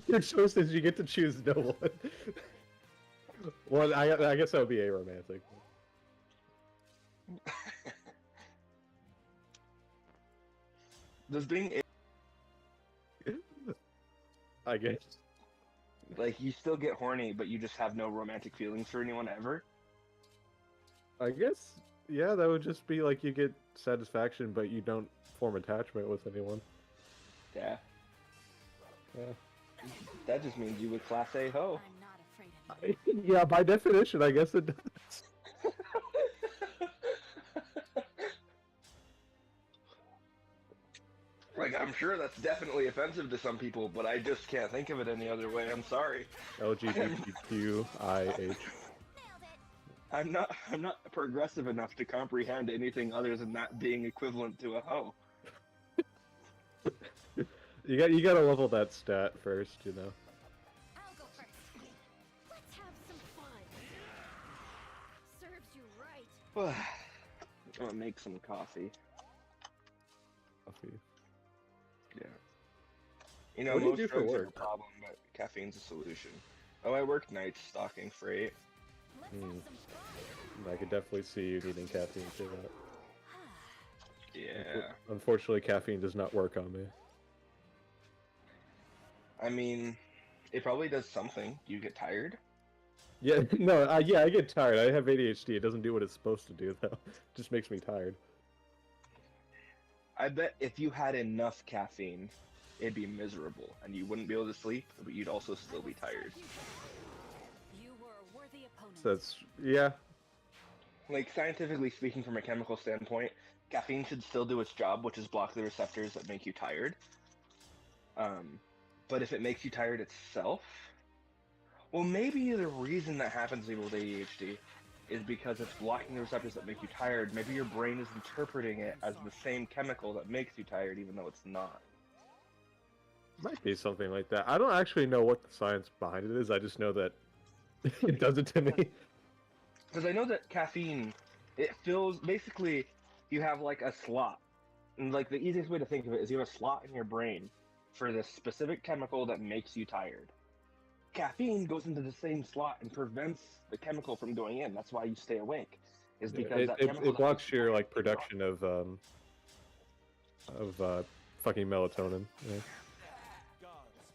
[SPEAKER 1] Your choice is you get to choose no one. Well, I guess that would be aromantic.
[SPEAKER 7] Does being
[SPEAKER 1] I guess.
[SPEAKER 7] Like, you still get horny, but you just have no romantic feelings for anyone ever?
[SPEAKER 1] I guess, yeah, that would just be like you get satisfaction, but you don't form attachment with anyone.
[SPEAKER 7] Yeah.
[SPEAKER 1] Yeah.
[SPEAKER 7] That just means you would class A hoe.
[SPEAKER 4] I'm not afraid of you.
[SPEAKER 1] Yeah, by definition, I guess it does.
[SPEAKER 7] Like, I'm sure that's definitely offensive to some people, but I just can't think of it any other way. I'm sorry.
[SPEAKER 1] LGBTQIH.
[SPEAKER 7] I'm not progressive enough to comprehend anything other than that being equivalent to a hoe.
[SPEAKER 1] You gotta level that stat first, you know.
[SPEAKER 11] I'll go first. Let's have some fun. Serves you right.
[SPEAKER 7] I'm gonna make some coffee.
[SPEAKER 1] Coffee.
[SPEAKER 7] Yeah. You know,
[SPEAKER 1] What do you
[SPEAKER 7] most
[SPEAKER 1] do for
[SPEAKER 7] drugs have a
[SPEAKER 1] work?
[SPEAKER 7] problem, but caffeine's a solution. Oh, I work nights stocking freight.
[SPEAKER 1] I could definitely see you needing caffeine for
[SPEAKER 7] Yeah.
[SPEAKER 1] Unfortunately, caffeine does not work on me.
[SPEAKER 7] I mean, it probably does something. Do you get tired?
[SPEAKER 1] Yeah, no, yeah, I get tired. I have ADHD. It doesn't do what it's supposed to do, though. It just makes me tired.
[SPEAKER 7] I bet if you had enough caffeine, it'd be miserable, and you wouldn't be able to sleep, but you'd also still be tired.
[SPEAKER 4] You were a worthy opponent.
[SPEAKER 1] So that's, yeah.
[SPEAKER 7] Like, scientifically speaking, from a chemical standpoint, caffeine should still do its job, which is block the receptors that make you tired. But if it makes you tired itself, well, maybe the reason that happens to people with ADHD is because it's blocking the receptors that make you tired. Maybe your brain is interpreting it as the same chemical that makes you tired, even though it's not.
[SPEAKER 1] Might be something like that. I don't actually know what the science behind it is. I just know that it does it to me.
[SPEAKER 7] Because I know that caffeine, it fills, basically, you have like a slot. And like the easiest way to think of it is you have a slot in your brain for this specific chemical that makes you tired. Caffeine goes into the same slot and prevents the chemical from going in. That's why you stay awake. Is because that chemical
[SPEAKER 1] it blocks your like production of fucking melatonin. Yeah.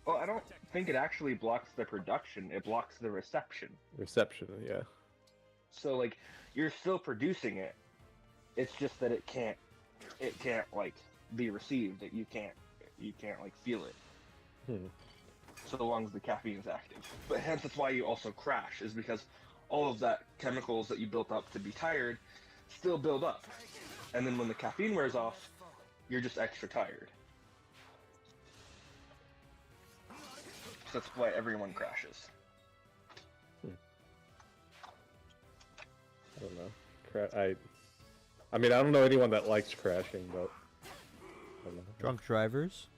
[SPEAKER 7] Well, I don't think it actually blocks the production. It blocks the reception.
[SPEAKER 1] Reception, yeah.
[SPEAKER 7] So like you're still producing it. It's just that it can't like be received. That you can't like feel it. So long as the caffeine is active. But hence that's why you also crash, is because all of that chemicals that you built up to be tired still build up. And then when the caffeine wears off, you're just extra tired. So that's why everyone crashes.
[SPEAKER 1] I don't know. I mean, I don't know anyone that likes crashing, but I don't know.
[SPEAKER 2] Drunk drivers?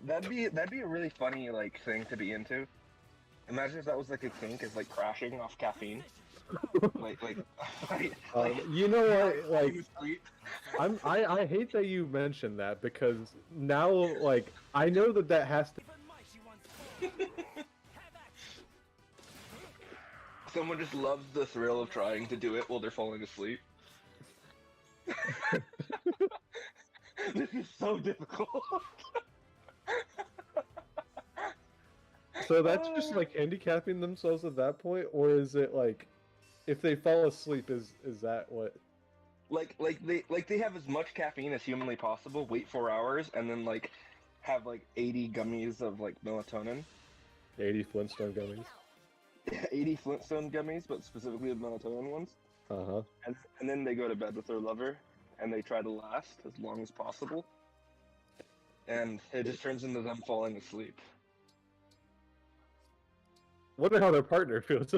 [SPEAKER 7] That'd be a really funny like thing to be into. Imagine if that was like a kink, is like crashing off caffeine.
[SPEAKER 1] You know what? Like, I hate that you mentioned that, because now like I know that has to.
[SPEAKER 7] Someone just loves the thrill of trying to do it while they're falling asleep. This is so difficult.
[SPEAKER 1] So that's just like handicapping themselves at that point, or is it like, if they fall asleep, is that what?
[SPEAKER 7] Like they have as much caffeine as humanly possible, wait 4 hours, and then like have like 80 gummies of like melatonin.
[SPEAKER 1] 80 Flintstone gummies.
[SPEAKER 7] 80 Flintstone gummies, but specifically the melatonin ones.
[SPEAKER 1] Uh-huh.
[SPEAKER 7] And then they go to bed with their lover, and they try to last as long as possible. And it just turns into them falling asleep.
[SPEAKER 1] Wonder how their partner feels.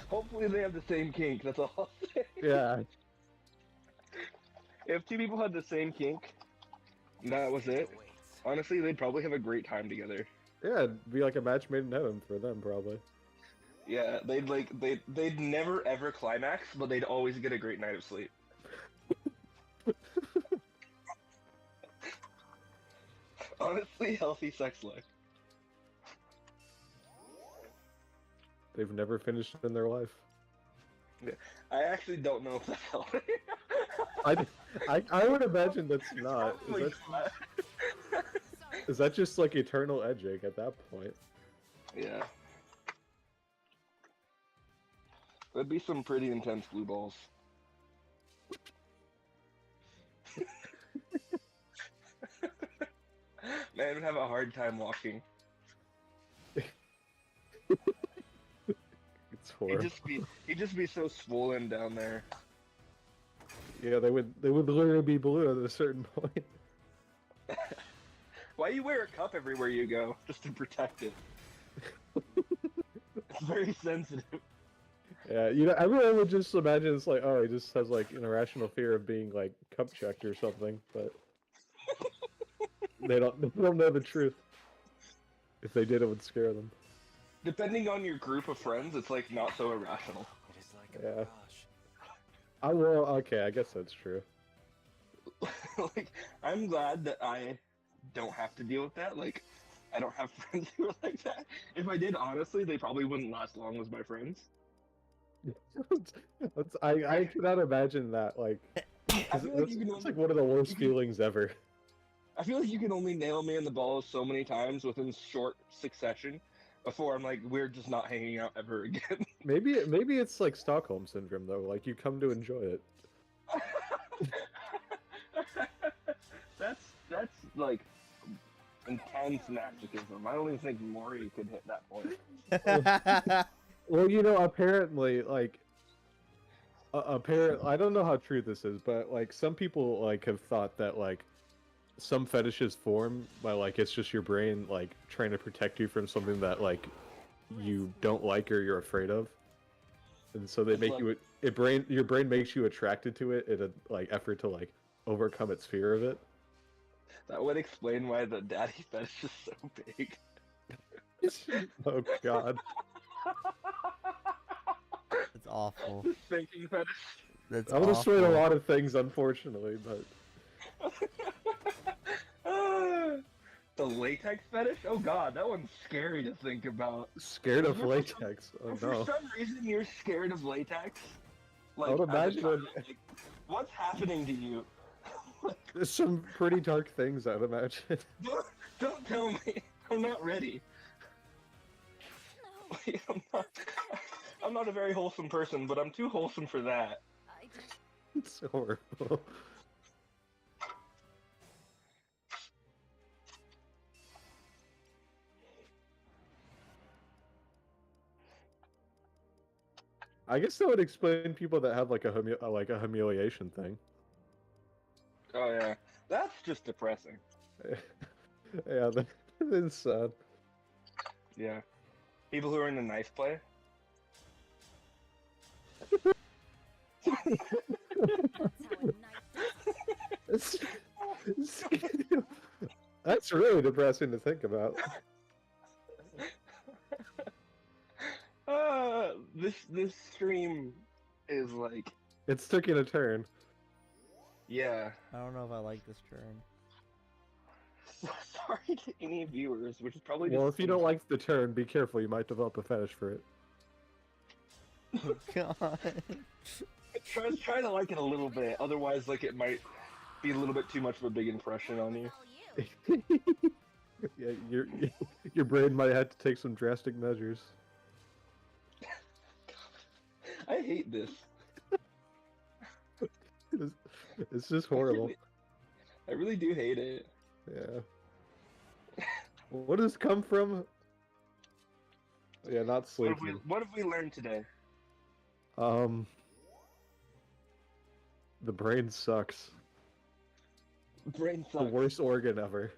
[SPEAKER 7] Hopefully they have the same kink, that's all I'll say.
[SPEAKER 1] Yeah.
[SPEAKER 7] If two people had the same kink, that was it. Honestly, they'd probably have a great time together.
[SPEAKER 1] Yeah, it'd be like a match made in heaven for them, probably.
[SPEAKER 7] Yeah, they'd never ever climax, but they'd always get a great night of sleep. Honestly, healthy sex life.
[SPEAKER 1] They've never finished in their life.
[SPEAKER 7] Yeah. I actually don't know if that's healthy.
[SPEAKER 1] I would imagine that's not. Is that just like eternal edging at that point?
[SPEAKER 7] Yeah. That'd be some pretty intense blue balls. Man would have a hard time walking.
[SPEAKER 1] It's horrible.
[SPEAKER 7] He'd just be so swollen down there.
[SPEAKER 1] Yeah, they would literally be blue at a certain point.
[SPEAKER 7] Why you wear a cup everywhere you go? Just to protect it. It's very sensitive.
[SPEAKER 1] Yeah, you know, everyone would just imagine it's like, oh, he just has like an irrational fear of being like cup checked or something, but they don't know the truth. If they did, it would scare them.
[SPEAKER 7] Depending on your group of friends, it's like not so irrational.
[SPEAKER 10] It is like a
[SPEAKER 1] Yeah.
[SPEAKER 10] mirage.
[SPEAKER 1] Well, okay, I guess that's true.
[SPEAKER 7] Like, I'm glad that I don't have to deal with that. Like, I don't have friends who are like that. If I did, honestly, they probably wouldn't last long as my friends.
[SPEAKER 1] I cannot imagine that, like,
[SPEAKER 7] I feel like you can
[SPEAKER 1] It's like one of the worst
[SPEAKER 7] you can-
[SPEAKER 1] feelings ever.
[SPEAKER 7] I feel like you can only nail me in the balls so many times within short succession before I'm like, we're just not hanging out ever again.
[SPEAKER 1] Maybe it's like Stockholm syndrome though. Like you come to enjoy it.
[SPEAKER 7] That's like intense masochism. I don't even think Maury could hit that point.
[SPEAKER 1] Well, apparently, like, I don't know how true this is, but like some people like have thought that like some fetishes form by like it's just your brain like trying to protect you from something that like you don't like or you're afraid of, and so they
[SPEAKER 7] It's
[SPEAKER 1] make
[SPEAKER 7] like-
[SPEAKER 1] your brain makes you attracted to it in a like effort to like overcome its fear of it.
[SPEAKER 7] That would explain why the daddy fetish is so big.
[SPEAKER 1] Oh God.
[SPEAKER 2] It's awful.
[SPEAKER 7] The thinking fetish.
[SPEAKER 2] That's
[SPEAKER 1] I would
[SPEAKER 2] awful.
[SPEAKER 1] explain a lot of things, unfortunately, but
[SPEAKER 7] The latex fetish? Oh god, that one's scary to think about.
[SPEAKER 1] scared of latex. Oh
[SPEAKER 7] If for
[SPEAKER 1] no.
[SPEAKER 7] some reason you're scared of latex, like,
[SPEAKER 1] I would
[SPEAKER 7] as a
[SPEAKER 1] imagine
[SPEAKER 7] child, like, what's happening to you?
[SPEAKER 1] there's some pretty dark things, I'd imagine.
[SPEAKER 7] Don't tell me. I'm not ready. Like, I'm not a very wholesome person, but I'm too wholesome for that.
[SPEAKER 1] It's horrible. I guess that would explain people that have like a humiliation thing.
[SPEAKER 7] Oh yeah, that's just depressing.
[SPEAKER 1] Yeah, that is sad.
[SPEAKER 7] Yeah, people who are into knife play.
[SPEAKER 1] It's- That's really depressing to think about.
[SPEAKER 7] This stream is like,
[SPEAKER 1] It's taking a turn.
[SPEAKER 7] yeah.
[SPEAKER 2] I don't know if I like this turn.
[SPEAKER 7] Sorry to any viewers, which is probably
[SPEAKER 1] Well,
[SPEAKER 7] just
[SPEAKER 1] if you don't like the turn, be careful. You might develop a fetish for it.
[SPEAKER 2] Oh God.
[SPEAKER 7] try to like it a little bit. Otherwise, like it might be a little bit too much of a big impression on you.
[SPEAKER 1] Yeah, your brain might have to take some drastic measures.
[SPEAKER 7] I hate this.
[SPEAKER 1] It's just horrible.
[SPEAKER 7] I really do hate it.
[SPEAKER 1] Yeah. What does come from? Yeah, not sleeping.
[SPEAKER 7] What have we learned today?
[SPEAKER 1] The brain sucks.
[SPEAKER 7] Brain
[SPEAKER 1] The
[SPEAKER 7] sucks.
[SPEAKER 1] worst organ ever.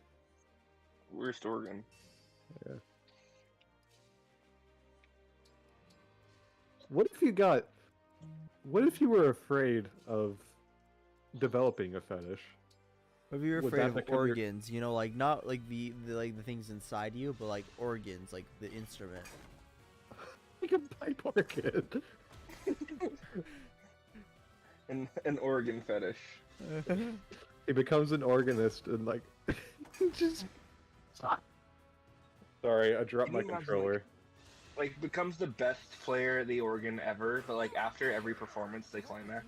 [SPEAKER 7] Worst organ.
[SPEAKER 1] Yeah. What if you were afraid of developing a fetish?
[SPEAKER 2] What if you're
[SPEAKER 1] Would
[SPEAKER 2] afraid
[SPEAKER 1] that
[SPEAKER 2] of
[SPEAKER 1] become your-
[SPEAKER 2] organs? You know, like not like the like the things inside you, but like organs, like the instrument.
[SPEAKER 1] Like a pipe organ.
[SPEAKER 7] An organ fetish.
[SPEAKER 1] He becomes an organist and like just. Sorry, I dropped
[SPEAKER 7] Can
[SPEAKER 1] my
[SPEAKER 7] you imagine,
[SPEAKER 1] controller.
[SPEAKER 7] Like becomes the best player of the organ ever, but like after every performance they climax.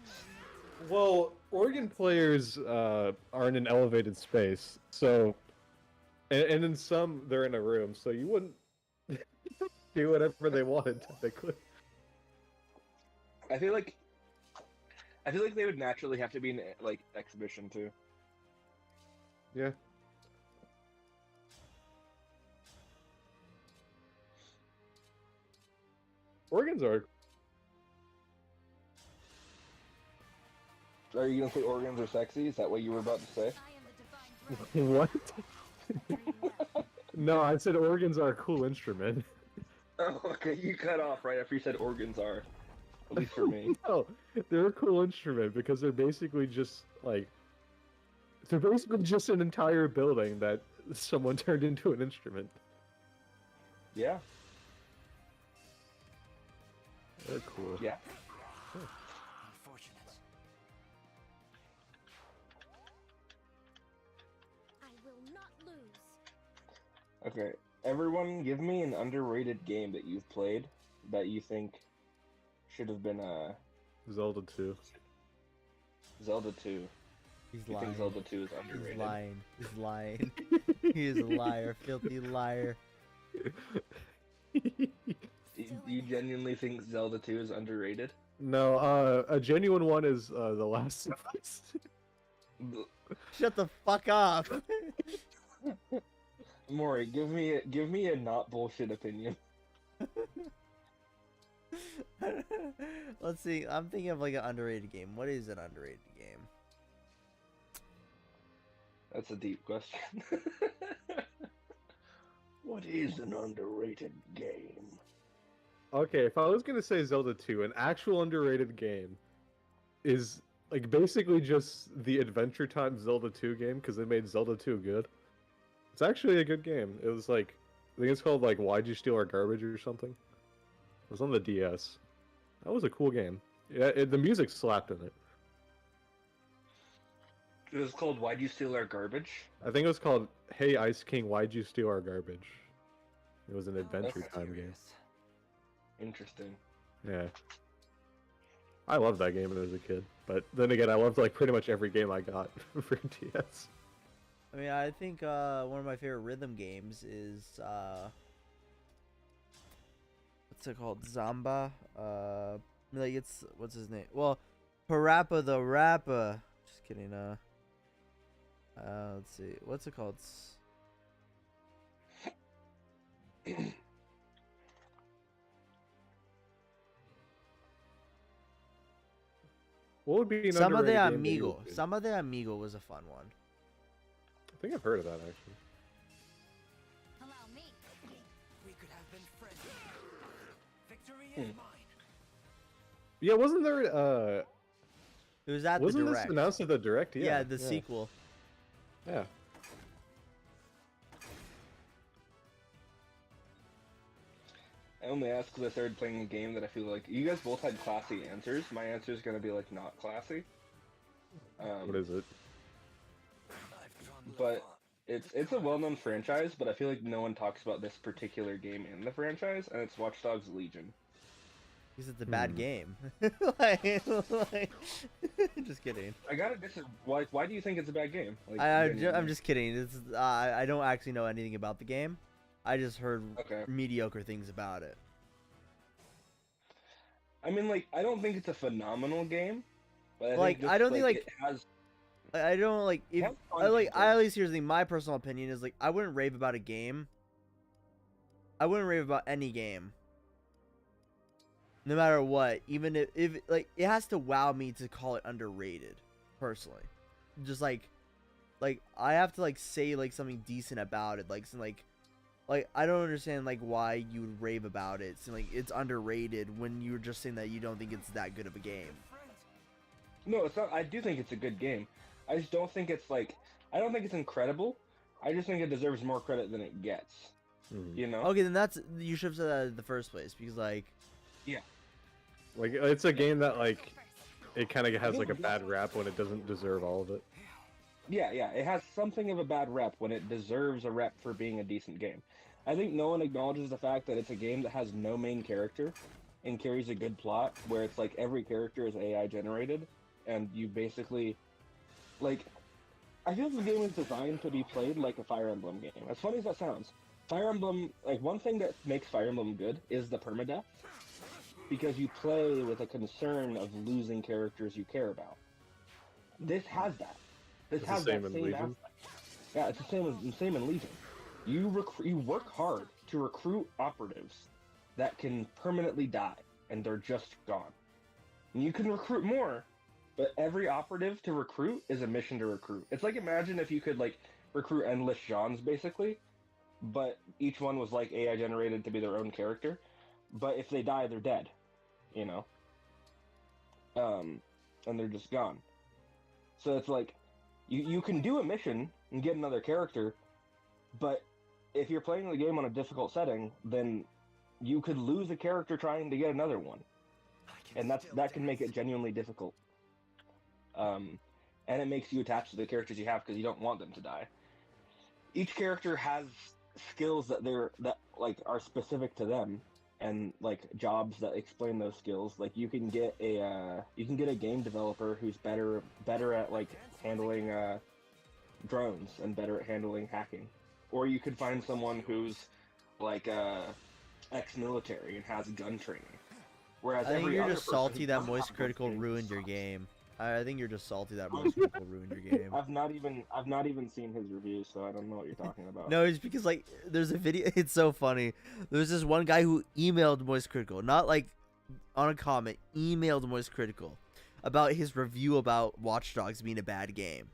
[SPEAKER 1] Well, organ players are in an elevated space, so, and in some they're in a room, so you wouldn't do whatever they wanted typically.
[SPEAKER 7] I feel like they would naturally have to be in like exhibition too.
[SPEAKER 1] Yeah. Organs are.
[SPEAKER 7] Are you gonna say organs are sexy? Is that what you were about to say?
[SPEAKER 1] What? No, I said organs are a cool instrument.
[SPEAKER 7] Oh, okay. You cut off right after you said organs are. At least for me.
[SPEAKER 1] No, they're a cool instrument because they're basically just an entire building that someone turned into an instrument.
[SPEAKER 7] Yeah.
[SPEAKER 1] They're cool.
[SPEAKER 7] Yeah.
[SPEAKER 10] Unfortunate.
[SPEAKER 11] I will not lose.
[SPEAKER 7] Okay. Everyone, give me an underrated game that you've played that you think should have been
[SPEAKER 1] Zelda 2.
[SPEAKER 7] Zelda 2.
[SPEAKER 2] He's
[SPEAKER 7] You
[SPEAKER 2] lying.
[SPEAKER 7] think Zelda 2 is underrated?
[SPEAKER 2] He's lying. He's lying. He is a liar, filthy liar.
[SPEAKER 7] You genuinely think Zelda 2 is underrated?
[SPEAKER 1] No, a genuine one is The Last of Us.
[SPEAKER 2] Shut the fuck up.
[SPEAKER 7] Maury, give me a not bullshit opinion.
[SPEAKER 2] Let's see. I'm thinking of like an underrated game. What is an underrated game?
[SPEAKER 7] That's a deep question. What is an underrated game?
[SPEAKER 1] Okay, if I was gonna say Zelda 2, an actual underrated game is like basically just the Adventure Time Zelda 2 game because they made Zelda 2 good. It's actually a good game. It was like, I think it's called like Why'd You Steal Our Garbage or something. It was on the DS. That was a cool game. Yeah, the music slapped in it.
[SPEAKER 7] It was called Why'd You Steal Our Garbage?
[SPEAKER 1] I think it was called Hey Ice King, Why'd You Steal Our Garbage? It was an Adventure Time game.
[SPEAKER 7] Interesting.
[SPEAKER 1] Yeah. I loved that game when I was a kid. But then again, I loved like pretty much every game I got for DS.
[SPEAKER 2] I mean, I think one of my favorite rhythm games is what's it called? Zamba. Like it's what's his name? Well, Parappa the Rapper. Just kidding. Let's see. What's it called?
[SPEAKER 1] What would be an
[SPEAKER 2] Some of the
[SPEAKER 1] underrated game that you
[SPEAKER 2] Amigo.
[SPEAKER 1] would do?
[SPEAKER 2] Some of the Amigo was a fun one.
[SPEAKER 1] I think I've heard of that actually.
[SPEAKER 5] Allow me.
[SPEAKER 10] We could have been friends. Victory is mine.
[SPEAKER 1] Yeah, wasn't there
[SPEAKER 2] It was at
[SPEAKER 1] wasn't
[SPEAKER 2] the
[SPEAKER 1] this
[SPEAKER 2] direct.
[SPEAKER 1] announced at the direct?
[SPEAKER 2] Yeah, the sequel.
[SPEAKER 1] Yeah.
[SPEAKER 7] I only asked because I started playing a game that I feel like you guys both had classy answers. My answer is gonna be like not classy.
[SPEAKER 1] What is it?
[SPEAKER 7] But it's a well-known franchise, but I feel like no one talks about this particular game in the franchise, and it's Watch Dogs Legion.
[SPEAKER 2] Because it's a bad game. like, just kidding.
[SPEAKER 7] I gotta why do you think it's a bad game? Like,
[SPEAKER 2] I'm just kidding. It's I don't actually know anything about the game. I just heard mediocre things about it.
[SPEAKER 7] I mean, like, I don't think it's a phenomenal game, but
[SPEAKER 2] I don't think like
[SPEAKER 7] it has.
[SPEAKER 2] I don't like if
[SPEAKER 7] Have fun
[SPEAKER 2] I like
[SPEAKER 7] games.
[SPEAKER 2] I at least here's the thing. My personal opinion is like I wouldn't rave about a game. I wouldn't rave about any game. No matter what, even if like it has to wow me to call it underrated, personally. Just like I have to like say like something decent about it, like some like I don't understand like why you would rave about it. So, like it's underrated when you're just saying that you don't think it's that good of a game.
[SPEAKER 7] No, it's not. I do think it's a good game. I just don't think it's like. I don't think it's incredible. I just think it deserves more credit than it gets. You know?
[SPEAKER 2] Okay, then that's you should have said that in the first place because like.
[SPEAKER 7] Yeah.
[SPEAKER 1] Like it's a game that like it kind of has like a bad rap when it doesn't deserve all of it.
[SPEAKER 7] Yeah, it has something of a bad rep when it deserves a rep for being a decent game. I think no one acknowledges the fact that it's a game that has no main character and carries a good plot, where it's like every character is AI generated, and you basically, like, I feel the game is designed to be played like a Fire Emblem game. As funny as that sounds, Fire Emblem, like, one thing that makes Fire Emblem good is the permadeath, because you play with a concern of losing characters you care about. This has that. This has that same aspect. Yeah, it's the same in Legion. You work hard to recruit operatives that can permanently die, and they're just gone. And you can recruit more, but every operative to recruit is a mission to recruit. It's like, imagine if you could like recruit endless Jeans basically, but each one was like AI generated to be their own character. But if they die, they're dead, you know. And they're just gone. So it's like you can do a mission and get another character, but if you're playing the game on a difficult setting, then you could lose a character trying to get another one, and that can make it genuinely difficult. And it makes you attached to the characters you have because you don't want them to die. Each character has skills that are specific to them, and like jobs that explain those skills. Like you can get a game developer who's better at like handling drones and better at handling hacking, or you could find someone who's like ex-military and has gun training. Whereas
[SPEAKER 2] I think
[SPEAKER 7] every
[SPEAKER 2] you're
[SPEAKER 7] other
[SPEAKER 2] just
[SPEAKER 7] person
[SPEAKER 2] salty
[SPEAKER 7] who
[SPEAKER 2] that
[SPEAKER 7] doesn't
[SPEAKER 2] Moist
[SPEAKER 7] have those
[SPEAKER 2] Critical
[SPEAKER 7] skills
[SPEAKER 2] ruined your
[SPEAKER 7] sucks.
[SPEAKER 2] game. I think you're just salty that Moist Critical ruined your game.
[SPEAKER 7] I've not even seen his reviews, so I don't know what you're talking about.
[SPEAKER 2] No, it's because like there's a video. It's so funny. There's this one guy who emailed Moist Critical, not like on a comment, emailed Moist Critical about his review about Watch Dogs being a bad game,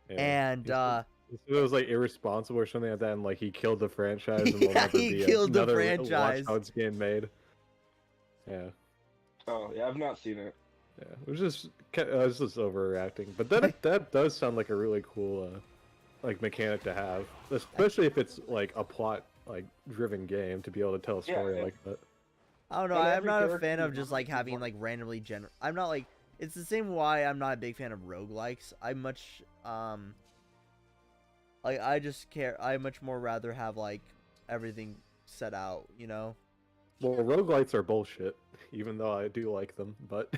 [SPEAKER 2] and
[SPEAKER 1] it was like irresponsible or something like that, and like he killed the franchise, and will
[SPEAKER 2] yeah,
[SPEAKER 1] never
[SPEAKER 2] he
[SPEAKER 1] be
[SPEAKER 2] killed the
[SPEAKER 1] another
[SPEAKER 2] franchise.
[SPEAKER 1] Watch Dogs game made. Yeah.
[SPEAKER 7] Oh yeah, I've not seen it.
[SPEAKER 1] Yeah, it was just overreacting, but that does sound like a really cool like mechanic to have, especially if it's like a plot like driven game, to be able to tell a story like that.
[SPEAKER 2] I don't know.
[SPEAKER 7] And
[SPEAKER 2] I'm
[SPEAKER 7] every
[SPEAKER 2] not a
[SPEAKER 7] character
[SPEAKER 2] fan of
[SPEAKER 7] you
[SPEAKER 2] just
[SPEAKER 7] want
[SPEAKER 2] like
[SPEAKER 7] is
[SPEAKER 2] having
[SPEAKER 7] one-
[SPEAKER 2] like randomly I'm not like it's the same why I'm not a big fan of roguelikes. I much like I much more rather have like everything set out, you know?
[SPEAKER 1] Well, roguelites are bullshit, even though I do like them, but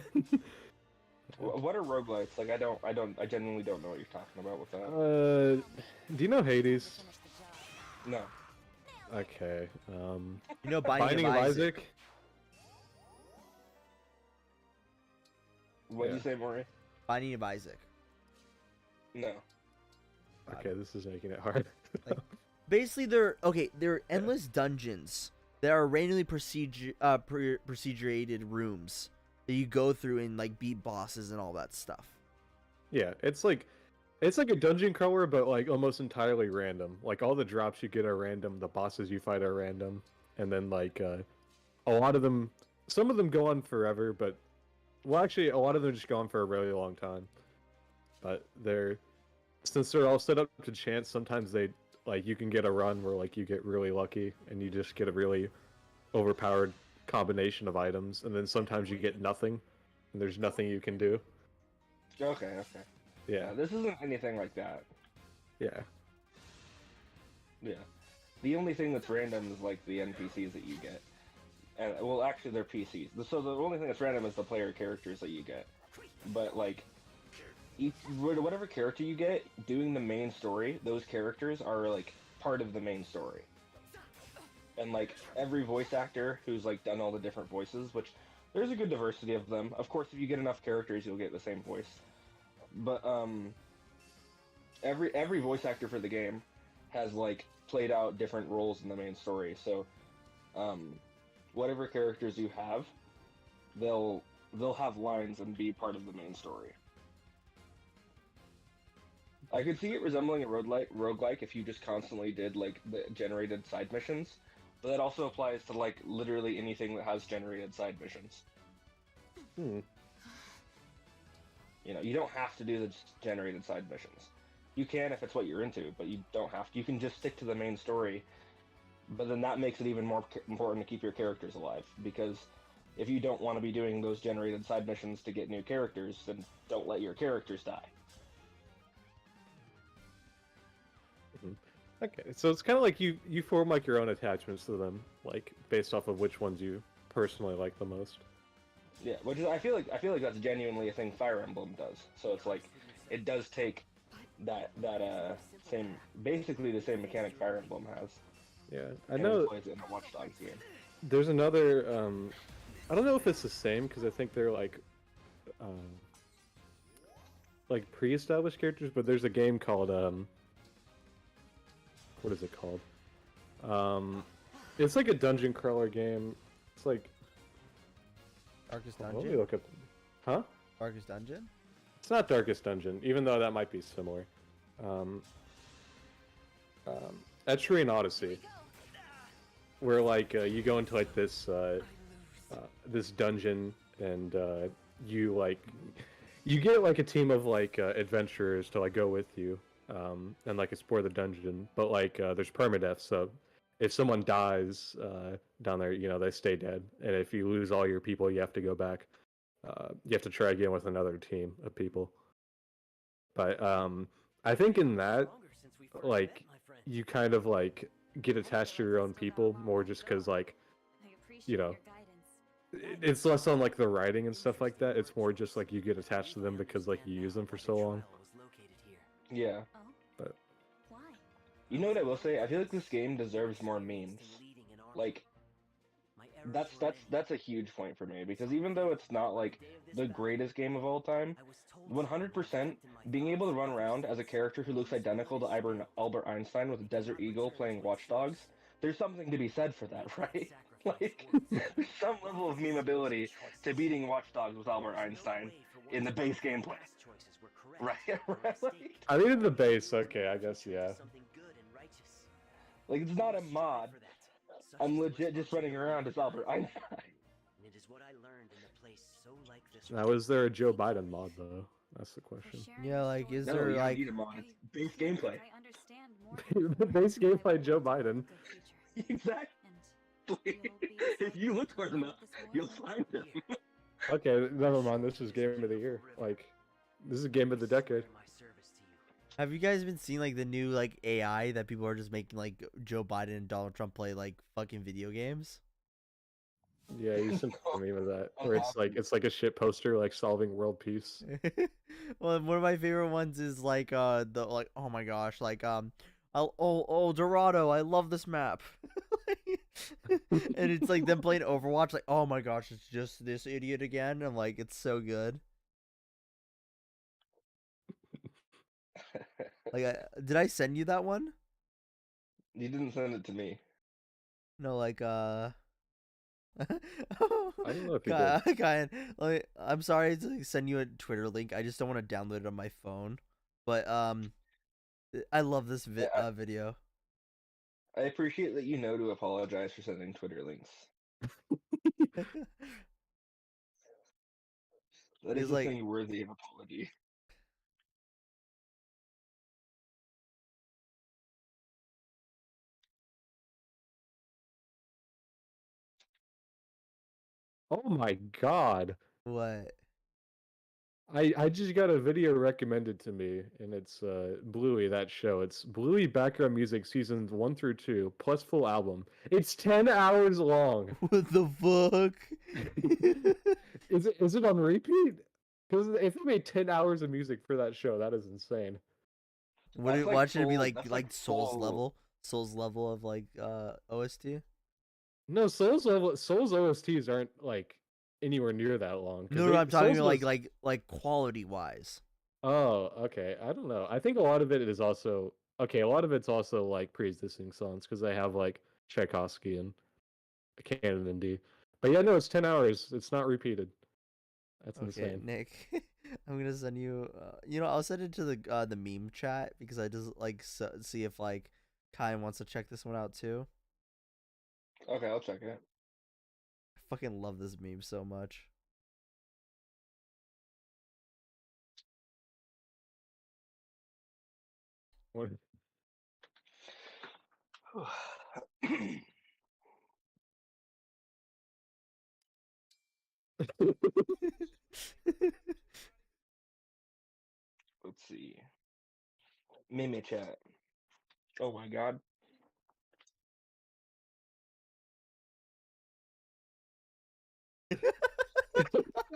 [SPEAKER 7] What are roguelites? Like I genuinely don't know what you're talking about with that.
[SPEAKER 1] do you know Hades?
[SPEAKER 7] No.
[SPEAKER 1] Okay.
[SPEAKER 2] You know
[SPEAKER 1] Binding of Isaac?
[SPEAKER 7] What did you say, Maury?
[SPEAKER 2] Binding of Isaac.
[SPEAKER 7] No.
[SPEAKER 1] Okay, this is making it hard.
[SPEAKER 2] Like, basically, they're endless dungeons. There are randomly procedurated rooms that you go through and like beat bosses and all that stuff.
[SPEAKER 1] Yeah, it's like a dungeon crawler, but like almost entirely random. Like all the drops you get are random, the bosses you fight are random, and then like a lot of them, some of them go on forever, but well, actually, a lot of them just go on for a really long time. But since they're all set up to chance, sometimes they like you can get a run where like you get really lucky and you just get a really overpowered combination of items, and then sometimes you get nothing, and there's nothing you can do.
[SPEAKER 7] Okay.
[SPEAKER 1] Yeah.
[SPEAKER 7] This isn't anything like that.
[SPEAKER 1] Yeah.
[SPEAKER 7] Yeah. The only thing that's random is like the NPCs that you get. And well, actually, they're PCs. So the only thing that's random is the player characters that you get. But like, whatever character you get, doing the main story, those characters are like part of the main story. And like every voice actor who's like done all the different voices, which there's a good diversity of them. Of course, if you get enough characters, you'll get the same voice. But every voice actor for the game has like played out different roles in the main story. So whatever characters you have, they'll have lines and be part of the main story. I could see it resembling a roguelike if you just constantly did like the generated side missions, but that also applies to like literally anything that has generated side missions. You know, you don't have to do the generated side missions. You can if it's what you're into, but you don't have to. You can just stick to the main story, but then that makes it even more important to keep your characters alive, because if you don't want to be doing those generated side missions to get new characters, then don't let your characters die.
[SPEAKER 1] Okay, so it's kind of like you form like your own attachments to them, like based off of which ones you personally like the most.
[SPEAKER 7] Yeah, which is I feel like that's genuinely a thing Fire Emblem does. So it's like it does take that same, basically the same mechanic Fire Emblem has.
[SPEAKER 1] Yeah, I know.
[SPEAKER 7] Plays in a Watch Dogs game.
[SPEAKER 1] There's another. I don't know if it's the same because I think they're like pre-established characters, but there's a game called what is it called? It's like a dungeon crawler game. It's like
[SPEAKER 2] Darkest
[SPEAKER 1] Let
[SPEAKER 2] Dungeon?
[SPEAKER 1] me look up. Huh?
[SPEAKER 2] Darkest Dungeon?
[SPEAKER 1] It's not Darkest Dungeon, even though that might be similar. Etrian Odyssey, where like you go into like this this dungeon, and you get like a team of like adventurers to like go with you, and like explore the dungeon. But like there's permadeath, so if someone dies down there, you know, they stay dead. And if you lose all your people, you have to go back. You have to try again with another team of people. But I think in that, like, you kind of like get attached to your own people more, just because like you know, it's less on like the writing and stuff like that. It's more just like you get attached to them because like you use them for so long.
[SPEAKER 7] Yeah.
[SPEAKER 1] But
[SPEAKER 7] you know what I will say? I feel like this game deserves more memes. Like, that's a huge point for me, because even though it's not like the greatest game of all time, 100% being able to run around as a character who looks identical to Albert Einstein with a Desert Eagle playing Watch Dogs, there's something to be said for that, right? Like, there's some level of memeability to beating Watch Dogs with Albert Einstein in the base gameplay. Right? Like,
[SPEAKER 1] I mean, in the base, okay, I guess, yeah.
[SPEAKER 7] Like, it's not a mod. I'm legit just running around as Albert Einstein.
[SPEAKER 1] Now, is there a Joe Biden mod, though? That's the question.
[SPEAKER 2] Yeah, like, is
[SPEAKER 7] No,
[SPEAKER 2] there,
[SPEAKER 7] you don't
[SPEAKER 2] like...
[SPEAKER 7] need a mod. It's base gameplay.
[SPEAKER 1] The base gameplay Joe Biden.
[SPEAKER 7] Exactly. If you look hard enough, you'll find him.
[SPEAKER 1] Okay, never mind. This is game of the year. Like, this is game of the decade.
[SPEAKER 2] Have you guys been seeing, like, the new, like, AI that people are just making, like, Joe Biden and Donald Trump play, like, fucking video games?
[SPEAKER 1] Yeah, you sent me with that. Where it's like a shit poster, like solving world peace.
[SPEAKER 2] Well, one of my favorite ones is, like, oh my gosh, like, Dorado, I love this map. And it's, like, them playing Overwatch, like, oh my gosh, it's just this idiot again. I'm like, it's so good. Like, did I send you that one?
[SPEAKER 7] You didn't send it to me.
[SPEAKER 2] No, like,
[SPEAKER 1] I don't know if you did.
[SPEAKER 2] Kyan, like, I'm sorry to send you a Twitter link. I just don't want to download it on my phone. But, I love this video.
[SPEAKER 7] I appreciate that you know to apologize for sending Twitter links. That is
[SPEAKER 2] like,
[SPEAKER 7] something worthy of apology.
[SPEAKER 1] Oh my god.
[SPEAKER 2] What?
[SPEAKER 1] I just got a video recommended to me, and it's Bluey, that show. It's Bluey background music seasons 1 through 2 plus full album. It's 10 hours long.
[SPEAKER 2] What the fuck?
[SPEAKER 1] Is it on repeat? Because if they made 10 hours of music for that show, that is insane.
[SPEAKER 2] Would it watch it be like Souls level of like OST?
[SPEAKER 1] No, Souls OSTs aren't like anywhere near that long.
[SPEAKER 2] No, I'm talking like quality wise.
[SPEAKER 1] Oh, okay. I don't know. I think a lot of it is also okay. A lot of it's also like pre-existing songs because they have like Tchaikovsky and Canon and D. But yeah, no, it's 10 hours. It's not repeated. That's insane.
[SPEAKER 2] Nick, I'm gonna send you. I'll send it to the meme chat because I just like see if like Kai wants to check this one out too.
[SPEAKER 7] Okay, I'll check it.
[SPEAKER 2] I fucking love this meme so much.
[SPEAKER 1] What?
[SPEAKER 7] Let's see. Meme chat. Oh my god.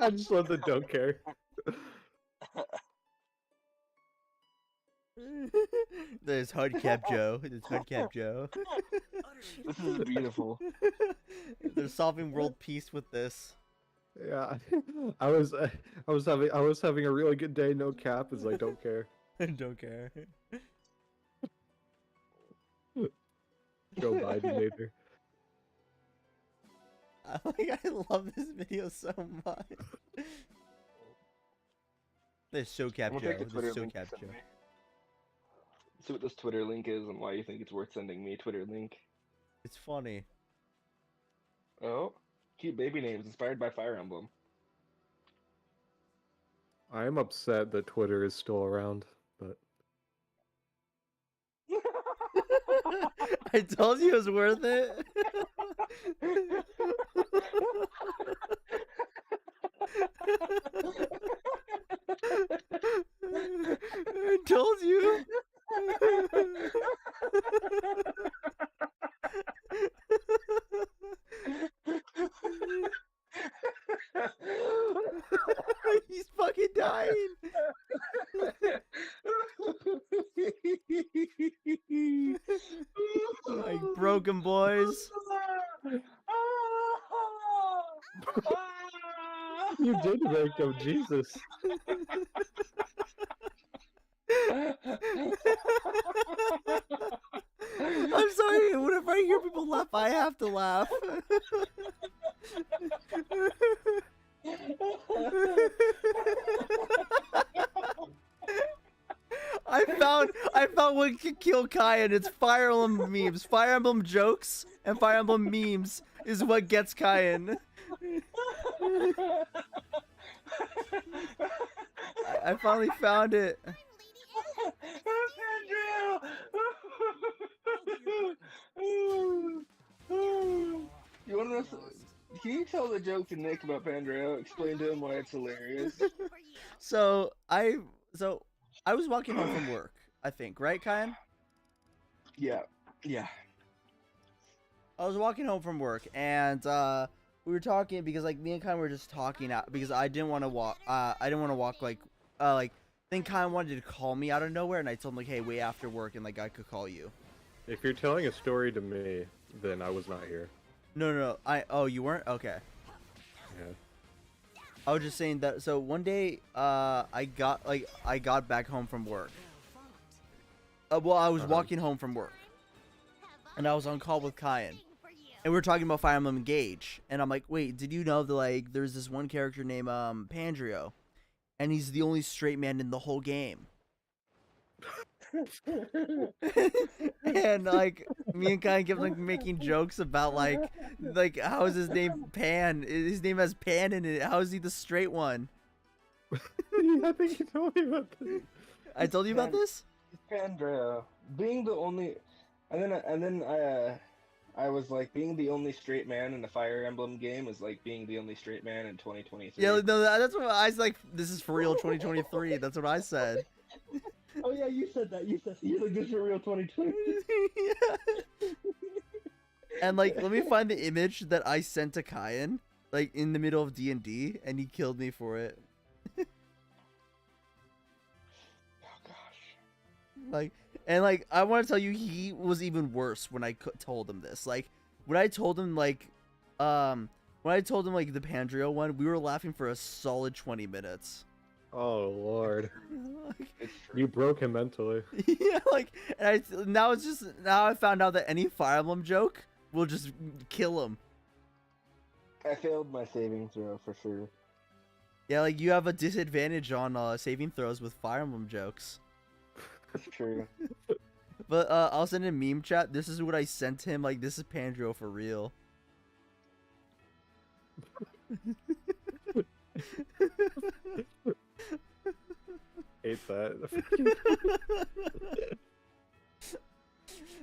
[SPEAKER 1] I just love the don't care.
[SPEAKER 2] There's Hardcap Joe. There's Hardcap Joe.
[SPEAKER 7] This is beautiful.
[SPEAKER 2] They're solving world peace with this.
[SPEAKER 1] Yeah, I was having a really good day. No cap. It's like don't care.
[SPEAKER 2] Don't care.
[SPEAKER 1] Joe Biden later.
[SPEAKER 2] I love this video so much. There's SoCap Joe. There's SoCap Joe.
[SPEAKER 7] See what this Twitter link is and why you think it's worth sending me a Twitter link.
[SPEAKER 2] It's funny.
[SPEAKER 7] Oh, cute baby names inspired by Fire Emblem.
[SPEAKER 1] I am upset that Twitter is still around, but
[SPEAKER 2] I told you it was worth it. I told you. Like broken boys.
[SPEAKER 1] You did break him, Jesus.
[SPEAKER 2] I'm sorry. Whenever I hear people laugh, I have to laugh. I found what could kill Kai, and it's Fire Emblem memes. Fire Emblem jokes and Fire Emblem memes is what gets Kyan. I finally found it.
[SPEAKER 7] You want to? Can you tell the joke to Nick about Pandreo? Explain to him why it's hilarious.
[SPEAKER 2] So I was walking home from work, I think, right, Kyan?
[SPEAKER 7] Yeah.
[SPEAKER 2] I was walking home from work, and we were talking because like me and Kyan were just talking out because I didn't want to walk. I didn't want to walk like then Kyan wanted to call me out of nowhere, and I told him like, hey, wait after work, and like I could call you.
[SPEAKER 1] If you're telling a story to me, then I was not here.
[SPEAKER 2] No. You weren't? Okay.
[SPEAKER 1] Yeah.
[SPEAKER 2] I was just saying that. So one day, I got back home from work. Well, I was walking home from work, and I was on call with Kyan, and we were talking about Fire Emblem Engage, and I'm like, wait, did you know that like there's this one character named Pandreo, and he's the only straight man in the whole game. And like me and Kyan kept like making jokes about like how is his name Pan? His name has Pan in it. How is he the straight one?
[SPEAKER 1] I think you told me about this.
[SPEAKER 2] I told you about this?
[SPEAKER 7] Pandreo being the only, and then I was like being the only straight man in the Fire Emblem game is like being the only straight man in 2023.
[SPEAKER 2] Yeah, no, that's what I was like. This is for real 2023. That's what I said.
[SPEAKER 7] Oh yeah, you said that. You're like, this is for real 2020.
[SPEAKER 2] Yeah. And like, let me find the image that I sent to Kyan, like in the middle of D&D, and he killed me for it.
[SPEAKER 7] Oh gosh.
[SPEAKER 2] Like, and like, I want to tell you, he was even worse when I told him this. Like, when I told him like the Pandreo one, we were laughing for a solid 20 minutes.
[SPEAKER 1] Oh Lord.
[SPEAKER 2] Like,
[SPEAKER 1] You broke him mentally.
[SPEAKER 2] yeah, like, and now I found out that any Fire Emblem joke will just kill him.
[SPEAKER 7] I failed my saving throw for sure.
[SPEAKER 2] Yeah, like you have a disadvantage on saving throws with Fire Emblem jokes.
[SPEAKER 7] That's true.
[SPEAKER 2] But I'll send in meme chat. This is what I sent him. Like, this is Pandreo for real.
[SPEAKER 1] Hate that.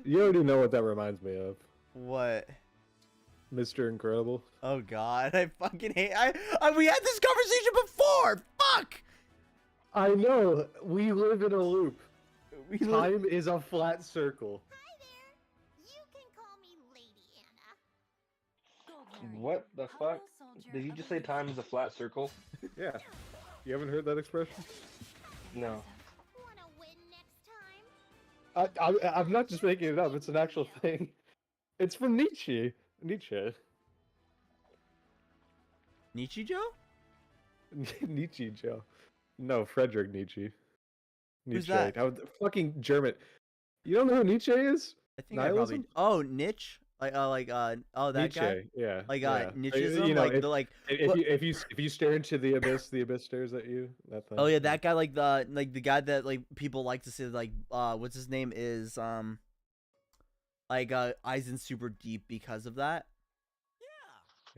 [SPEAKER 1] You already know what that reminds me of.
[SPEAKER 2] What?
[SPEAKER 1] Mr. Incredible.
[SPEAKER 2] Oh God, I fucking hate. We had this conversation before. Fuck.
[SPEAKER 1] I know. We live in a loop. Time is a flat circle.
[SPEAKER 11] Hi there. You can call me Lady Anna.
[SPEAKER 7] What the fuck? Did you just say time is a flat circle?
[SPEAKER 1] Yeah. You haven't heard that expression?
[SPEAKER 7] No.
[SPEAKER 11] Wanna win next time?
[SPEAKER 1] I'm not just making it up. It's an actual thing. It's from Nietzsche. Nietzsche
[SPEAKER 2] Joe?
[SPEAKER 1] Nietzsche Joe. No, Frederick Nietzsche.
[SPEAKER 2] Who's that?
[SPEAKER 1] How fucking German. You don't know who Nietzsche is?
[SPEAKER 2] I think I probably. Oh, Nietzsche. That
[SPEAKER 1] Nietzsche,
[SPEAKER 2] guy.
[SPEAKER 1] Yeah.
[SPEAKER 2] Like
[SPEAKER 1] yeah.
[SPEAKER 2] Nietzscheism.
[SPEAKER 1] You know,
[SPEAKER 2] if
[SPEAKER 1] you stare into the abyss stares at you. That thing.
[SPEAKER 2] Oh yeah, that guy. Like the guy that like people like to say like what's his name is eyes in super deep because of that.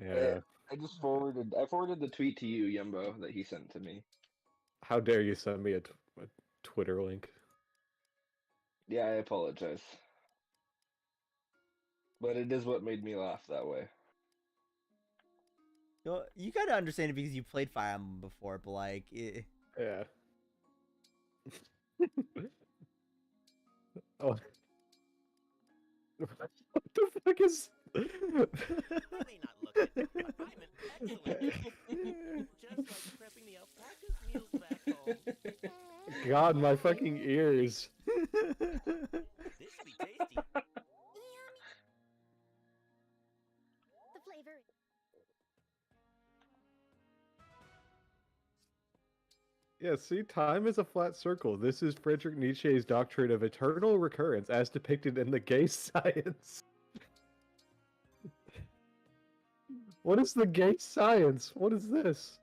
[SPEAKER 1] Yeah.
[SPEAKER 7] I forwarded the tweet to you, Yumbo, that he sent to me.
[SPEAKER 1] How dare you send me a Twitter link?
[SPEAKER 7] Yeah, I apologize. But it is what made me laugh that way.
[SPEAKER 2] You gotta understand it because you played Fire Emblem before, but like,
[SPEAKER 1] yeah. Oh. What the fuck is?
[SPEAKER 12] You may not look it, but I'm an excellent. Just like prepping the alpacas, me feels back home.
[SPEAKER 1] God, my fucking ears.
[SPEAKER 12] This should be tasty.
[SPEAKER 11] The flavor.
[SPEAKER 1] Yeah, see, time is a flat circle. This is Friedrich Nietzsche's doctrine of eternal recurrence as depicted in the gay science. What is the gay science? What is this?